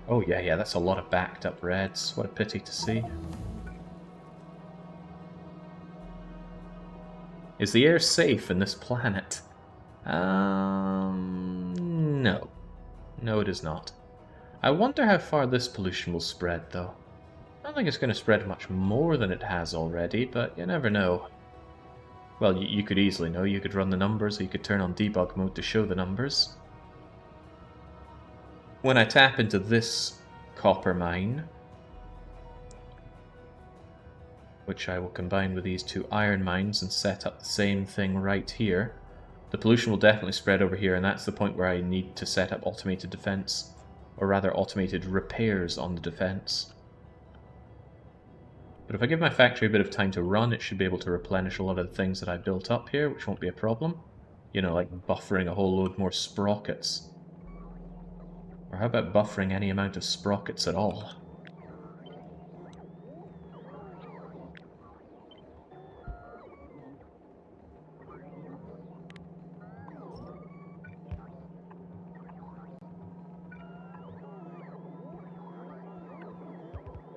Oh yeah, that's a lot of backed up reds. What a pity to see. Is the air safe in this planet? No. No, it is not. I wonder how far this pollution will spread, though. I don't think it's going to spread much more than it has already, but you never know. Well, you could easily know. You could run the numbers, or you could turn on debug mode to show the numbers. When I tap into this copper mine, which I will combine with these 2 iron mines and set up the same thing right here, the pollution will definitely spread over here, and that's the point where I need to set up automated defense, or rather automated repairs on the defense. But if I give my factory a bit of time to run, it should be able to replenish a lot of the things that I built up here, which won't be a problem. You know, like buffering a whole load more sprockets. Or how about buffering any amount of sprockets at all?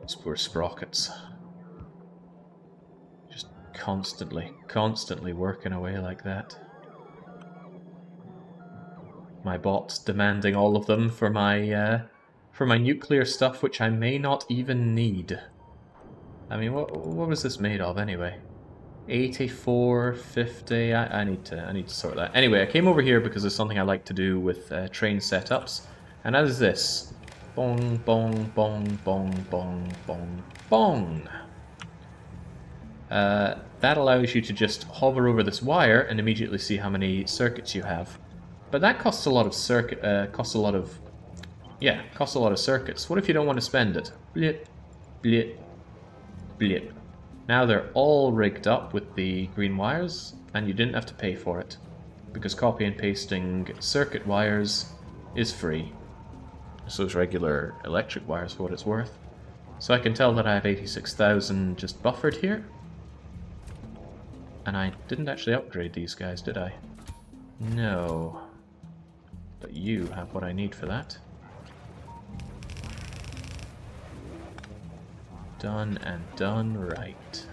These poor sprockets. Just constantly working away like that. My bot's demanding all of them for my nuclear stuff, which I may not even need. I mean, what was this made of anyway? 84, 50. I need to sort that. Anyway, I came over here because there's something I like to do with train setups, and that is this: bong, bong, bong, bong, bong, bong, bong. That allows you to just hover over this wire and immediately see how many circuits you have. But that costs a lot of costs a lot of circuits. What if you don't want to spend it? Blip, blip, blip. Now they're all rigged up with the green wires, and you didn't have to pay for it, because copy and pasting circuit wires is free. So is regular electric wires, for what it's worth. So I can tell that I have 86,000 just buffered here. And I didn't actually upgrade these guys, did I? No. But you have what I need for that. Done and done right.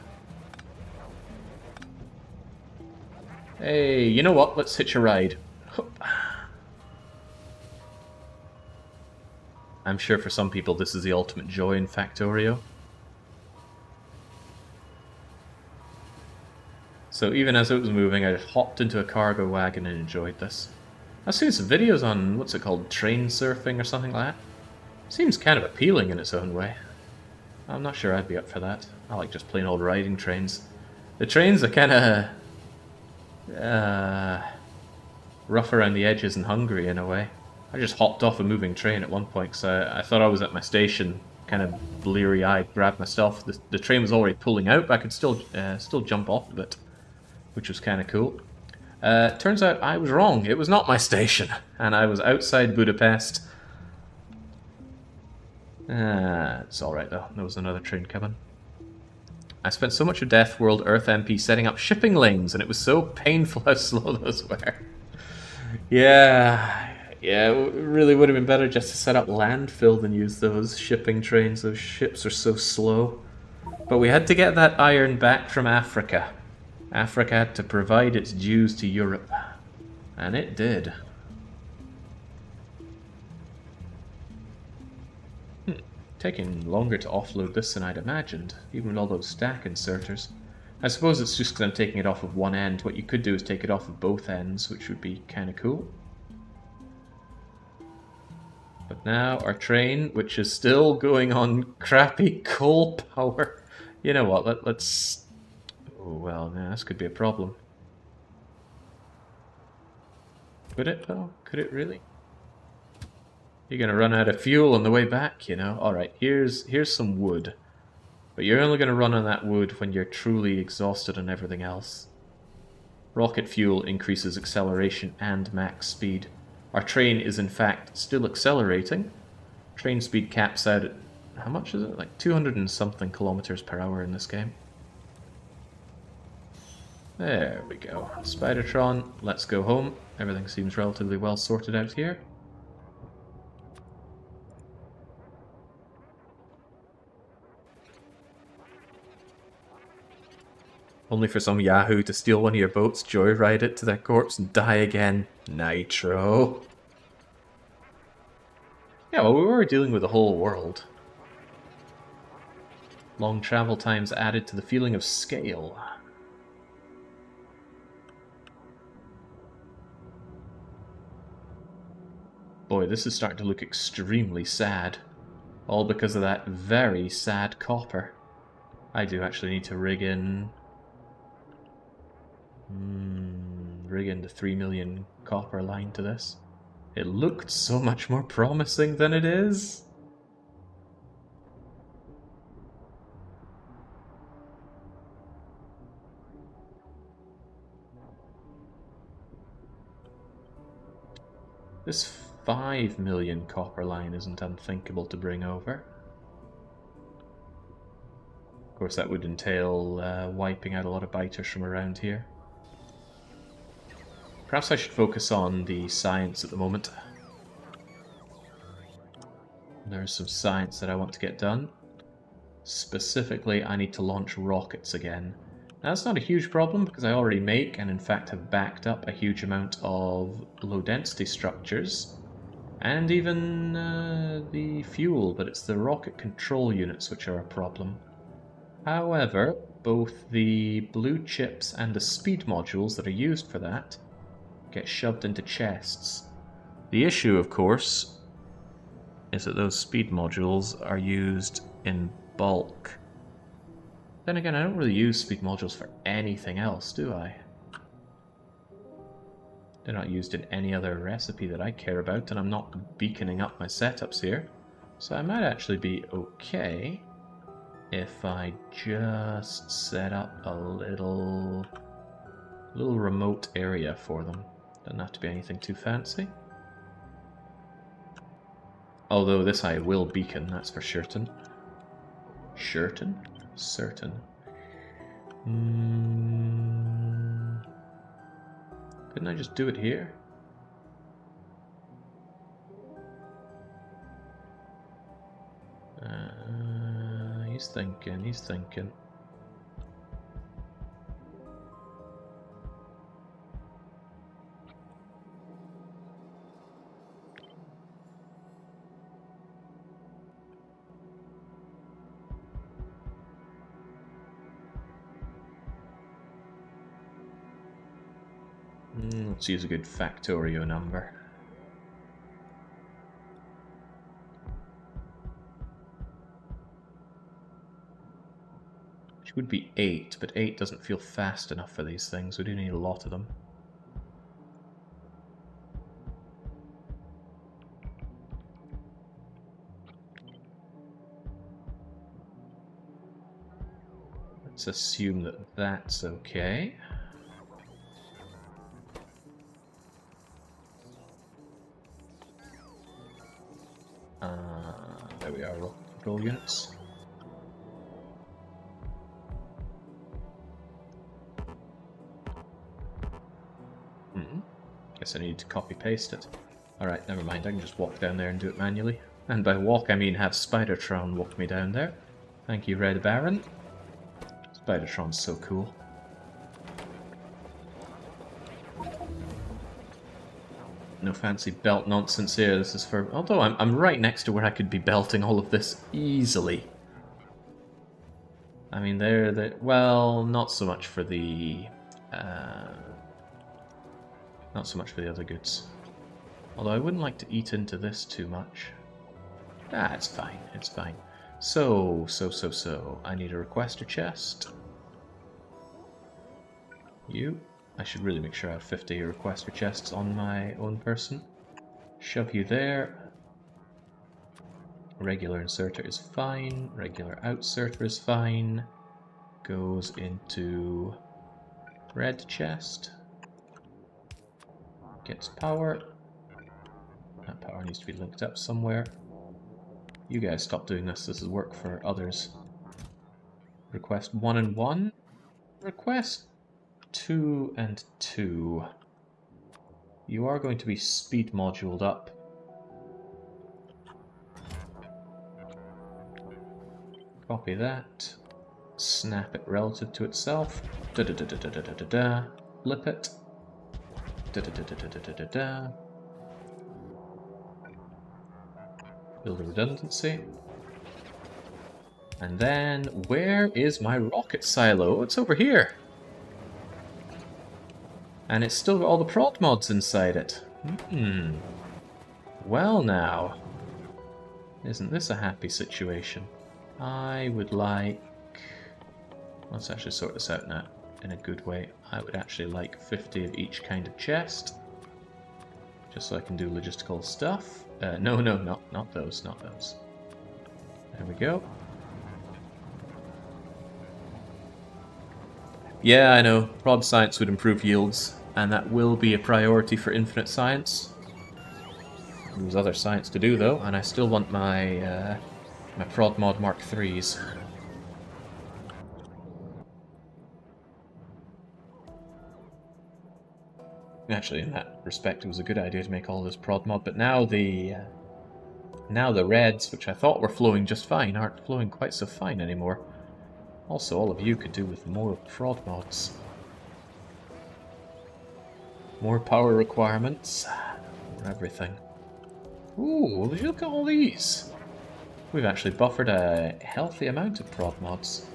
Hey, you know what? Let's hitch a ride. I'm sure for some people this is the ultimate joy in Factorio. So even as it was moving, I just hopped into a cargo wagon and enjoyed this. I've seen some videos on, what's it called, train surfing or something like that. Seems kind of appealing in its own way. I'm not sure I'd be up for that. I like just plain old riding trains. The trains are kind of rough around the edges and hungry in a way. I just hopped off a moving train at one point because I thought I was at my station, kind of bleary-eyed, grabbed myself. The train was already pulling out, but I could still jump off of it, which was kind of cool. Turns out I was wrong. It was not my station, and I was outside Budapest. It's alright though. There was another train coming. I spent so much of Deathworld Earth MP setting up shipping lanes, and it was so painful how slow those were. Yeah, it really would have been better just to set up landfill than use those shipping trains. Those ships are so slow. But we had to get that iron back from Africa. Africa had to provide its dues to Europe. And it did. Taking longer to offload this than I'd imagined, even with all those stack inserters. I suppose it's just because I'm taking it off of one end. What you could do is take it off of both ends, which would be kind of cool. But now our train, which is still going on crappy coal power. You know what, let's... Oh, well, yeah, this could be a problem. Could it, though? Could it really? You're gonna run out of fuel on the way back, you know? Alright, here's some wood. But you're only gonna run on that wood when you're truly exhausted on everything else. Rocket fuel increases acceleration and max speed. Our train is in fact still accelerating. Train speed caps out at... how much is it? Like 200 and something kilometers per hour in this game. There we go. Spidertron, let's go home. Everything seems relatively well sorted out here. Only for some yahoo to steal one of your boats, joyride it to their corpse, and die again. Nitro. Yeah, well, we were dealing with the whole world. Long travel times added to the feeling of scale. Boy, this is starting to look extremely sad. All because of that very sad copper. I do actually need to rig in... rig in the 3 million copper line to this. It looked so much more promising than it is. This 5 million copper line isn't unthinkable to bring over. Of course, that would entail wiping out a lot of biters from around here. Perhaps I should focus on the science at the moment. There's some science that I want to get done. Specifically, I need to launch rockets again. Now, that's not a huge problem because I already make and in fact have backed up a huge amount of low density structures. And even the fuel, but it's the rocket control units which are a problem. However, both the blue chips and the speed modules that are used for that get shoved into chests. The issue, of course, is that those speed modules are used in bulk. Then again, I don't really use speed modules for anything else, do I? They're not used in any other recipe that I care about, and I'm not beaconing up my setups here. So I might actually be okay if I just set up a little remote area for them. Doesn't have to be anything too fancy. Although this I will beacon, that's for certain. Certain? Certain. Couldn't I just do it here? He's thinking, he's thinking. Let's use a good Factorio number. Which would be 8, but 8 doesn't feel fast enough for these things. We do need a lot of them. Let's assume that that's okay. There we are, rocket control units. Guess I need to copy paste it. Alright, never mind, I can just walk down there and do it manually. And by walk I mean have Spidertron walk me down there. Thank you, Red Baron. Spidertron's so cool. No fancy belt nonsense here, this is for... Although I'm right next to where I could be belting all of this easily. I mean, they're... Well, not so much for the... Not so much for the other goods. Although I wouldn't like to eat into this too much. Ah, it's fine, it's fine. So, I need a requester chest. You. I should really make sure I have 50 requester chests on my own person. Shove you there. Regular inserter is fine. Regular outserter is fine. Goes into red chest. Gets power. That power needs to be linked up somewhere. You guys stop doing this. This is work for others. Request 1 and 1. Request 2 and 2. You are going to be speed moduled up. Copy that. Snap it relative to itself. Da-da-da-da-da-da-da-da. Flip it. Da-da-da-da-da-da-da-da. Build a redundancy. And then, where is my rocket silo? It's over here. And it's still got all the prod mods inside it. Well now. Isn't this a happy situation? I would like... Let's actually sort this out now in a good way. I would actually like 50 of each kind of chest. Just so I can do logistical stuff. No, not those, not those. There we go. Yeah, I know. Prod science would improve yields, and that will be a priority for infinite science. There's other science to do, though, and I still want my my prod mod Mark IIIs. Actually, in that respect, it was a good idea to make all this prod mod, but now the reds, which I thought were flowing just fine, aren't flowing quite so fine anymore. Also, all of you could do with more prod mods. More power requirements. More everything. Ooh, look at all these! We've actually buffered a healthy amount of prod mods.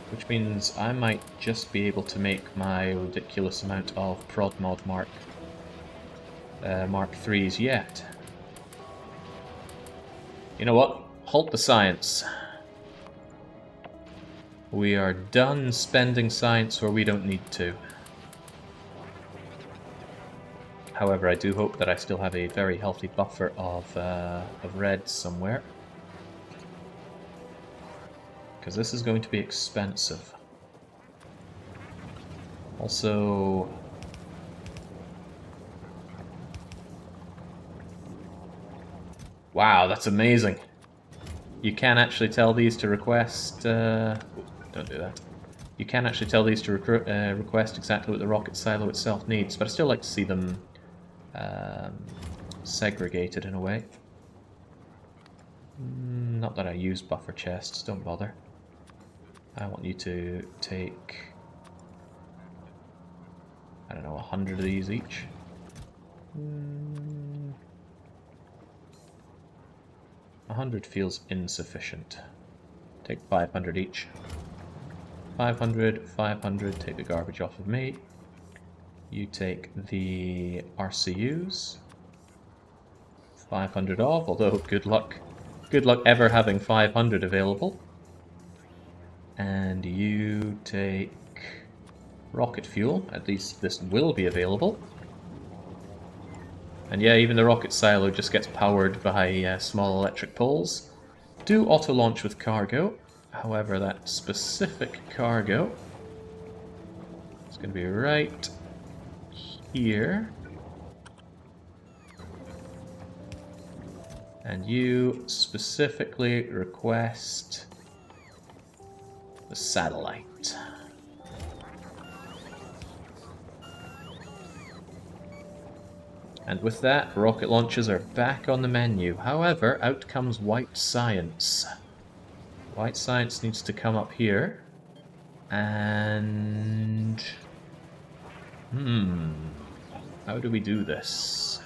Which means I might just be able to make my ridiculous amount of prod mod Mark IIIs yet. You know what? Halt the science. We are done spending science where we don't need to. However, I do hope that I still have a very healthy buffer of reds somewhere. Because this is going to be expensive. Also... Wow, that's amazing. You can actually tell these to request... don't do that. You can actually tell these to request exactly what the rocket silo itself needs, but I still like to see them segregated in a way. Not that I use buffer chests, don't bother. I want you to take, I don't know, 100 of these each. 100 feels insufficient. Take 500 each. 500, 500, take the garbage off of me. You take the RCUs. 500 off, although good luck. Good luck ever having 500 available. And you take rocket fuel, at least this will be available. And yeah, even the rocket silo just gets powered by small electric poles. Do auto-launch with cargo, however that specific cargo is going to be right here. And you specifically request the satellite. And with that, rocket launches are back on the menu. However, out comes white science. White science needs to come up here. And... how do we do this?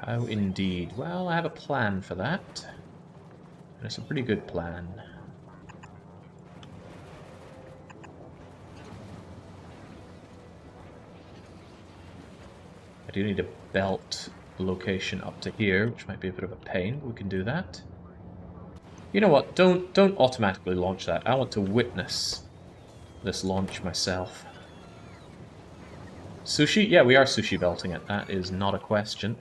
How indeed? Well, I have a plan for that. And it's a pretty good plan. I do need to belt the location up to here, which might be a bit of a pain. We can do that. You know what? Don't automatically launch that. I want to witness this launch myself. Sushi? Yeah, we are sushi belting it. That is not a question.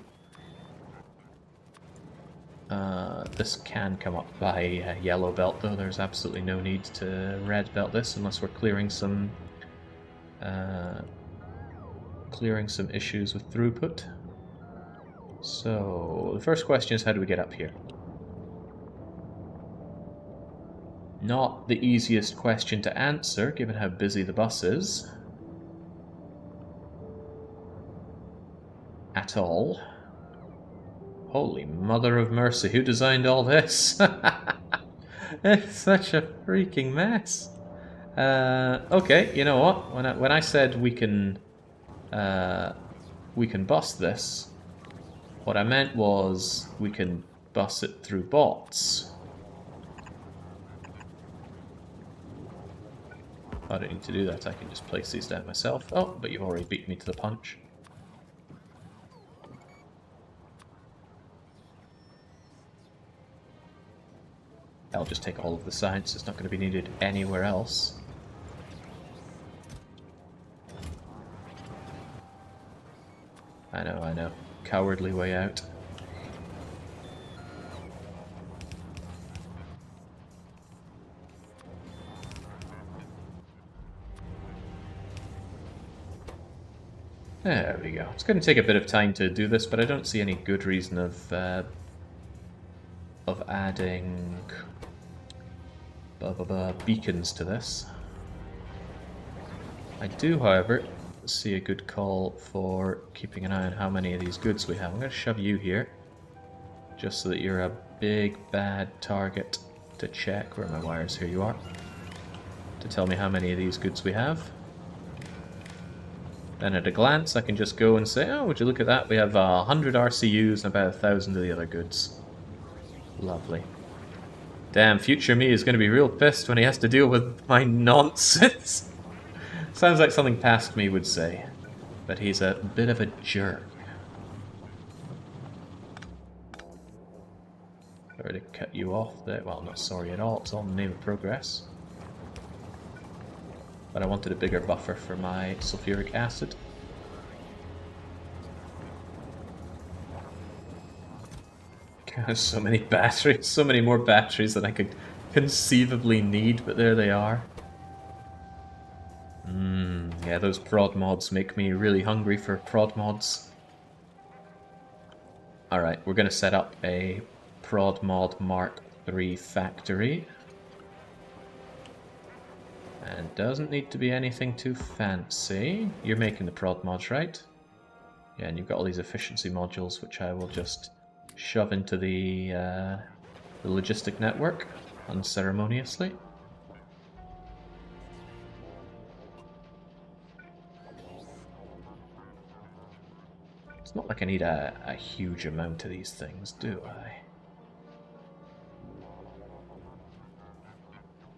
This can come up by yellow belt, though. There's absolutely no need to red belt this unless we're clearing some issues with throughput. So the first question is, how do we get up here? Not the easiest question to answer, given how busy the bus is. At all. Holy mother of mercy, who designed all this? It's such a freaking mess. Okay, you know what? When I said we can bust this, what I meant was we can bust it through bots. I don't need to do that, I can just place these down myself. Oh, but you've already beaten me to the punch. I'll just take all of the science, it's not going to be needed anywhere else. I know. Cowardly way out. There we go. It's going to take a bit of time to do this, but I don't see any good reason of adding beacons to this. I do, however, see a good call for keeping an eye on how many of these goods we have. I'm going to shove you here, just so that you're a big bad target to check. Where are my wires? Here you are. To tell me how many of these goods we have. Then at a glance, I can just go and say, oh, would you look at that? We have 100 RCUs and about 1,000 of the other goods. Lovely. Damn, future me is going to be real pissed when he has to deal with my nonsense. Sounds like something past me would say. But he's a bit of a jerk. Sorry to cut you off there. Well, not sorry at all. It's all in the name of progress. But I wanted a bigger buffer for my sulfuric acid. God, so many batteries, so many more batteries than I could conceivably need, but there they are. Yeah, those prod mods make me really hungry for prod mods. Alright, we're going to set up a prod mod Mark III factory. And doesn't need to be anything too fancy. You're making the prod mods, right? Yeah, and you've got all these efficiency modules, which I will just shove into the logistic network unceremoniously. It's not like I need a huge amount of these things, do I?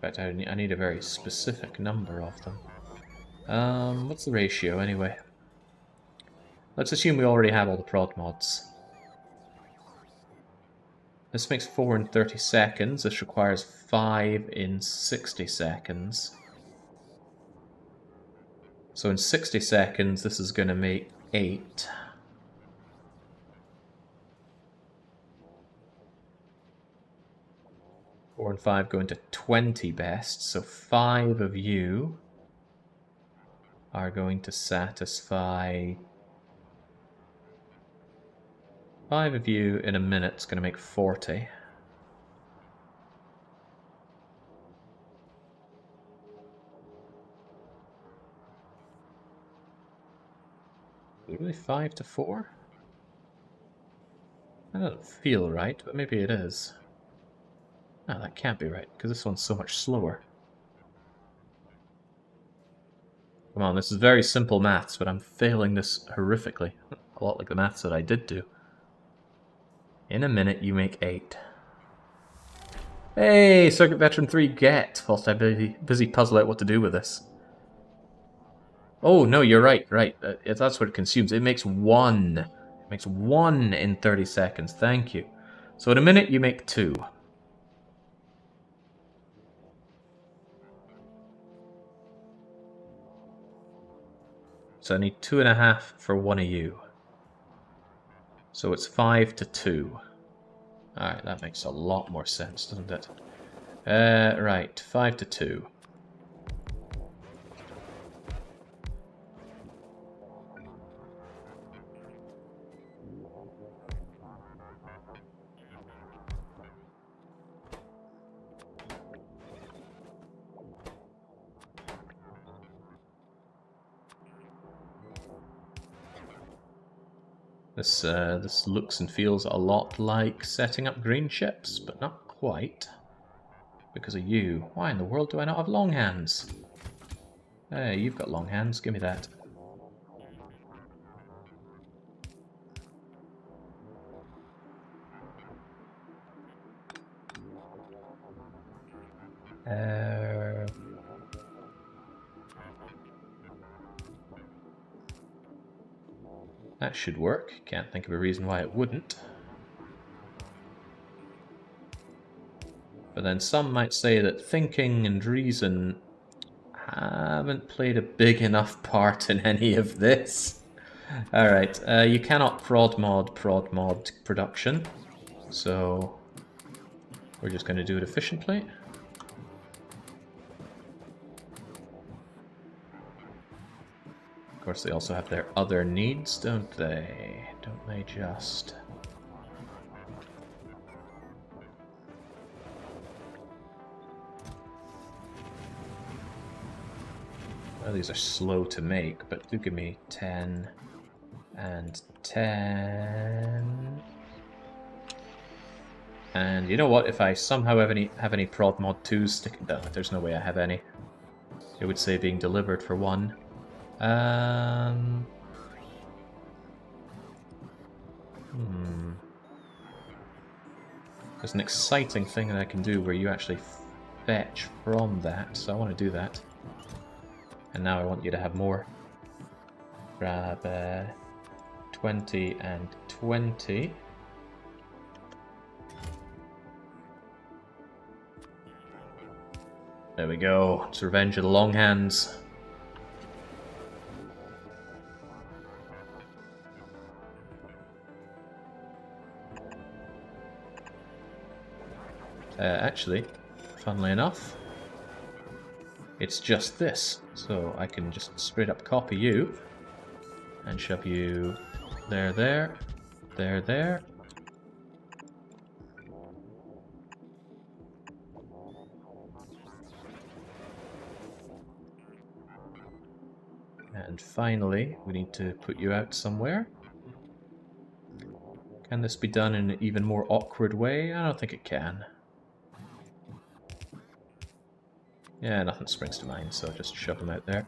In fact, I need a very specific number of them. What's the ratio anyway? Let's assume we already have all the prod mods. This makes 4 in 30 seconds. This requires 5 in 60 seconds. So in 60 seconds, this is going to make 8. Four and 5 go into 20 best, so 5 of you are going to satisfy... 5 of you in a minute is going to make 40. Is it really 5 to 4? That doesn't feel right, but maybe it is. No, that can't be right, because this one's so much slower. Come on, this is very simple maths, but I'm failing this horrifically. A lot like the maths that I did do. In a minute, you make 8. Hey, Circuit Veteran 3, get! Whilst I'm busy puzzling out what to do with this. Oh, no, you're right, that's what it consumes. It makes 1. It makes 1 in 30 seconds, thank you. So in a minute, you make 2. So I need 2.5 for one of you. So it's 5 to 2. Alright, that makes a lot more sense, doesn't it? Right, 5 to 2. This looks and feels a lot like setting up green ships, but not quite. Because of you. Why in the world do I not have long hands? Hey, you've got long hands, give me that. That should work. Can't think of a reason why it wouldn't. But then some might say that thinking and reason haven't played a big enough part in any of this. Alright, you cannot prod mod production, so we're just going to do it efficiently. Of course, they also have their other needs, don't they? Don't they just? Well, these are slow to make, but do give me 10 and 10. And you know what? If I somehow have any prod mod 2s sticking down, there's no way I have any. It would say being delivered for 1. There's an exciting thing that I can do where you actually fetch from that, so I want to do that. And now I want you to have more. Grab 20 and 20. There we go. It's Revenge of the Long Hands. Actually, funnily enough, it's just this. So I can just straight up copy you and shove you there, there, there, there. And finally, we need to put you out somewhere. Can this be done in an even more awkward way? I don't think it can. Yeah, nothing springs to mind, so just shove them out there.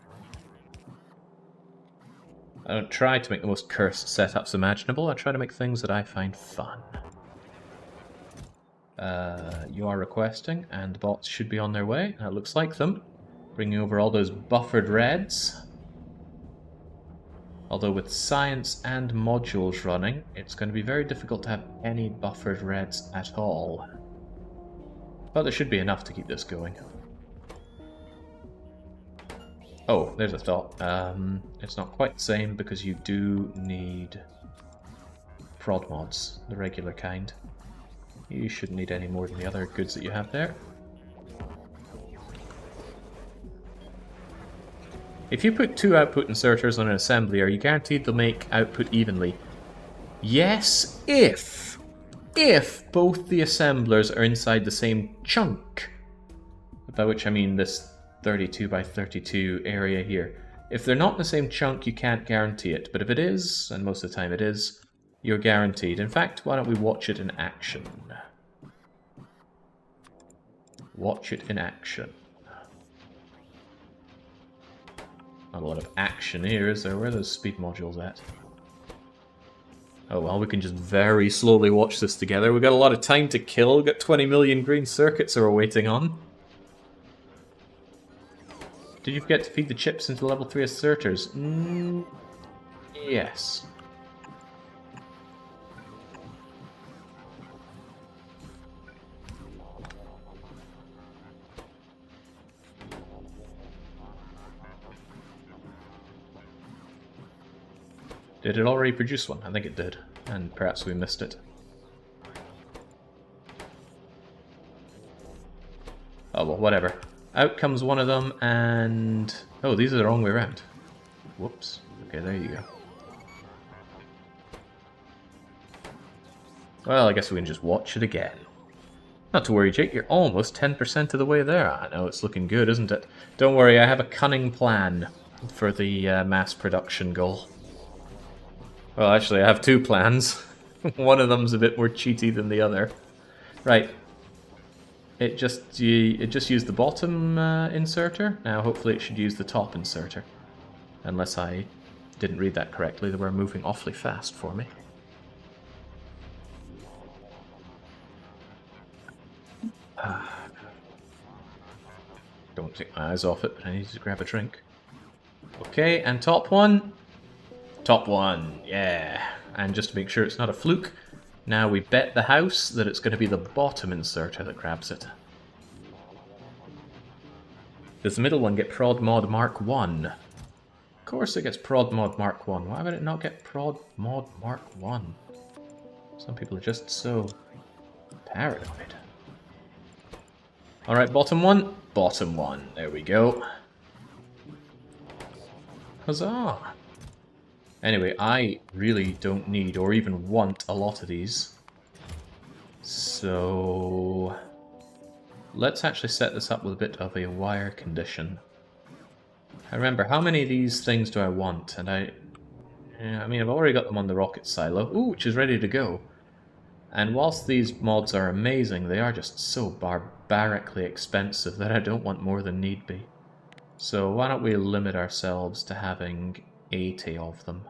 I don't try to make the most cursed setups imaginable, I try to make things that I find fun. You are requesting, and the bots should be on their way. That looks like them. Bringing over all those buffered reds. Although with science and modules running, it's going to be very difficult to have any buffered reds at all. But there should be enough to keep this going. Oh, there's a thought. It's not quite the same because you do need prod mods, the regular kind. You shouldn't need any more than the other goods that you have there. If you put 2 output inserters on an assembly, are you guaranteed they'll make output evenly? Yes, if both the assemblers are inside the same chunk. By which I mean this 32 by 32 area here. If they're not in the same chunk, you can't guarantee it. But if it is, and most of the time it is, you're guaranteed. In fact, why don't we watch it in action? Watch it in action. Not a lot of action here, is there? Where are those speed modules at? Oh well, we can just very slowly watch this together. We've got a lot of time to kill. We've got 20 million green circuits that we're waiting on. Did you forget to feed the chips into level 3 asserters? Yes. Did it already produce one? I think it did. And perhaps we missed it. Oh well, whatever. Out comes one of them, and... Oh, these are the wrong way around. Whoops. Okay, there you go. Well, I guess we can just watch it again. Not to worry, Jake, you're almost 10% of the way there. I know, it's looking good, isn't it? Don't worry, I have a cunning plan for the mass production goal. Well, actually, I have 2 plans. One of them's a bit more cheaty than the other. Right. It just used the bottom inserter. Now, hopefully it should use the top inserter. Unless I didn't read that correctly. They were moving awfully fast for me. Don't want to take my eyes off it, but I need to grab a drink. Okay, and top one. Top one, yeah. And just to make sure it's not a fluke, now we bet the house that it's going to be the bottom inserter that grabs it. Does the middle one get Prod Mod Mark 1? Of course it gets Prod Mod Mark 1. Why would it not get Prod Mod Mark 1? Some people are just so paranoid. Alright, bottom one. Bottom one. There we go. Huzzah! Anyway, I really don't need or even want a lot of these. So let's actually set this up with a bit of a wire condition. I remember, how many of these things do I want? And I mean, I've already got them on the rocket silo, which is ready to go. And whilst these mods are amazing, they are just so barbarically expensive that I don't want more than need be. So why don't we limit ourselves to having 80 of them.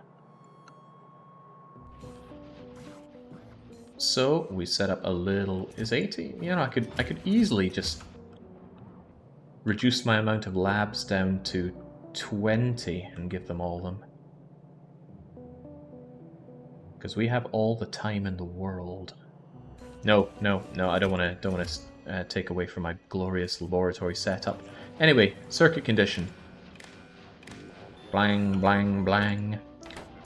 So we set up a little... Is 80? You know, I could easily just reduce my amount of labs down to 20 and give them all them. Because we have all the time in the world. No, I don't want to take away from my glorious laboratory setup. Anyway, circuit condition. Blang, blang, blang.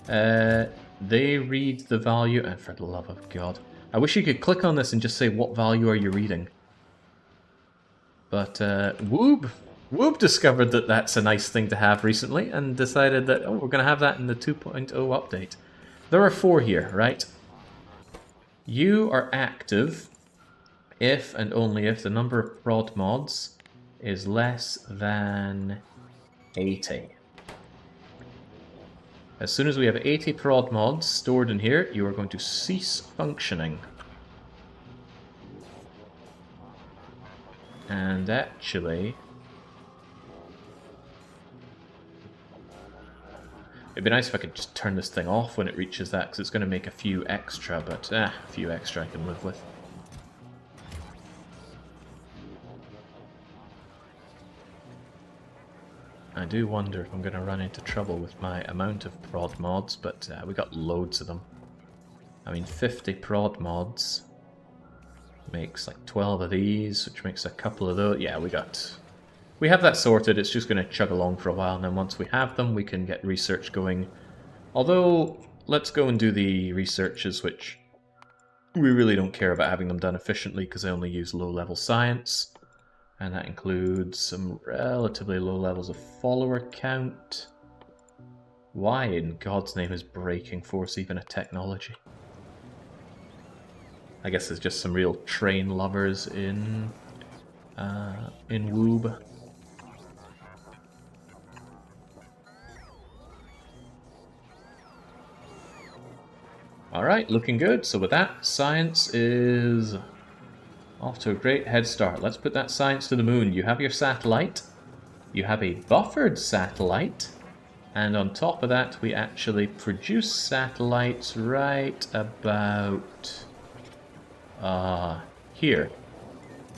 They read the value, and for the love of God. I wish you could click on this and just say, what value are you reading? But Woob discovered that that's a nice thing to have recently, and decided that, oh, we're going to have that in the 2.0 update. There are 4 here, right? You are active if and only if the number of prod mods is less than 80. As soon as we have 80 prod mods stored in here, you are going to cease functioning. And actually... it'd be nice if I could just turn this thing off when it reaches that, because it's going to make a few extra, but a few extra I can live with. do wonder if I'm going to run into trouble with my amount of prod mods, but we got loads of them. I mean, 50 prod mods makes like 12 of these, which makes a couple of those. Yeah, we have that sorted. It's just going to chug along for a while, and then once we have them, we can get research going. Although, let's go and do the researches, which we really don't care about having them done efficiently because they only use low-level science. And that includes some relatively low levels of follower count. Why in God's name is braking force even a technology? I guess there's just some real train lovers in Woob. Alright, looking good. So with that, science is off to a great head start. Let's put that science to the moon. You have your satellite. You have a buffered satellite. And on top of that, we actually produce satellites right about here.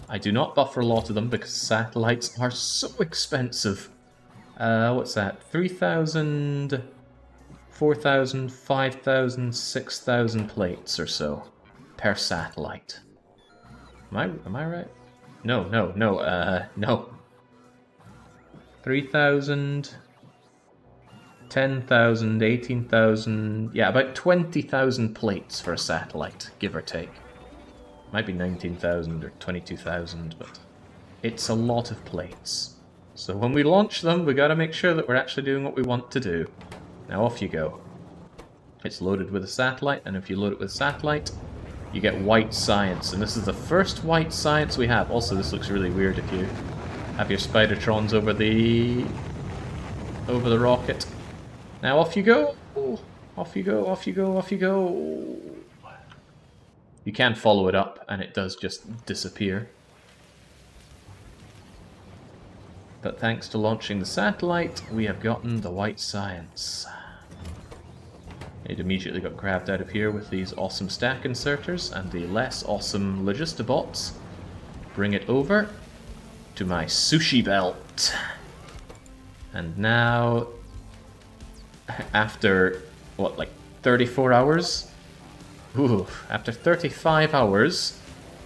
I do not buffer a lot of them because satellites are so expensive. What's that? 3,000, 4,000, 5,000, 6,000 plates or so per satellite. Am I right? No. No. 3,000, 10,000, 18,000, yeah, about 20,000 plates for a satellite, give or take. Might be 19,000 or 22,000, but it's a lot of plates. So when we launch them, we gotta make sure that we're actually doing what we want to do. Now off you go. It's loaded with a satellite, and if you load it with a satellite, you get white science, and this is the first white science we have. Also, this looks really weird if you have your Spidertrons over the rocket. Now off you go! Off you go, off you go, off you go! You can follow it up, and it does just disappear. But thanks to launching the satellite, we have gotten the white science. It immediately got grabbed out of here with these awesome stack inserters, and the less awesome logistibots bring it over to my sushi belt. And now, after, what, like 34 hours? Ooh, after 35 hours,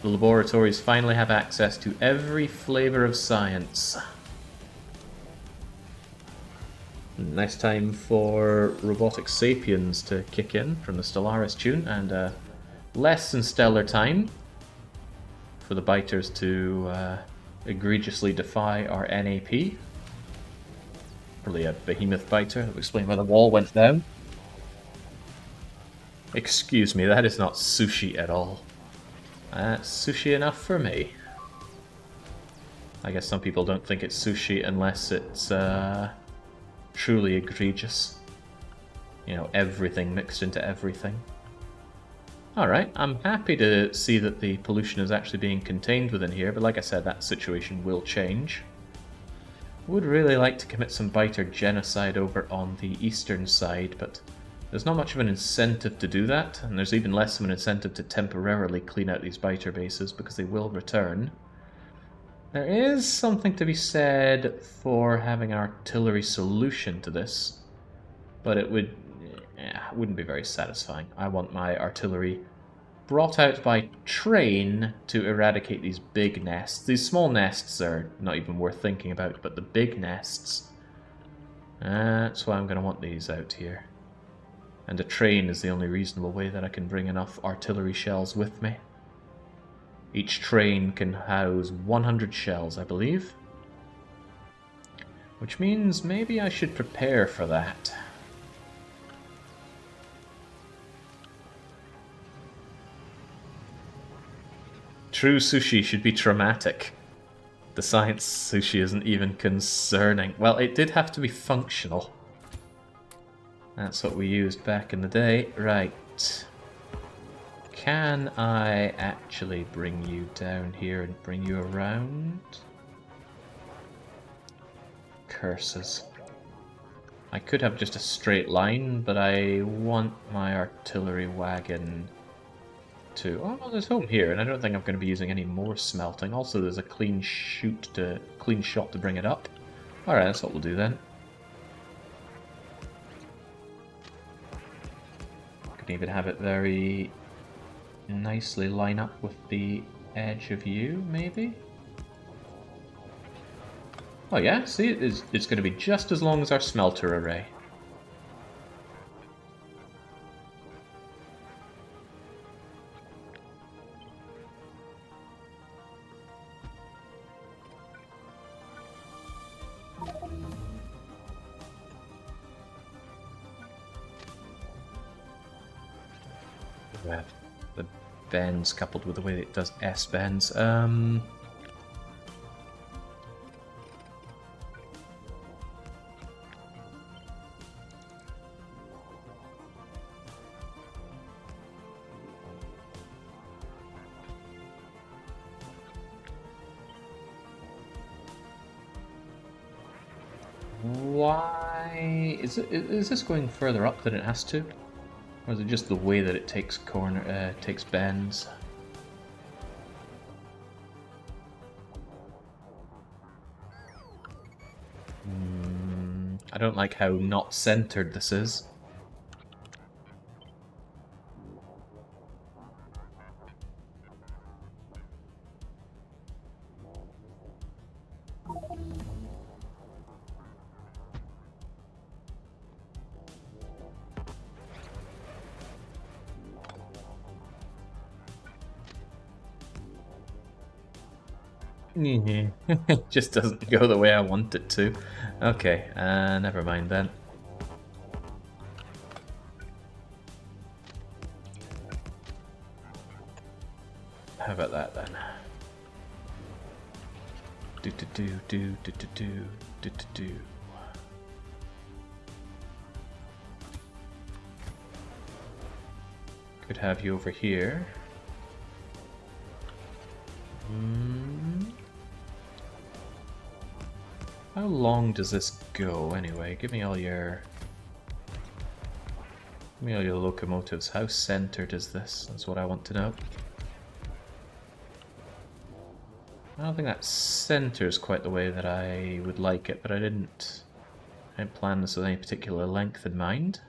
the laboratories finally have access to every flavor of science. Nice time for Robotic Sapiens to kick in from the Stellaris tune, and less than stellar time for the biters to egregiously defy our NAP. Probably a behemoth biter. That will explain why the wall went down. Excuse me, that is not sushi at all. That's sushi enough for me. I guess some people don't think it's sushi unless it's truly egregious. You know, everything mixed into everything. Alright, I'm happy to see that the pollution is actually being contained within here, but like I said, that situation will change. Would really like to commit some biter genocide over on the eastern side, but there's not much of an incentive to do that, and there's even less of an incentive to temporarily clean out these biter bases, because they will return. There is something to be said for having an artillery solution to this, but it wouldn't be very satisfying. I want my artillery brought out by train to eradicate these big nests. These small nests are not even worth thinking about, but the big nests, that's why I'm going to want these out here. And a train is the only reasonable way that I can bring enough artillery shells with me. Each train can house 100 shells, I believe. Which means maybe I should prepare for that. True sushi should be traumatic. The science sushi isn't even concerning. Well, it did have to be functional. That's what we used back in the day. Right. Can I actually bring you down here and bring you around? Curses. I could have just a straight line, but I want my artillery wagon to... Oh, well, there's home here, and I don't think I'm going to be using any more smelting. Also, there's a clean shot to bring it up. Alright, that's what we'll do then. Could even have it very nicely line up with the edge of you, maybe? Oh yeah, see, it's going to be just as long as our smelter array. Yeah, the bends coupled with the way that it does S bends. Why is this going further up than it has to, or is it just the way that it takes takes bends? I don't like how not centered this is. It just doesn't go the way I want it to. Okay, never mind then. How about that then? Do. Could have you over here. How long does this go anyway? Give me all your locomotives. How centered is this? That's what I want to know. I don't think that centers quite the way that I would like it, but I didn't plan this with any particular length in mind.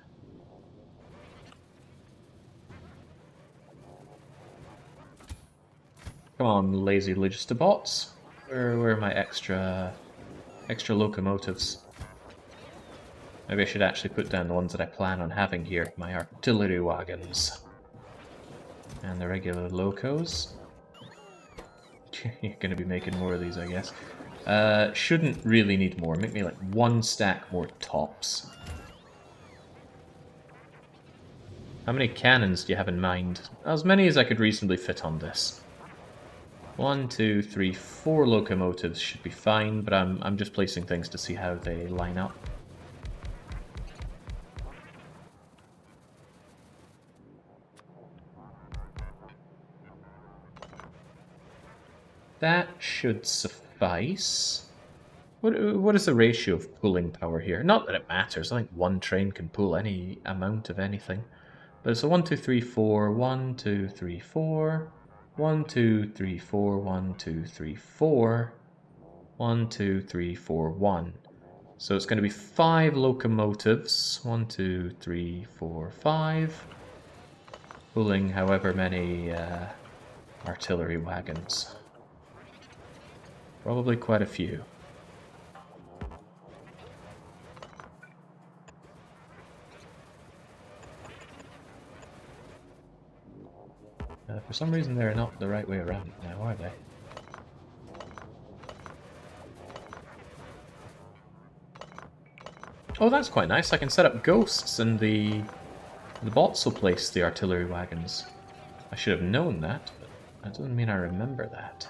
Come on, lazy logistobots. Where are my extra locomotives? Maybe I should actually put down the ones that I plan on having here. My artillery wagons. And the regular locos. You're going to be making more of these, I guess. Shouldn't really need more. Make me like 1 stack more tops. How many cannons do you have in mind? As many as I could reasonably fit on this. 1, 2, 3, 4 locomotives should be fine, but I'm just placing things to see how they line up. That should suffice. What is the ratio of pulling power here? Not that it matters. I think one train can pull any amount of anything. But it's a 1, 2, 3, 4, 1, 2, 3, 4, 1, 2, 3, 4, 1, 2, 3, 4, 1, 2, 3, 4, 1. So it's going to be 5 locomotives. 1, 2, 3, 4, 5. Pulling however many artillery wagons. Probably quite a few. For some reason they're not the right way around now, are they? Oh, that's quite nice. I can set up ghosts and the bots will place the artillery wagons. I should have known that, but that doesn't mean I remember that.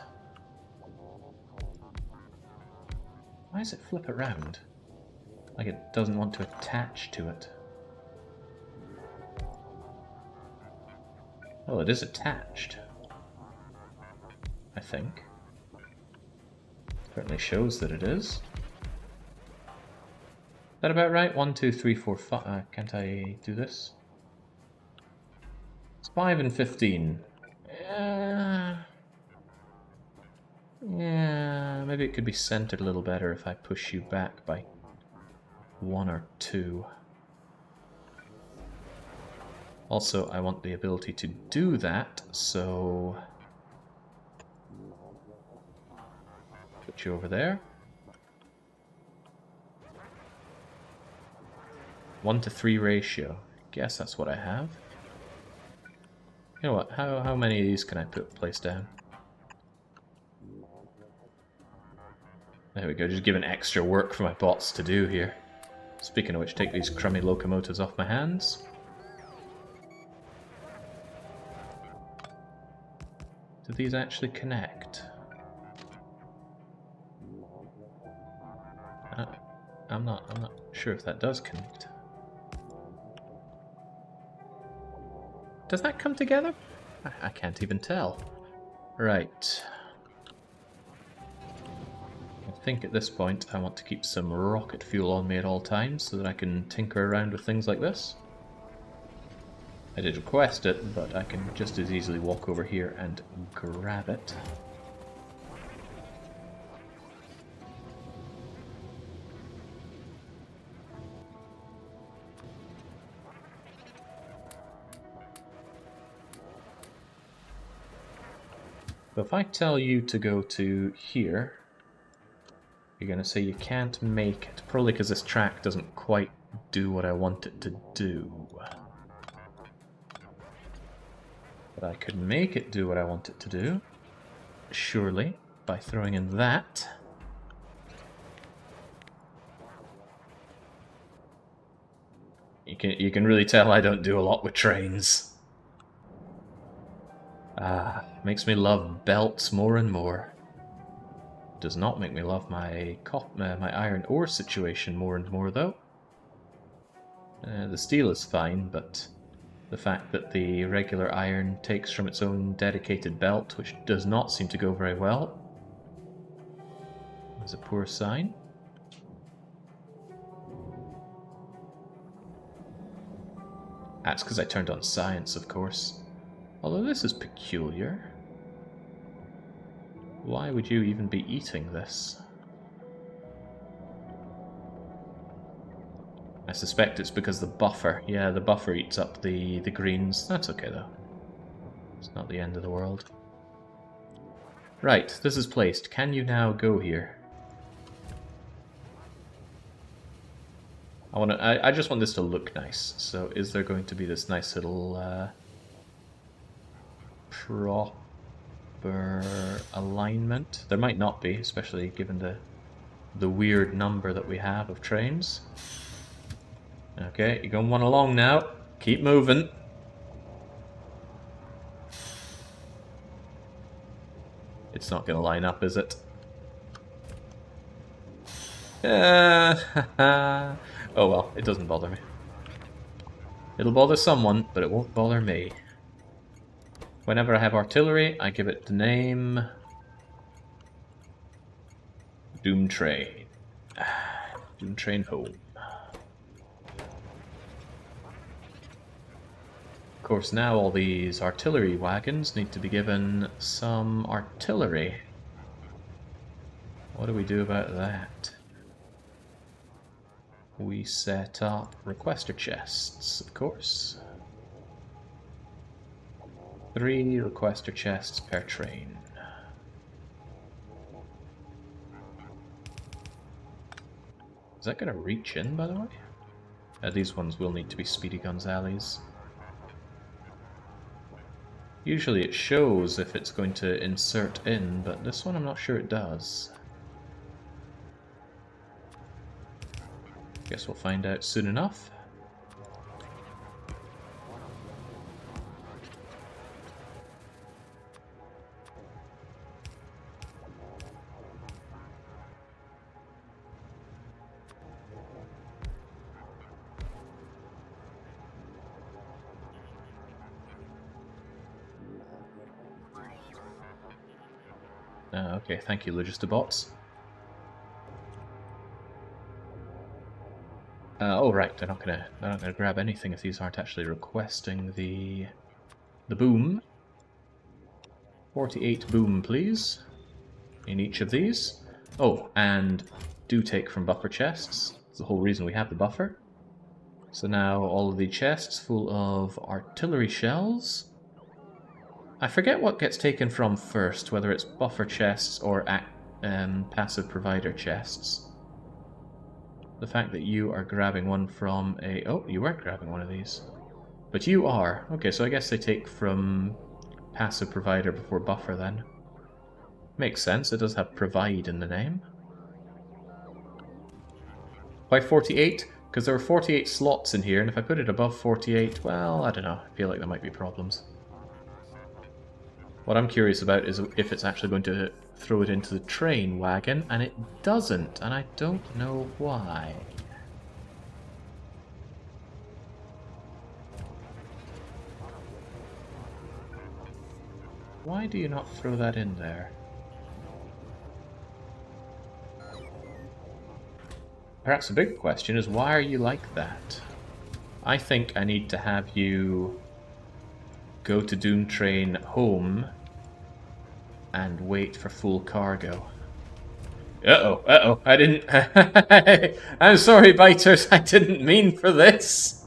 Why does it flip around? Like it doesn't want to attach to it. Oh, it is attached. I think. Certainly shows that it is. Is that about right? 1, 2, 3, 4, 5. Can't I do this? It's 5 and 15. Yeah, maybe it could be centered a little better if I push you back by 1 or 2. Also, I want the ability to do that, so... Put you over there. 1-to-3 ratio. Guess that's what I have. You know what? How many of these can I place down? There we go. Just giving extra work for my bots to do here. Speaking of which, take these crummy locomotives off my hands. Do these actually connect? I'm not sure if that does connect. Does that come together? I can't even tell. Right. I think at this point I want to keep some rocket fuel on me at all times so that I can tinker around with things like this. I did request it, but I can just as easily walk over here and grab it. So if I tell you to go to here, you're going to say you can't make it, probably because this track doesn't quite do what I want it to do. But I could make it do what I want it to do, surely, by throwing in that. You can really tell I don't do a lot with trains. Makes me love belts more and more. Does not make me love my iron ore situation more and more, though. The steel is fine, but the fact that the regular iron takes from its own dedicated belt, which does not seem to go very well, is a poor sign. That's because I turned on science, of course. Although this is peculiar. Why would you even be eating this? I suspect it's because the buffer. Yeah, the buffer eats up the greens. That's okay, though. It's not the end of the world. Right, this is placed. Can you now go here? I just want this to look nice. So is there going to be this nice little proper alignment? There might not be, especially given the weird number that we have of trains. Okay, you're going one along now. Keep moving. It's not going to line up, is it? Oh well, it doesn't bother me. It'll bother someone, but it won't bother me. Whenever I have artillery, I give it the name Doom Train. Doom Train home. Of course, now all these artillery wagons need to be given some artillery. What do we do about that? We set up requester chests, of course. 3 requester chests per train. Is that going to reach in, by the way? These ones will need to be Speedy Gonzales. Usually it shows if it's going to insert in, but this one I'm not sure it does. Guess we'll find out soon enough. Okay, thank you, Logistibots. Oh right, they're not gonna grab anything if these aren't actually requesting the boom. 48 boom, please, in each of these. Oh, and do take from buffer chests. That's the whole reason we have the buffer. So now all of the chests full of artillery shells. I forget what gets taken from first, whether it's buffer chests or passive provider chests. The fact that you are grabbing one from a... Oh, you weren't grabbing one of these. But you are. Okay, so I guess they take from passive provider before buffer then. Makes sense, it does have provide in the name. Why 48? Because there were 48 slots in here, and if I put it above 48, well, I don't know. I feel like there might be problems. What I'm curious about is if it's actually going to throw it into the train wagon, and it doesn't, and I don't know why. Why do you not throw that in there? Perhaps the big question is, why are you like that? I think I need to have you go to Doom Train home and wait for full cargo. Uh-oh, I didn't... I'm sorry, biters, I didn't mean for this.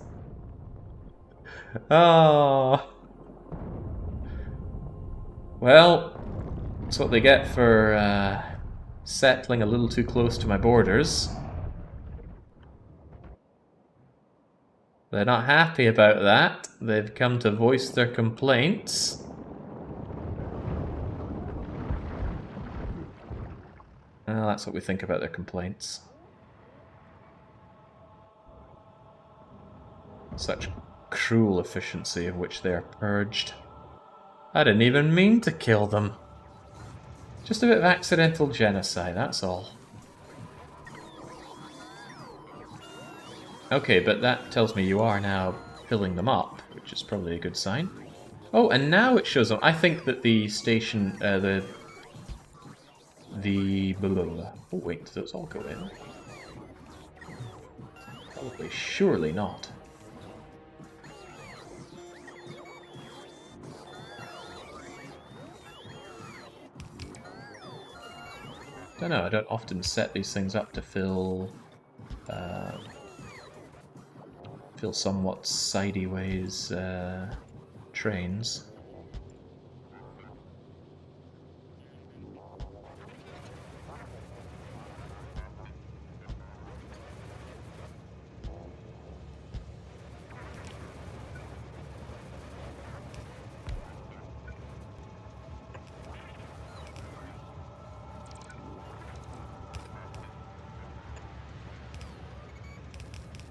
Oh. Well, that's what they get for settling a little too close to my borders. They're not happy about that. They've come to voice their complaints. Well, that's what we think about their complaints. Such cruel efficiency of which they are purged. I didn't even mean to kill them. Just a bit of accidental genocide, that's all. Okay, but that tells me you are now filling them up, which is probably a good sign. Oh, and now it shows them. I think that the station, the blah, blah, blah. Oh wait, do those all go in? Probably, surely not. Don't know, I don't often set these things up to fill somewhat sideways trains.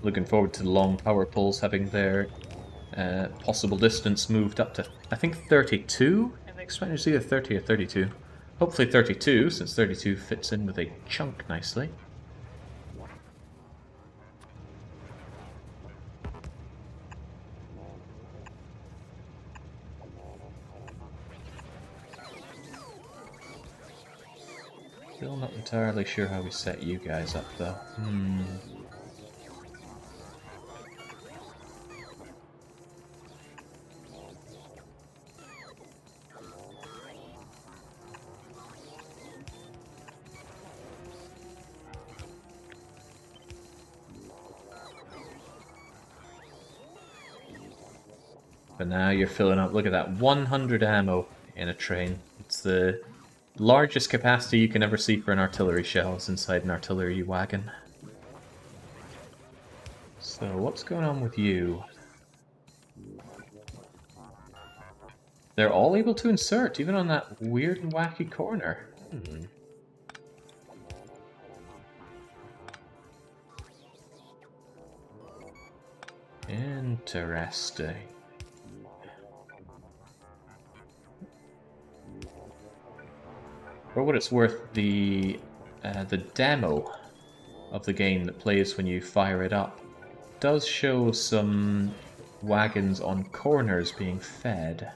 Looking forward to the long power poles having their possible distance moved up to, I think, 32 in the expansion. It's either 30 or 32. Hopefully 32, since 32 fits in with a chunk nicely. Still not entirely sure how we set you guys up, though. But now you're filling up. Look at that, 100 ammo in a train. It's the largest capacity you can ever see for an artillery shell is inside an artillery wagon. So what's going on with you? They're all able to insert, even on that weird and wacky corner. Interesting. For what it's worth, the demo of the game that plays when you fire it up does show some wagons on corners being fed.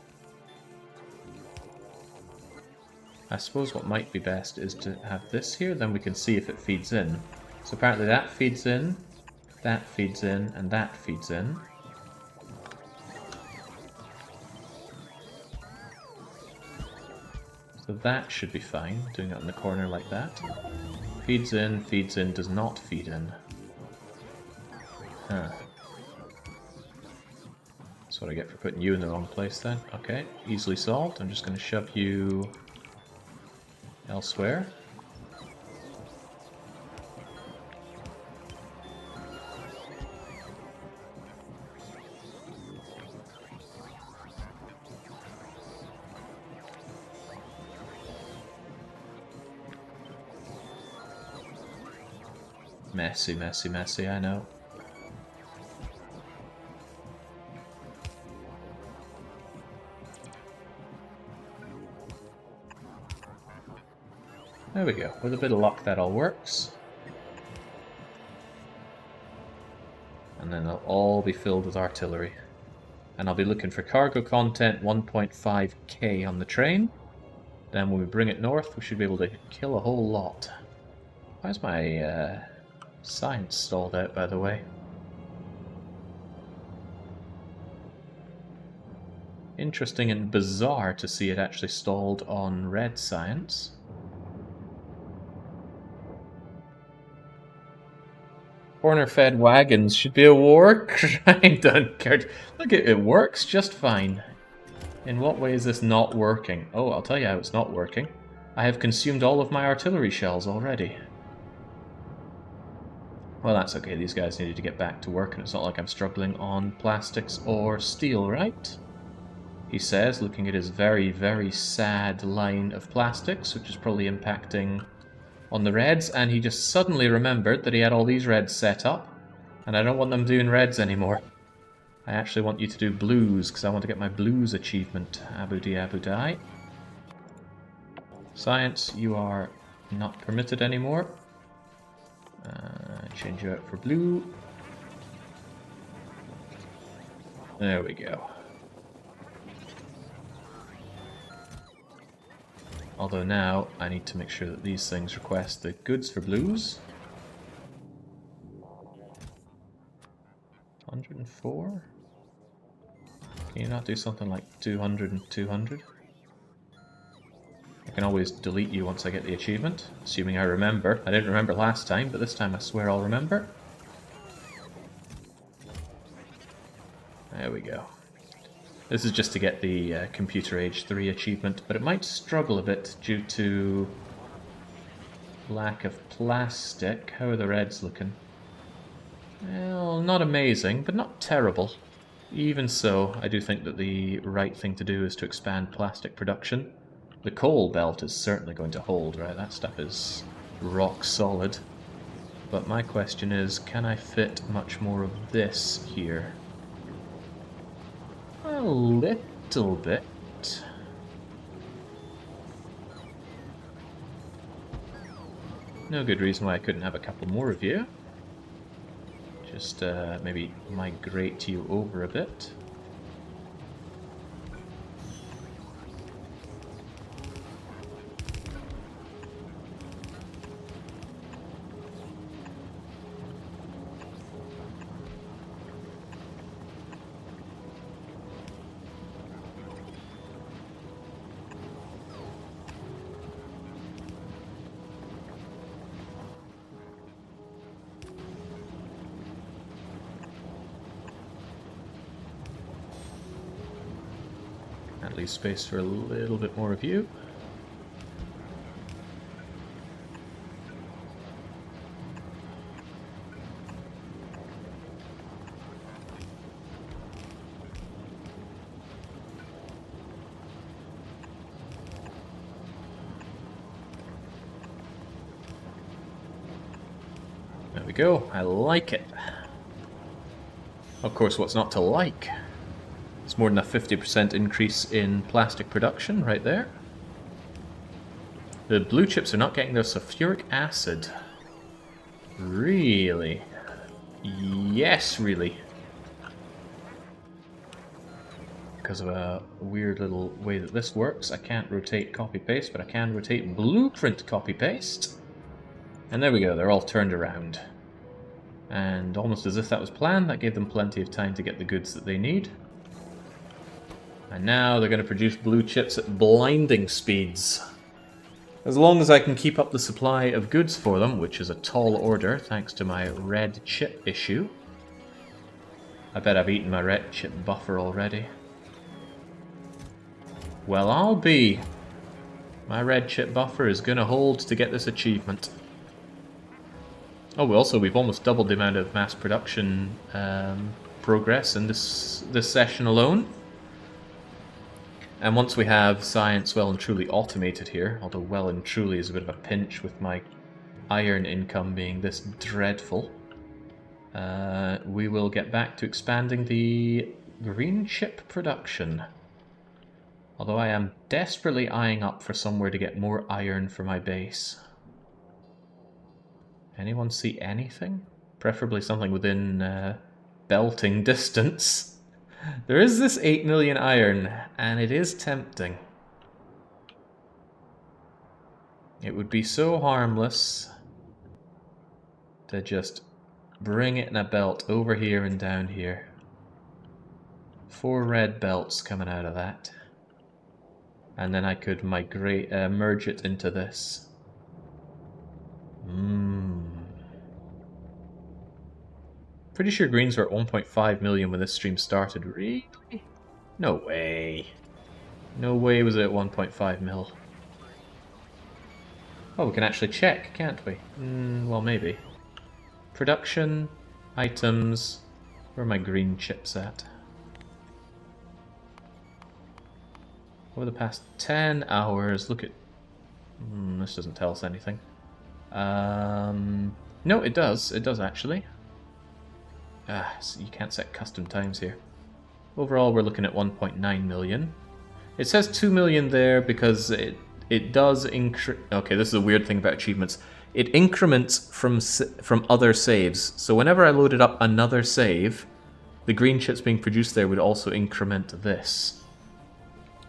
I suppose what might be best is to have this here, then we can see if it feeds in. So apparently that feeds in, and that feeds in. So that should be fine, doing it in the corner like that. Feeds in, does not feed in. Huh. That's what I get for putting you in the wrong place then. Okay, easily solved. I'm just going to shove you elsewhere. Messy, messy, messy, I know. There we go. With a bit of luck, that all works. And then they'll all be filled with artillery. And I'll be looking for cargo content 1.5k on the train. Then when we bring it north, we should be able to kill a whole lot. Why is my science stalled out, by the way? Interesting and bizarre to see it actually stalled on red science. Corner-fed wagons should be a war crime. Look, it works just fine. In what way is this not working? Oh, I'll tell you how it's not working. I have consumed all of my artillery shells already. Well, that's okay. These guys needed to get back to work, and it's not like I'm struggling on plastics or steel, right? He says, looking at his very, very sad line of plastics, which is probably impacting on the reds, and he just suddenly remembered that he had all these reds set up, and I don't want them doing reds anymore. I actually want you to do blues, because I want to get my blues achievement. Abu Di. Science, you are not permitted anymore. Change you out for blue. There we go. Although now, I need to make sure that these things request the goods for blues. 104? Can you not do something like 200 and 200? I can always delete you once I get the achievement, assuming I remember. I didn't remember last time, but this time I swear I'll remember. There we go. This is just to get the Computer Age 3 achievement, but it might struggle a bit due to lack of plastic. How are the reds looking? Well, not amazing, but not terrible. Even so, I do think that the right thing to do is to expand plastic production. The coal belt is certainly going to hold, right? That stuff is rock solid. But my question is, can I fit much more of this here? A little bit. No good reason why I couldn't have a couple more of you. Just maybe migrate you over a bit. That leaves space for a little bit more of you. There we go. I like it. Of course, what's not to like? It's more than a 50% increase in plastic production right there. The blue chips are not getting their sulfuric acid. Really? Yes, really. Because of a weird little way that this works, I can't rotate copy-paste, but I can rotate blueprint copy-paste. And there we go, they're all turned around. And almost as if that was planned, that gave them plenty of time to get the goods that they need. And now they're going to produce blue chips at blinding speeds. As long as I can keep up the supply of goods for them, which is a tall order thanks to my red chip issue, I bet I've eaten my red chip buffer already. Well, I'll be. My red chip buffer is gonna hold to get this achievement. Oh, we've almost doubled the amount of mass production progress in this session alone. And once we have science well and truly automated here, although well and truly is a bit of a pinch with my iron income being this dreadful, we will get back to expanding the green chip production. Although I am desperately eyeing up for somewhere to get more iron for my base. Anyone see anything? Preferably something within belting distance. There is this 8 million iron, and it is tempting. It would be so harmless to just bring it in a belt over here and down here. 4 red belts coming out of that. And then I could migrate, merge it into this. Pretty sure greens were at 1.5 million when this stream started. Really? No way. No way was it at 1.5 mil. Oh, we can actually check, can't we? Well, maybe. Production, items. Where are my green chips at? Over the past 10 hours, look at... this doesn't tell us anything. No, it does. It does, actually. So you can't set custom times here. Overall, we're looking at 1.9 million. It says 2 million there because it does okay, this is a weird thing about achievements. It increments from other saves. So whenever I loaded up another save, the green chips being produced there would also increment this.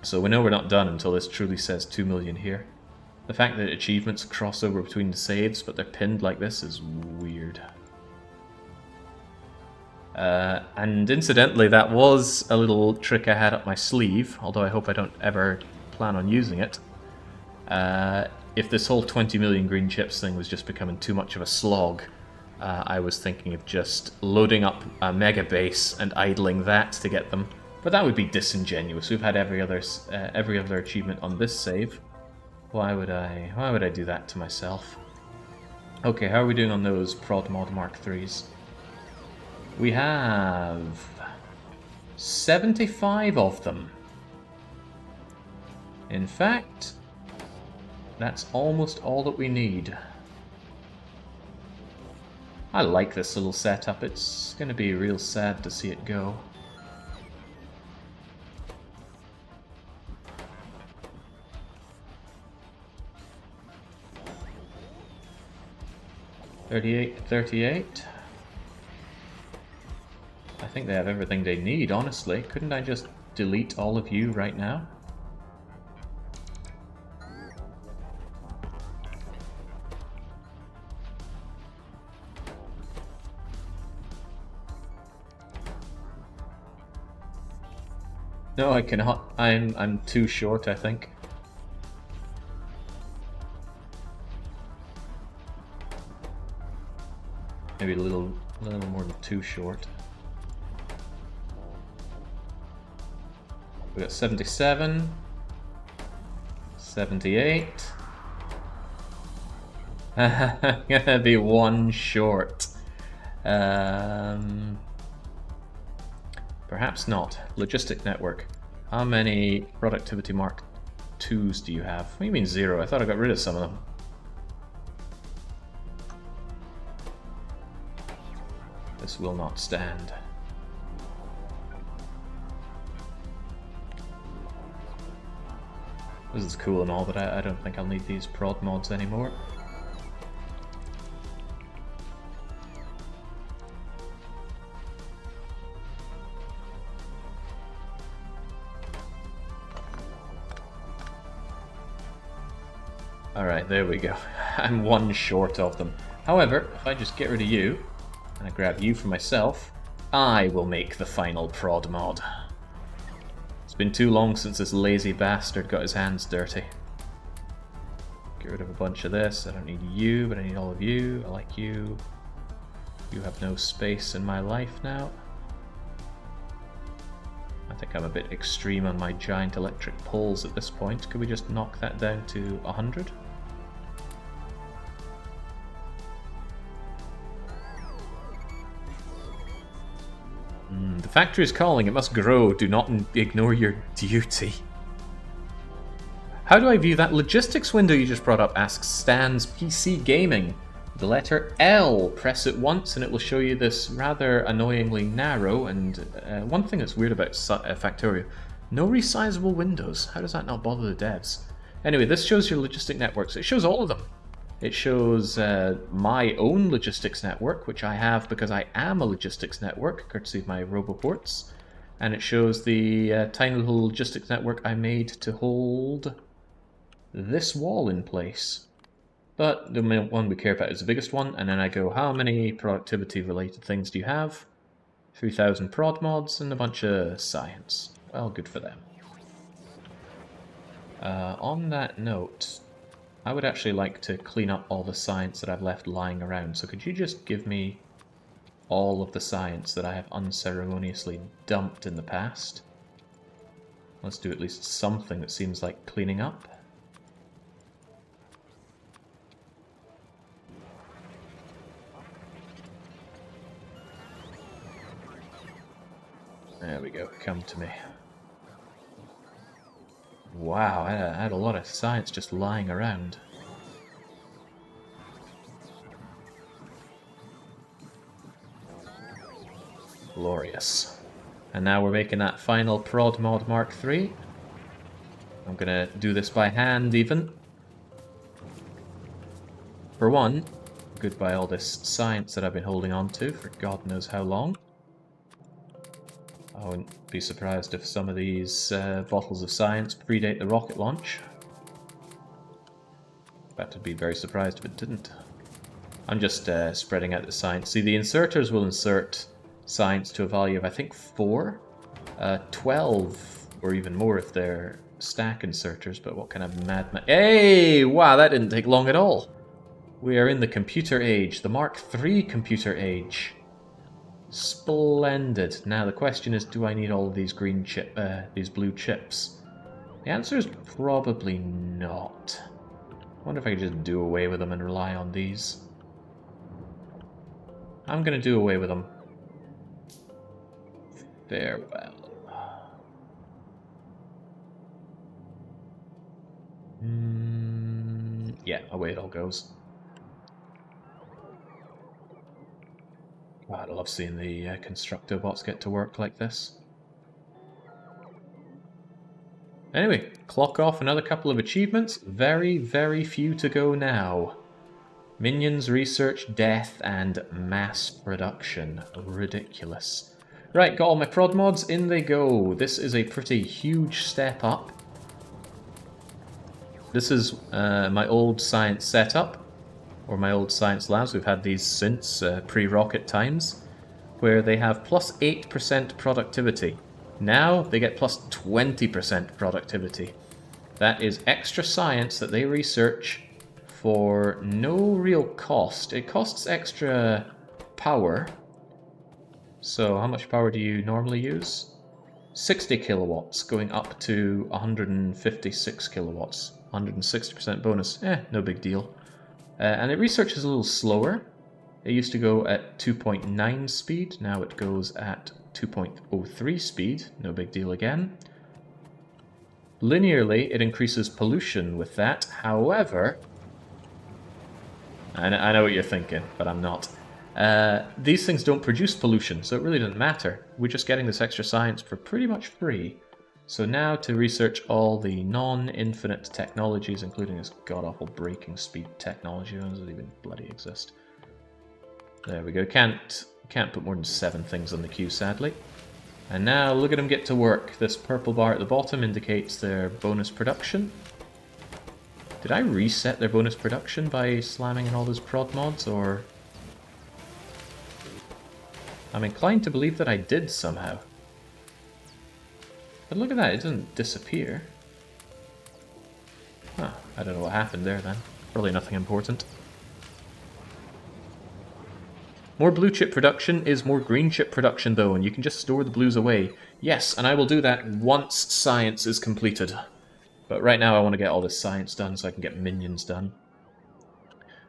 So we know we're not done until this truly says 2 million here. The fact that achievements cross over between the saves, but they're pinned like this, is weird. And incidentally, that was a little trick I had up my sleeve, although I hope I don't ever plan on using it. If this whole 20 million green chips thing was just becoming too much of a slog, I was thinking of just loading up a mega base and idling that to get them. But that would be disingenuous. We've had every other achievement on this save. Why would I do that to myself? Okay, how are we doing on those Prod Mod Mark IIIs? We have 75 of them. In fact, that's almost all that we need. I like this little setup. It's going to be real sad to see it go. $38. I think they have everything they need, honestly. Couldn't I just delete all of you right now? No, I cannot. I'm too short, I think. Maybe a little more than too short. We got 77, 78. I'm gonna be one short. Perhaps not. Logistic network. How many productivity mark 2s do you have? What do you mean 0? I thought I got rid of some of them. This will not stand. This is cool and all, but I don't think I'll need these prod mods anymore. Alright, there we go. I'm one short of them. However, if I just get rid of you, and I grab you for myself, I will make the final prod mod. It's been too long since this lazy bastard got his hands dirty. Get rid of a bunch of this. I don't need you, but I need all of you. I like you. You have no space in my life now. I think I'm a bit extreme on my giant electric poles at this point. Could we just knock that down to 100? The factory is calling. It must grow. Do not ignore your duty. How do I view that logistics window you just brought up? Asks Stan's PC Gaming. The letter L. Press it once and it will show you this rather annoyingly narrow, and one thing that's weird about Factorio, no resizable windows. How does that not bother the devs? Anyway, this shows your logistic networks. It shows all of them. It shows my own logistics network, which I have because I am a logistics network, courtesy of my roboports. And it shows the tiny little logistics network I made to hold this wall in place. But the one we care about is the biggest one, and then I go, how many productivity related things do you have? 3,000 prod mods and a bunch of science. Well, good for them. On that note, I would actually like to clean up all the science that I've left lying around, so could you just give me all of the science that I have unceremoniously dumped in the past? Let's do at least something that seems like cleaning up. There we go, come to me. Wow, I had a lot of science just lying around. Glorious. And now we're making that final prod mod Mark III. I'm gonna do this by hand even. For one, goodbye all this science that I've been holding on to for God knows how long. I wouldn't be surprised if some of these bottles of science predate the rocket launch. In fact, I'd be very surprised if it didn't. I'm just spreading out the science. See, the inserters will insert science to a value of, I think, 4, 12, or even more if they're stack inserters, but what kind of madman... Hey! Wow, that didn't take long at all! We are in the computer age, the Mark III computer age. Splendid. Now the question is, do I need all of these green these blue chips? The answer is probably not. I wonder if I could just do away with them and rely on these. I'm gonna do away with them. Farewell. Yeah, away it all goes. God, I love seeing the Constructobots get to work like this. Anyway, clock off another couple of achievements. Very, very few to go now. Minions, research, death, and mass production. Ridiculous. Right, got all my prod mods. In they go. This is a pretty huge step up. This is my old science setup, or my old science labs. We've had these since pre-rocket times, where they have plus 8% productivity. Now they get plus 20% productivity. That is extra science that they research for no real cost. It costs extra power. So how much power do you normally use? 60 kilowatts going up to 156 kilowatts. 160% bonus. No big deal. And it researches a little slower. It used to go at 2.9 speed, now it goes at 2.03 speed, no big deal again. Linearly, it increases pollution with that, however... I know what you're thinking, but I'm not. These things don't produce pollution, so it really doesn't matter. We're just getting this extra science for pretty much free. So now to research all the non-infinite technologies, including this god-awful breaking speed technology. Those don't even bloody exist. There we go. Can't put more than 7 things on the queue, sadly. And now look at them get to work. This purple bar at the bottom indicates their bonus production. Did I reset their bonus production by slamming in all those prod mods, or... I'm inclined to believe that I did somehow. But look at that, it doesn't disappear. Huh, I don't know what happened there then. Probably nothing important. More blue chip production is more green chip production, though, and you can just store the blues away. Yes, and I will do that once science is completed. But right now I want to get all this science done so I can get minions done.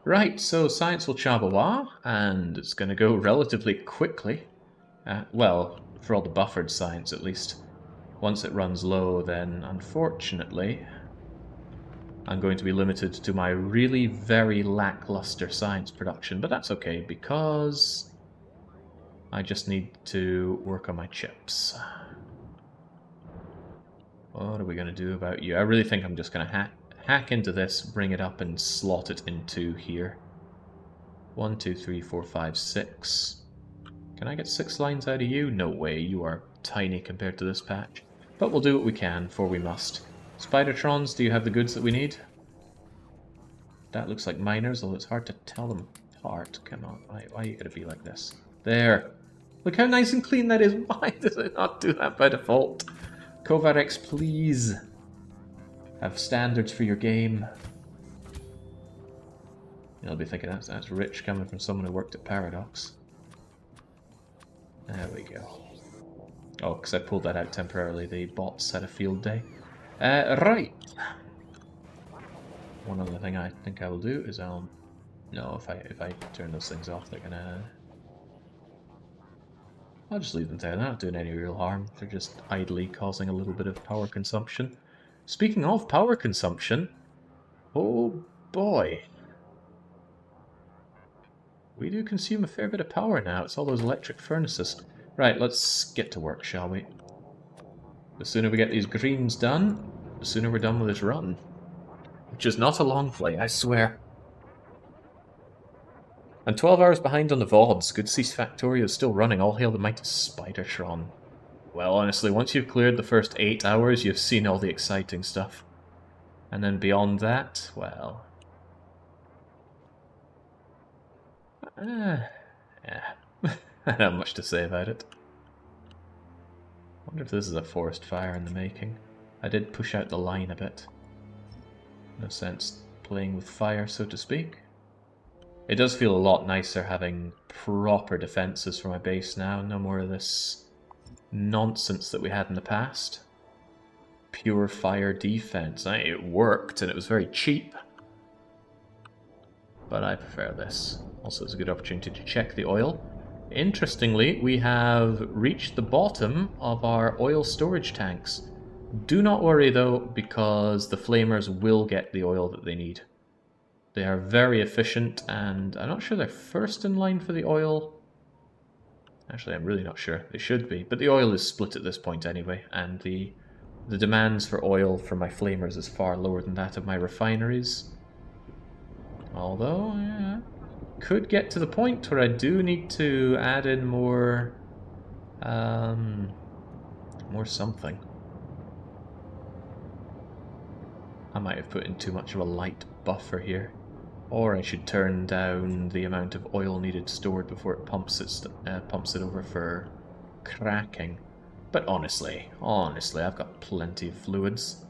Right, so science will chug a while, and it's going to go relatively quickly. Well, for all the buffered science at least. Once it runs low, then unfortunately I'm going to be limited to my really very lackluster science production, but that's okay because I just need to work on my chips. What are we going to do about you? I really think I'm just going to hack into this, bring it up, and slot it into here. 1, 2, 3, 4, 5, 6. Can I get 6 lines out of you? No way, you are tiny compared to this patch. But we'll do what we can, for we must. Spidertrons, do you have the goods that we need? That looks like miners, although it's hard to tell them apart. Come on, why are you going to be like this? There! Look how nice and clean that is! Why does it not do that by default? Kovarex, please! Have standards for your game. You'll be thinking that's rich coming from someone who worked at Paradox. There we go. Oh, because I pulled that out temporarily. The bots had a field day. Right. One other thing I think I will do is no, if I turn those things off, they're gonna. I'll just leave them there. They're not doing any real harm. They're just idly causing a little bit of power consumption. Speaking of power consumption, oh boy. We do consume a fair bit of power now. It's all those electric furnaces. Right, let's get to work, shall we? The sooner we get these greens done, the sooner we're done with this run. Which is not a long play, I swear. I'm 12 hours behind on the VODs. Good to see Factorio is still running. All hail the mighty Spidertron. Well, honestly, once you've cleared the first 8 hours, you've seen all the exciting stuff. And then beyond that, well... yeah. I don't have much to say about it. I wonder if this is a forest fire in the making. I did push out the line a bit. No sense playing with fire, so to speak. It does feel a lot nicer having proper defenses for my base now. No more of this nonsense that we had in the past. Pure fire defense. It worked, and it was very cheap. But I prefer this. Also, it's a good opportunity to check the oil. Interestingly, we have reached the bottom of our oil storage tanks. Do not worry, though, because the flamers will get the oil that they need. They are very efficient, and I'm not sure they're first in line for the oil. Actually, I'm really not sure. They should be, but the oil is split at this point anyway, and the demands for oil from my flamers is far lower than that of my refineries. Although, yeah, could get to the point where I do need to add in more something. I might have put in too much of a light buffer here. Or I should turn down the amount of oil needed stored before it pumps it over for cracking. But honestly, I've got plenty of fluids.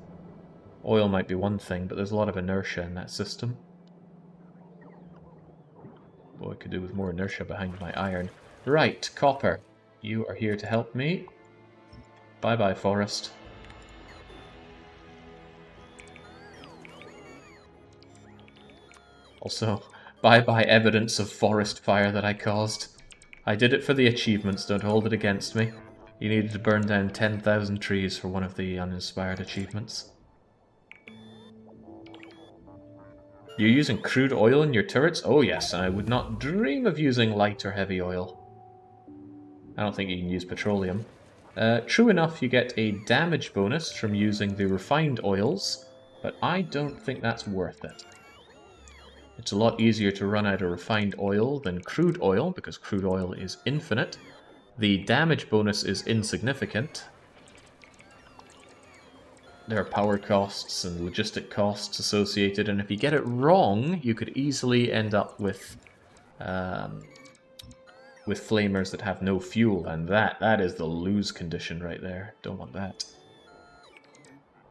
Oil might be one thing, but there's a lot of inertia in that system. Boy, I could do with more inertia behind my iron. Right, copper. You are here to help me. Bye-bye, forest. Also, bye-bye evidence of forest fire that I caused. I did it for the achievements, don't hold it against me. You needed to burn down 10,000 trees for one of the uninspired achievements. You're using crude oil in your turrets? Oh yes, and I would not dream of using light or heavy oil. I don't think you can use petroleum. True enough, you get a damage bonus from using the refined oils, but I don't think that's worth it. It's a lot easier to run out of refined oil than crude oil, because crude oil is infinite. The damage bonus is insignificant. There are power costs and logistic costs associated, and if you get it wrong, you could easily end up with flamers that have no fuel, and that is the lose condition right there. Don't want that.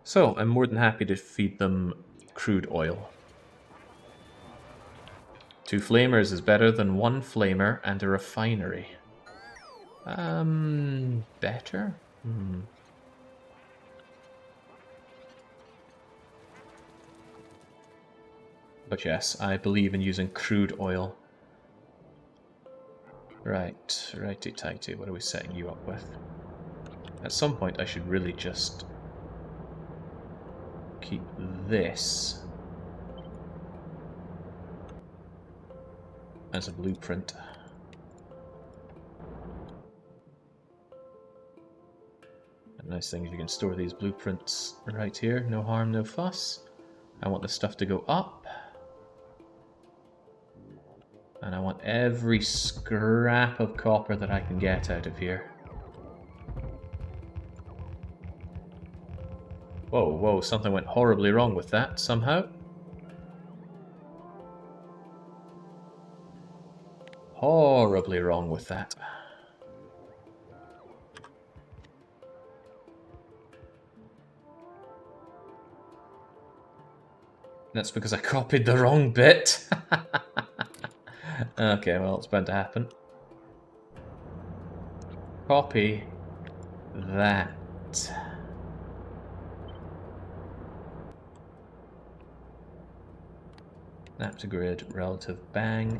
So, I'm more than happy to feed them crude oil. 2 flamers is better than 1 flamer and a refinery. Better? But yes, I believe in using crude oil. Right, righty-tighty, what are we setting you up with? At some point I should really just keep this as a blueprint. The nice thing is you can store these blueprints right here, no harm, no fuss. I want the stuff to go up. And I want every scrap of copper that I can get out of here. Whoa, whoa, something went horribly wrong with that somehow. Horribly wrong with that. That's because I copied the wrong bit. Okay, well, it's bound to happen. Copy that. Snap to grid, relative bang.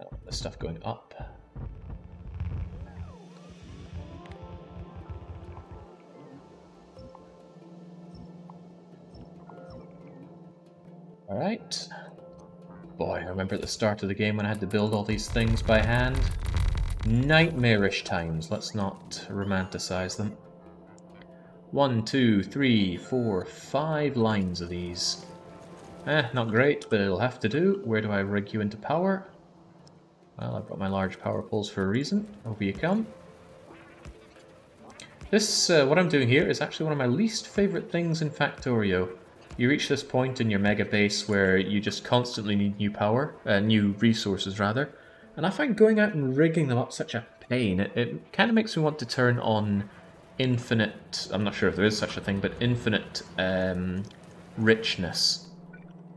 Oh, the stuff going up. Alright. Boy, I remember at the start of the game when I had to build all these things by hand. Nightmarish times, let's not romanticize them. 1, 2, 3, 4, 5 lines of these. Not great, but it'll have to do. Where do I rig you into power? Well, I've got my large power poles for a reason. Over you come. This, what I'm doing here is actually one of my least favorite things in Factorio. You reach this point in your mega base where you just constantly need new power, new resources rather, and I find going out and rigging them up such a pain. It kind of makes me want to turn on infinite, I'm not sure if there is such a thing, but infinite richness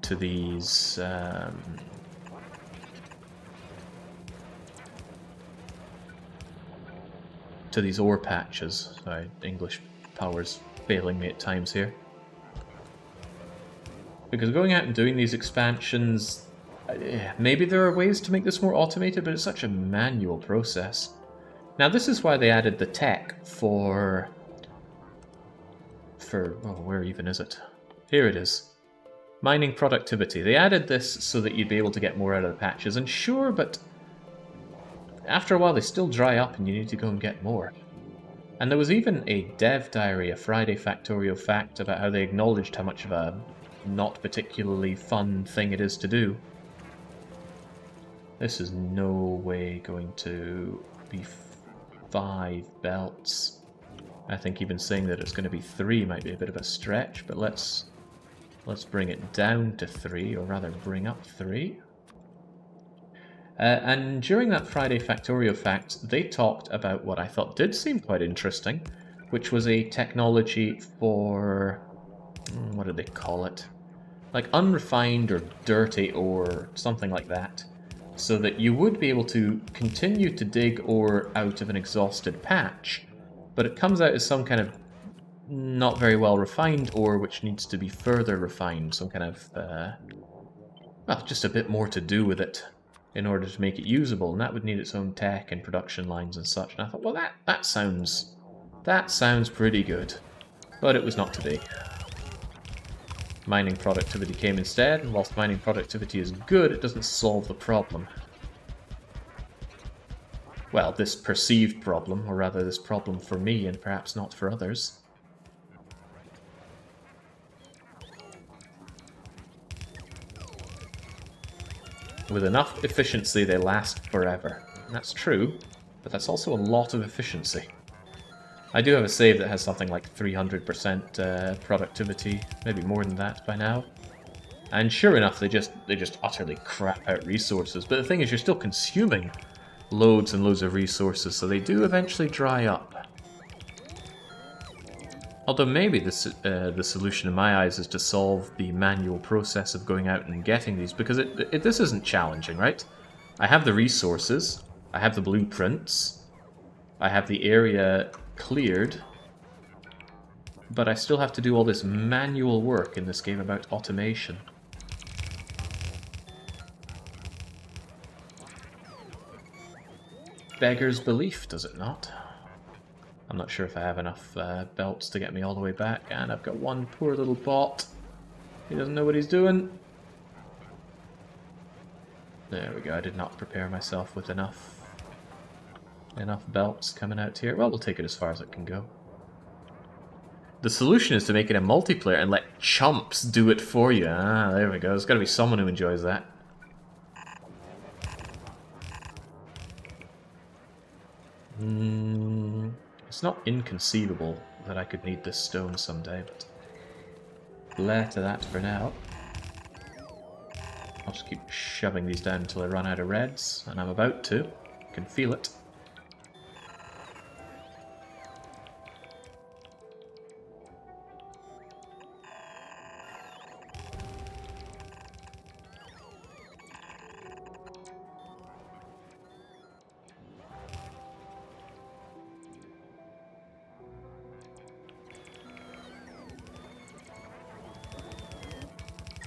to these ore patches. Sorry, English power's failing me at times here. Because going out and doing these expansions, maybe there are ways to make this more automated, but it's such a manual process. Now this is why they added the tech for oh, where even is it? Here it is. Mining productivity. They added this so that you'd be able to get more out of the patches, and sure, but after a while they still dry up and you need to go and get more. And there was even a dev diary, a Friday Factorio fact, about how they acknowledged how much of a not particularly fun thing it is to do. This is no way going to be 5 belts. I think even saying that it's going to be 3 might be a bit of a stretch, but let's bring it down to 3, or rather bring up 3. And during that Friday Factorio fact, they talked about what I thought did seem quite interesting, which was a technology for, what did they call it? Like unrefined or dirty ore, something like that, so that you would be able to continue to dig ore out of an exhausted patch, but it comes out as some kind of not very well refined ore which needs to be further refined, some kind of, well, just a bit more to do with it in order to make it usable, and that would need its own tech and production lines and such. And I thought, well, that sounds pretty good, but it was not to be. Mining productivity came instead, and whilst mining productivity is good, it doesn't solve the problem. Well, this perceived problem, or rather this problem for me and perhaps not for others. With enough efficiency, they last forever. And that's true, but that's also a lot of efficiency. I do have a save that has something like 300% productivity, maybe more than that by now. And sure enough, they just utterly crap out resources. But the thing is, you're still consuming loads and loads of resources, so they do eventually dry up. Although maybe the solution in my eyes is to solve the manual process of going out and getting these, because this isn't challenging, right? I have the resources, I have the blueprints, I have the area cleared, but I still have to do all this manual work in this game about automation. Beggars belief, does it not? I'm not sure if I have enough belts to get me all the way back, and I've got one poor little bot. He doesn't know what he's doing. There we go, I did not prepare myself with enough belts coming out here. Well, we'll take it as far as it can go. The solution is to make it a multiplayer and let chumps do it for you. Ah, there we go. There's got to be someone who enjoys that. It's not inconceivable that I could need this stone someday, but bleh to that for now. I'll just keep shoving these down until I run out of reds, and I'm about to. I can feel it.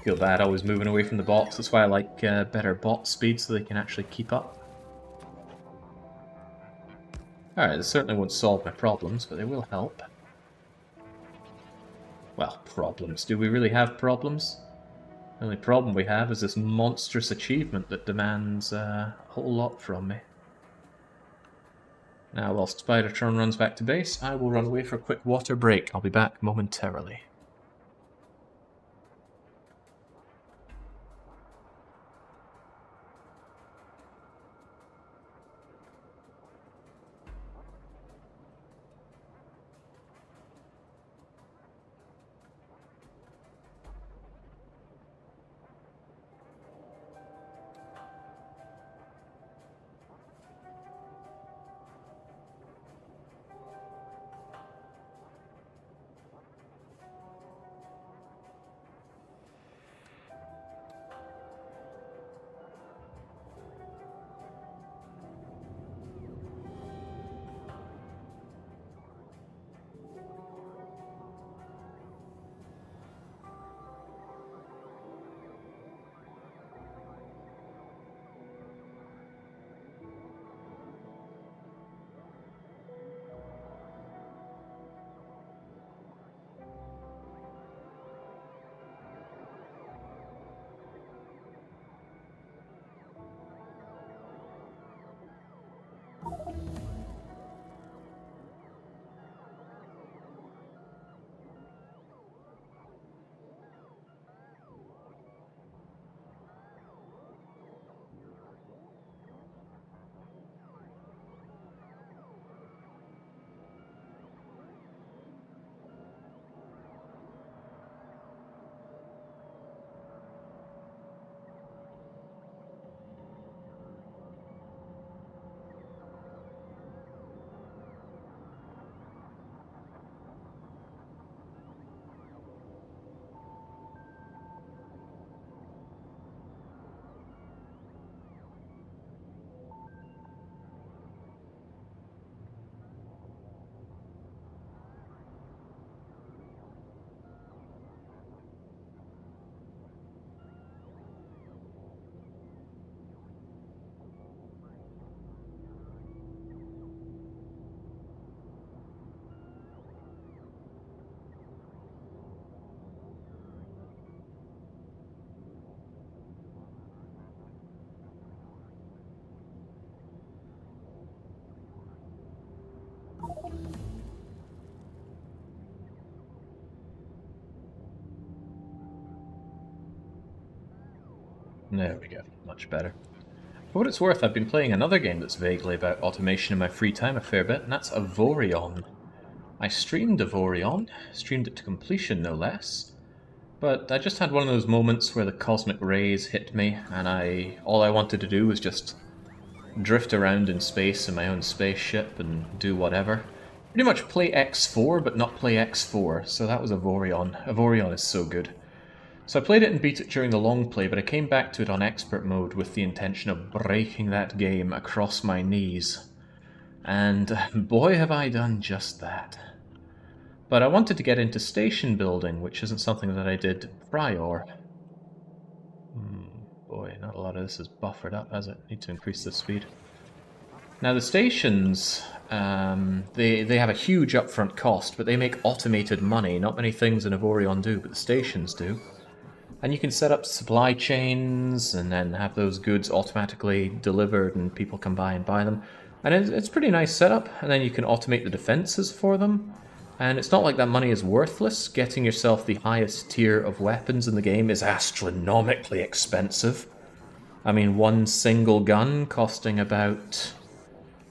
Feel bad always moving away from the bots. That's why I like better bot speed so they can actually keep up. Alright, this certainly won't solve my problems, but they will help. Well, problems. Do we really have problems? The only problem we have is this monstrous achievement that demands a whole lot from me. Now, whilst Spidertron runs back to base, I will run away for a quick water break. I'll be back momentarily. There we go, much better. For what it's worth, I've been playing another game that's vaguely about automation in my free time a fair bit, and that's Avorion. I streamed Avorion, streamed it to completion no less, but I just had one of those moments where the cosmic rays hit me, and all I wanted to do was just drift around in space in my own spaceship and do whatever. pretty much play X4, but not play X4, so that was Avorion. Avorion is so good. So I played it and beat it during the long play, but I came back to it on expert mode with the intention of breaking that game across my knees. And boy have I done just that. But I wanted to get into station building, which isn't something that I did prior. Boy, not a lot of this is buffered up, has it? Need to increase the speed. Now the stations, they have a huge upfront cost, but they make automated money. Not many things in Avorion do, but the stations do. And you can set up supply chains and then have those goods automatically delivered and people come by and buy them. And it's a pretty nice setup, and then you can automate the defenses for them. And it's not like that money is worthless. Getting yourself the highest tier of weapons in the game is astronomically expensive. I mean, one single gun costing about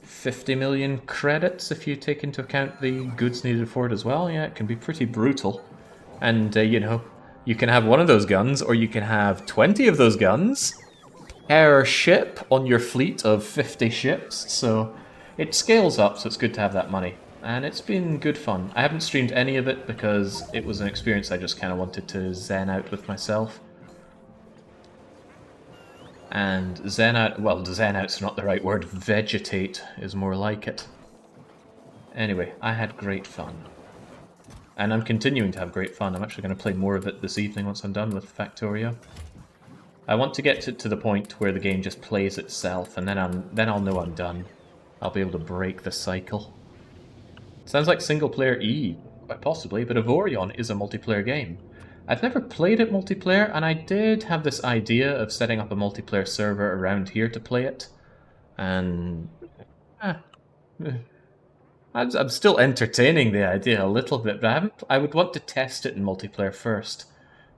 50 million credits if you take into account the goods needed for it as well. Yeah, it can be pretty brutal. And, you know, you can have one of those guns, or you can have 20 of those guns per ship on your fleet of 50 ships. So it scales up, so it's good to have that money. And it's been good fun. I haven't streamed any of it because it was an experience I just kind of wanted to zen out with myself. And zen out, well, zen out's not the right word, vegetate is more like it. Anyway, I had great fun. And I'm continuing to have great fun. I'm actually going to play more of it this evening once I'm done with Factorio. I want to get to the point where the game just plays itself, and then I'll know I'm done. I'll be able to break the cycle. Sounds like single-player E, quite possibly, but Avorion is a multiplayer game. I've never played it multiplayer, and I did have this idea of setting up a multiplayer server around here to play it. And I'm still entertaining the idea a little bit, but I would want to test it in multiplayer first,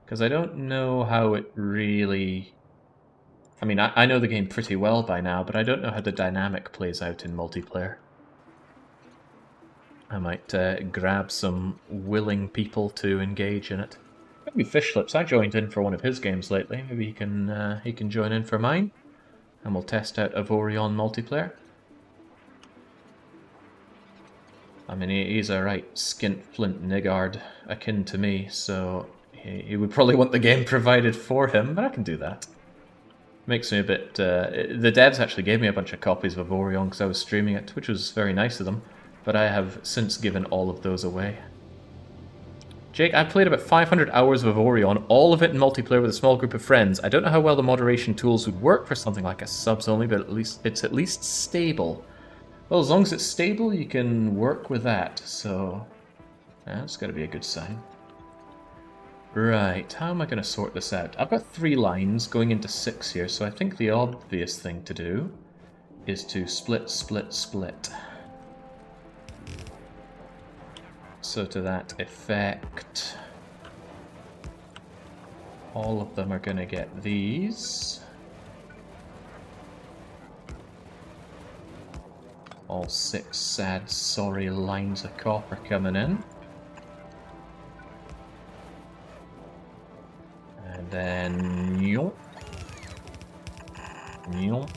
because I don't know how it really... I mean, I know the game pretty well by now, but I don't know how the dynamic plays out in multiplayer. I might grab some willing people to engage in it. Maybe Fishlips. I joined in for one of his games lately. Maybe he can join in for mine, and we'll test out Avorion multiplayer. I mean, he's a right skint flint niggard, akin to me, so he would probably want the game provided for him, but I can do that. Makes me a bit... the devs actually gave me a bunch of copies of Avorion because I was streaming it, which was very nice of them, but I have since given all of those away. Jake, I played about 500 hours of Avorion, all of it in multiplayer with a small group of friends. I don't know how well the moderation tools would work for something like a subs only, but it's at least stable. Well, as long as it's stable, you can work with that, so that's got to be a good sign. Right, how am I going to sort this out? I've got 3 lines going into 6 here, so I think the obvious thing to do is to split, split, split. So to that effect, all of them are going to get these. All 6 sad, sorry lines of copper coming in. And then... Yomp. Yomp.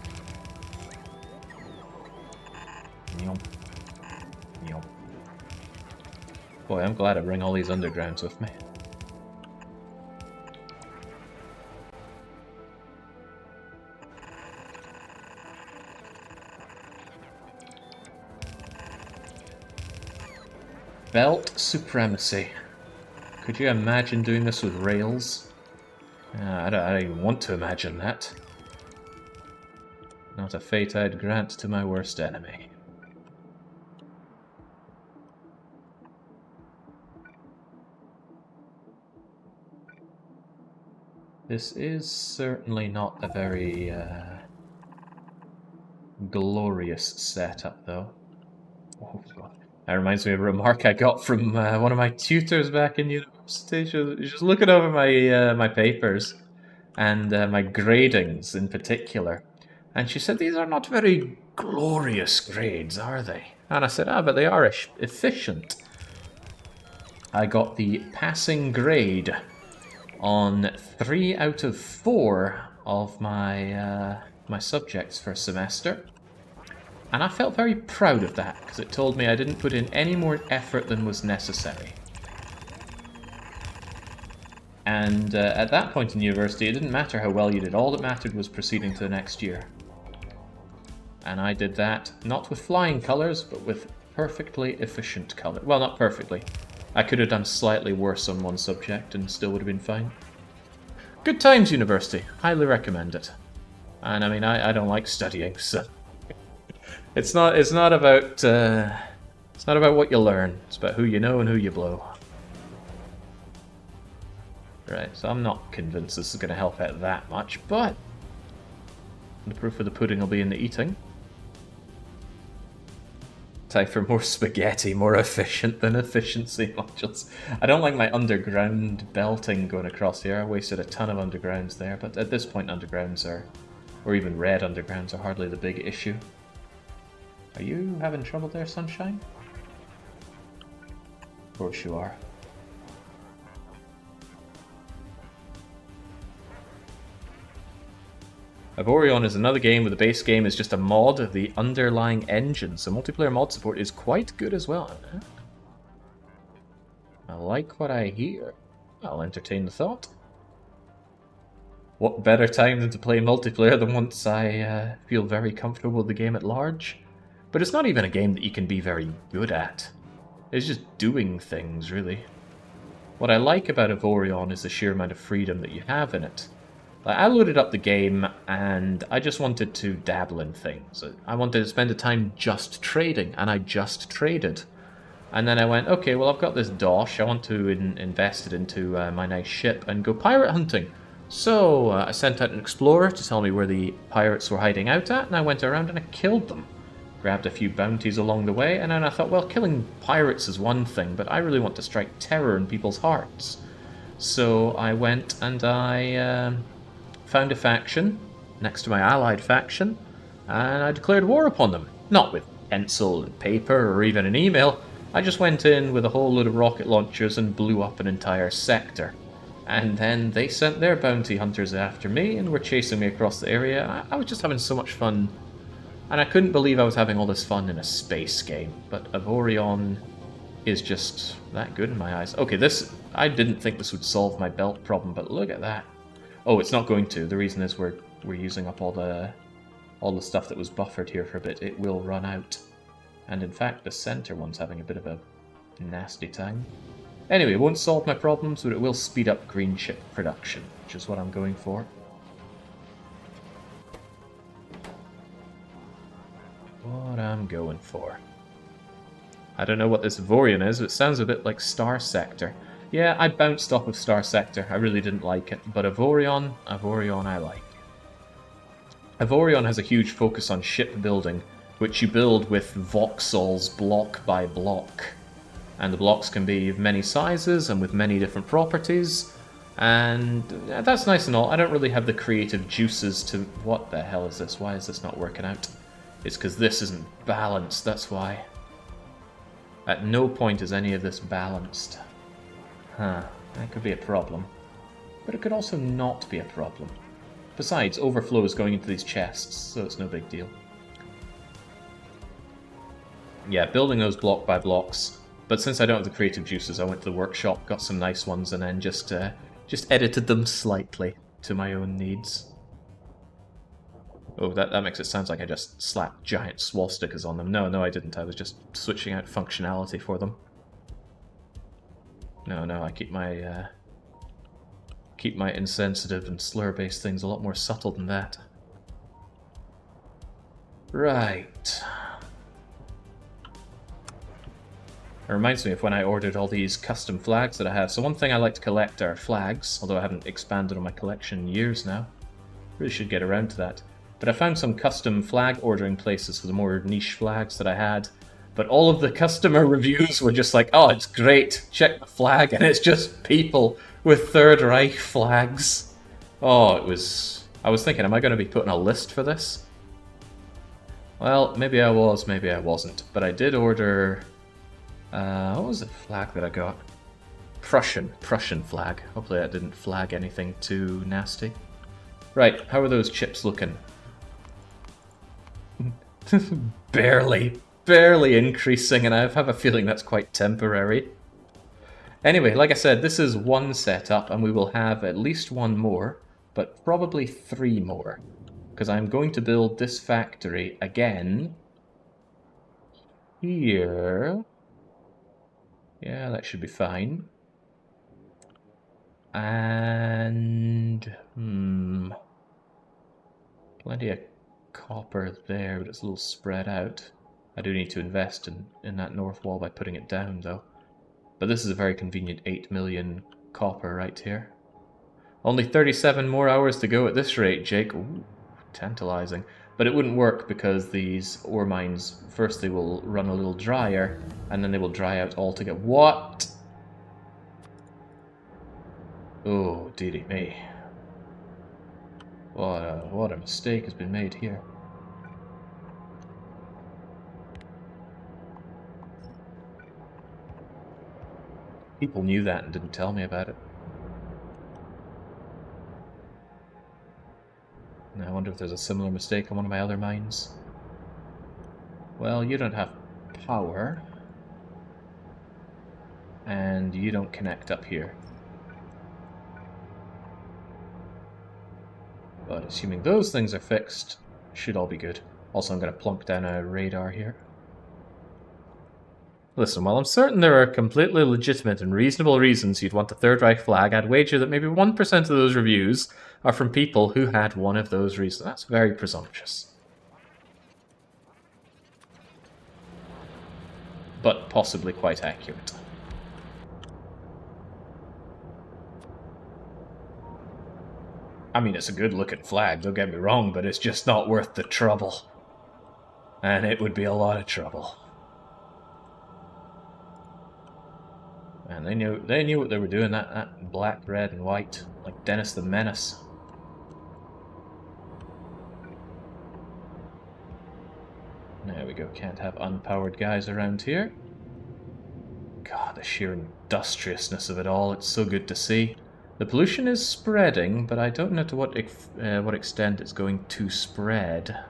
Yomp. Yomp. Boy, I'm glad I bring all these undergrounds with me. Belt supremacy. Could you imagine doing this with rails? I don't even want to imagine that. Not a fate I'd grant to my worst enemy. This is certainly not a very glorious setup, though. Oh, God. That reminds me of a remark I got from one of my tutors back in university. She was just looking over my my papers and my gradings in particular, and she said, "These are not very glorious grades, are they?" And I said, "Ah, but they are efficient." I got the passing grade on 3 out of 4 of my my subjects for a semester. And I felt very proud of that, because it told me I didn't put in any more effort than was necessary. And at that point in university, it didn't matter how well you did. All that mattered was proceeding to the next year. And I did that, not with flying colours, but with perfectly efficient colour. Well, not perfectly. I could have done slightly worse on one subject and still would have been fine. Good times, university. Highly recommend it. And I mean, I don't like studying, so it's not about what you learn. It's about who you know and who you blow. Right, so I'm not convinced this is going to help out that much, but the proof of the pudding will be in the eating. Time for more spaghetti, more efficient than efficiency modules. I don't like my underground belting going across here. I wasted a ton of undergrounds there, but at this point undergrounds are, or even red undergrounds, are hardly the big issue. Are you having trouble there, Sunshine? Of course you are. Avorion is another game where the base game is just a mod of the underlying engine, so multiplayer mod support is quite good as well. I like what I hear. I'll entertain the thought. What better time than to play multiplayer than once I feel very comfortable with the game at large? But it's not even a game that you can be very good at. It's just doing things, really. What I like about Avorion is the sheer amount of freedom that you have in it. Like, I loaded up the game and I just wanted to dabble in things. I wanted to spend the time just trading, and I just traded. And then I went, okay, well I've got this dosh, I want to invest it into my nice ship and go pirate hunting. So I sent out an explorer to tell me where the pirates were hiding out at, and I went around and I killed them. Grabbed a few bounties along the way, and then I thought, well, killing pirates is one thing, but I really want to strike terror in people's hearts. So I went and I found a faction next to my allied faction, and I declared war upon them. Not with pencil and paper or even an email. I just went in with a whole load of rocket launchers and blew up an entire sector. And then they sent their bounty hunters after me and were chasing me across the area. I was just having so much fun. And I couldn't believe I was having all this fun in a space game. But Avorion is just that good in my eyes. Okay, I didn't think this would solve my belt problem, but look at that. Oh, it's not going to. The reason is we're using up all the stuff that was buffered here for a bit. It will run out. And in fact, the center one's having a bit of a nasty time. Anyway, it won't solve my problems, but it will speed up green chip production, which is what I'm going for. What I'm going for. I don't know what this Avorion is, but it sounds a bit like Star Sector. Yeah, I bounced off of Star Sector. I really didn't like it. But Avorion I like. Avorion has a huge focus on shipbuilding, which you build with voxels block by block. And the blocks can be of many sizes and with many different properties. And that's nice and all. I don't really have the creative juices to... What the hell is this? Why is this not working out? It's because this isn't balanced, that's why. At no point is any of this balanced. Huh, that could be a problem. But it could also not be a problem. Besides, overflow is going into these chests, so it's no big deal. Yeah, building those block by blocks. But since I don't have the creative juices, I went to the workshop, got some nice ones, and then just edited them slightly to my own needs. Oh, that makes it sound like I just slapped giant swastikas on them. No, I didn't. I was just switching out functionality for them. No, I keep my insensitive and slur-based things a lot more subtle than that. Right. It reminds me of when I ordered all these custom flags that I have. So one thing I like to collect are flags, although I haven't expanded on my collection in years now. Really should get around to that. But I found some custom flag ordering places for the more niche flags that I had. But all of the customer reviews were just like, oh, it's great, check the flag, and it's just people with Third Reich flags. Oh, it was... I was thinking, am I going to be put on a list for this? Well, maybe I was, maybe I wasn't. But I did order... what was the flag that I got? Prussian flag. Hopefully that didn't flag anything too nasty. Right, how are those chips looking? barely increasing, and I have a feeling that's quite temporary. Anyway, like I said, this is one setup, and we will have at least one more, but probably 3 more. Because I'm going to build this factory again here. Yeah, that should be fine. And plenty of copper there, but it's a little spread out. I do need to invest in that north wall by putting it down, though. But this is a very convenient 8 million copper right here. Only 37 more hours to go at this rate, Jake. Ooh, tantalizing. But it wouldn't work because these ore mines, first they will run a little drier, and then they will dry out altogether. What? Oh, dearie me. What a mistake has been made here. People knew that and didn't tell me about it. Now I wonder if there's a similar mistake on one of my other mines. Well, you don't have power. And you don't connect up here. But assuming those things are fixed, should all be good. Also, I'm going to plonk down a radar here. Listen, while I'm certain there are completely legitimate and reasonable reasons you'd want the Third Reich flag, I'd wager that maybe 1% of those reviews are from people who had one of those reasons. That's very presumptuous. But possibly quite accurate. I mean, it's a good-looking flag, don't get me wrong, but it's just not worth the trouble. And it would be a lot of trouble. And they knew what they were doing, that black, red, and white, like Dennis the Menace. There we go, can't have unpowered guys around here. God, the sheer industriousness of it all, it's so good to see. The pollution is spreading, but I don't know to what extent it's going to spread.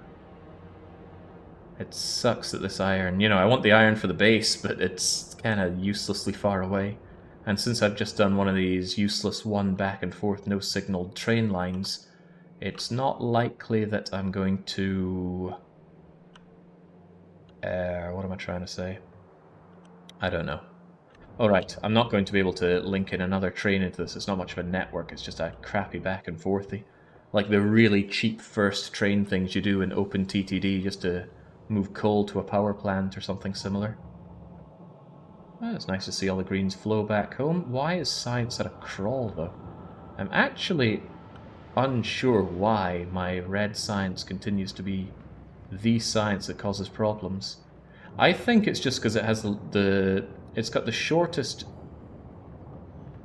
It sucks that this iron... You know, I want the iron for the base, but it's kind of uselessly far away. And since I've just done one of these useless one back and forth, no signaled train lines, it's not likely that I'm going to... what am I trying to say? I don't know. Alright, I'm not going to be able to link in another train into this. It's not much of a network, it's just a crappy back and forthy. Like the really cheap first train things you do in OpenTTD just to move coal to a power plant or something similar. Oh, it's nice to see all the greens flow back home. Why is science at a crawl, though? I'm actually unsure why my red science continues to be the science that causes problems. I think it's just because it has it's got the shortest...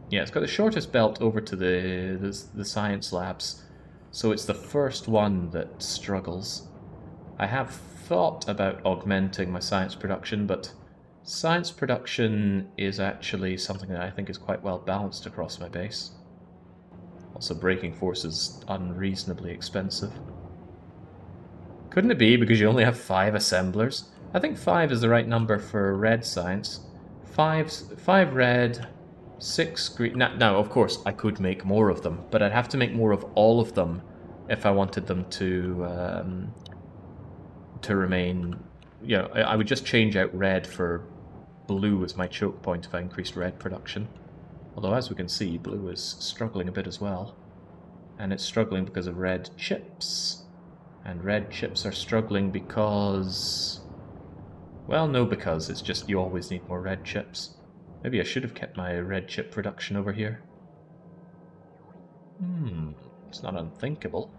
Yeah, it's got the shortest belt over to the science labs, so it's the first one that struggles. I have thought about augmenting my science production, but science production is actually something that I think is quite well balanced across my base. Also, braking force is unreasonably expensive. Couldn't it be because you only have 5 assemblers? I think 5 is the right number for red science. 5 red, 6 green... Now, of course, I could make more of them, but I'd have to make more of all of them if I wanted them to remain... You know, I would just change out red for blue as my choke point if I increased red production. Although, as we can see, blue is struggling a bit as well. And it's struggling because of red chips. And red chips are struggling because... Well, no, because it's just you always need more red chips. Maybe I should have kept my red chip production over here. It's not unthinkable.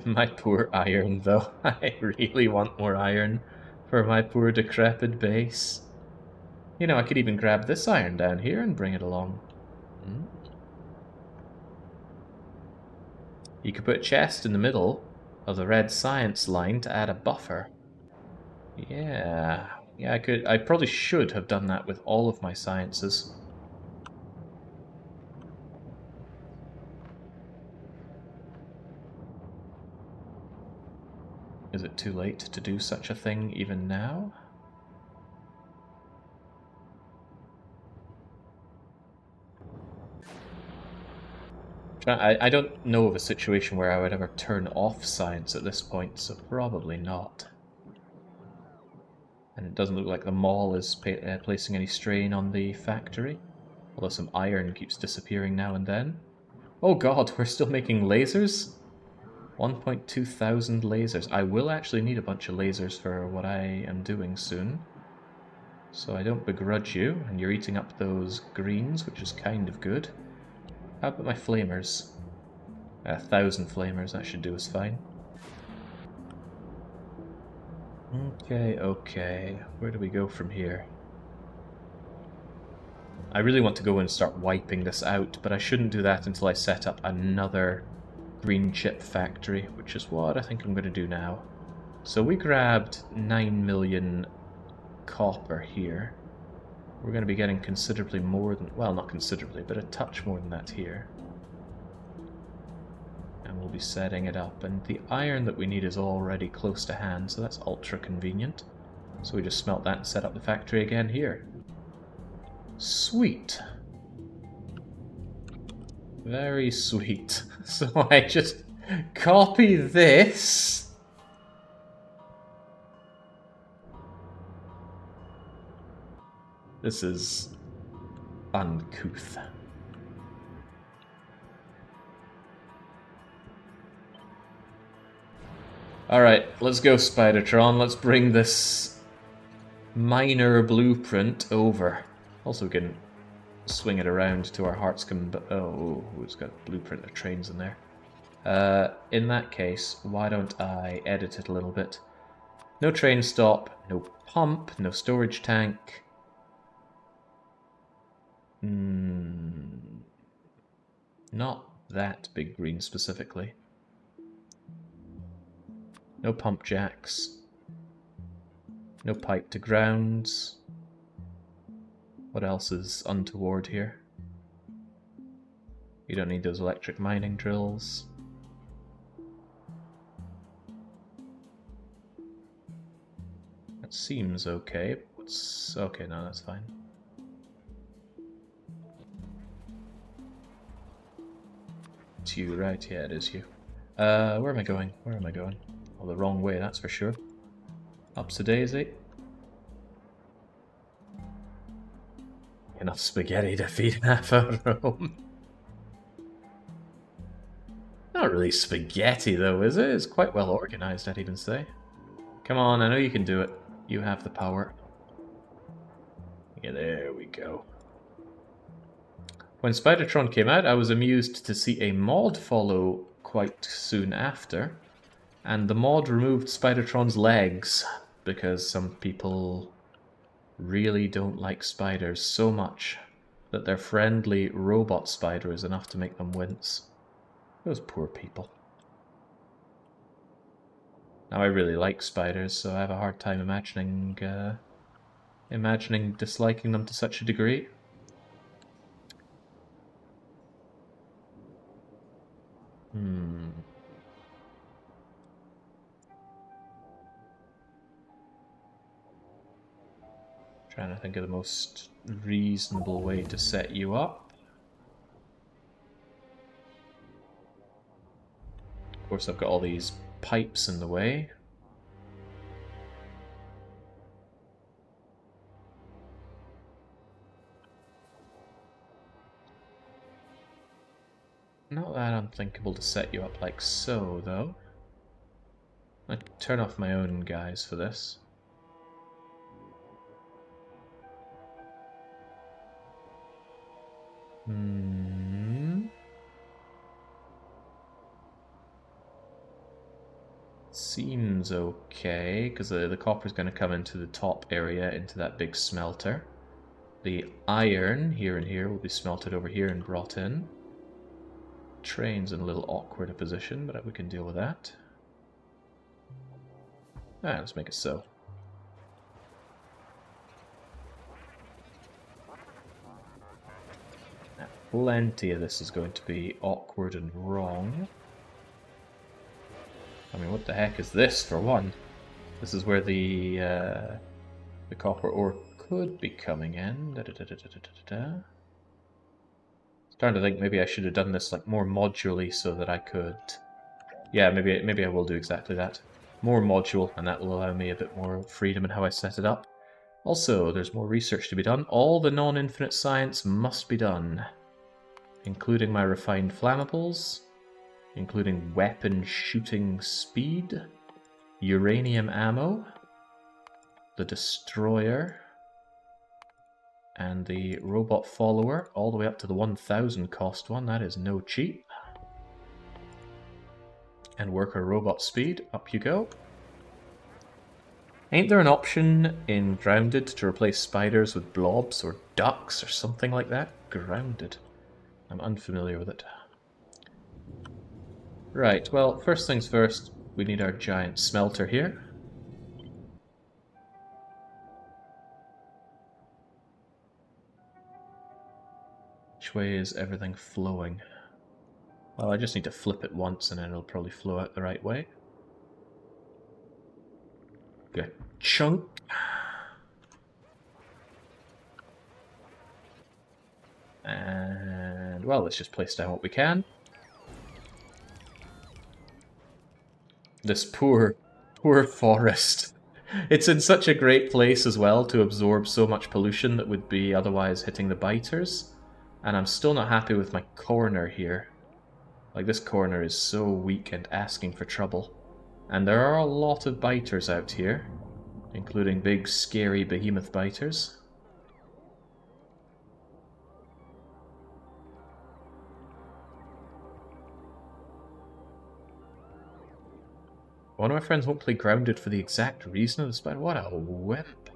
My poor iron, though. I really want more iron for my poor decrepit base. You know, I could even grab this iron down here and bring it along. You could put a chest in the middle of the red science line to add a buffer. Yeah, I could. I probably should have done that with all of my sciences. Is it too late to do such a thing even now? I don't know of a situation where I would ever turn off science at this point, so probably not. And it doesn't look like the mall is placing any strain on the factory. Although some iron keeps disappearing now and then. Oh god, we're still making lasers? 1.2 thousand lasers. I will actually need a bunch of lasers for what I am doing soon. So I don't begrudge you, and you're eating up those greens, which is kind of good. How about my flamers? 1,000 flamers, that should do us fine. Okay. Where do we go from here? I really want to go and start wiping this out, but I shouldn't do that until I set up another green chip factory, which is what I think I'm going to do now. So we grabbed 9 million copper here. We're going to be getting considerably more than, well, not considerably, but a touch more than that here. And we'll be setting it up. And the iron that we need is already close to hand, so that's ultra convenient. So we just smelt that and set up the factory again here. Sweet. Very sweet. So I just copy this. This is uncouth. Alright, let's go, Spidertron. Let's bring this minor blueprint over. Also, we can swing it around to our heart's oh, it's got a blueprint of trains in there. In that case, why don't I edit it a little bit? No train stop, no pump, no storage tank. Not that big green specifically. No pump jacks. No pipe to grounds. What else is untoward here? You don't need those electric mining drills. That seems okay. What's okay? No, that's fine. It's you, right? Yeah, it is you. Where am I going? Where am I going? Well, the wrong way, that's for sure. Ups a daisy. Enough spaghetti to feed half our Rome. Not really spaghetti though, is it? It's quite well organized, I'd even say. Come on, I know you can do it. You have the power. Yeah, there we go. When Spidertron came out, I was amused to see a mod follow quite soon after. And the mod removed Spidertron's legs, because some people really don't like spiders so much that their friendly robot spider is enough to make them wince. Those poor people. Now I really like spiders, so I have a hard time imagining disliking them to such a degree. Trying to think of the most reasonable way to set you up. Of course, I've got all these pipes in the way. Not that unthinkable to set you up like so, though. I turn off my own guys for this. Seems okay, because the copper's going to come into the top area, into that big smelter. The iron here and here will be smelted over here and brought in. Train's in a little awkward a position, but we can deal with that. Let's make it so. Now, plenty of this is going to be awkward and wrong. I mean, what the heck is this, for one? This is where the copper ore could be coming in. Starting to think maybe I should have done this like more modularly so that I could... Yeah, maybe I will do exactly that. More module, and that will allow me a bit more freedom in how I set it up. Also, there's more research to be done. All the non-infinite science must be done, including my refined flammables, including weapon shooting speed, uranium ammo, the destroyer, and the robot follower, all the way up to the 1000 cost one. That is no cheap. And worker robot speed, up you go. Ain't there an option in Grounded to replace spiders with blobs or ducks or something like that? Grounded. I'm unfamiliar with it. Right, well, first things first, we need our giant smelter here. Which way is everything flowing? Well, I just need to flip it once and then it'll probably flow out the right way. Good chunk. And, well, let's just place down what we can. This poor forest. It's in such a great place as well to absorb so much pollution that would be otherwise hitting the biters. And I'm still not happy with my corner here. Like, this corner is so weak and asking for trouble. And there are a lot of biters out here, including big, scary behemoth biters. One of my friends won't play Grounded for the exact reason of the spider. What a wimp.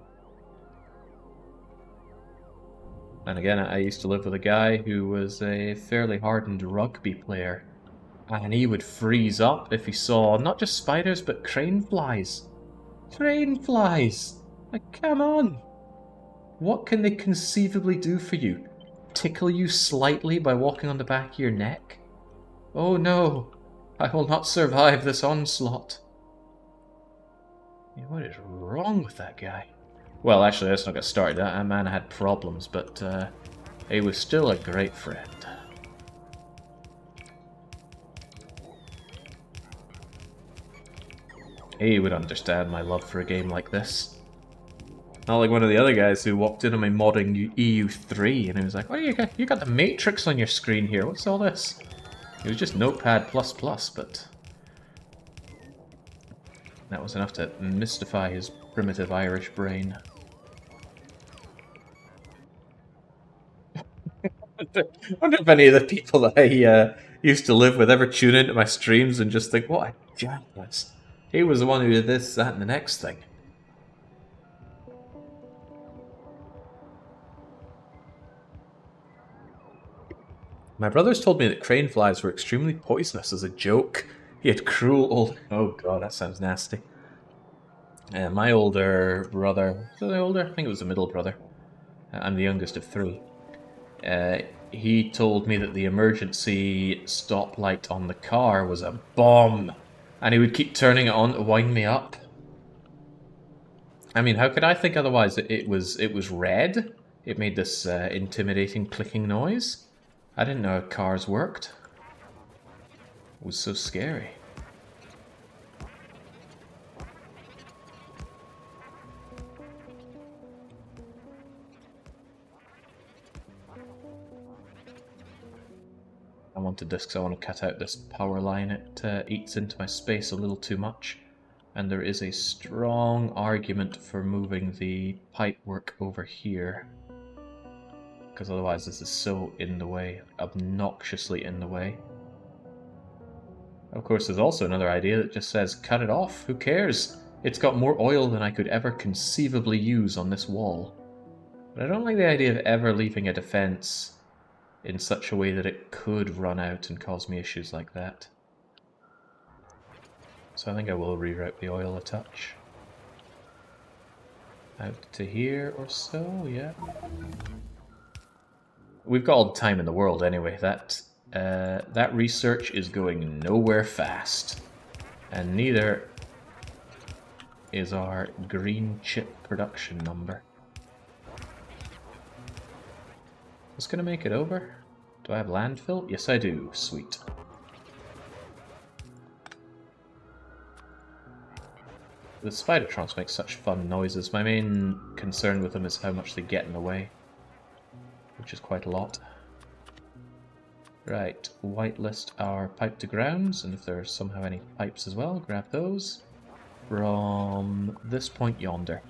And again, I used to live with a guy who was a fairly hardened rugby player. And he would freeze up if he saw not just spiders, but crane flies. Crane flies! Like, come on! What can they conceivably do for you? Tickle you slightly by walking on the back of your neck? Oh no! I will not survive this onslaught. What is wrong with that guy? Well, actually, let's not get started. That man had problems, but he was still a great friend. He would understand my love for a game like this. Not like one of the other guys who walked in on me modding EU3 and he was like, "What do you got? You got the Matrix on your screen here. What's all this?" It was just Notepad++, but that was enough to mystify his primitive Irish brain. I wonder if any of the people that I used to live with ever tune into my streams and just think, what a jackass. He was the one who did this, that, and the next thing. My brothers told me that crane flies were extremely poisonous as a joke. He had cruel old... Oh god, that sounds nasty. My older brother... Was I older? I think it was the middle brother. I'm the youngest of three. He told me that the emergency stoplight on the car was a bomb. And he would keep turning it on to wind me up. I mean, how could I think otherwise? It was red. It made this intimidating clicking noise. I didn't know how cars worked. It was so scary. I wanted this because I want to cut out this power line. It eats into my space a little too much. And there is a strong argument for moving the pipework over here. Because otherwise this is so in the way, obnoxiously in the way. Of course, there's also another idea that just says, cut it off, who cares? It's got more oil than I could ever conceivably use on this wall. But I don't like the idea of ever leaving a defense in such a way that it could run out and cause me issues like that. So I think I will reroute the oil a touch. Out to here or so, yeah. We've got all the time in the world anyway. That research is going nowhere fast. And neither is our green chip production number. Is this gonna make it over? Do I have landfill? Yes, I do. Sweet. The Spidertrons make such fun noises. My main concern with them is how much they get in the way, which is quite a lot. Right, whitelist our pipe to grounds, and if there are somehow any pipes as well, grab those from this point yonder.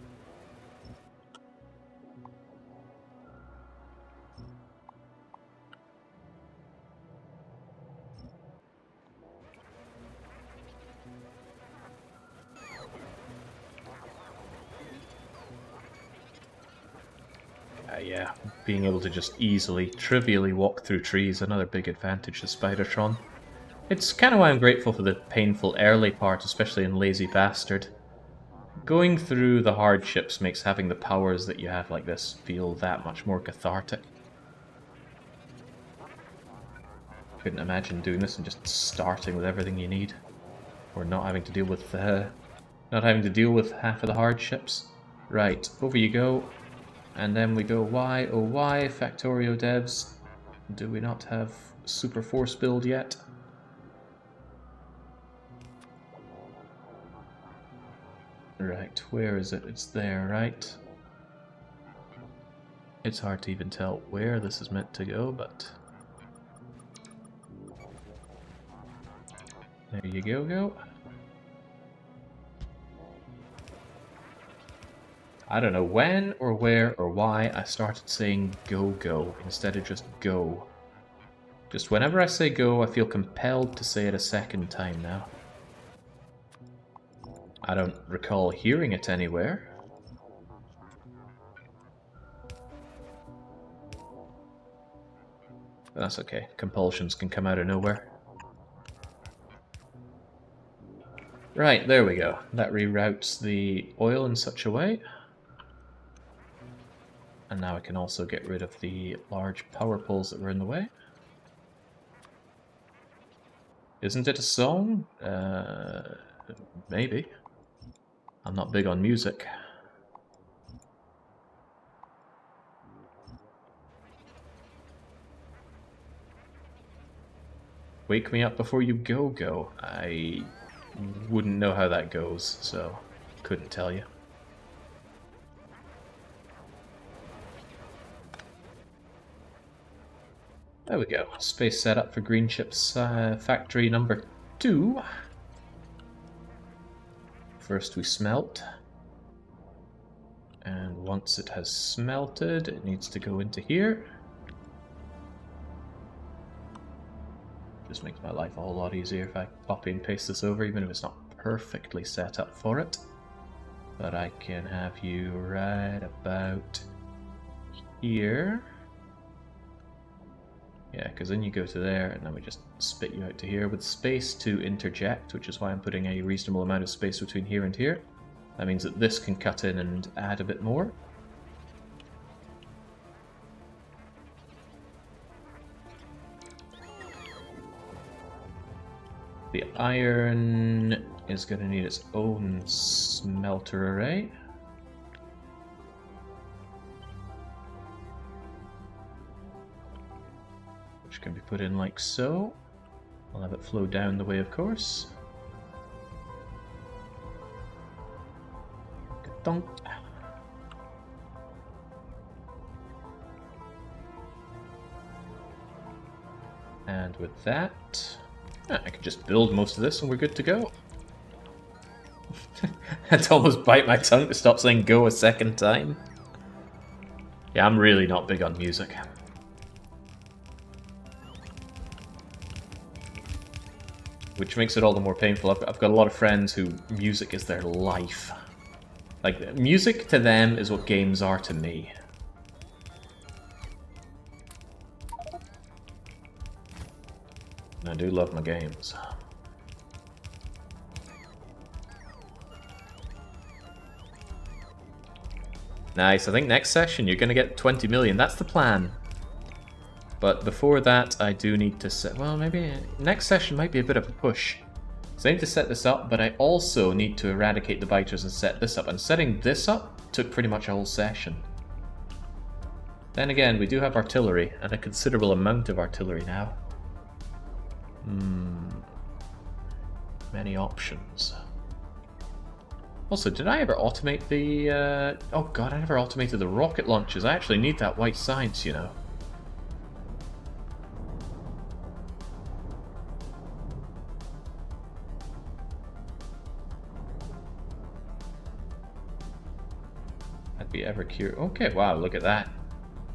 Yeah, being able to just easily, trivially walk through trees, another big advantage to Spidertron. It's kind of why I'm grateful for the painful early part, especially in Lazy Bastard. Going through the hardships makes having the powers that you have like this feel that much more cathartic. Couldn't imagine doing this and just starting with everything you need. Or not having to deal with half of the hardships. Right, over you go. And then we go, why, oh why, Factorio devs, do we not have Super Force build yet? Right, where is it? It's there, right? It's hard to even tell where this is meant to go, but... there you go. I don't know when or where or why I started saying go instead of just go. Just whenever I say go, I feel compelled to say it a second time now. I don't recall hearing it anywhere. But that's okay. Compulsions can come out of nowhere. Right, there we go. That reroutes the oil in such a way. And now I can also get rid of the large power poles that were in the way. Isn't it a song? Maybe. I'm not big on music. Wake me up before you go. I wouldn't know how that goes, so couldn't tell you. There we go. Space setup for Green Chip's factory number 2. First we smelt. And once it has smelted, it needs to go into here. Just makes my life a whole lot easier if I copy and paste this over, even if it's not perfectly set up for it. But I can have you right about here. Yeah, because then you go to there, and then we just spit you out to here with space to interject, which is why I'm putting a reasonable amount of space between here and here. That means that this can cut in and add a bit more. The iron is going to need its own smelter array. Which can be put in like so. I'll have it flow down the way, of course. Ka-dunk. And with that, I can just build most of this and we're good to go. I had to almost bite my tongue to stop saying go a second time. Yeah, I'm really not big on music. Which makes it all the more painful. I've got a lot of friends who music is their life. Like, music to them is what games are to me. And I do love my games. Nice, I think next session you're gonna get 20 million, that's the plan. But before that, I do need to set... well, maybe next session might be a bit of a push. So I need to set this up, but I also need to eradicate the biters and set this up. And setting this up took pretty much a whole session. Then again, we do have artillery, and a considerable amount of artillery now. Many options. Also, did I ever automate the... oh god, I never automated the rocket launches. I actually need that white science, you know. I'd be ever curious. Okay, wow, look at that.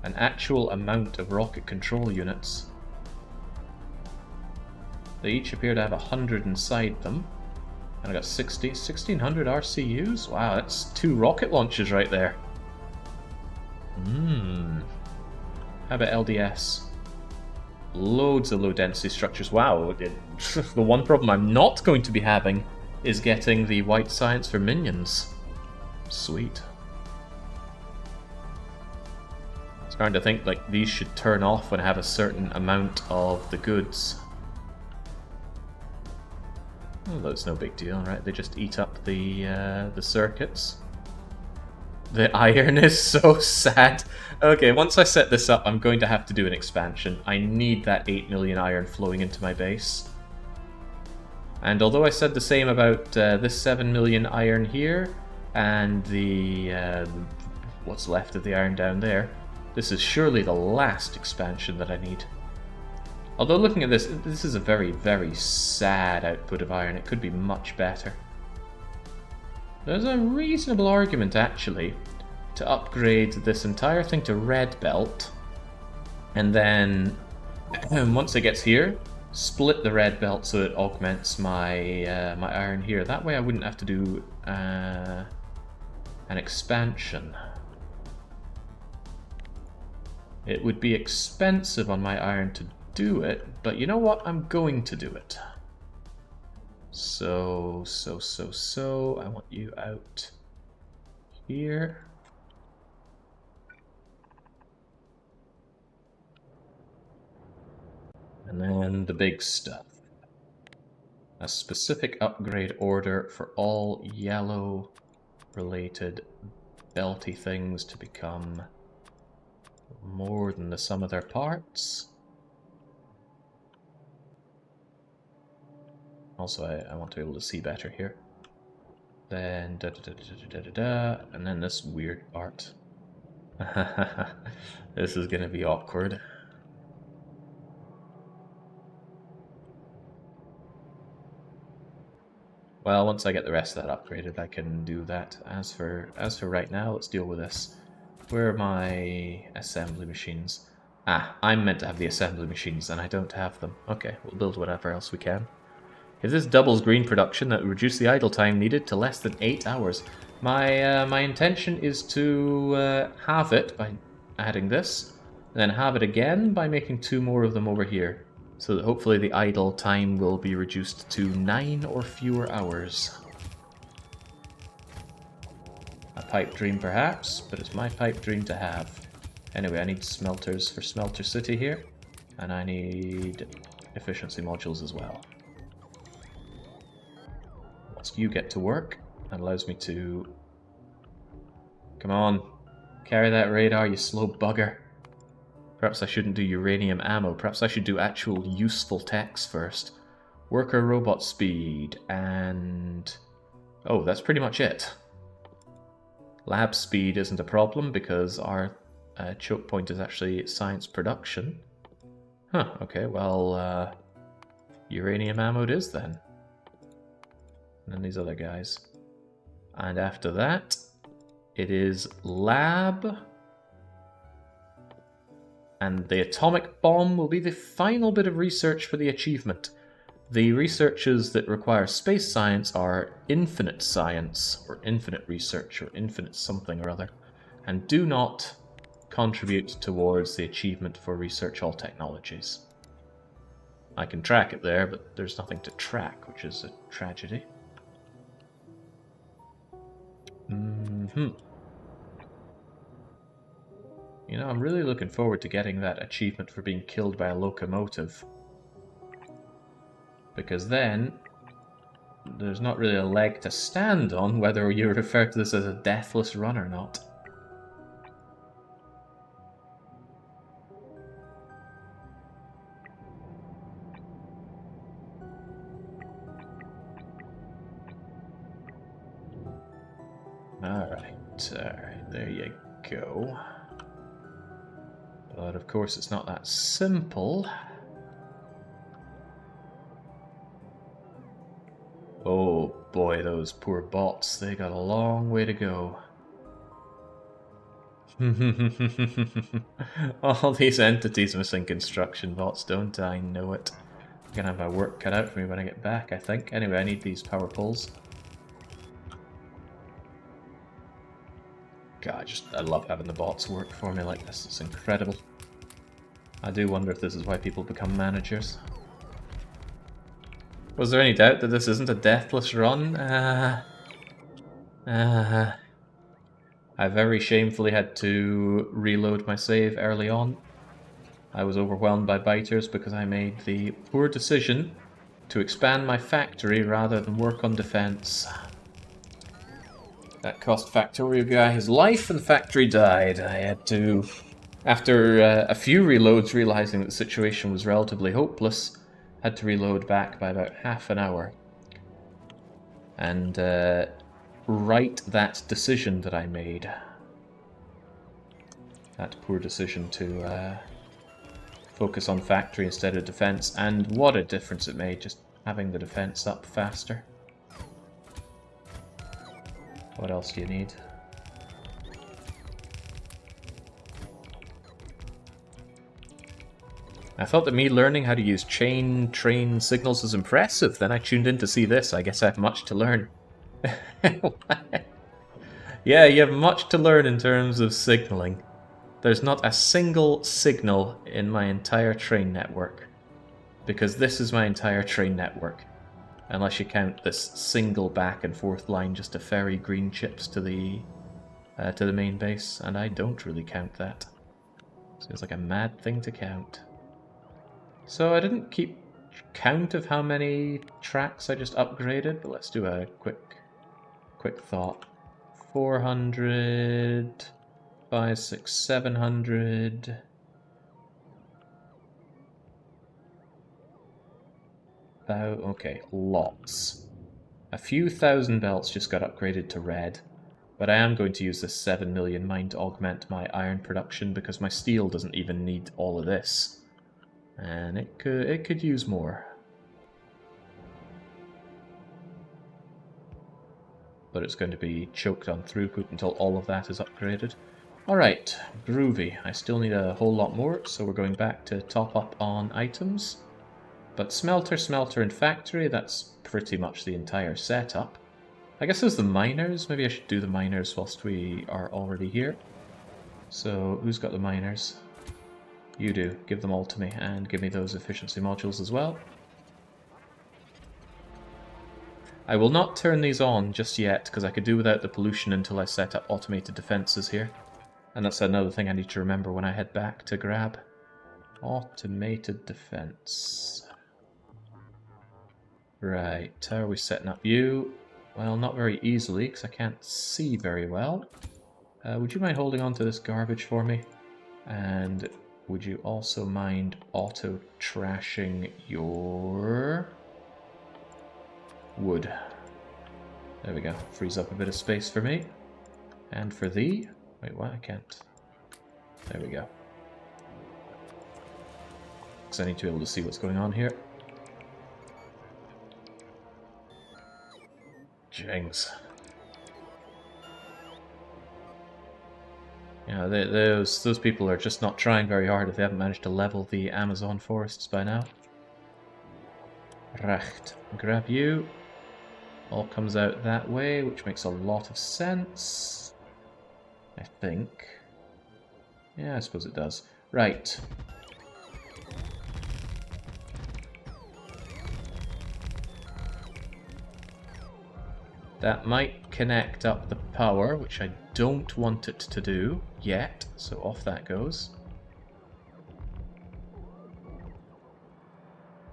An actual amount of rocket control units. They each appear to have 100 inside them. And I got 1600 RCUs? Wow, that's 2 rocket launches right there. How about LDS? Loads of low density structures. Wow, the one problem I'm not going to be having is getting the white science for minions. Sweet. I'm starting to think like these should turn off when I have a certain amount of the goods. Although it's no big deal, right? They just eat up the circuits. The iron is so sad. Okay, once I set this up, I'm going to have to do an expansion. I need that 8 million iron flowing into my base. And although I said the same about this 7 million iron here, and the what's left of the iron down there, this is surely the last expansion that I need. Although looking at this, this is a very, very sad output of iron. It could be much better. There's a reasonable argument, actually, to upgrade this entire thing to red belt, and then, once it gets here, split the red belt so it augments my my iron here. That way I wouldn't have to do an expansion. It would be expensive on my iron to do it, but you know what? I'm going to do it. So, I want you out here. And then the big stuff. A specific upgrade order for all yellow related belty things to become more than the sum of their parts. Also, I want to be able to see better here. Then and then this weird part. This is gonna be awkward. Well, once I get the rest of that upgraded, I can do that. As for right now, let's deal with this. Where are my assembly machines? Ah, I'm meant to have the assembly machines, and I don't have them. Okay, we'll build whatever else we can. If this doubles green production, that would reduce the idle time needed to less than 8 hours. My intention is to halve it by adding this, and then halve it again by making 2 more of them over here, so that hopefully the idle time will be reduced to 9 or fewer hours. A pipe dream perhaps, but it's my pipe dream to have. Anyway, I need smelters for Smelter City here, and I need efficiency modules as well. Once you get to work, that allows me to... Come on, carry that radar, you slow bugger. Perhaps I shouldn't do uranium ammo, perhaps I should do actual useful techs first. Worker robot speed, and... oh, that's pretty much it. Lab speed isn't a problem because our choke point is actually science production. Huh, okay, well, uranium ammo it is then. And then these other guys. And after that, it is lab. And the atomic bomb will be the final bit of research for the achievement. The researches that require space science are infinite science, or infinite research, or infinite something or other, and do not contribute towards the achievement for research all technologies. I can track it there, but there's nothing to track, which is a tragedy. You know, I'm really looking forward to getting that achievement for being killed by a locomotive. Because then there's not really a leg to stand on whether you refer to this as a deathless run or not. Alright, there you go. But of course it's not that simple. Oh boy, those poor bots, they got a long way to go. All these entities missing construction bots, don't I know it? I'm gonna have my work cut out for me when I get back, I think. Anyway, I need these power poles. God, I love having the bots work for me like this. It's incredible. I do wonder if this is why people become managers. Was there any doubt that this isn't a deathless run? I very shamefully had to reload my save early on. I was overwhelmed by biters because I made the poor decision to expand my factory rather than work on defense. That cost Factorio guy his life and the factory died. I had to, after a few reloads, realizing that the situation was relatively hopeless, had to reload back by about half an hour. And right that decision that I made. That poor decision to focus on factory instead of defense, and what a difference it made just having the defense up faster. What else do you need? I thought that me learning how to use chain train signals was impressive, then I tuned in to see this. I guess I have much to learn. Yeah, you have much to learn in terms of signaling. There's not a single signal in my entire train network, because this is my entire train network. Unless you count this single back and forth line just to ferry green chips to the main base, and I don't really count that. Seems like a mad thing to count. So I didn't keep count of how many tracks I just upgraded, but let's do a quick thought. 400, 5, 6, 700. Okay, lots. A few thousand belts just got upgraded to red, but I am going to use this 7 million mine to augment my iron production because my steel doesn't even need all of this. And it could use more. But it's going to be choked on throughput until all of that is upgraded. Alright, groovy. I still need a whole lot more, so we're going back to top up on items. But smelter, and factory, that's pretty much the entire setup. I guess there's the miners. Maybe I should do the miners whilst we are already here. So, who's got the miners? You do. Give them all to me, and give me those efficiency modules as well. I will not turn these on just yet, because I could do without the pollution until I set up automated defenses here. And that's another thing I need to remember when I head back to grab. Automated defense. Right, how are we setting up you? Well, not very easily, because I can't see very well. Would you mind holding on to this garbage for me? And would you also mind auto-trashing your wood? There we go. Frees up a bit of space for me. And for thee. Wait, what? I can't. There we go. Because I need to be able to see what's going on here. Jings. Yeah, those people are just not trying very hard if they haven't managed to level the Amazon forests by now. Recht. Grab you. All comes out that way, which makes a lot of sense. I think. Yeah, I suppose it does. Right. That might connect up the power, which I don't want it to do yet, so off that goes.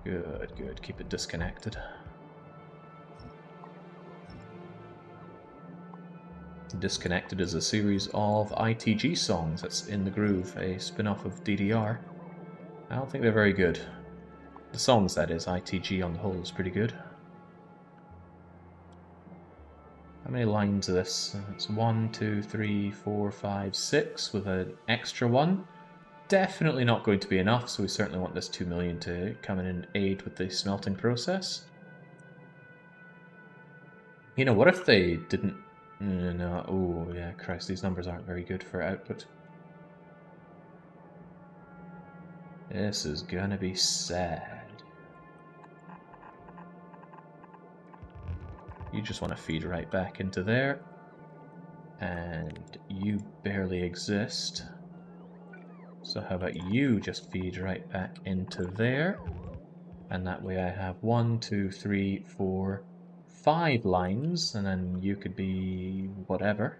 Good, good. Keep it disconnected. Disconnected is a series of ITG songs that's in the groove, a spin-off of DDR. I don't think they're very good. The songs, that is. ITG on the whole is pretty good. How many lines of this? It's 1, 2, 3, 4, 5, 6 with an extra one. Definitely not going to be enough, so we certainly want this 2 million to come in and aid with the smelting process. You know, what if they didn't... No, oh yeah, Christ, these numbers aren't very good for output. This is gonna be sad. You just want to feed right back into there. And you barely exist. So how about you just feed right back into there. And that way I have 1, 2, 3, 4, 5 lines. And then you could be whatever.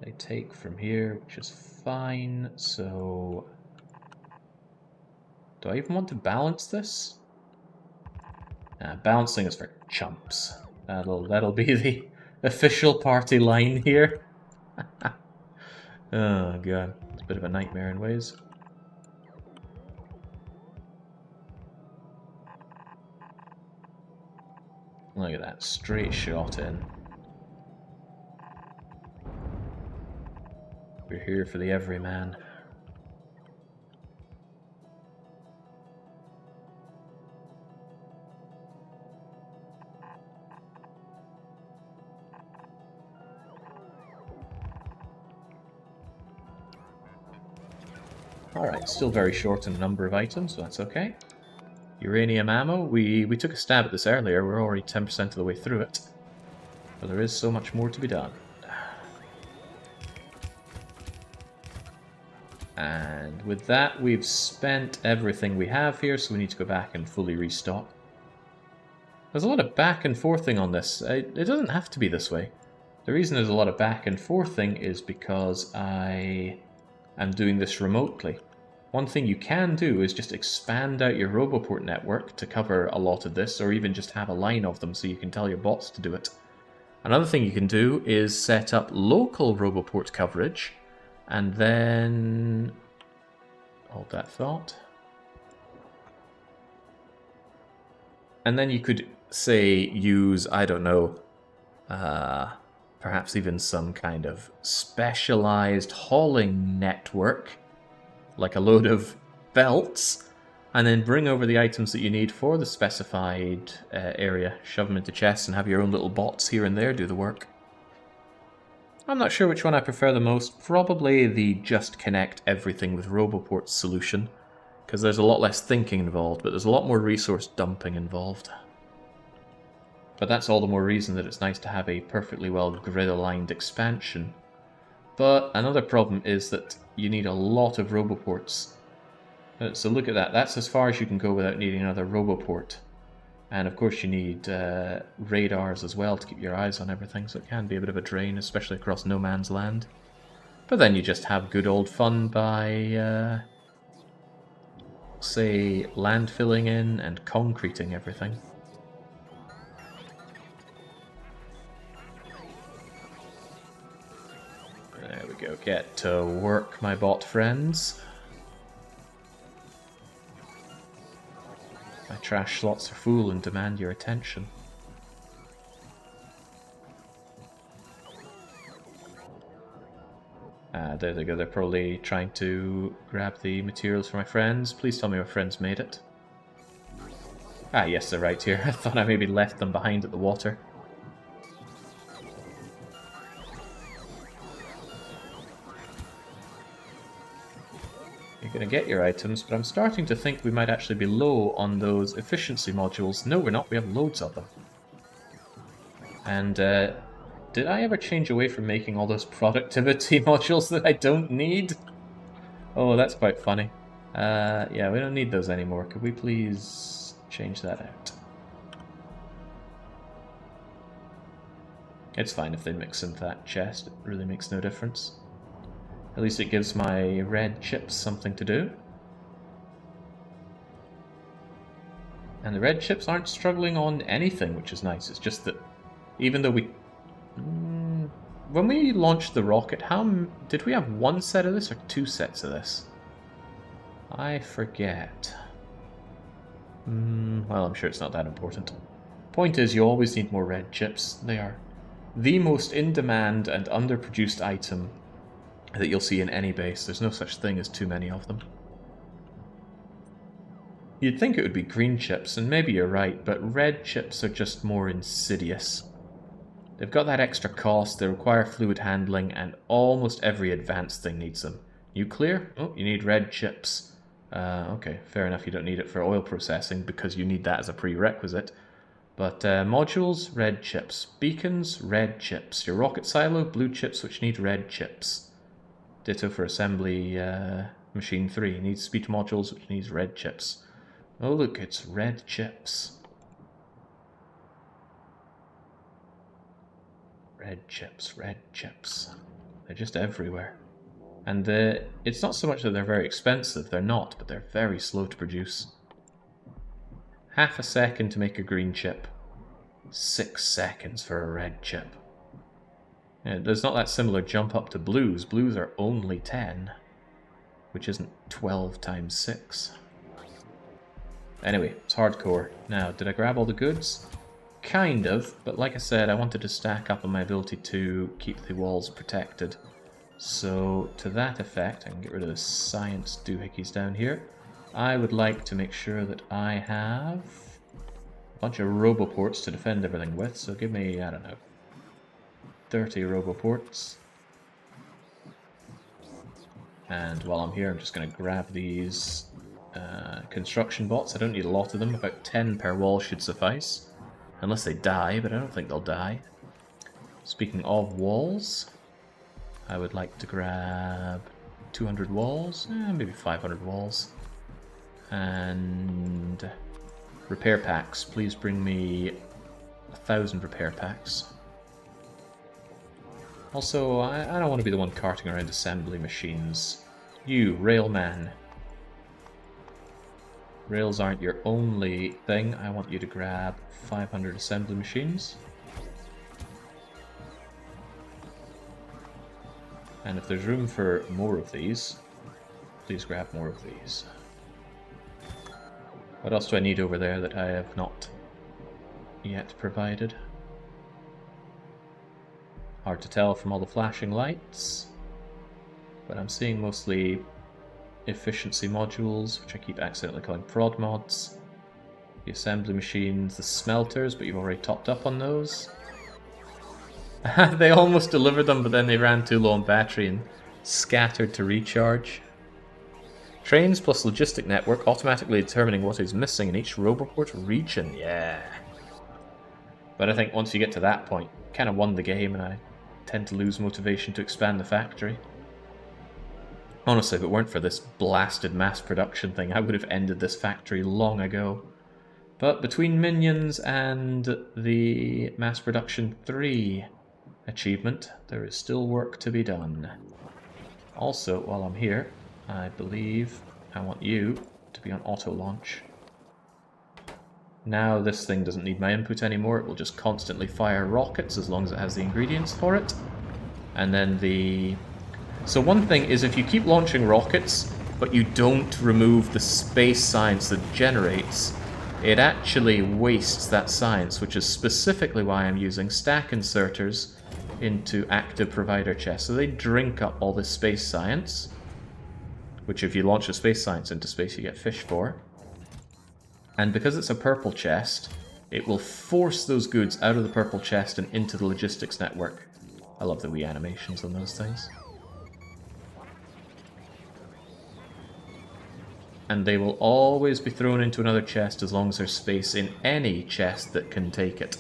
They take from here, which is fine. So do I even want to balance this? Balancing is for chumps. That'll be the official party line here. Oh god, it's a bit of a nightmare in ways. Look at that, straight shot in. We're here for the everyman. Alright, still very short in a number of items, so that's okay. Uranium ammo, we took a stab at this earlier, we're already 10% of the way through it. But there is so much more to be done. And with that, we've spent everything we have here, so we need to go back and fully restock. There's a lot of back and forthing on this. It doesn't have to be this way. The reason there's a lot of back and forthing is because I am doing this remotely. One thing you can do is just expand out your Roboport network to cover a lot of this, or even just have a line of them so you can tell your bots to do it. Another thing you can do is set up local Roboport coverage, and then... hold that thought. And then you could, say, use, I don't know, perhaps even some kind of specialized hauling network, like a load of belts, and then bring over the items that you need for the specified area, shove them into chests, and have your own little bots here and there do the work. I'm not sure which one I prefer the most. Probably the just connect everything with Roboport solution, because there's a lot less thinking involved, but there's a lot more resource dumping involved. But that's all the more reason that it's nice to have a perfectly well grid-aligned expansion. But another problem is that you need a lot of Roboports. So look at that, that's as far as you can go without needing another Roboport. And of course you need radars as well to keep your eyes on everything, so it can be a bit of a drain, especially across no man's land. But then you just have good old fun by, say, landfilling in and concreting everything. There we go, get to work, my bot friends. My trash slots are full and demand your attention. There they go, they're probably trying to grab the materials for my friends. Please tell me my friends made it. Ah, yes, they're right here. I thought I maybe left them behind at the water. You're going to get your items, but I'm starting to think we might actually be low on those efficiency modules. No, we're not. We have loads of them. And, did I ever change away from making all those productivity modules that I don't need? Oh, that's quite funny. Yeah, we don't need those anymore. Could we please change that out? It's fine if they mix into that chest. It really makes no difference. At least it gives my red chips something to do. And the red chips aren't struggling on anything, which is nice. It's just that Even though we... when we launched the rocket, did we have one set of this or two sets of this? I forget. Well, I'm sure it's not that important. Point is, you always need more red chips. They are the most in-demand and underproduced item that you'll see in any base. There's no such thing as too many of them. You'd think it would be green chips, and maybe you're right, but red chips are just more insidious. They've got that extra cost, they require fluid handling, and almost every advanced thing needs them. Nuclear? Oh, you need red chips. Okay, fair enough, you don't need it for oil processing because you need that as a prerequisite. But modules, red chips. Beacons, red chips. Your rocket silo, blue chips which need red chips. Ditto for assembly machine 3. Needs speed modules which needs red chips. Oh look, it's red chips. Red chips, red chips. They're just everywhere. And it's not so much that they're very expensive, they're not, but they're very slow to produce. Half a second to make a green chip. 6 seconds for a red chip. Yeah, there's not that similar jump up to blues. Blues are only 10, which isn't 12 times 6. Anyway, it's hardcore. Now, did I grab all the goods? Kind of, but like I said, I wanted to stack up on my ability to keep the walls protected. So, to that effect, I can get rid of the science doohickeys down here. I would like to make sure that I have a bunch of roboports to defend everything with, so give me, I don't know, 30 roboports. And while I'm here, I'm just going to grab these construction bots. I don't need a lot of them, about 10 per wall should suffice. Unless they die, but I don't think they'll die. Speaking of walls, I would like to grab 200 walls, maybe 500 walls. And repair packs. Please bring me 1,000 repair packs. Also, I don't want to be the one carting around assembly machines. You, railman. Rails aren't your only thing. I want you to grab 500 assembly machines. And if there's room for more of these, please grab more of these. What else do I need over there that I have not yet provided? Hard to tell from all the flashing lights, but I'm seeing mostly efficiency modules, which I keep accidentally calling prod mods. The assembly machines, the smelters, but you've already topped up on those. They almost delivered them, but then they ran too low on battery and scattered to recharge. Trains plus logistic network automatically determining what is missing in each roboport region. Yeah. But I think once you get to that point, you kind of won the game, and I tend to lose motivation to expand the factory. Honestly, if it weren't for this blasted mass production thing, I would have ended this factory long ago. But between minions and the mass production 3 achievement, there is still work to be done. Also, while I'm here, I believe I want you to be on auto launch. Now this thing doesn't need my input anymore, it will just constantly fire rockets as long as it has the ingredients for it. And then So one thing is, if you keep launching rockets, but you don't remove the space science that generates, it actually wastes that science, which is specifically why I'm using stack inserters into active provider chests. So they drink up all this space science, which if you launch a space science into space, you get fish for. And because it's a purple chest, it will force those goods out of the purple chest and into the logistics network. I love the wee animations on those things. And they will always be thrown into another chest as long as there's space in any chest that can take it.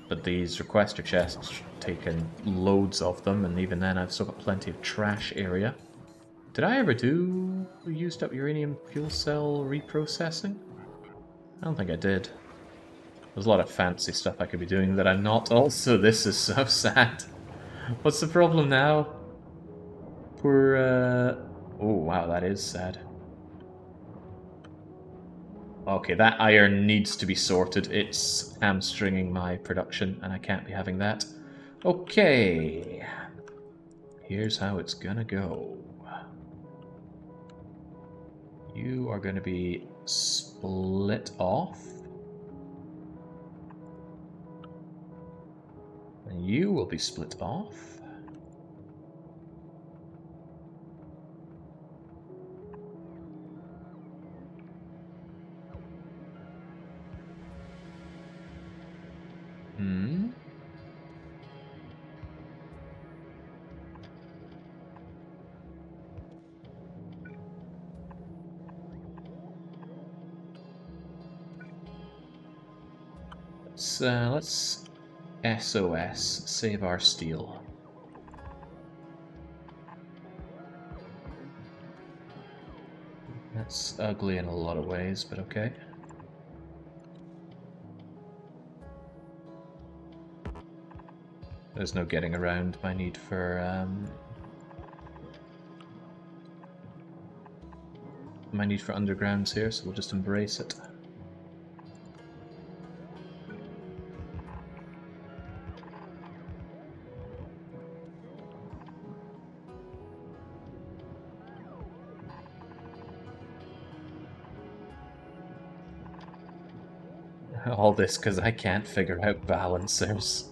But these requester chests take in loads of them, and even then I've still got plenty of trash area. Did I ever do used up uranium fuel cell reprocessing? I don't think I did. There's a lot of fancy stuff I could be doing that I'm not. Also, this is so sad. What's the problem now? Poor, oh wow, that is sad. Okay, that iron needs to be sorted. It's hamstringing my production, and I can't be having that. Okay. Here's how it's gonna go. You are gonna be split off. And you will be split off. Hmm. Let's SOS, save our steel. That's ugly in a lot of ways, but okay. There's no getting around my need for undergrounds here, so we'll just embrace it. All this because I can't figure out balancers.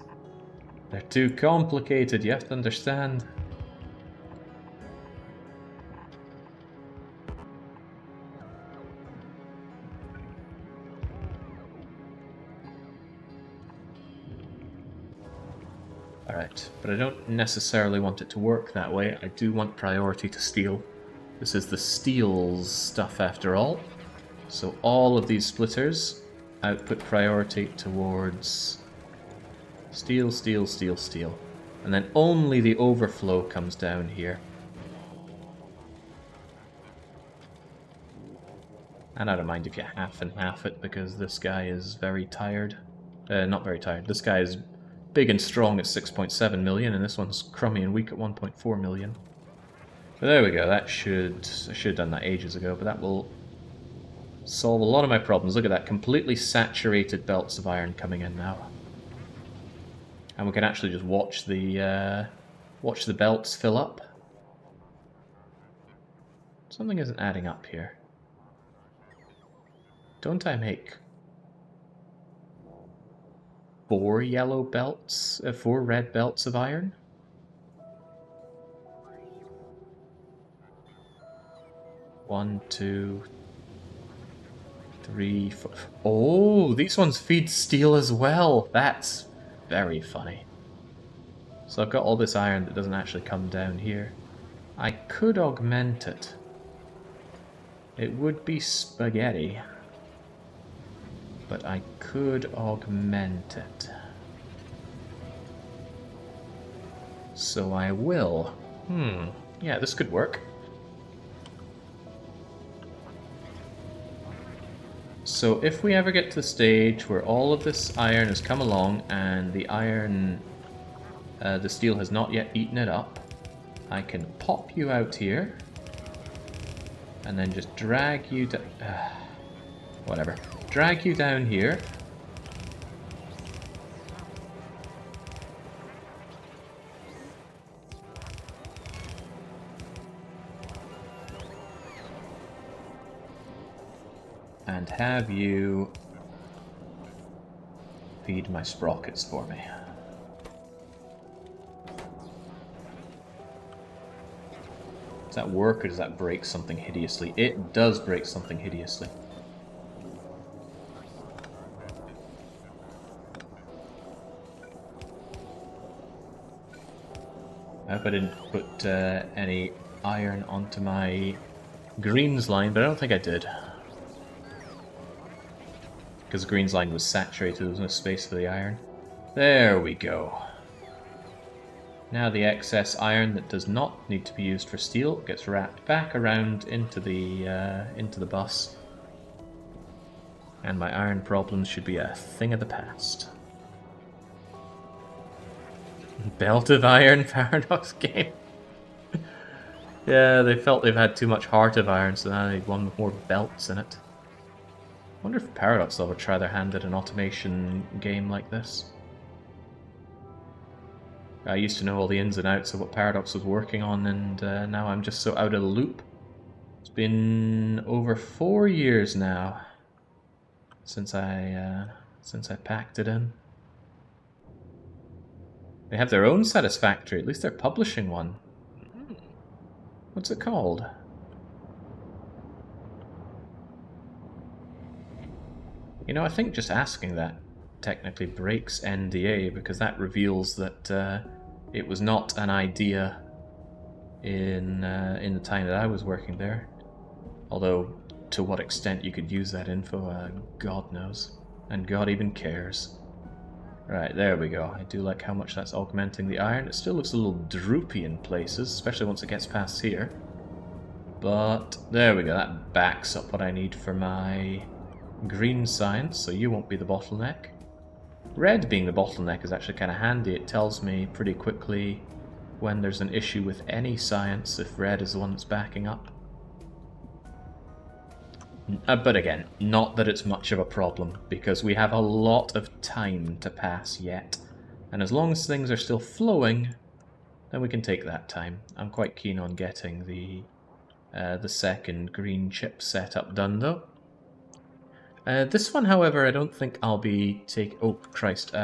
They're too complicated, you have to understand. Alright, but I don't necessarily want it to work that way. I do want priority to steel. This is the steel's stuff after all. So all of these splitters output priority towards steel, steel, steel, steel. And then only the overflow comes down here. And I don't mind if you half and half it, because this guy is very tired. Not very tired. This guy is big and strong at 6.7 million, and this one's crummy and weak at 1.4 million. But there we go. I should have done that ages ago, but that will solve a lot of my problems. Look at that, completely saturated belts of iron coming in now. And we can actually just watch the belts fill up. Something isn't adding up here. Don't I make 4 red belts of iron? 1, 2, 3, 4. Oh, these ones feed steel as well. That's very funny. So I've got all this iron that doesn't actually come down here. I could augment it. It would be spaghetti. But I could augment it. So I will. Yeah, this could work. So if we ever get to the stage where all of this iron has come along and the steel has not yet eaten it up, I can pop you out here and then just drag you to... whatever. Drag you down here. And have you feed my sprockets for me. Does that work, or does that break something hideously? It does break something hideously. I hope I didn't put any iron onto my greens line, but I don't think I did. Because the greens line was saturated, there was no space for the iron. There we go. Now the excess iron that does not need to be used for steel gets wrapped back around into the bus. And my iron problems should be a thing of the past. Belt of Iron Paradox game. Yeah, they felt they've had too much Heart of Iron, so now they need one with more belts in it. Wonder if Paradox will ever try their hand at an automation game like this. I used to know all the ins and outs of what Paradox was working on, and now I'm just so out of the loop. It's been over 4 years now since I packed it in. They have their own Satisfactory. At least they're publishing one. What's it called? You know, I think just asking that technically breaks NDA, because that reveals that it was not an idea in the time that I was working there. Although, to what extent you could use that info, God knows. And God even cares. Right, there we go. I do like how much that's augmenting the iron. It still looks a little droopy in places, especially once it gets past here. But there we go, that backs up what I need for my green science, so you won't be the bottleneck. Red being the bottleneck is actually kind of handy. It tells me pretty quickly when there's an issue with any science if red is the one that's backing up. But again, not that it's much of a problem, because we have a lot of time to pass yet. And as long as things are still flowing, then we can take that time. I'm quite keen on getting the second green chip setup done, though. This one, however, I don't think I'll be taking... Oh, Christ.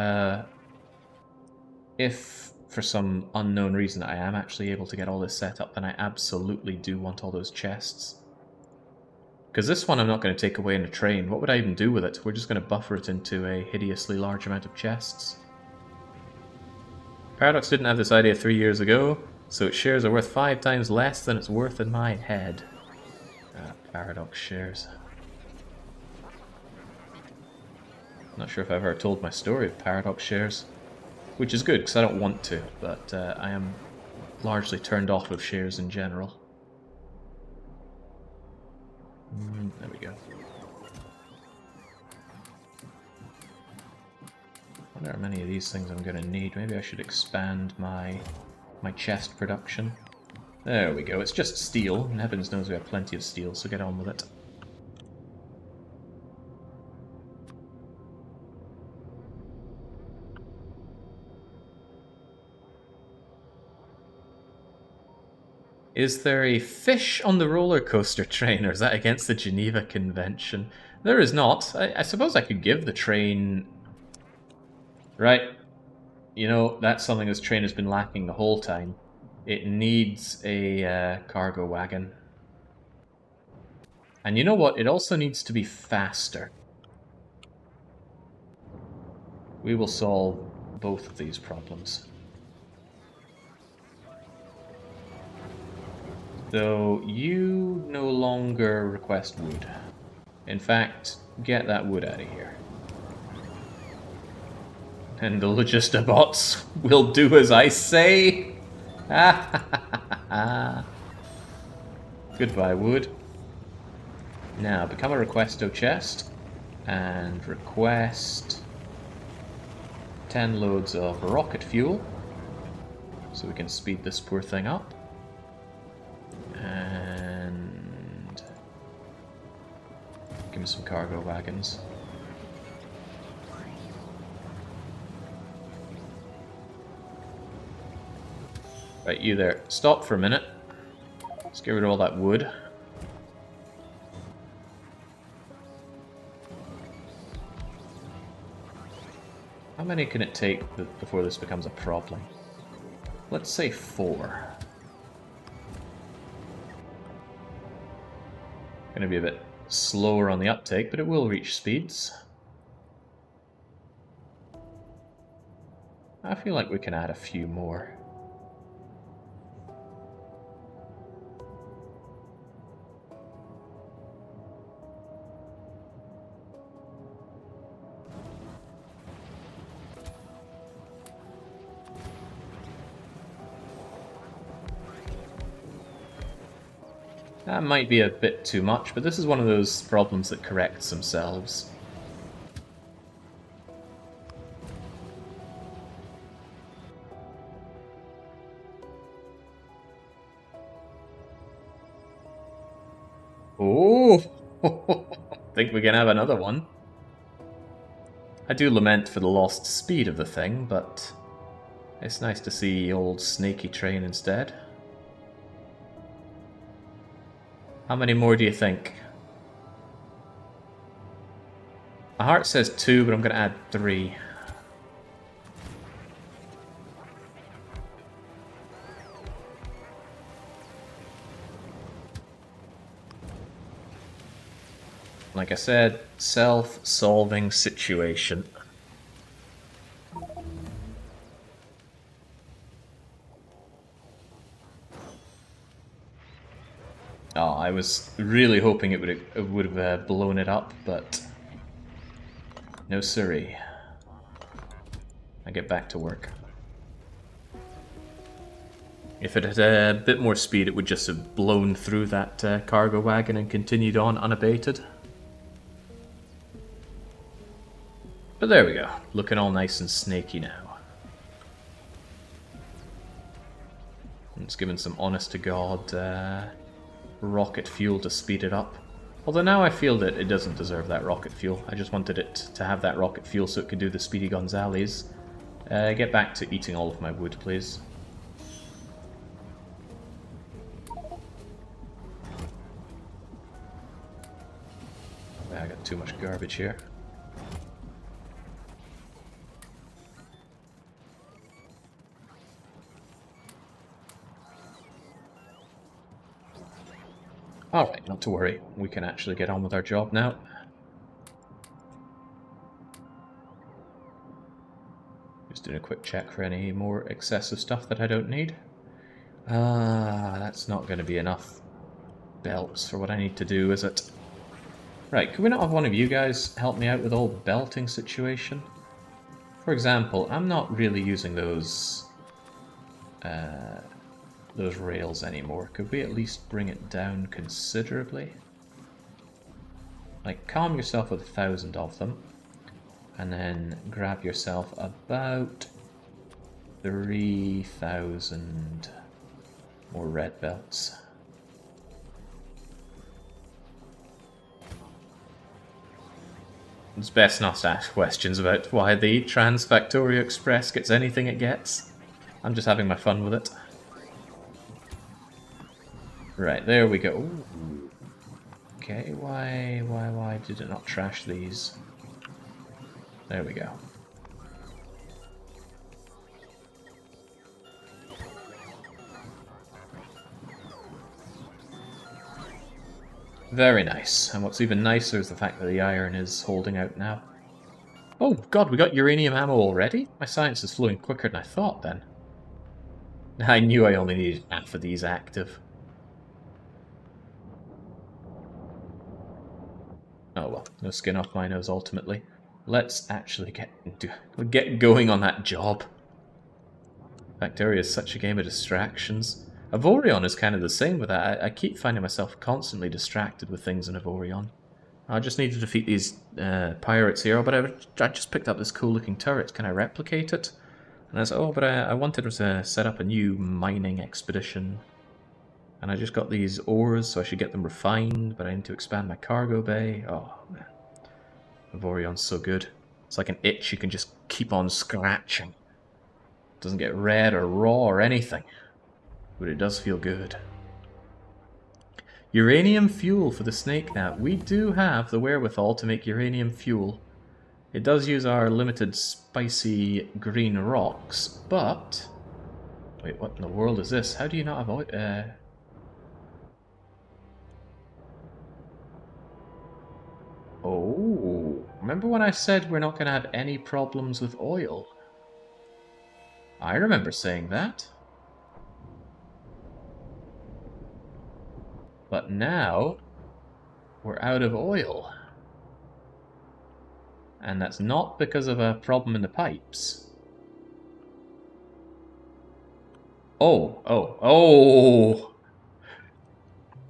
If, for some unknown reason, I am actually able to get all this set up, then I absolutely do want all those chests. Because this one I'm not going to take away in a train. What would I even do with it? We're just going to buffer it into a hideously large amount of chests. Paradox didn't have this idea 3 years ago, so its shares are worth 5 times less than it's worth in my head. Paradox shares. Not sure if I've ever told my story of Paradox shares. Which is good, because I don't want to, but I am largely turned off of shares in general. There we go. I wonder how many of these things I'm going to need. Maybe I should expand my chest production. There we go. It's just steel, and heavens knows we have plenty of steel, so get on with it. Is there a fish on the roller coaster train, or is that against the Geneva Convention? There is not. I suppose I could give the train... Right. You know, that's something this train has been lacking the whole time. It needs a cargo wagon. And you know what? It also needs to be faster. We will solve both of these problems. Though you no longer request wood. In fact, get that wood out of here. And the Logistabots will do as I say. Goodbye, wood. Now, become a requesto chest. And request 10 loads of rocket fuel. So we can speed this poor thing up. And give me some cargo wagons. Right, you there. Stop for a minute. Let's get rid of all that wood. How many can it take before this becomes a problem? Let's say 4. Going to be a bit slower on the uptake, but it will reach speeds. I feel like we can add a few more. That might be a bit too much, but this is one of those problems that corrects themselves. Oh! think we can have another one. I do lament for the lost speed of the thing, but it's nice to see old snaky train instead. How many more do you think? My heart says 2, but I'm going to add 3. Like I said, self-solving situation. Oh, I was really hoping it would have blown it up, but no siree. I get back to work. If it had a bit more speed, it would just have blown through that cargo wagon and continued on unabated. But there we go, looking all nice and snaky now. It's given some honest-to-God rocket fuel to speed it up. Although now I feel that it doesn't deserve that rocket fuel. I just wanted it to have that rocket fuel so it could do the Speedy Gonzales. Get back to eating all of my wood, please. I got too much garbage here. Alright, not to worry. We can actually get on with our job now. Just doing a quick check for any more excessive stuff that I don't need. That's not going to be enough belts for what I need to do, is it? Right, could we not have one of you guys help me out with the whole belting situation? For example, I'm not really using those rails anymore. Could we at least bring it down considerably? Like, calm yourself with 1,000 of them, and then grab yourself about 3,000 more red belts. It's best not to ask questions about why the Factorio Express gets anything it gets. I'm just having my fun with it. Right, there we go. Ooh. Okay, why did it not trash these? There we go. Very nice. And what's even nicer is the fact that the iron is holding out now. Oh god, we got uranium ammo already? My science is flowing quicker than I thought then. I knew I only needed half of these active. Oh well, no skin off my nose ultimately. Let's actually get going on that job. Factorio is such a game of distractions. Avorion is kind of the same with that. I keep finding myself constantly distracted with things in Avorion. I just need to defeat these pirates here, but I just picked up this cool looking turret. Can I replicate it? And I was but I wanted to set up a new mining expedition. And I just got these ores, so I should get them refined, but I need to expand my cargo bay. Oh, man. Avorion's so good. It's like an itch you can just keep on scratching. It doesn't get red or raw or anything, but it does feel good. Uranium fuel for the snake now. We do have the wherewithal to make uranium fuel. It does use our limited spicy green rocks, but... Wait, what in the world is this? How do you not have... Oh, remember when I said we're not going to have any problems with oil? I remember saying that. But now, we're out of oil. And that's not because of a problem in the pipes. Oh!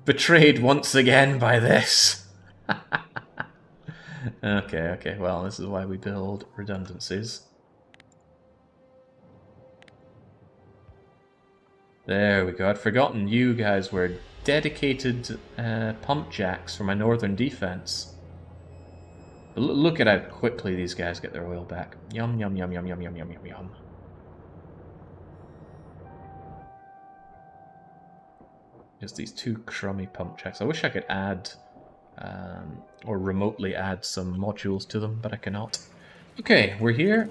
Betrayed once again by this. Okay, well, this is why we build redundancies. There we go. I'd forgotten you guys were dedicated pump jacks for my northern defense. Look at how quickly these guys get their oil back. Yum, yum, yum, yum, yum, yum, yum, yum, yum. Just these two crummy pump jacks. I wish I could add, or remotely add some modules to them, but I cannot. Okay, we're here.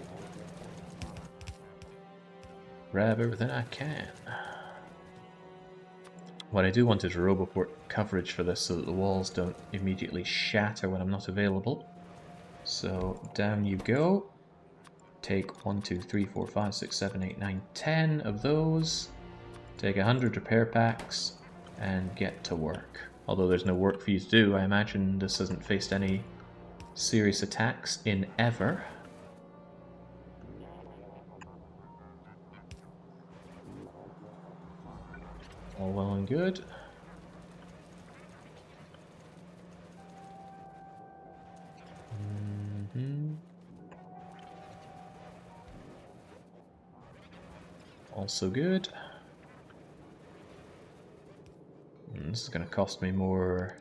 Grab everything I can. What I do want is Roboport coverage for this so that the walls don't immediately shatter when I'm not available. So down you go. Take 1, 2, 3, 4, 5, 6, 7, 8, 9, 10 of those. Take 100 repair packs and get to work. Although there's no work for you to do, I imagine this hasn't faced any serious attacks in ever. All well and good. Also good. And this is going to cost me more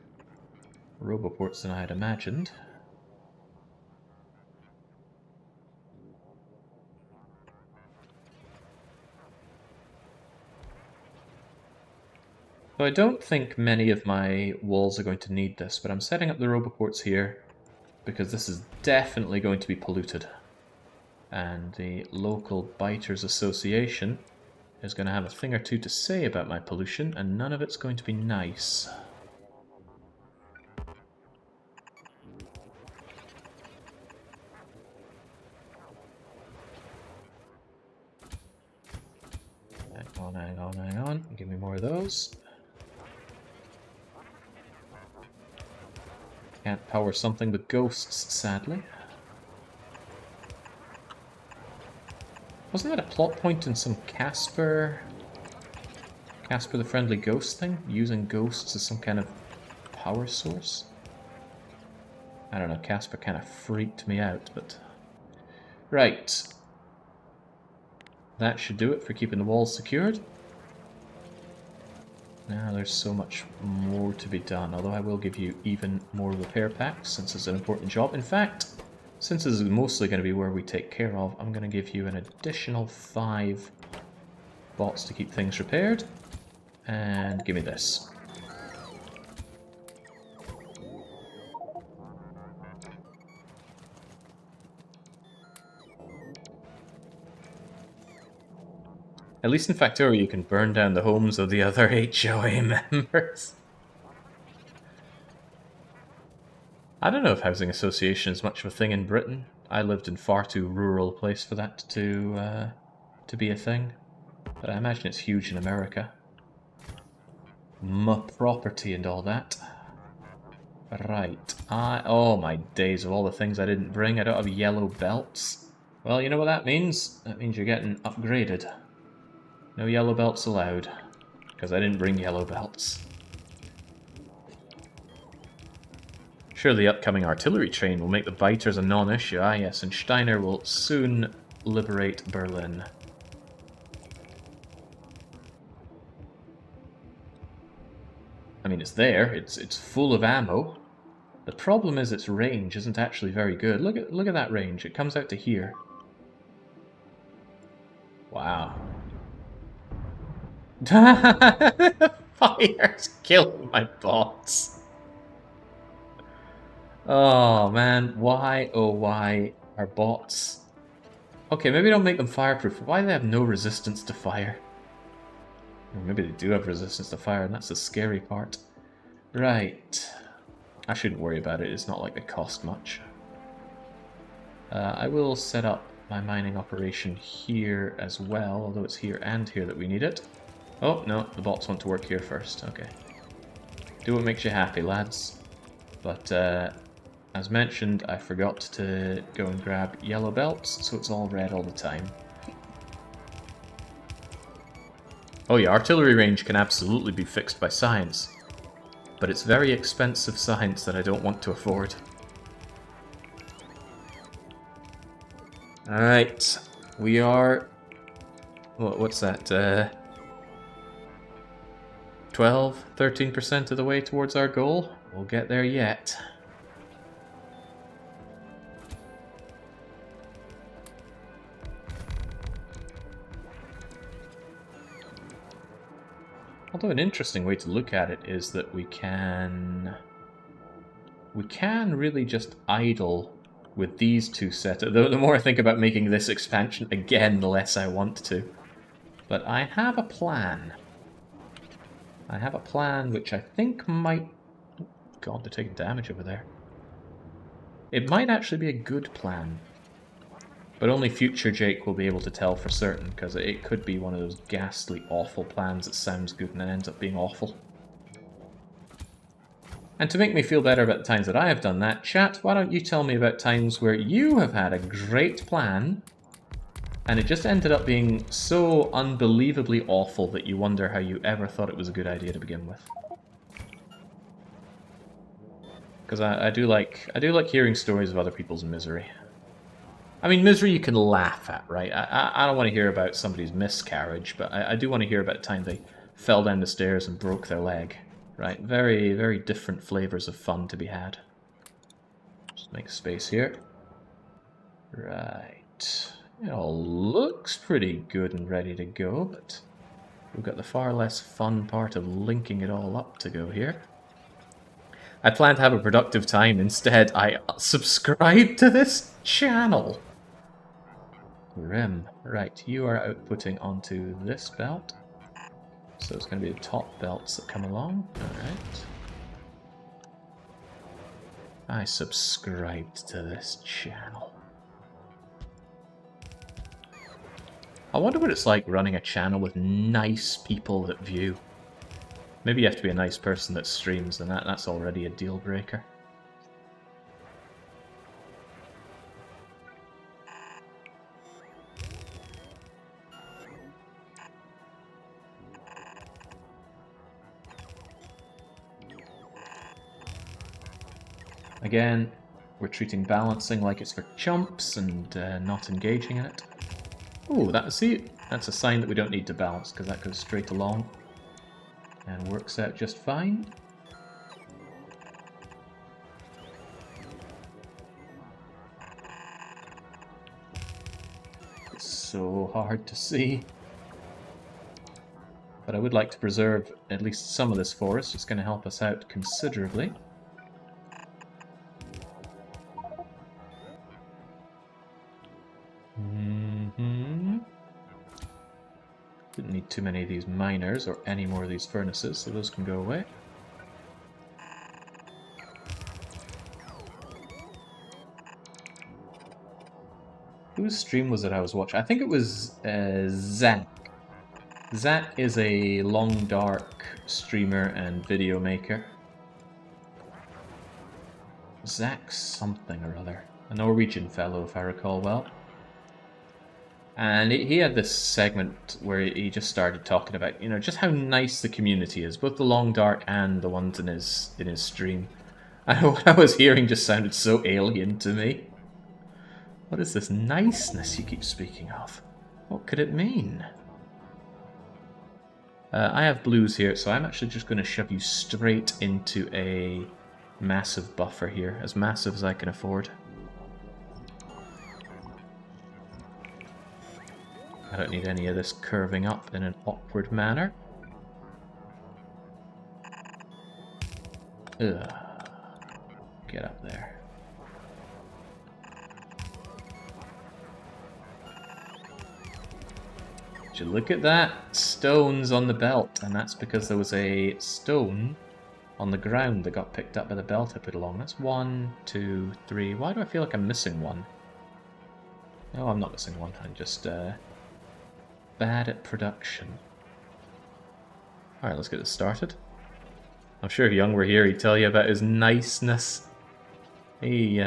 Roboports than I had imagined. So I don't think many of my walls are going to need this, but I'm setting up the Roboports here because this is definitely going to be polluted. And the local Biters Association is going to have a thing or two to say about my pollution, and none of it's going to be nice. Hang on, hang on, hang on. Give me more of those. Can't power something with ghosts, sadly. Wasn't that a plot point in some Casper the Friendly Ghost thing? Using ghosts as some kind of power source? I don't know, Casper kind of freaked me out, but... Right. That should do it for keeping the walls secured. Now there's so much more to be done, although I will give you even more repair packs since it's an important job. In fact, since this is mostly going to be where we take care of, I'm going to give you an additional 5 bots to keep things repaired. And give me this. At least in Factorio you can burn down the homes of the other HOA members. I don't know if housing association is much of a thing in Britain. I lived in far too rural a place for that to be a thing. But I imagine it's huge in America. Property and all that. Right. Oh my days, of all the things I didn't bring, I don't have yellow belts. Well, you know what that means? That means you're getting upgraded. No yellow belts allowed, because I didn't bring yellow belts. Sure, the upcoming artillery train will make the biters a non-issue. Ah yes, and Steiner will soon liberate Berlin. I mean, it's there. It's full of ammo. The problem is its range isn't actually very good. Look at that range. It comes out to here. Wow. Fire's killing my bots. Oh man, why oh why are bots? Okay, maybe don't make them fireproof. Why do they have no resistance to fire? Or maybe they do have resistance to fire, and that's the scary part. Right. I shouldn't worry about it, it's not like they cost much. I will set up my mining operation here as well, although it's here and here that we need it. Oh, no, the bots want to work here first. Okay. Do what makes you happy, lads. But, as mentioned, I forgot to go and grab yellow belts, so it's all red all the time. Oh yeah, artillery range can absolutely be fixed by science. But it's very expensive science that I don't want to afford. Alright, we are... what's that? 12, 13% of the way towards our goal. We'll get there yet. Although an interesting way to look at it is that we can really just idle with these two set. The more I think about making this expansion again, the less I want to. But I have a plan. I have a plan which I think might... God, they're taking damage over there. It might actually be a good plan. But only future Jake will be able to tell for certain, because it could be one of those ghastly, awful plans that sounds good and then ends up being awful. And to make me feel better about the times that I have done that, chat, why don't you tell me about times where you have had a great plan, and it just ended up being so unbelievably awful that you wonder how you ever thought it was a good idea to begin with. Because I do like hearing stories of other people's misery. I mean, misery you can laugh at, right? I don't want to hear about somebody's miscarriage, but I do want to hear about the time they fell down the stairs and broke their leg, right? Very, very different flavors of fun to be had. Just make space here. Right. It all looks pretty good and ready to go, but we've got the far less fun part of linking it all up to go here. I plan to have a productive time. Instead, I subscribe to this channel. Rim. Right, you are outputting onto this belt. So it's going to be the top belts that come along. Alright. I subscribed to this channel. I wonder what it's like running a channel with nice people that view. Maybe you have to be a nice person that streams, and that's already a deal breaker. Again, we're treating balancing like it's for chumps and not engaging in it. Ooh, that's a sign that we don't need to balance, because that goes straight along and works out just fine. It's so hard to see. But I would like to preserve at least some of this forest. It's going to help us out considerably. Didn't need too many of these miners or any more of these furnaces, so those can go away. Whose stream was it I was watching? I think it was Zach. Zach is a long dark streamer and video maker. Zach something or other. A Norwegian fellow, if I recall well. And he had this segment where he just started talking about, you know, just how nice the community is, both the long dark and the ones in his stream. And what I was hearing just sounded so alien to me. What is this niceness you keep speaking of? What could it mean? I have blues here, so I'm actually just going to shove you straight into a massive buffer here, as massive as I can afford. I don't need any of this curving up in an awkward manner. Ugh. Get up there. Did you look at that? Stones on the belt, and that's because there was a stone on the ground that got picked up by the belt I put along. That's 1, 2, 3. Why do I feel like I'm missing one? No, I'm not missing one. I'm just bad at production. Alright, let's get this started. I'm sure if Young were here, he'd tell you about his niceness. He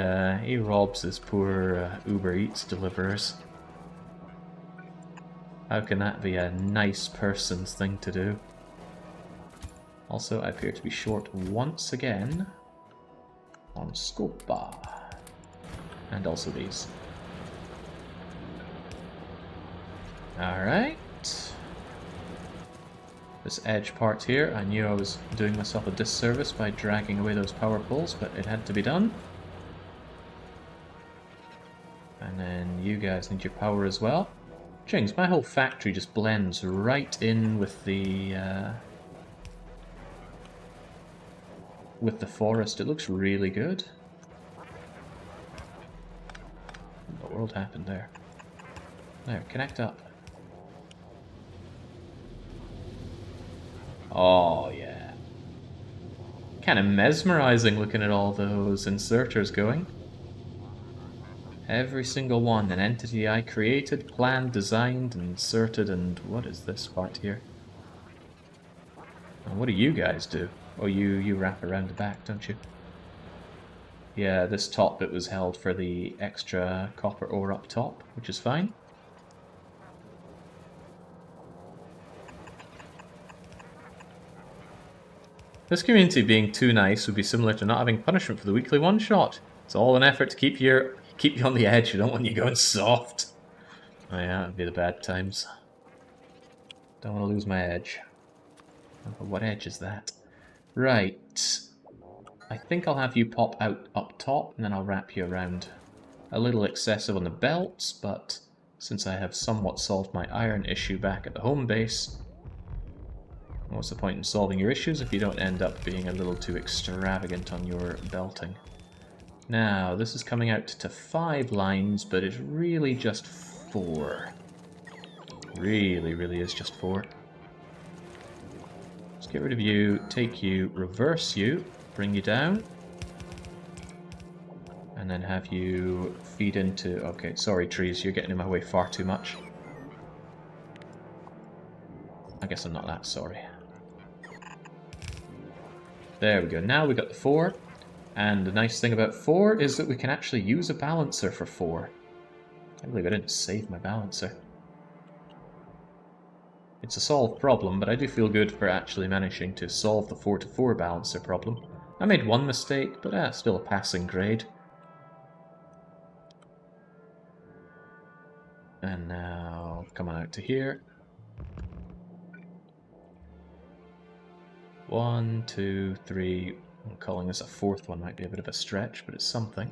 robs his poor Uber Eats deliverers. How can that be a nice person's thing to do? Also, I appear to be short once again on scope bar. And also these. Alright. This edge part here, I knew I was doing myself a disservice by dragging away those power poles, but it had to be done. And then you guys need your power as well. Jings, my whole factory just blends right in with the with the forest. It looks really good. What the world happened there? There, connect up. Oh, yeah. Kind of mesmerizing looking at all those inserters going. Every single one, an entity I created, planned, designed, inserted, and what is this part here? And what do you guys do? Oh, you wrap around the back, don't you? Yeah, this top bit was held for the extra copper ore up top, which is fine. This community being too nice would be similar to not having punishment for the weekly one-shot. It's all an effort to keep you on the edge. You don't want you going soft. Oh yeah, that'd be the bad times. Don't want to lose my edge. What edge is that? Right. I think I'll have you pop out up top, and then I'll wrap you around. A little excessive on the belts, but since I have somewhat solved my iron issue back at the home base, what's the point in solving your issues if you don't end up being a little too extravagant on your belting? Now, this is coming out to 5 lines, but it's really just 4. Really is just 4. Let's get rid of you, take you, reverse you, bring you down, and then have you feed into... Okay, sorry trees, you're getting in my way far too much. I guess I'm not that sorry. There we go, now we got the 4, and the nice thing about 4 is that we can actually use a balancer for 4. I believe I didn't save my balancer. It's a solved problem, but I do feel good for actually managing to solve the 4-to-4 balancer problem. I made one mistake, but still a passing grade. And now, come on out to here. 1, 2, 3. I'm calling this a 4th one might be a bit of a stretch, but it's something.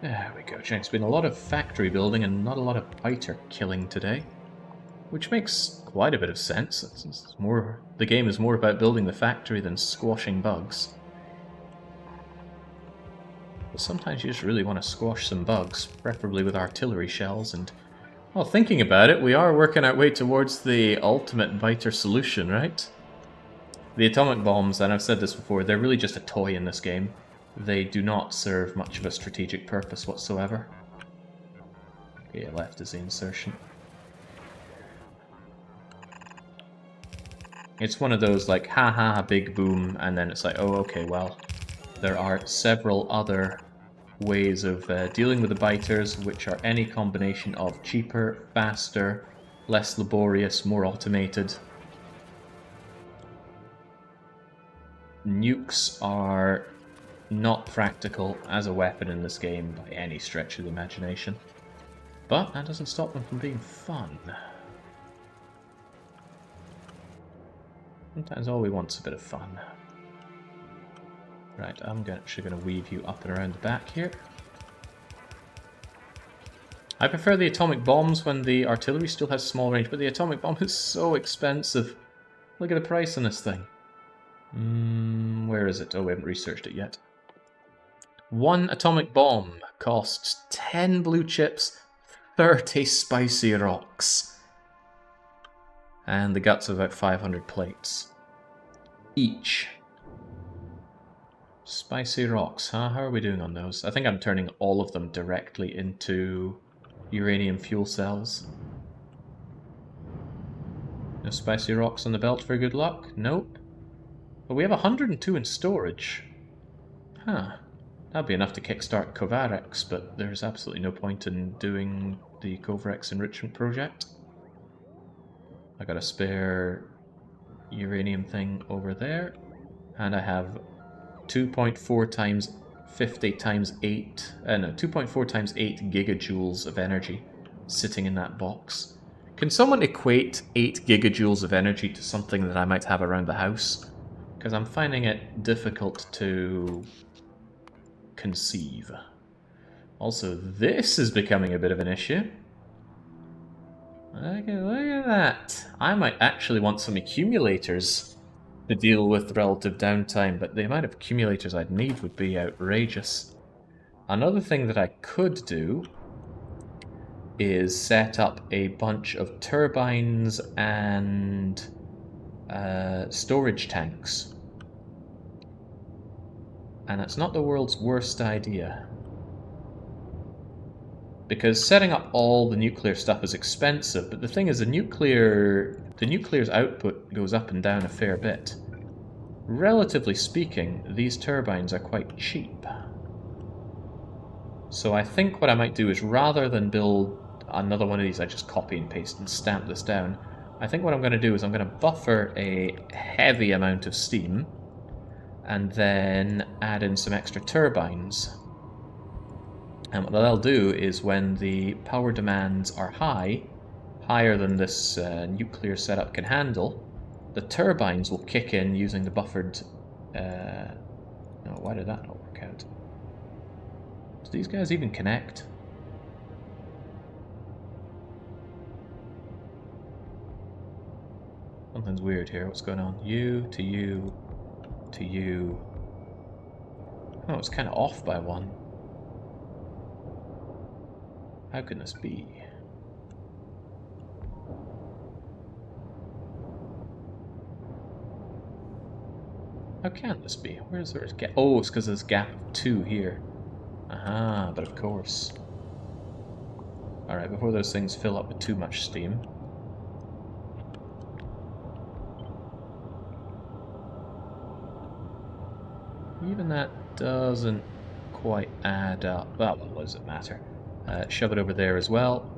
There we go. It's been a lot of factory building and not a lot of biter killing today. Which makes quite a bit of sense. It's more, the game is more about building the factory than squashing bugs. But sometimes you just really want to squash some bugs, preferably with artillery shells, and... Well, thinking about it, we are working our way towards the ultimate biter solution, right? The atomic bombs, and I've said this before, they're really just a toy in this game. They do not serve much of a strategic purpose whatsoever. Okay, left is the insertion. It's one of those like, haha, big boom, and then it's like, oh, okay, well, there are several other ways of dealing with the biters, which are any combination of cheaper, faster, less laborious, more automated. Nukes are not practical as a weapon in this game by any stretch of the imagination, but that doesn't stop them from being fun. Sometimes all we want is a bit of fun. Right, I'm actually going to weave you up and around the back here. I prefer the atomic bombs when the artillery still has small range, but the atomic bomb is so expensive. Look at the price on this thing. Where is it? Oh, we haven't researched it yet. 1 atomic bomb costs 10 blue chips, 30 spicy rocks. And the guts of about 500 plates. Each. Spicy rocks, huh? How are we doing on those? I think I'm turning all of them directly into uranium fuel cells. No spicy rocks on the belt for good luck? Nope. But we have 102 in storage. Huh. That'd be enough to kickstart Kovarex, but there's absolutely no point in doing the Kovarex enrichment project. I got a spare uranium thing over there, and I have 2.4 times 50 times 8, no, 2.4 times 8 gigajoules of energy sitting in that box. Can someone equate 8 gigajoules of energy to something that I might have around the house? Because I'm finding it difficult to conceive. Also, this is becoming a bit of an issue. Look at that. I might actually want some accumulators to deal with relative downtime, but the amount of accumulators I'd need would be outrageous. Another thing that I could do is set up a bunch of turbines and storage tanks. And that's not the world's worst idea. Because setting up all the nuclear stuff is expensive, but the thing is the nuclear's output goes up and down a fair bit. Relatively speaking, these turbines are quite cheap. So I think what I might do is, rather than build another one of these, I just copy and paste and stamp this down. I think what I'm going to do is I'm going to buffer a heavy amount of steam and then add in some extra turbines. And what they'll do is, when the power demands are high, higher than this nuclear setup can handle, the turbines will kick in using the buffered... No, why did that not work out? Do these guys even connect? Something's weird here. What's going on? You to you to you. Oh, it's kind of off by one. How can this be? How can this be? Where's there a gap? Oh, it's because there's a gap of 2 here. Aha, but of course. Alright, before those things fill up with too much steam. Even that doesn't quite add up. Well, what does it matter? Shove it over there as well.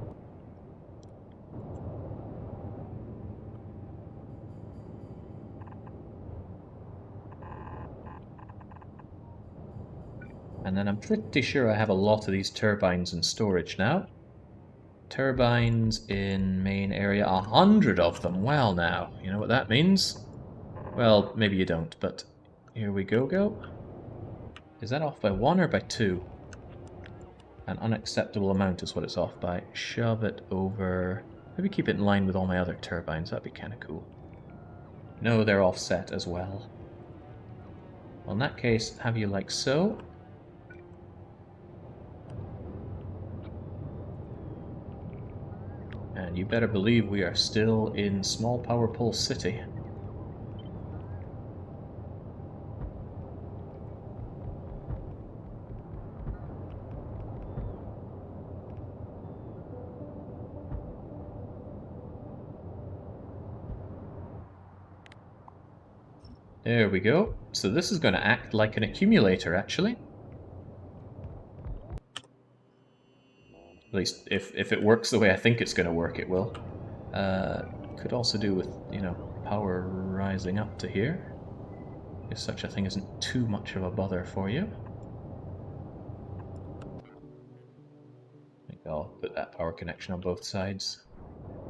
And then I'm pretty sure I have a lot of these turbines in storage now. Turbines in main area, 100 of them. Well now, you know what that means? Well, maybe you don't, but here we go. Is that off by 1 or by 2? An unacceptable amount is what it's off by. Shove it over... Maybe keep it in line with all my other turbines. That'd be kind of cool. No, they're offset as well. Well, in that case, have you like so. And you better believe we are still in Small Power Pole City. There we go. So this is going to act like an accumulator, actually. At least, if it works the way I think it's going to work, it will. Could also do with, you know, power rising up to here. If such a thing isn't too much of a bother for you. I think I'll put that power connection on both sides.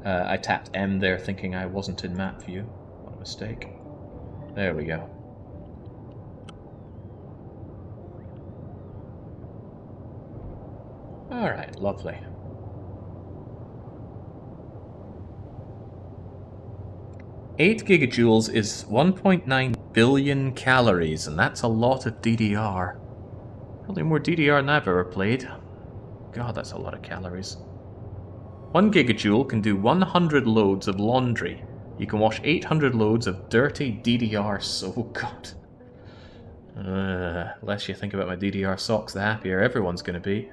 I tapped M there thinking I wasn't in map view. What a mistake. There we go. Alright, lovely. Eight gigajoules is 1.9 billion calories, and that's a lot of DDR. Probably more DDR than I've ever played. God, that's a lot of calories. 1 gigajoule can do 100 loads of laundry. You can wash 800 loads of dirty DDR soap. Oh god. Less you think about my DDR socks, the happier everyone's going to be.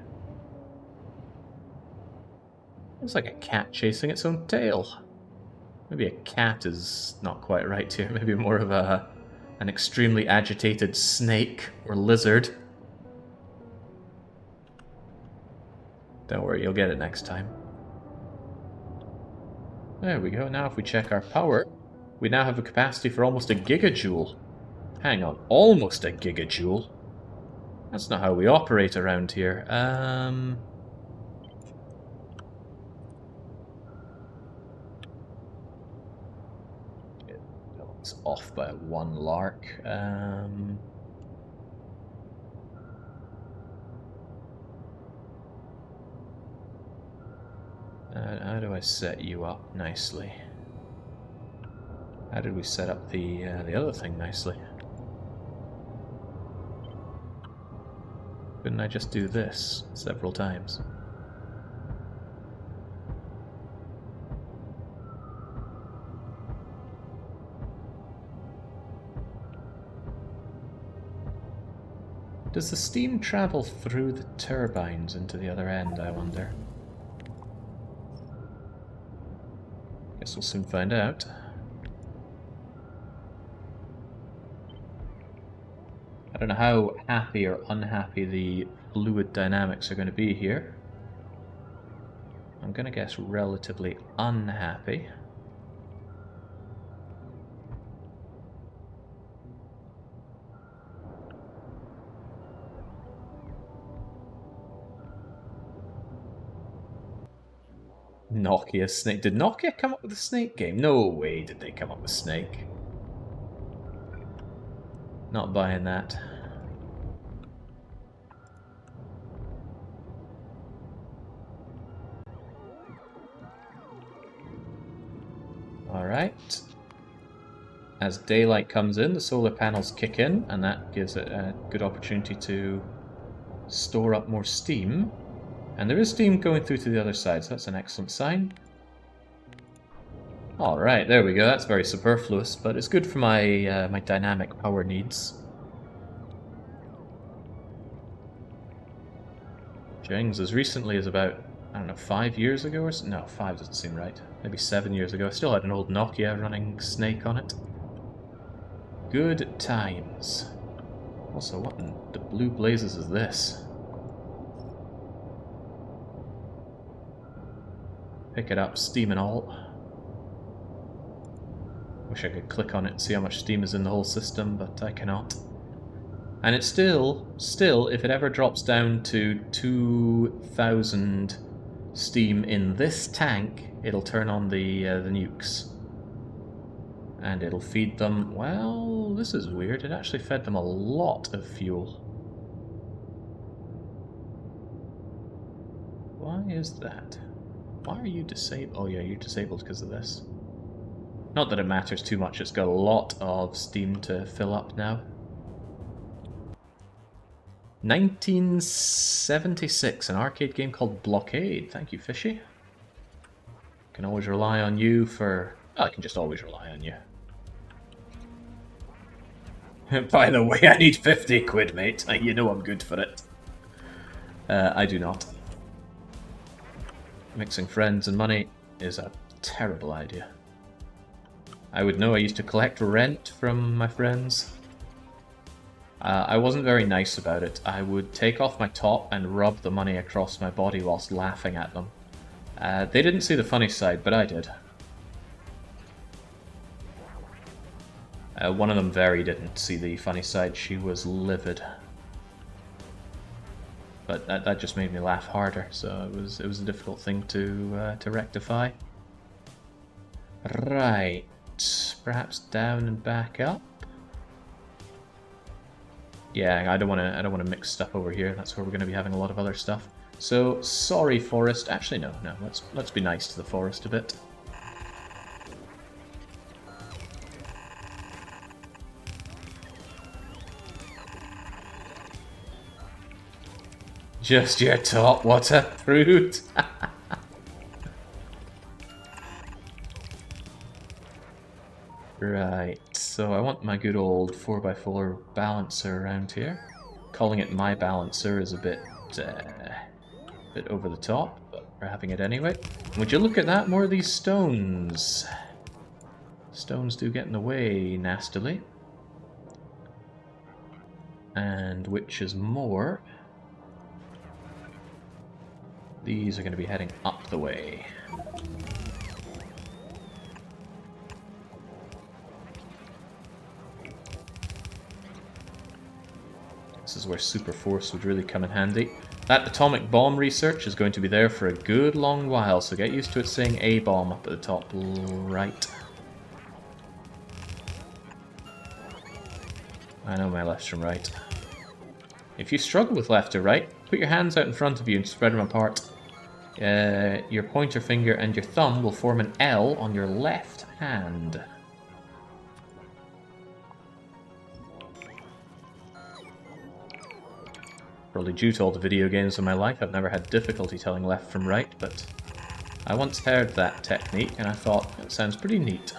It's like a cat chasing its own tail. Maybe a cat is not quite right here. Maybe more of an extremely agitated snake or lizard. Don't worry, you'll get it next time. There we go. Now if we check our power, we now have a capacity for almost a gigajoule. Hang on, almost a gigajoule? That's not how we operate around here. off by one lark. How do I set you up nicely? How did we set up the other thing nicely? Couldn't I just do this several times? Does the steam travel through the turbines into the other end, I wonder? Guess we'll soon find out. I don't know how happy or unhappy the fluid dynamics are going to be here. I'm going to guess relatively unhappy. Nokia Snake. Did Nokia come up with a Snake game? No way did they come up with Snake. Not buying that. Alright. As daylight comes in, the solar panels kick in, and that gives it a good opportunity to store up more steam. And there is steam going through to the other side, so that's an excellent sign. Alright, there we go. That's very superfluous, but it's good for my my dynamic power needs. Jings, as recently as about, I don't know, 5 years ago or so? No, 5 doesn't seem right. Maybe 7 years ago. I still had an old Nokia running Snake on it. Good times. Also, what in the blue blazes is this? Pick it up, steam and all. Wish I could click on it and see how much steam is in the whole system, but I cannot. And it's still, if it ever drops down to 2,000 steam in this tank, it'll turn on the nukes. And it'll feed them, well, this is weird, it actually fed them a lot of fuel. Why is that? Why are you disabled? Oh yeah, you're disabled because of this. Not that it matters too much, it's got a lot of steam to fill up now. 1976, an arcade game called Blockade. Thank you, Fishy. Can always rely on you for... Oh, I can just always rely on you. By the way, I need 50 quid, mate. You know I'm good for it. I do not. Mixing friends and money is a terrible idea. I would know. I used to collect rent from my friends. I wasn't very nice about it. I would take off my top and rub the money across my body whilst laughing at them. They didn't see the funny side, but I did. One of them didn't see the funny side. She was livid. But that just made me laugh harder, so it was a difficult thing to rectify. Right, perhaps down and back up. Yeah, I don't want to mix stuff over here. That's where we're going to be having a lot of other stuff. So sorry, forest. Actually, no. Let's be nice to the forest a bit. Just your top, what a fruit! Right, so I want my good old 4x4 balancer around here. Calling it my balancer is a bit over the top, but we're having it anyway. Would you look at that? More of these stones. Stones do get in the way nastily. And which is more... These are going to be heading up the way. This is where Super Force would really come in handy. That atomic bomb research is going to be there for a good long while, so get used to it saying A-bomb up at the top right. I know my left from right. If you struggle with left or right, put your hands out in front of you and spread them apart. Your pointer finger and your thumb will form an L on your left hand. Probably due to all the video games of my life, I've never had difficulty telling left from right, but I once heard that technique and I thought, it sounds pretty neat.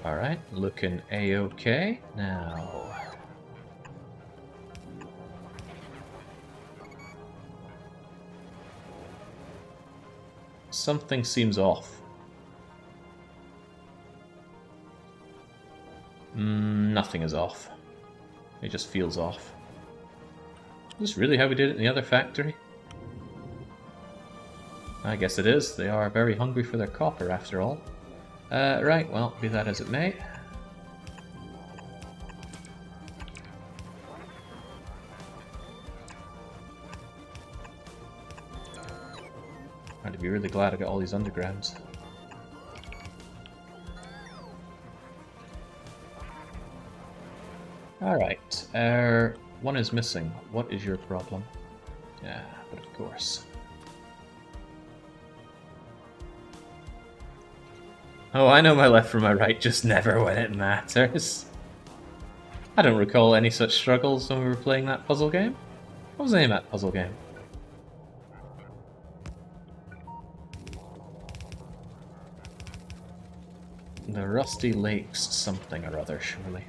Alright, looking a-okay. Now... something seems off. Nothing is off. It just feels off. Is this really how we did it in the other factory? I guess it is. They are very hungry for their copper after all. Right, well, be that as it may. I'd be really glad I got all these undergrounds. Alright, one is missing. What is your problem? Yeah, but of course. Oh, I know my left from my right, just never when it matters. I don't recall any such struggles when we were playing that puzzle game. What was the name of that puzzle game? The Rusty Lakes something or other, surely.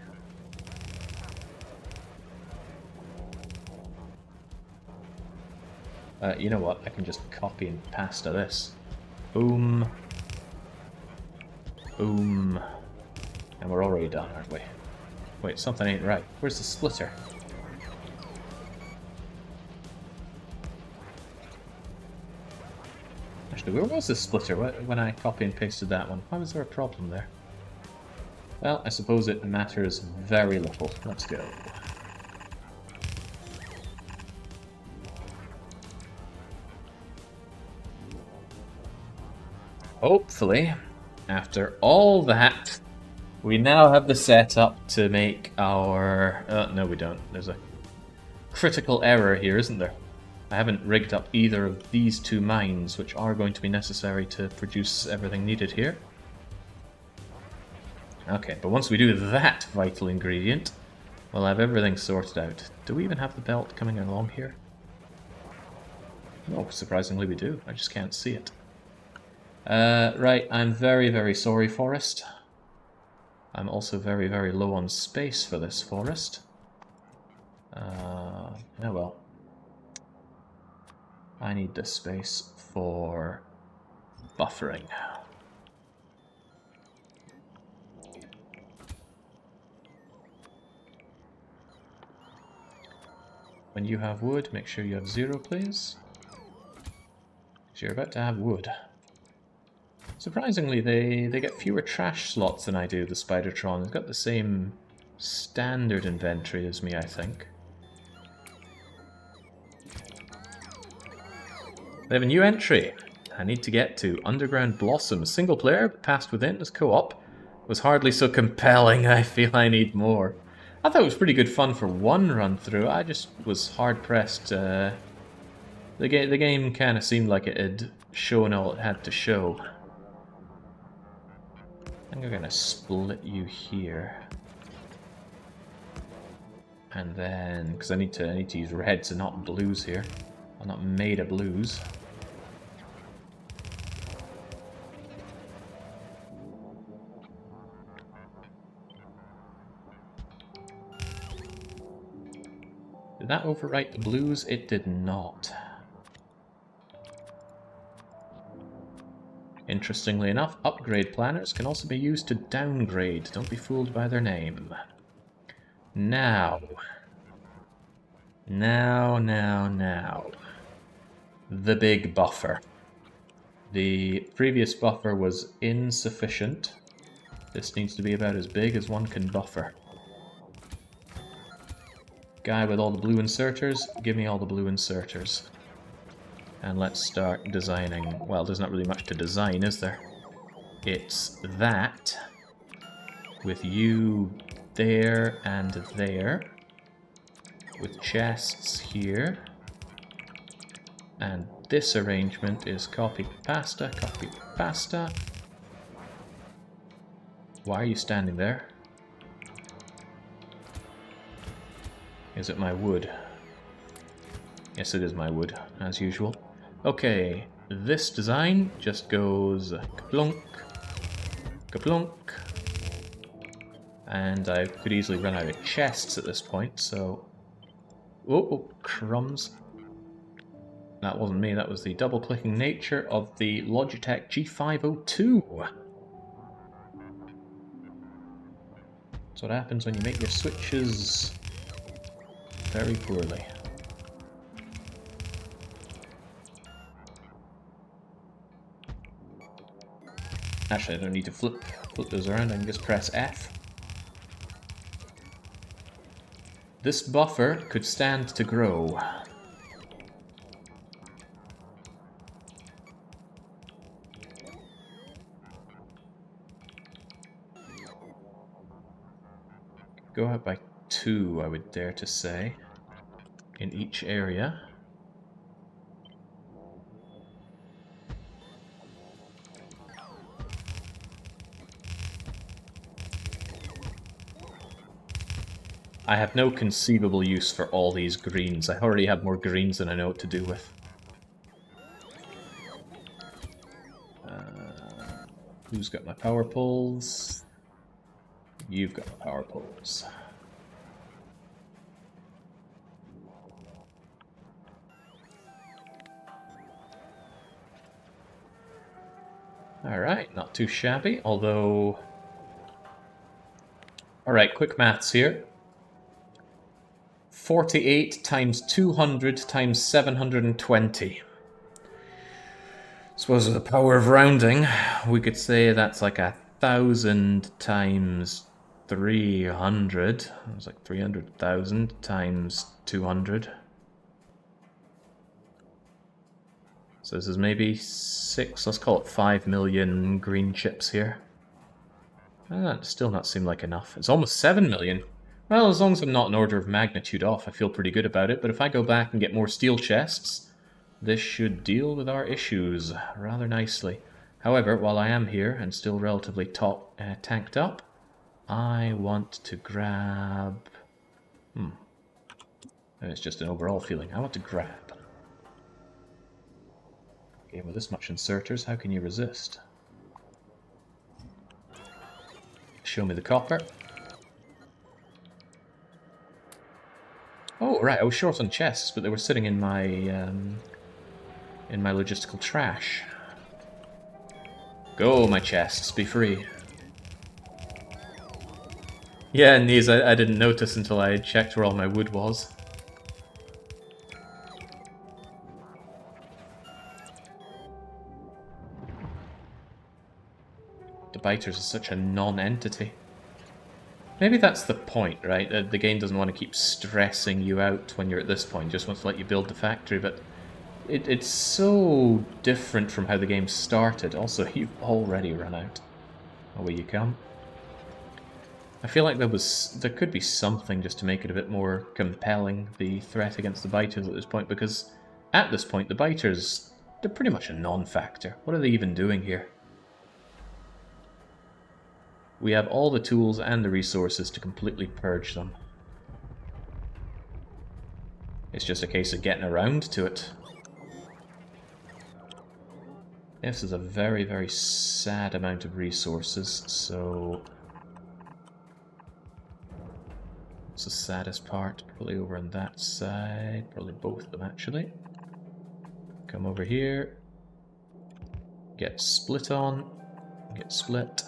You know what? I can just copy and paste to this. Boom. Boom. And we're already done, aren't we? Wait, something ain't right. Where's the splitter? Actually, where was the splitter when I copy and pasted that one? Why was there a problem there? Well, I suppose it matters very little. Let's go. Hopefully, after all that, we now have the setup to make our... no, we don't. There's a critical error here, isn't there? I haven't rigged up either of these two mines, which are going to be necessary to produce everything needed here. Okay, but once we do that vital ingredient, we'll have everything sorted out. Do we even have the belt coming along here? Oh, surprisingly we do. I just can't see it. Right, I'm very, very sorry, Forest. I'm also very, very low on space for this forest. Oh well. I need this space for buffering. When you have wood, make sure you have 0, please. Because you're about to have wood. Surprisingly, they get fewer trash slots than I do, the Spidertron. They've got the same standard inventory as me, I think. They have a new entry. I need to get to Underground Blossom. Single player, but passed within as co-op. Was hardly so compelling. I feel I need more. I thought it was pretty good fun for one run through. I just was hard pressed. The game kind of seemed like it had shown all it had to show. I think I'm gonna split you here, and then because I need to use reds and not blues here. I'm not made of blues. Did that overwrite the blues? It did not. Interestingly enough, upgrade planners can also be used to downgrade. Don't be fooled by their name. Now. The big buffer. The previous buffer was insufficient. This needs to be about as big as one can buffer. Guy with all the blue inserters, give me all the blue inserters. And let's start designing. Well, there's not really much to design, is there? It's that, with you there and there, with chests here, and this arrangement is copy pasta, copy pasta. Why are you standing there? Is it my wood? Yes, it is my wood, as usual. Okay, this design just goes kaplunk, kaplunk. And I could easily run out of chests at this point, so... Oh, crumbs. That wasn't me, that was the double-clicking nature of the Logitech G502. That's what happens when you make your switches very poorly. Actually, I don't need to flip those around, I can just press F. This buffer could stand to grow. Go out by 2, I would dare to say, in each area. I have no conceivable use for all these greens. I already have more greens than I know what to do with. Who's got my power poles? You've got my power poles. Alright, not too shabby, although... Alright, quick maths here. 48 times 200 times 720. Suppose with the power of rounding, we could say that's like 1,000 times 300. It's like 300,000 times 200. So this is maybe 6, let's call it 5 million green chips here. That does still not seem like enough. It's almost 7 million. Well, as long as I'm not an order of magnitude off, I feel pretty good about it. But if I go back and get more steel chests, this should deal with our issues rather nicely. However, while I am here and still relatively tanked up, I want to grab... It's just an overall feeling. I want to grab. Okay, with this much inserters, how can you resist? Show me the copper. Oh, right, I was short on chests, but they were sitting in my logistical trash. Go, my chests, be free. Yeah, and these I didn't notice until I checked where all my wood was. The biters are such a non-entity. Maybe that's the point, right? The game doesn't want to keep stressing you out when you're at this point, just wants to let you build the factory, but it's so different from how the game started. Also, you've already run out. Away you come. I feel like there could be something just to make it a bit more compelling, the threat against the biters at this point, because at this point the biters, they're pretty much a non-factor. What are they even doing here? We have all the tools and the resources to completely purge them. It's just a case of getting around to it. This is a very, very sad amount of resources, so... What's the saddest part? Probably over on that side. Probably both of them, actually. Come over here. Get split on. Get split.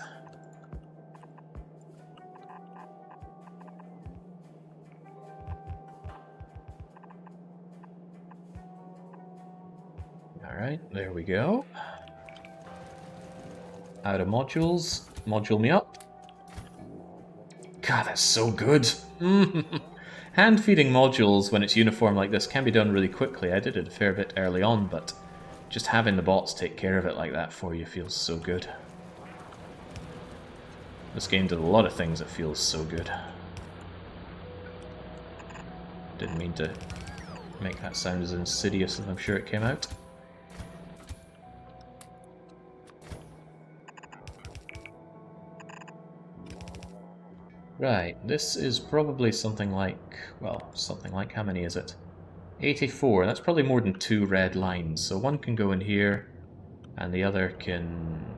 Alright, there we go. Out of modules. Module me up. God, that's so good! Hand-feeding modules when it's uniform like this can be done really quickly. I did it a fair bit early on, but Just having the bots take care of it like that for you feels so good. This game did a lot of things that feels so good. Didn't mean to make that sound as insidious as I'm sure it came out. Right, this is probably something like, well, something like, how many is it? 84, that's probably more than 2 red lines, so one can go in here, and the other can,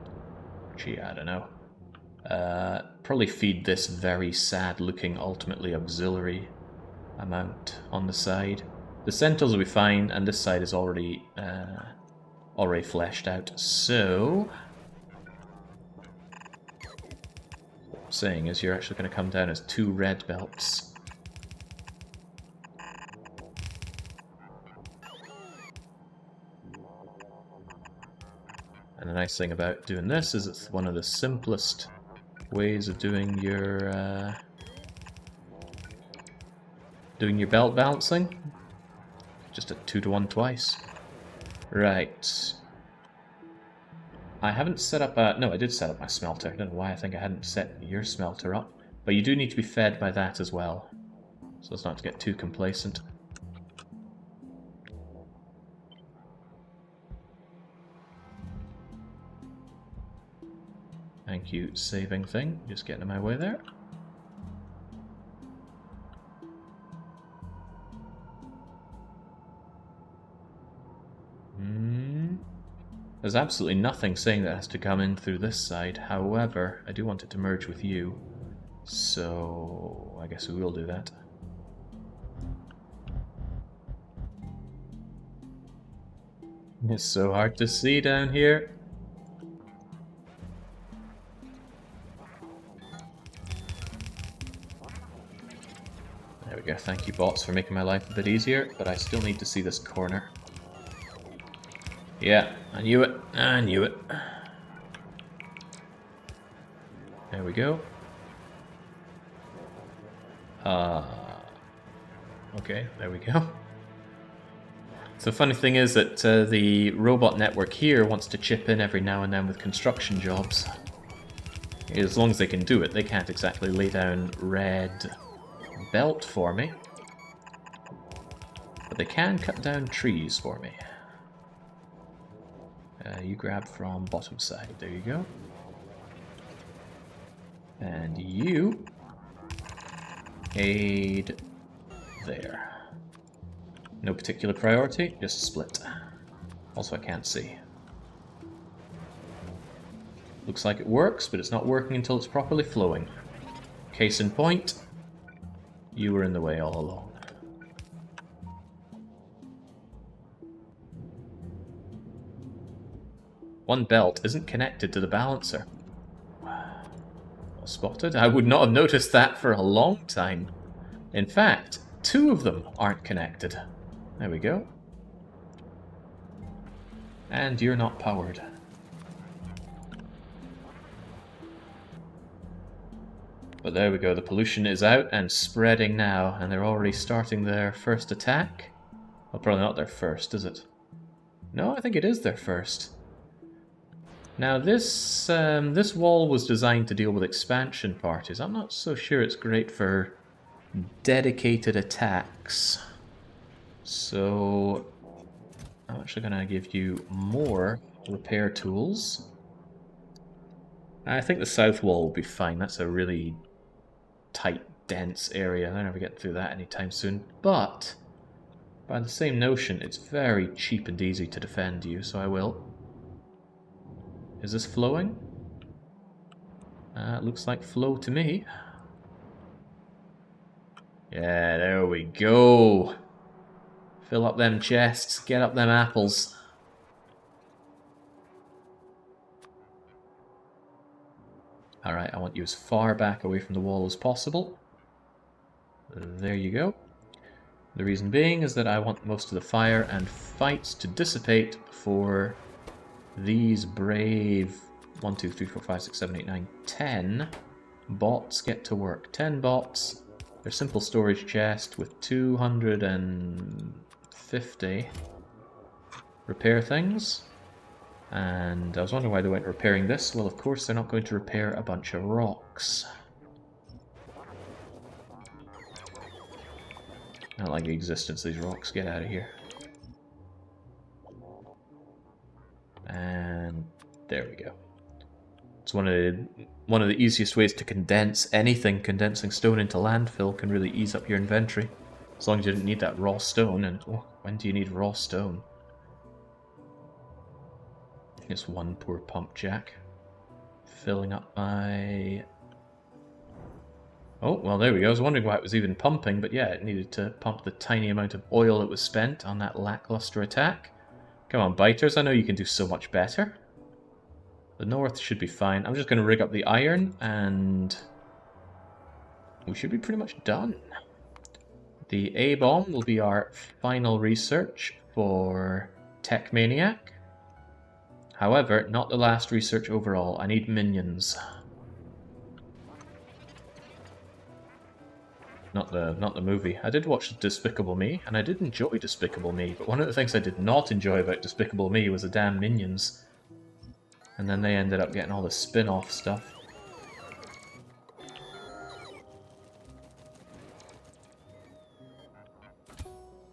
gee, I don't know, probably feed this very sad looking, ultimately auxiliary amount on the side. The Sentinels will be fine, and this side is already fleshed out, so what I'm saying is you're actually going to come down as 2 red belts. And the nice thing about doing this is it's one of the simplest ways of doing your belt balancing. Just a 2-to-1 twice. Right. I haven't set up a... No, I did set up my smelter. I don't know why I think I hadn't set your smelter up. But you do need to be fed by that as well. So as not to get too complacent. Thank you, saving thing. Just getting in my way there. There's absolutely nothing saying that has to come in through this side. However, I do want it to merge with you. So I guess we will do that. It's so hard to see down here. There we go, thank you bots for making my life a bit easier, but I still need to see this corner. Yeah, I knew it, I knew it. There we go. Okay, there we go. So the funny thing is that the robot network here wants to chip in every now and then with construction jobs. As long as they can do it, they can't exactly lay down red belt for me. But they can cut down trees for me. You grab from bottom side, there you go. And you aid there. No particular priority, just split. Also, I can't see. Looks like it works, but it's not working until it's properly flowing. Case in point, you were in the way all along. One belt isn't connected to the balancer. Well spotted. I would not have noticed that for a long time. In fact, 2 of them aren't connected. There we go. And you're not powered. But there we go, the pollution is out and spreading now, and they're already starting their first attack. Well, probably not their first, is it? No, I think it is their first. Now this this wall was designed to deal with expansion parties. I'm not so sure it's great for dedicated attacks. So I'm actually going to give you more repair tools. I think the south wall will be fine. That's a really tight, dense area. They're never getting through that anytime soon. But by the same notion, it's very cheap and easy to defend you, so I will. Is this flowing? Looks like flow to me. Yeah, there we go. Fill up them chests, get up them apples. Alright, I want you as far back away from the wall as possible. There you go. The reason being is that I want most of the fire and fights to dissipate before these brave 1, 2, 3, 4, 5, 6, 7, 8, 9, 10 bots get to work. 10 bots. Their simple storage chest with 250 repair things. And I was wondering why they weren't repairing this. Well, of course they're not going to repair a bunch of rocks. I don't like the existence of these rocks. Get out of here. And there we go. It's one of the easiest ways to condense anything. Condensing stone into landfill can really ease up your inventory. As long as you didn't need that raw stone. And oh, when do you need raw stone? Just one poor pump jack. Filling up my... Oh, well there we go. I was wondering why it was even pumping, but yeah, it needed to pump the tiny amount of oil that was spent on that lackluster attack. Come on, biters, I know you can do so much better. The north should be fine. I'm just going to rig up the iron, and we should be pretty much done. The A-bomb will be our final research for Tech Maniac. However, not the last research overall. I need minions. Not the movie. I did watch Despicable Me, and I did enjoy Despicable Me, but one of the things I did not enjoy about Despicable Me was the damn minions. And then they ended up getting all the spin-off stuff.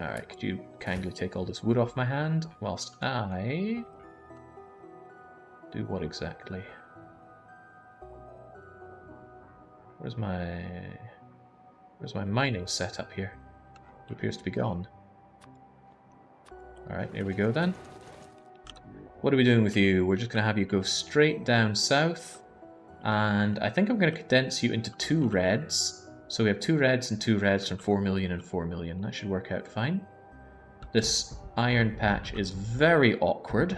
Alright, could you kindly take all this wood off my hand, whilst I... do what exactly? Where's my mining setup here? It appears to be gone. Alright, here we go then. What are we doing with you? We're just going to have you go straight down south. And I think I'm going to condense you into 2 reds. So we have 2 reds and 2 reds from 4 million and 4 million. That should work out fine. This iron patch is very awkward.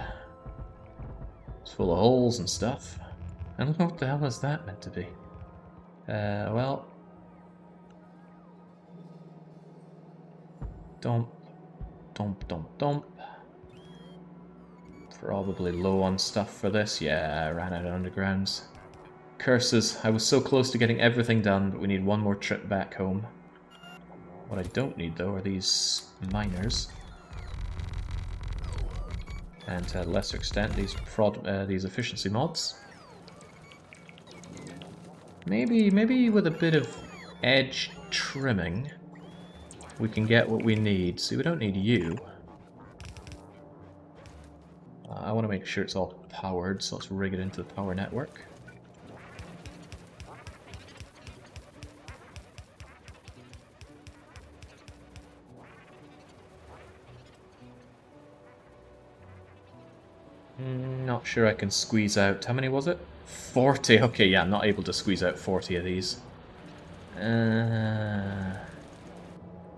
It's full of holes and stuff. I don't know what the hell is that meant to be. Well... Dump. Dump, dump, dump. Probably low on stuff for this. Yeah, I ran out of undergrounds. Curses. I was so close to getting everything done, but we need one more trip back home. What I don't need, though, are these miners. And to a lesser extent, these efficiency mods. Maybe with a bit of edge trimming, we can get what we need. See, we don't need you. I want to make sure it's all powered, so let's rig it into the power network. Not sure I can squeeze out... How many was it? 40. Okay, yeah, I'm not able to squeeze out 40 of these.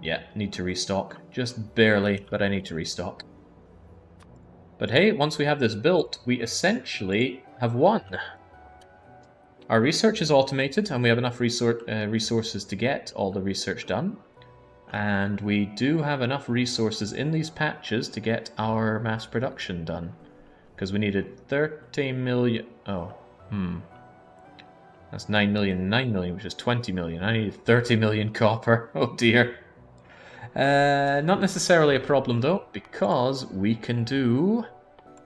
Yeah, need to restock. Just barely, but I need to restock. But hey, once we have this built, we essentially have won. Our research is automated, and we have enough resources to get all the research done. And we do have enough resources in these patches to get our mass production done. Because we needed 30 million... Oh, That's 9 million, which is 20 million. I needed 30 million copper. Oh dear. Not necessarily a problem though, because we can do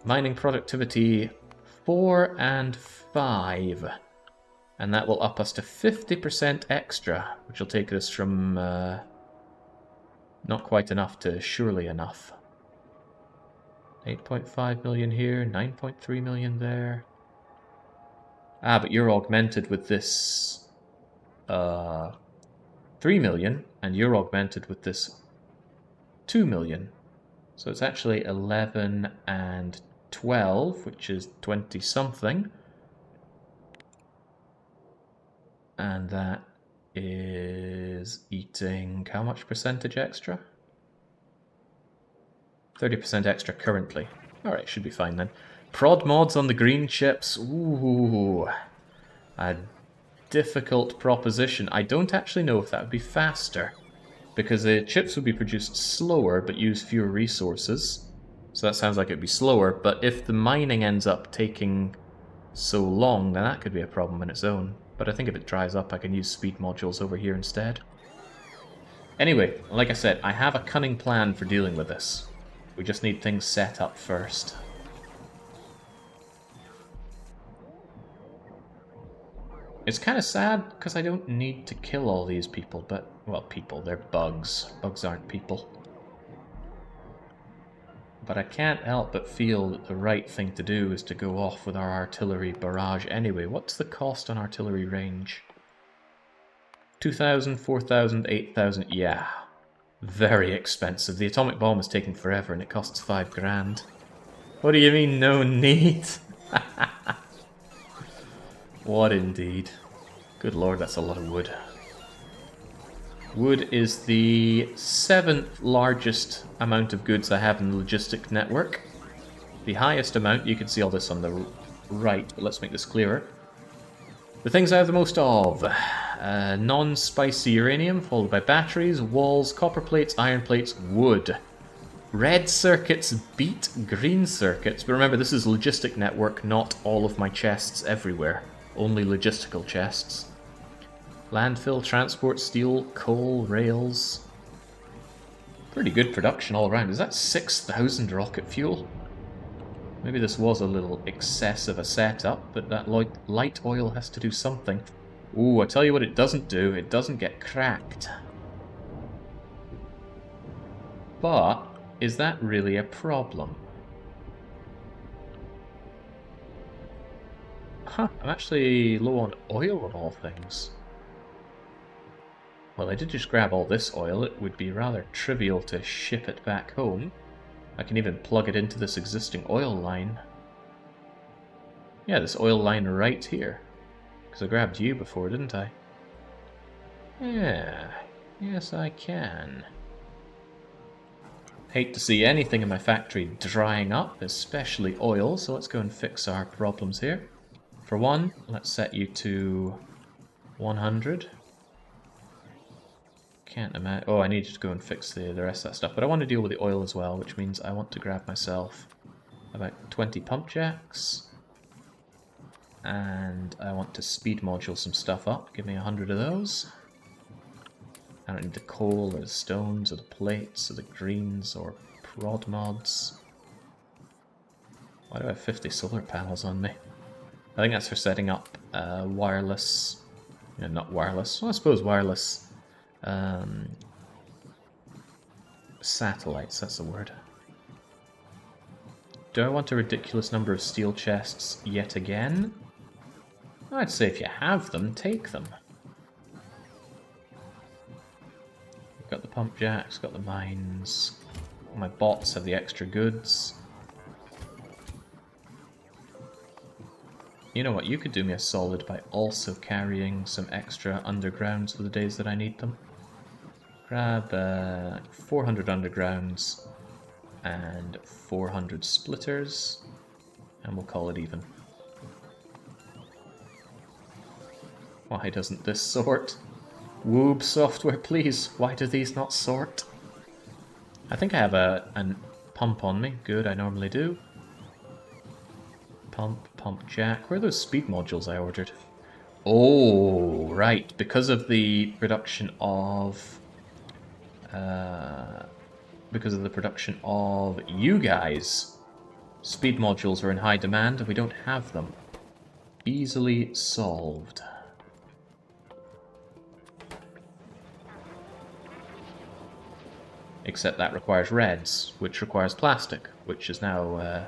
mining productivity 4 and 5. And that will up us to 50% extra, which will take us from not quite enough to surely enough. 8.5 million here, 9.3 million there. Ah, but you're augmented with this 3 million, and you're augmented with this 2 million. So it's actually 11 and 12, which is 20 something. And that is eating how much percentage extra? 30% extra currently. Alright, should be fine then. Prod mods on the green chips. Ooh. A difficult proposition. I don't actually know if that would be faster, because the chips would be produced slower but use fewer resources. So that sounds like it'd be slower, but if the mining ends up taking so long, then that could be a problem in its own. But I think if it dries up, I can use speed modules over here instead. Anyway, like I said, I have a cunning plan for dealing with this. We just need things set up first. It's kind of sad, because I don't need to kill all these people, but... Well, people, they're bugs. Bugs aren't people. But I can't help but feel that the right thing to do is to go off with our artillery barrage anyway. What's the cost on artillery range? 2,000, 4,000, 8,000, yeah. Very expensive. The atomic bomb is taking forever and it costs 5 grand. What do you mean, no need? What indeed. Good lord, that's a lot of wood. Wood is the 7th largest amount of goods I have in the logistic network. The highest amount, you can see all this on the right, but let's make this clearer. The things I have the most of. Non-spicy uranium, followed by batteries, walls, copper plates, iron plates, wood. Red circuits beat green circuits, but remember this is logistic network, not all of my chests everywhere. Only logistical chests. Landfill, transport, steel, coal, rails. Pretty good production all around. Is that 6,000 rocket fuel? Maybe this was a little excessive a setup, but that light oil has to do something. Ooh, I tell you what it doesn't do. It doesn't get cracked. But is that really a problem? Huh, I'm actually low on oil of all things. Well, I did just grab all this oil. It would be rather trivial to ship it back home. I can even plug it into this existing oil line. Yeah, this oil line right here. Because I grabbed you before, didn't I? Yeah, yes I can. Hate to see anything in my factory drying up, especially oil, so let's go and fix our problems here. For one, let's set you to 100. Can't imagine. Oh, I need to go and fix the rest of that stuff. But I want to deal with the oil as well, which means I want to grab myself about 20 pump jacks. And I want to speed module some stuff up. Give me 100 of those. I don't need the coal or the stones or the plates or the greens or prod mods. Why do I have 50 solar panels on me? I think that's for setting up wireless... Yeah, not wireless. Well, I suppose wireless... satellites, that's the word. Do I want a ridiculous number of steel chests yet again? I'd say if you have them, take them. Got the pump jacks, got the mines. My bots have the extra goods. You know what, you could do me a solid by also carrying some extra undergrounds for the days that I need them. Grab 400 undergrounds and 400 splitters, and we'll call it even. Why doesn't this sort? Woob software, please. Why do these not sort? I think I have a pump on me. Good, I normally do. Pump jack. Where are those speed modules I ordered? Oh, right. Because of the production of... you guys. Speed modules are in high demand and we don't have them. Easily solved. Except that requires reds, which requires plastic, which is now a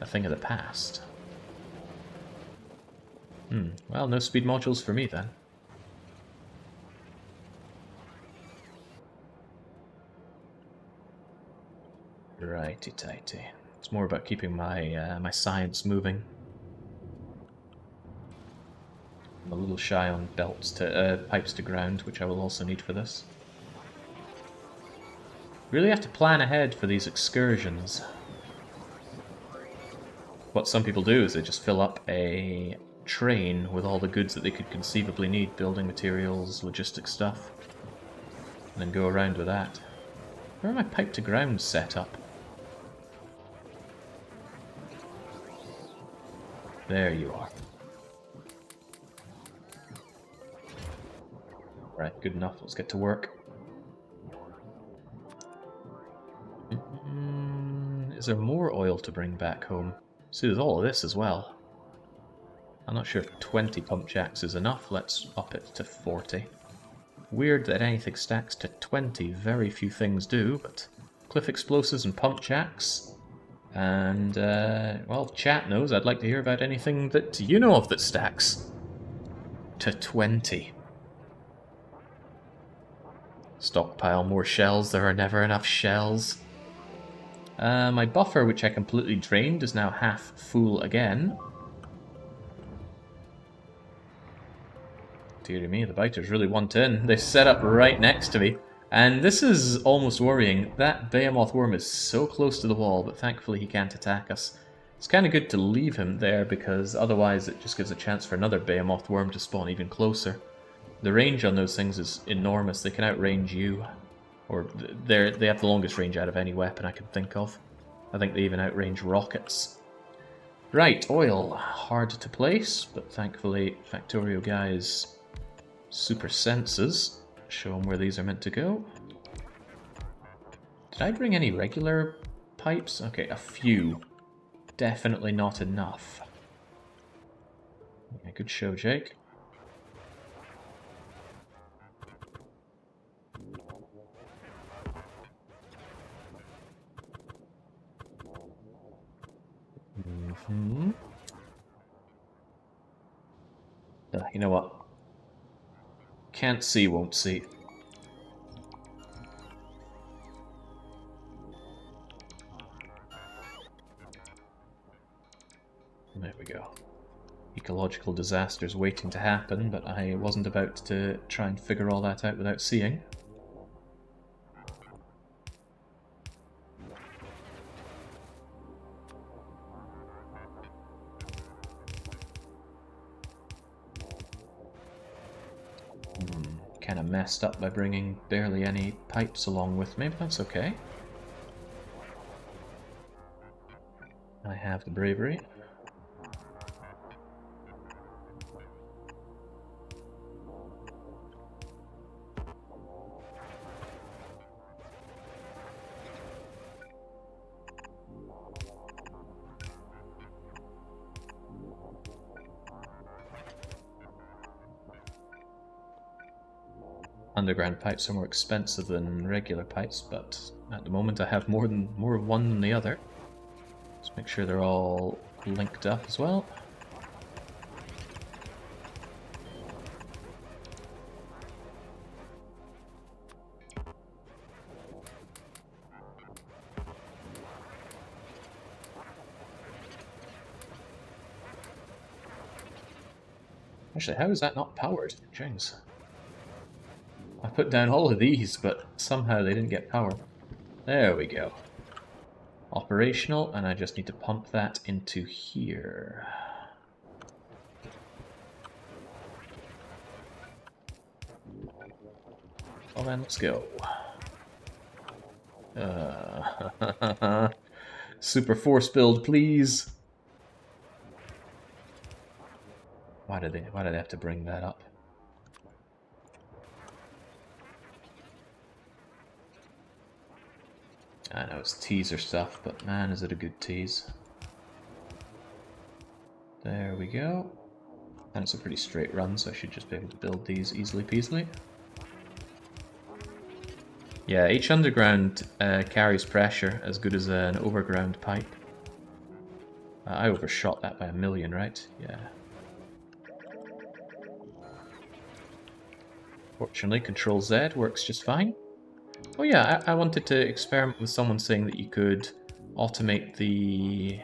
thing of the past. Well, no speed modules for me then. Righty-tighty. It's more about keeping my my science moving. I'm a little shy on belts to pipes to ground, which I will also need for this. Really have to plan ahead for these excursions. What some people do is they just fill up a train with all the goods that they could conceivably need, building materials, logistic stuff, and then go around with that. Where are my pipe to ground set up? There you are. Right, good enough. Let's get to work. Is there more oil to bring back home? See, there's all of this as well. I'm not sure if 20 pump jacks is enough. Let's up it to 40. Weird that anything stacks to 20. Very few things do, but cliff explosives and pump jacks. And, well, chat knows. I'd like to hear about anything that you know of that stacks to 20. Stockpile more shells. There are never enough shells. My buffer, which I completely drained, is now half full again. Dear me, the biters really want in. They set up right next to me. And this is almost worrying. That behemoth worm is so close to the wall, but thankfully he can't attack us. It's kind of good to leave him there, because otherwise it just gives a chance for another behemoth worm to spawn even closer. The range on those things is enormous. They can outrange you. Or they have the longest range out of any weapon I can think of. I think they even outrange rockets. Right, oil. Hard to place, but thankfully Factorio guys' super senses show them where these are meant to go. Did I bring any regular pipes? Okay, a few. Definitely not enough. Yeah, good show, Jake. You know what? Can't see, won't see. There we go. Ecological disasters waiting to happen, but I wasn't about to try and figure all that out without seeing. Kind of messed up by bringing barely any pipes along with me, but that's okay. I have the bravery. Underground pipes are more expensive than regular pipes, but at the moment I have more of one than the other. Let's make sure they're all linked up as well. Actually, how is that not powered? James. I put down all of these, but somehow they didn't get power. There we go. Operational, and I just need to pump that into here. Well then, let's go. Super force build, please. Why did they have to bring that up? I know it's teaser stuff, but man, is it a good tease. There we go. And it's a pretty straight run, so I should just be able to build these easily peasily. Yeah, each underground carries pressure as good as an overground pipe. I overshot that by 1,000,000, right? Yeah. Fortunately, Control Z works just fine. Oh yeah, I wanted to experiment with someone saying that you could automate the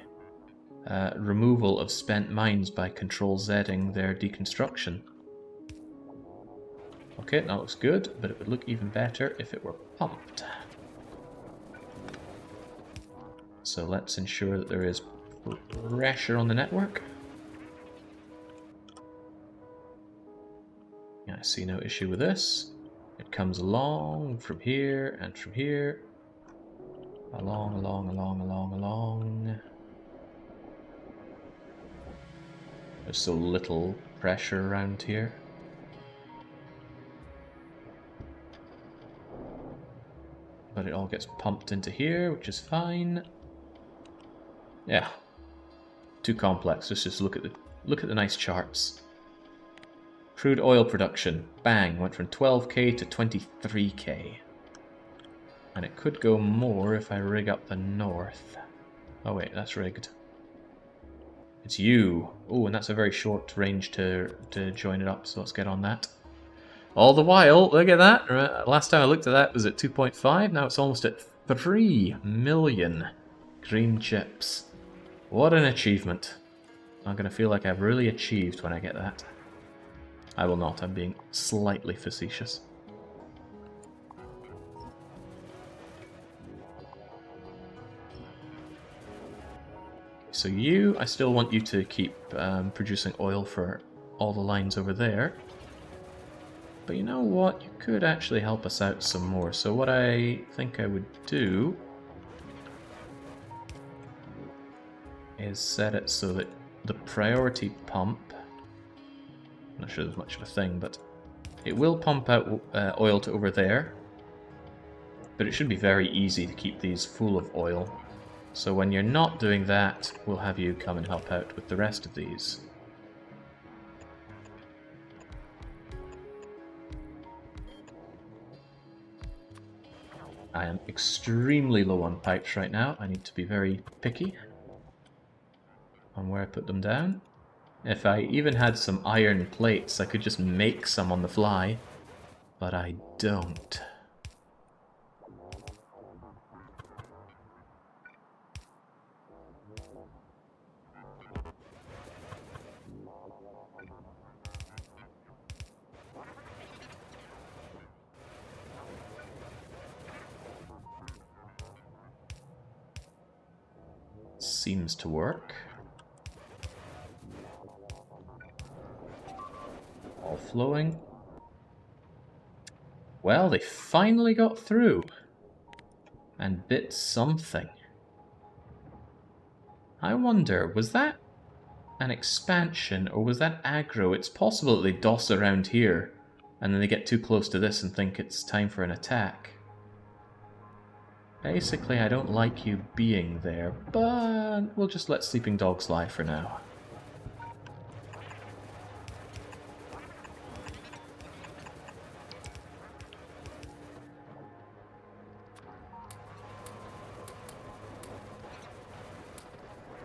removal of spent mines by Control Z-ing their deconstruction. Okay, that looks good, but it would look even better if it were pumped. So let's ensure that there is pressure on the network. Yeah, I see no issue with this. It comes along from here and from here. Along, along, along, along, along. There's so little pressure around here. But it all gets pumped into here, which is fine. Yeah. Too complex. Let's just look at the nice charts. Crude oil production, bang, went from 12k to 23k. And it could go more if I rig up the north. Oh wait, that's rigged. It's you. Oh, and that's a very short range to join it up, so let's get on that. All the while, look at that. Last time I looked at that, it was at 2.5. Now it's almost at 3 million green chips. What an achievement. I'm going to feel like I've really achieved when I get that. I will not. I'm being slightly facetious. So you, I still want you to keep producing oil for all the lines over there. But you know what? You could actually help us out some more. So what I think I would do is set it so that the priority pump, I'm not sure there's much of a thing, but it will pump out oil to over there. But it should be very easy to keep these full of oil. So when you're not doing that, we'll have you come and help out with the rest of these. I am extremely low on pipes right now. I need to be very picky on where I put them down. If I even had some iron plates, I could just make some on the fly, but I don't. Seems to work. All flowing. Well, they finally got through and bit something. I wonder, was that an expansion or was that aggro? It's possible that they DOS around here and then they get too close to this and think it's time for an attack. Basically, I don't like you being there, but we'll just let sleeping dogs lie for now.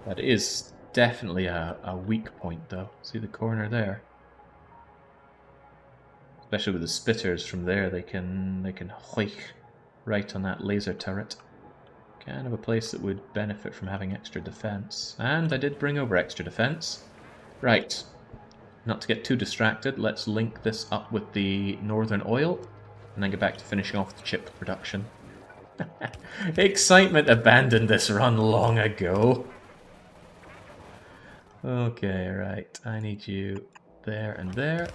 That is definitely a weak point, though. See the corner there? Especially with the spitters from there, they can hoik right on that laser turret. Kind of a place that would benefit from having extra defense. And I did bring over extra defense. Right. Not to get too distracted, let's link this up with the northern oil, and then get back to finishing off the chip production. Excitement abandoned this run long ago. Okay, right. I need you there and there.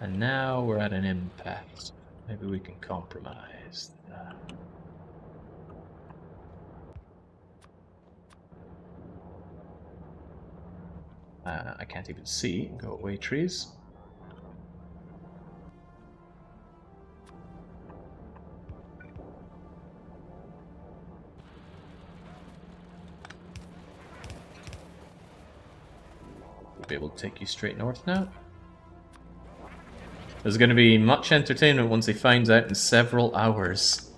And now we're at an impasse. Maybe we can compromise that. I can't even see. Go away, trees. We'll be able to take you straight north now. There's going to be much entertainment once he finds out in several hours.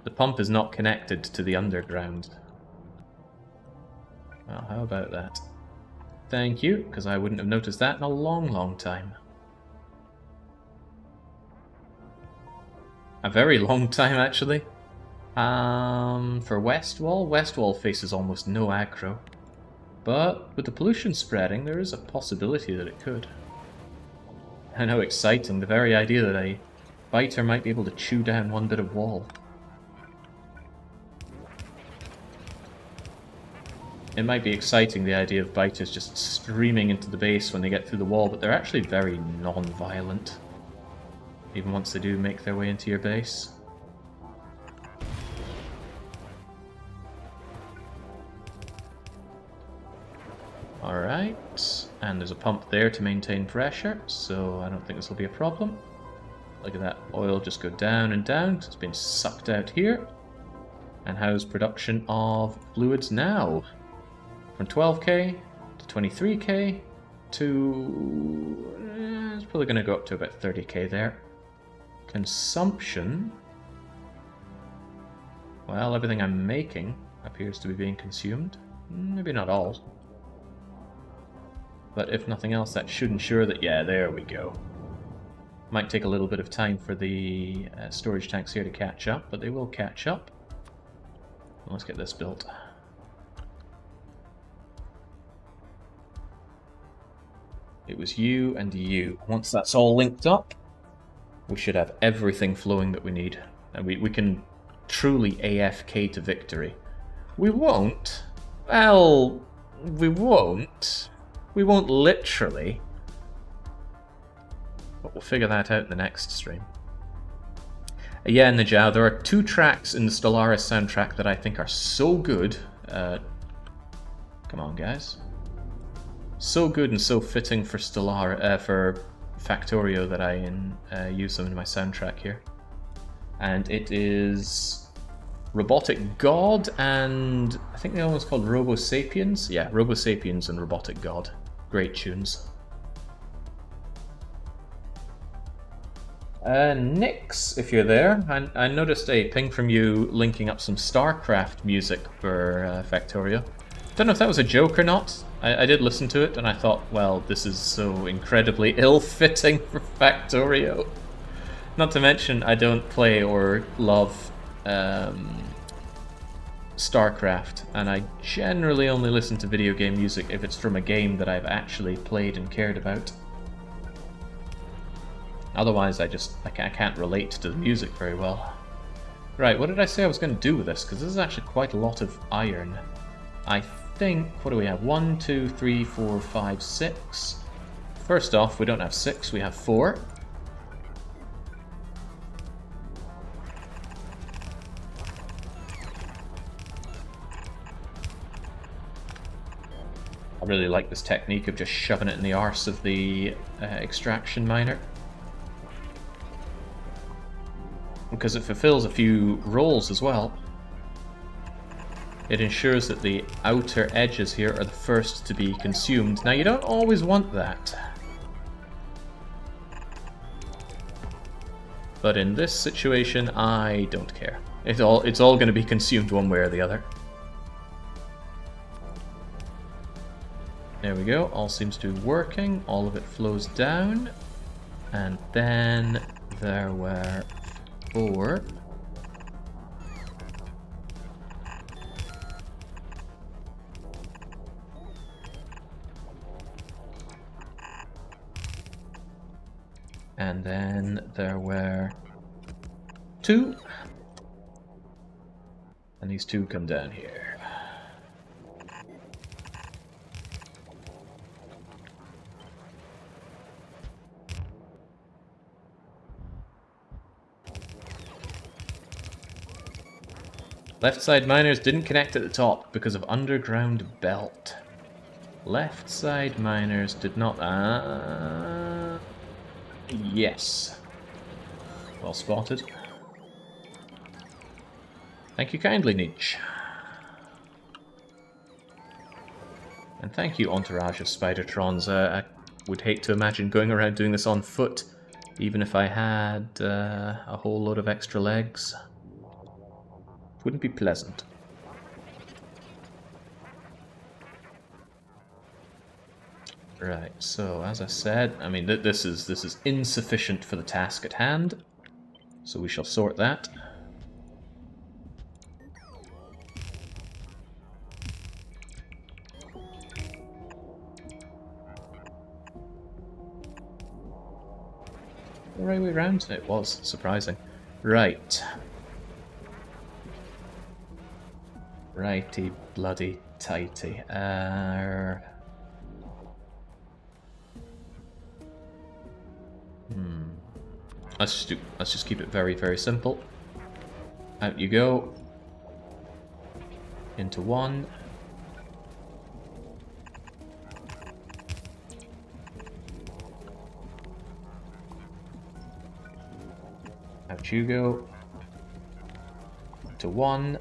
The pump is not connected to the underground. Well, how about that? Thank you, because I wouldn't have noticed that in a long, long time. A very long time, actually. For West Wall faces almost no aggro. But with the pollution spreading, there is a possibility that it could. And how exciting, the very idea that a biter might be able to chew down one bit of wall. It might be exciting, the idea of biters just streaming into the base when they get through the wall, but they're actually very non-violent. Even once they do make their way into your base. Alright, and there's a pump there to maintain pressure, so I don't think this will be a problem. Look at that oil just go down and down, because it's been sucked out here. And how's production of fluids now? From 12k to 23k to... it's probably going to go up to about 30k there. Consumption... well, everything I'm making appears to be being consumed. Maybe not all. But if nothing else, that should ensure that... yeah, there we go. Might take a little bit of time for the storage tanks here to catch up, but they will catch up. Let's get this built. It was you and you. Once that's all linked up, we should have everything flowing that we need. And we can truly AFK to victory. We won't. Well, we won't. We won't literally. But we'll figure that out in the next stream. Yeah, Najao, there are 2 tracks in the Stellaris soundtrack that I think are so good. Come on, guys. So good and so fitting for for Factorio that I use them in my soundtrack here. And it is Robotic God and I think the other one's called Robo Sapiens. Yeah, Robo Sapiens and Robotic God. Great tunes. Nix, if you're there, I noticed a ping from you linking up some StarCraft music for Factorio. Don't know if that was a joke or not. I did listen to it and I thought, well, this is so incredibly ill-fitting for Factorio. Not to mention, I don't play or love StarCraft, and I generally only listen to video game music if it's from a game that I've actually played and cared about. Otherwise, I can't relate to the music very well. Right, what did I say I was going to do with this? Because this is actually quite a lot of iron. I think, what do we have? 1, 2, 3, 4, 5, 6. First off, we don't have 6, we have 4. I really like this technique of just shoving it in the arse of the extraction miner. Because it fulfills a few roles as well. It ensures that the outer edges here are the first to be consumed. Now you don't always want that. But in this situation, I don't care. It's all going to be consumed one way or the other. There we go, all seems to be working, all of it flows down. And then there were 4. And then there were 2. And these 2 come down here. Left side miners didn't connect at the top because of underground belt. Left side miners did not... yes. Well spotted. Thank you kindly, Nietzsche. And thank you, Entourage of Spidertrons. I would hate to imagine going around doing this on foot, even if I had a whole load of extra legs. Wouldn't be pleasant. Right, so as I said, I mean this is insufficient for the task at hand, so we shall sort that. The right way round? It was surprising. Right. Righty bloody tighty. Let's just keep it very, very simple. Out you go. Into 1. Out you go. To 1.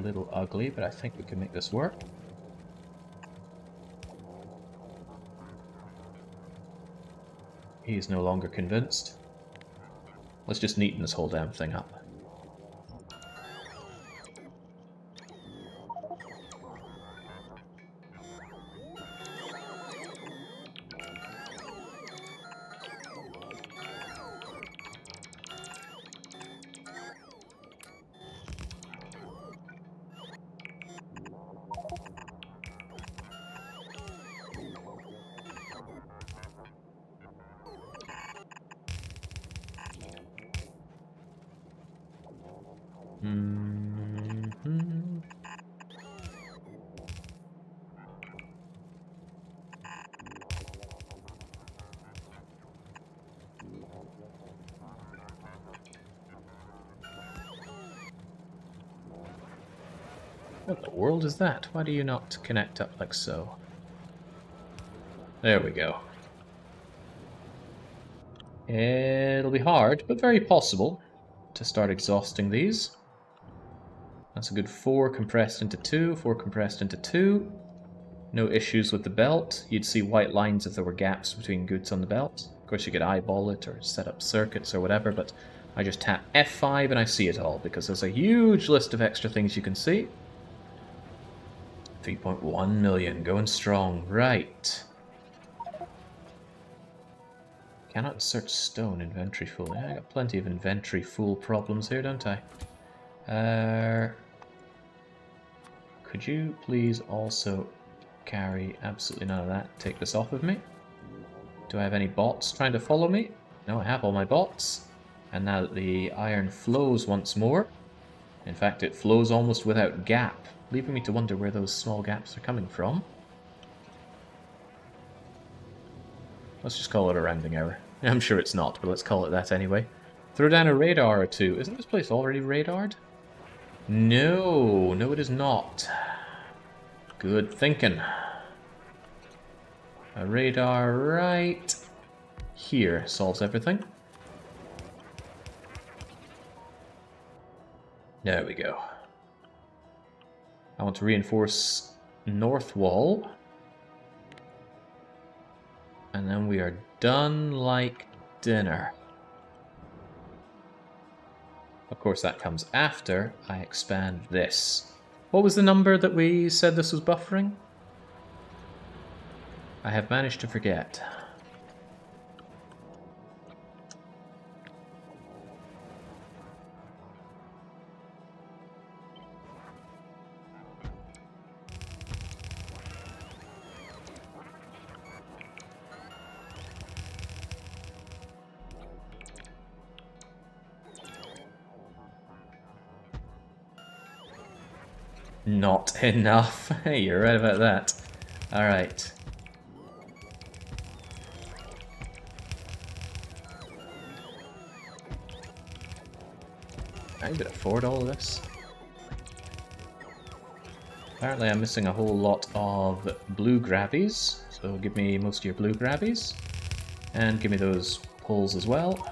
little ugly, but I think we can make this work. He's no longer convinced. Let's just neaten this whole damn thing up. What the world is that? Why do you not connect up like so? There we go. It'll be hard, but very possible to start exhausting these. That's a good 4 compressed into 2, 4 compressed into 2. No issues with the belt. You'd see white lines if there were gaps between goods on the belt. Of course you could eyeball it or set up circuits or whatever, but I just tap F5 and I see it all, because there's a huge list of extra things you can see. 3.1 million, going strong. Right. Cannot insert stone, inventory full. Yeah, I got plenty of inventory full problems here, don't I? Could you please also carry absolutely none of that? Take this off of me. Do I have any bots trying to follow me? No, I have all my bots. And now that the iron flows once more, in fact it flows almost without gap, leaving me to wonder where those small gaps are coming from. Let's just call it a rounding error. I'm sure it's not, but let's call it that anyway. Throw down a radar or two. Isn't this place already radared? No, no it is not. Good thinking. A radar right here solves everything. There we go. I want to reinforce north wall. And then we are done like dinner. Of course that comes after I expand this. What was the number that we said this was buffering? I have managed to forget. Not enough. Hey, you're right about that. Alright. I could afford all of this. Apparently I'm missing a whole lot of blue grabbies, so give me most of your blue grabbies. And give me those poles as well.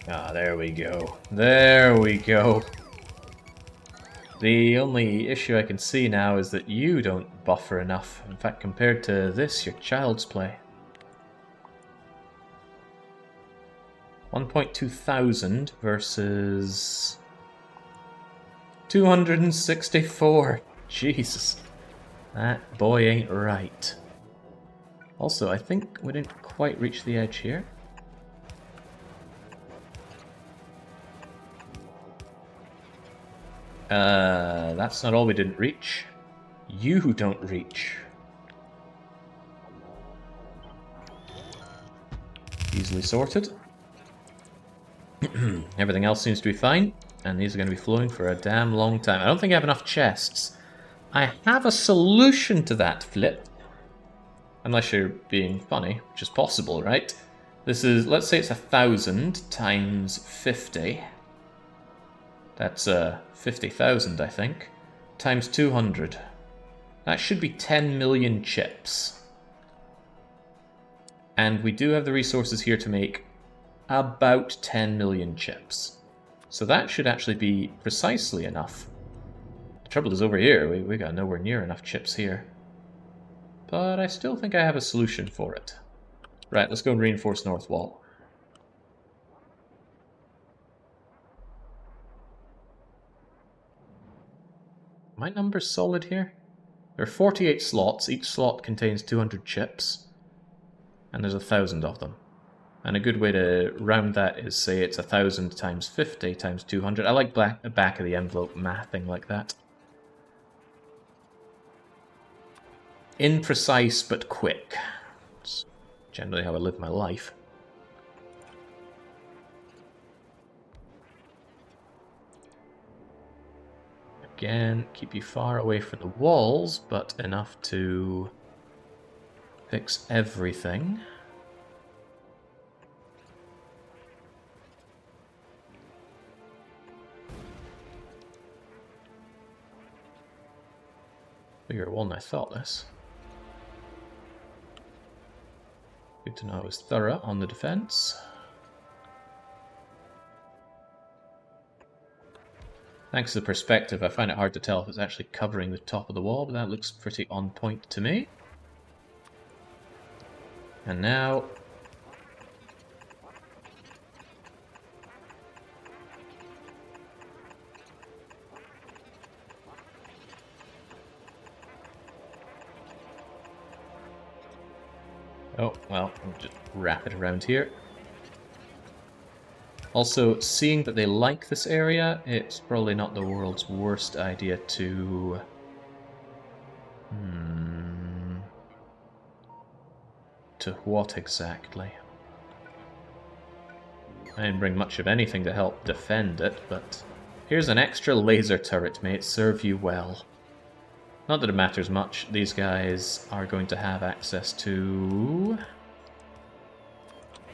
Ah, there we go. There we go. The only issue I can see now is that you don't buffer enough. In fact, compared to this, you're child's play. 1.2 thousand versus 264. Jesus. That boy ain't right. Also, I think we didn't quite reach the edge here. That's not all we didn't reach. You don't reach. Easily sorted. Everything else seems to be fine, and these are going to be flowing for a damn long time. I don't think I have enough chests. I have a solution to that, Flip. Unless you're being funny, which is possible, right? This is, let's say it's 1,000 times 50. That's 50,000, I think. Times 200. That should be 10 million chips. And we do have the resources here to make about 10 million chips. So that should actually be precisely enough. The trouble is over here, we got nowhere near enough chips here. But I still think I have a solution for it. Right, let's go and reinforce north wall. My number's solid here. There are 48 slots, each slot contains 200 chips. And there's 1,000 of them. And a good way to round that is, say, it's 1,000 times 50 times 200. I like back of the envelope mathing like that. Imprecise but quick. It's generally how I live my life. Again, keep you far away from the walls, but enough to fix everything. Bigger wall than I thought this. Good to know I was thorough on the defense. Thanks to the perspective, I find it hard to tell if it's actually covering the top of the wall, but that looks pretty on point to me. And now... oh, well, I'll just wrap it around here. Also, seeing that they like this area, it's probably not the world's worst idea to... To what exactly? I didn't bring much of anything to help defend it, but... Here's an extra laser turret, mate. Serve you well. Not that it matters much. These guys are going to have access to...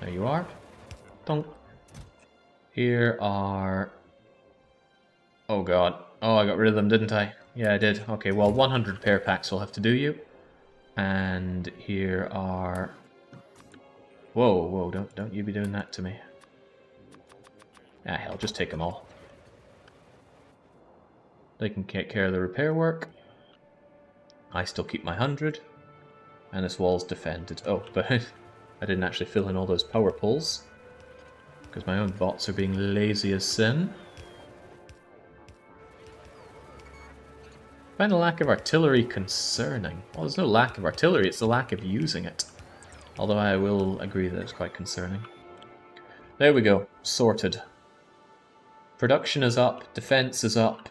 There you are. Donk. Here are... Oh god. Oh, I got rid of them, didn't I? Yeah, I did. Okay, well, 100 pair packs will have to do you. And here are... Whoa, whoa, don't you be doing that to me. Ah, hell, just take them all. They can take care of the repair work. I still keep my 100. And this wall's defended. Oh, but I didn't actually fill in all those power poles. Because my own bots are being lazy as sin. I find the lack of artillery concerning. Well, there's no lack of artillery, it's the lack of using it. Although I will agree that it's quite concerning. There we go. Sorted. Production is up, defense is up,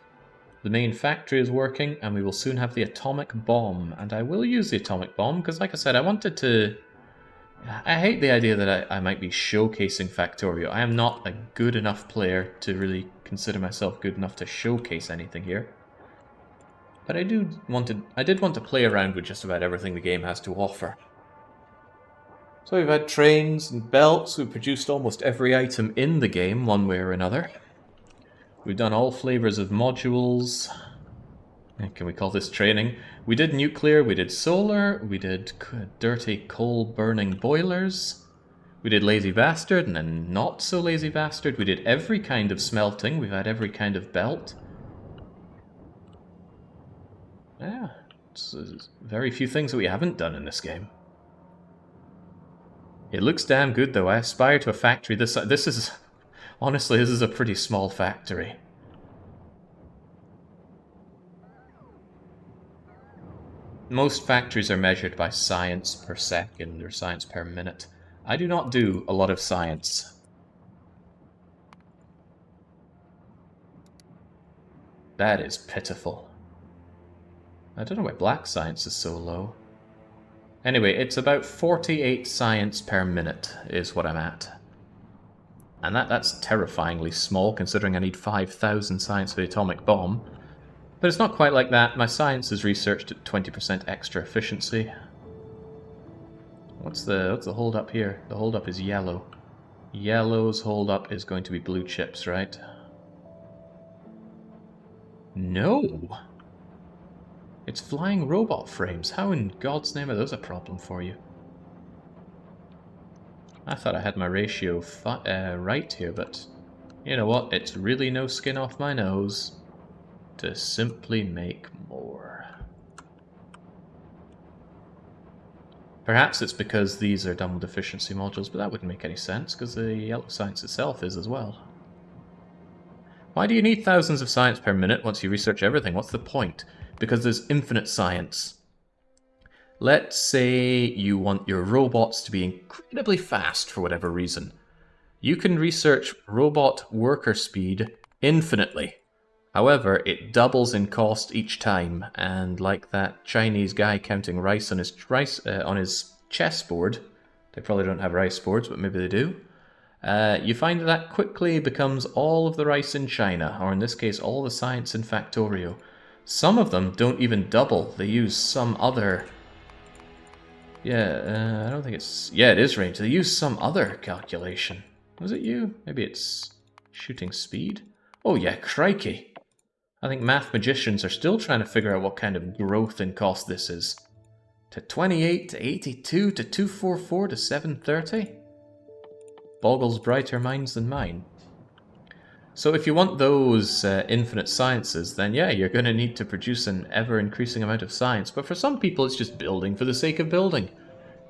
the main factory is working, and we will soon have the atomic bomb. And I will use the atomic bomb, because like I said, I wanted to... I hate the idea that I might be showcasing Factorio. I am not a good enough player to really consider myself good enough to showcase anything here. But I did want to play around with just about everything the game has to offer. So we've had trains and belts, we've produced almost every item in the game, one way or another. We've done all flavors of modules. Can we call this training? We did nuclear, we did solar, we did dirty coal-burning boilers. We did lazy bastard, and then not so lazy bastard. We did every kind of smelting, we've had every kind of belt. Yeah, there's very few things that we haven't done in this game. It looks damn good though. I aspire to a factory this is... Honestly, this is a pretty small factory. Most factories are measured by science per second or science per minute. I do not do a lot of science. That is pitiful. I don't know why black science is so low. Anyway, it's about 48 science per minute is what I'm at. And that's terrifyingly small, considering I need 5,000 science for the atomic bomb. But it's not quite like that. My science is researched at 20% extra efficiency. What's the hold up here? The hold up is yellow. Yellow's hold up is going to be blue chips, right? No! It's flying robot frames. How in God's name are those a problem for you? I thought I had my ratio right here, but you know what? It's really no skin off my nose to simply make more. Perhaps it's because these are done with efficiency modules, but that wouldn't make any sense, because the yellow science itself is as well. Why do you need thousands of science per minute once you research everything? What's the point? Because there's infinite science. Let's say you want your robots to be incredibly fast for whatever reason. You can research robot worker speed infinitely. However, it doubles in cost each time, and like that Chinese guy counting rice on his chessboard, they probably don't have rice boards, but maybe they do. You find that quickly becomes all of the rice in China, or in this case, all the science in Factorio. Some of them don't even double. They use some other... Yeah, I don't think it's... Yeah, it is range. They use some other calculation. Was it you? Maybe it's shooting speed? Oh yeah, crikey. I think math magicians are still trying to figure out what kind of growth in cost this is. To 28, to 82, to 244, to 730? Boggles brighter minds than mine. So if you want those infinite sciences, then yeah, you're going to need to produce an ever-increasing amount of science. But for some people, it's just building for the sake of building.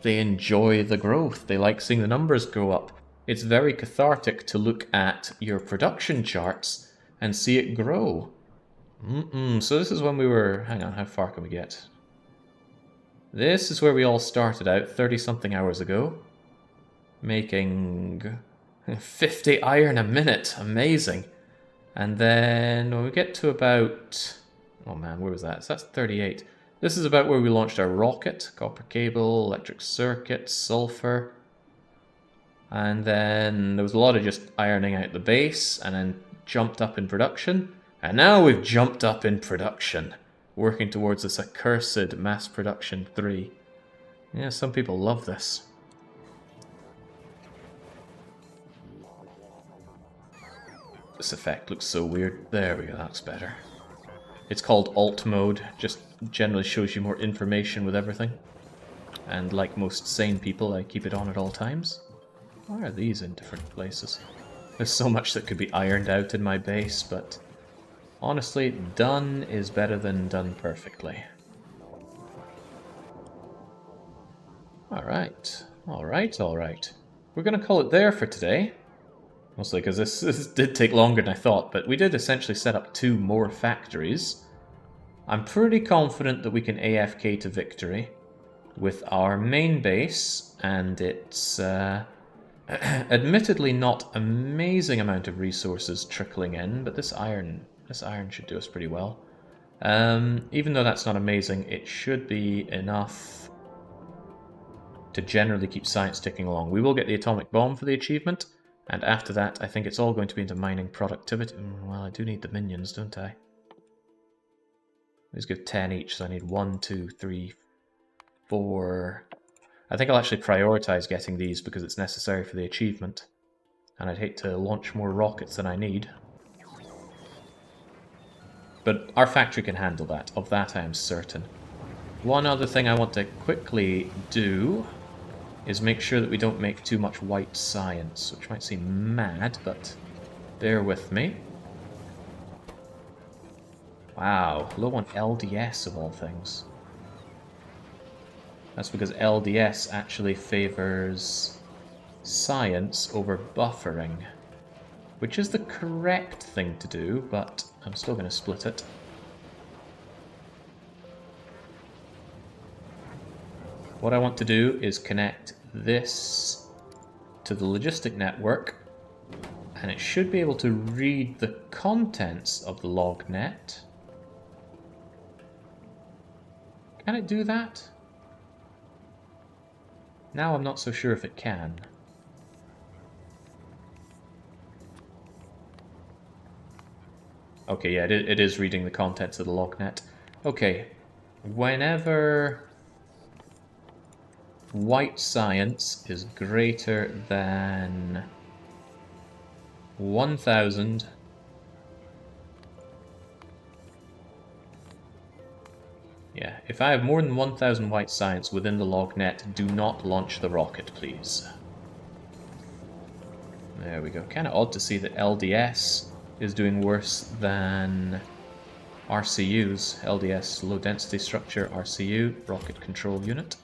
They enjoy the growth. They like seeing the numbers go up. It's very cathartic to look at your production charts and see it grow. So this is when we were... Hang on, how far can we get? This is where we all started out 30-something hours ago. Making 50 iron a minute. Amazing. And then when we get to about... Oh man, where was that? So that's 38. This is about where we launched our rocket. Copper cable, electric circuit, sulfur. And then there was a lot of just ironing out the base, and then jumped up in production. And now we've jumped up in production, working towards this accursed mass production 3. Yeah, some people love this. This effect looks so weird. There we go, that's better. It's called alt mode, just generally shows you more information with everything. And like most sane people, I keep it on at all times. Why are these in different places? There's so much that could be ironed out in my base, but honestly, done is better than done perfectly. Alright, alright. We're gonna call it there for today. Mostly because this did take longer than I thought, but we did essentially set up 2 more factories. I'm pretty confident that we can AFK to victory with our main base, and it's admittedly not amazing amount of resources trickling in, but this iron should do us pretty well. Even though that's not amazing, it should be enough to generally keep science ticking along. We will get the atomic bomb for the achievement. And after that, I think it's all going to be into mining productivity. Well, I do need the minions, don't I? Let's give 10 each, so I need 1, 2, 3, 4... I think I'll actually prioritize getting these because it's necessary for the achievement. And I'd hate to launch more rockets than I need. But our factory can handle that. Of that I am certain. One other thing I want to quickly do is make sure that we don't make too much white science, which might seem mad, but bear with me. Wow, low on LDS of all things. That's because LDS actually favors science over buffering, which is the correct thing to do, but I'm still going to split it. What I want to do is connect this to the logistic network, and it should be able to read the contents of the log net. Can it do that? Now I'm not so sure if it can. Okay, yeah, it is reading the contents of the log net. Okay, whenever white science is greater than 1,000. Yeah, if I have more than 1,000 white science within the log net, do not launch the rocket, please. There we go. Kind of odd to see that LDS is doing worse than RCUs. LDS, low density structure, RCU, rocket control unit.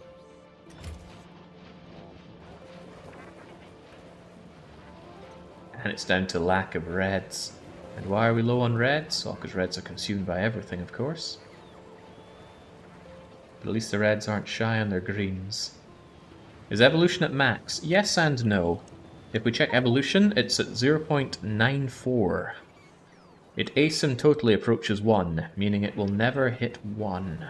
And it's down to lack of reds. And why are we low on reds? Well, because reds are consumed by everything, of course. But at least the reds aren't shy on their greens. Is evolution at max? Yes and no. If we check evolution, it's at 0.94. It asymptotally approaches 1, meaning it will never hit 1.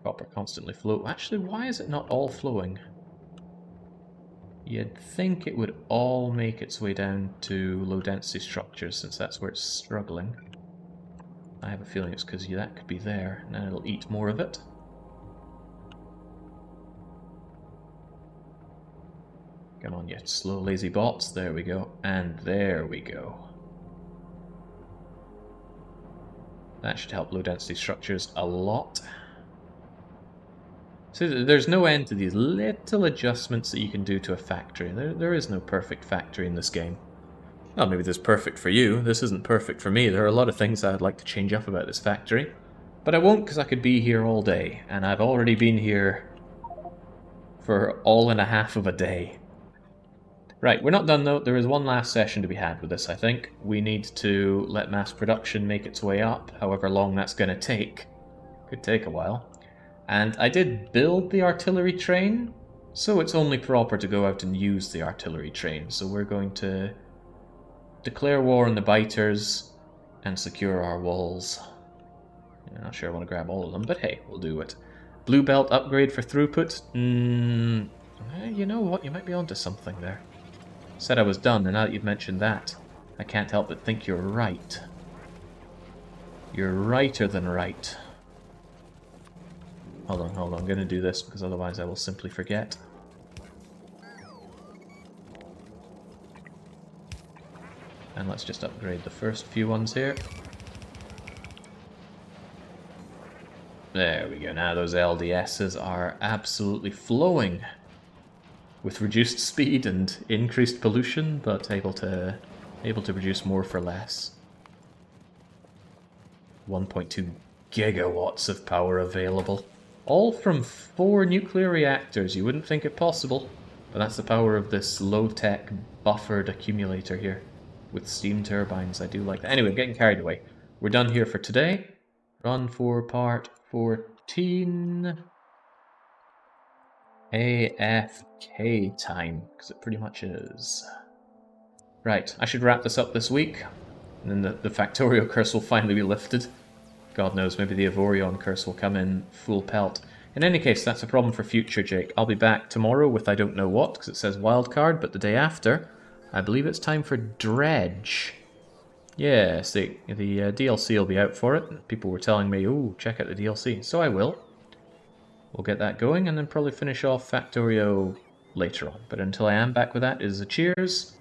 Copper constantly flow. Actually, why is it not all flowing? You'd think it would all make its way down to low density structures, since that's where it's struggling. I have a feeling it's because that could be there, and then it'll eat more of it. Come on, you slow, lazy bots. There we go. And there we go. That should help low density structures a lot. So there's no end to these little adjustments that you can do to a factory. There is no perfect factory in this game. Well, maybe there's perfect for you. This isn't perfect for me. There are a lot of things I'd like to change up about this factory. But I won't, because I could be here all day. And I've already been here for all and a half of a day. Right, we're not done though. There is one last session to be had with this, I think. We need to let mass production make its way up, however long that's going to take. Could take a while. And I did build the artillery train, so it's only proper to go out and use the artillery train. So we're going to declare war on the biters and secure our walls. I'm not sure I want to grab all of them, but hey, we'll do it. Blue belt upgrade for throughput? You know what, you might be onto something there. Said I was done, and now that you've mentioned that, I can't help but think you're right. You're righter than right. Hold on, I'm going to do this, because otherwise I will simply forget. And let's just upgrade the first few ones here. There we go, now those LDSs are absolutely flowing. With reduced speed and increased pollution, but able to produce more for less. 1.2 gigawatts of power available. All from 4 nuclear reactors. You wouldn't think it possible, but that's the power of this low-tech buffered accumulator here. With steam turbines, I do like that. Anyway, I'm getting carried away. We're done here for today. Run for part 14. AFK time, because it pretty much is. Right, I should wrap this up this week, and then the Factorio curse will finally be lifted. God knows, maybe the Avorion curse will come in full pelt. In any case, that's a problem for future, Jake. I'll be back tomorrow with I don't know what, because it says wildcard, but the day after, I believe it's time for Dredge. Yes, the DLC will be out for it. People were telling me, ooh, check out the DLC, so I will. We'll get that going and then probably finish off Factorio later on. But until I am back with that, is a cheers.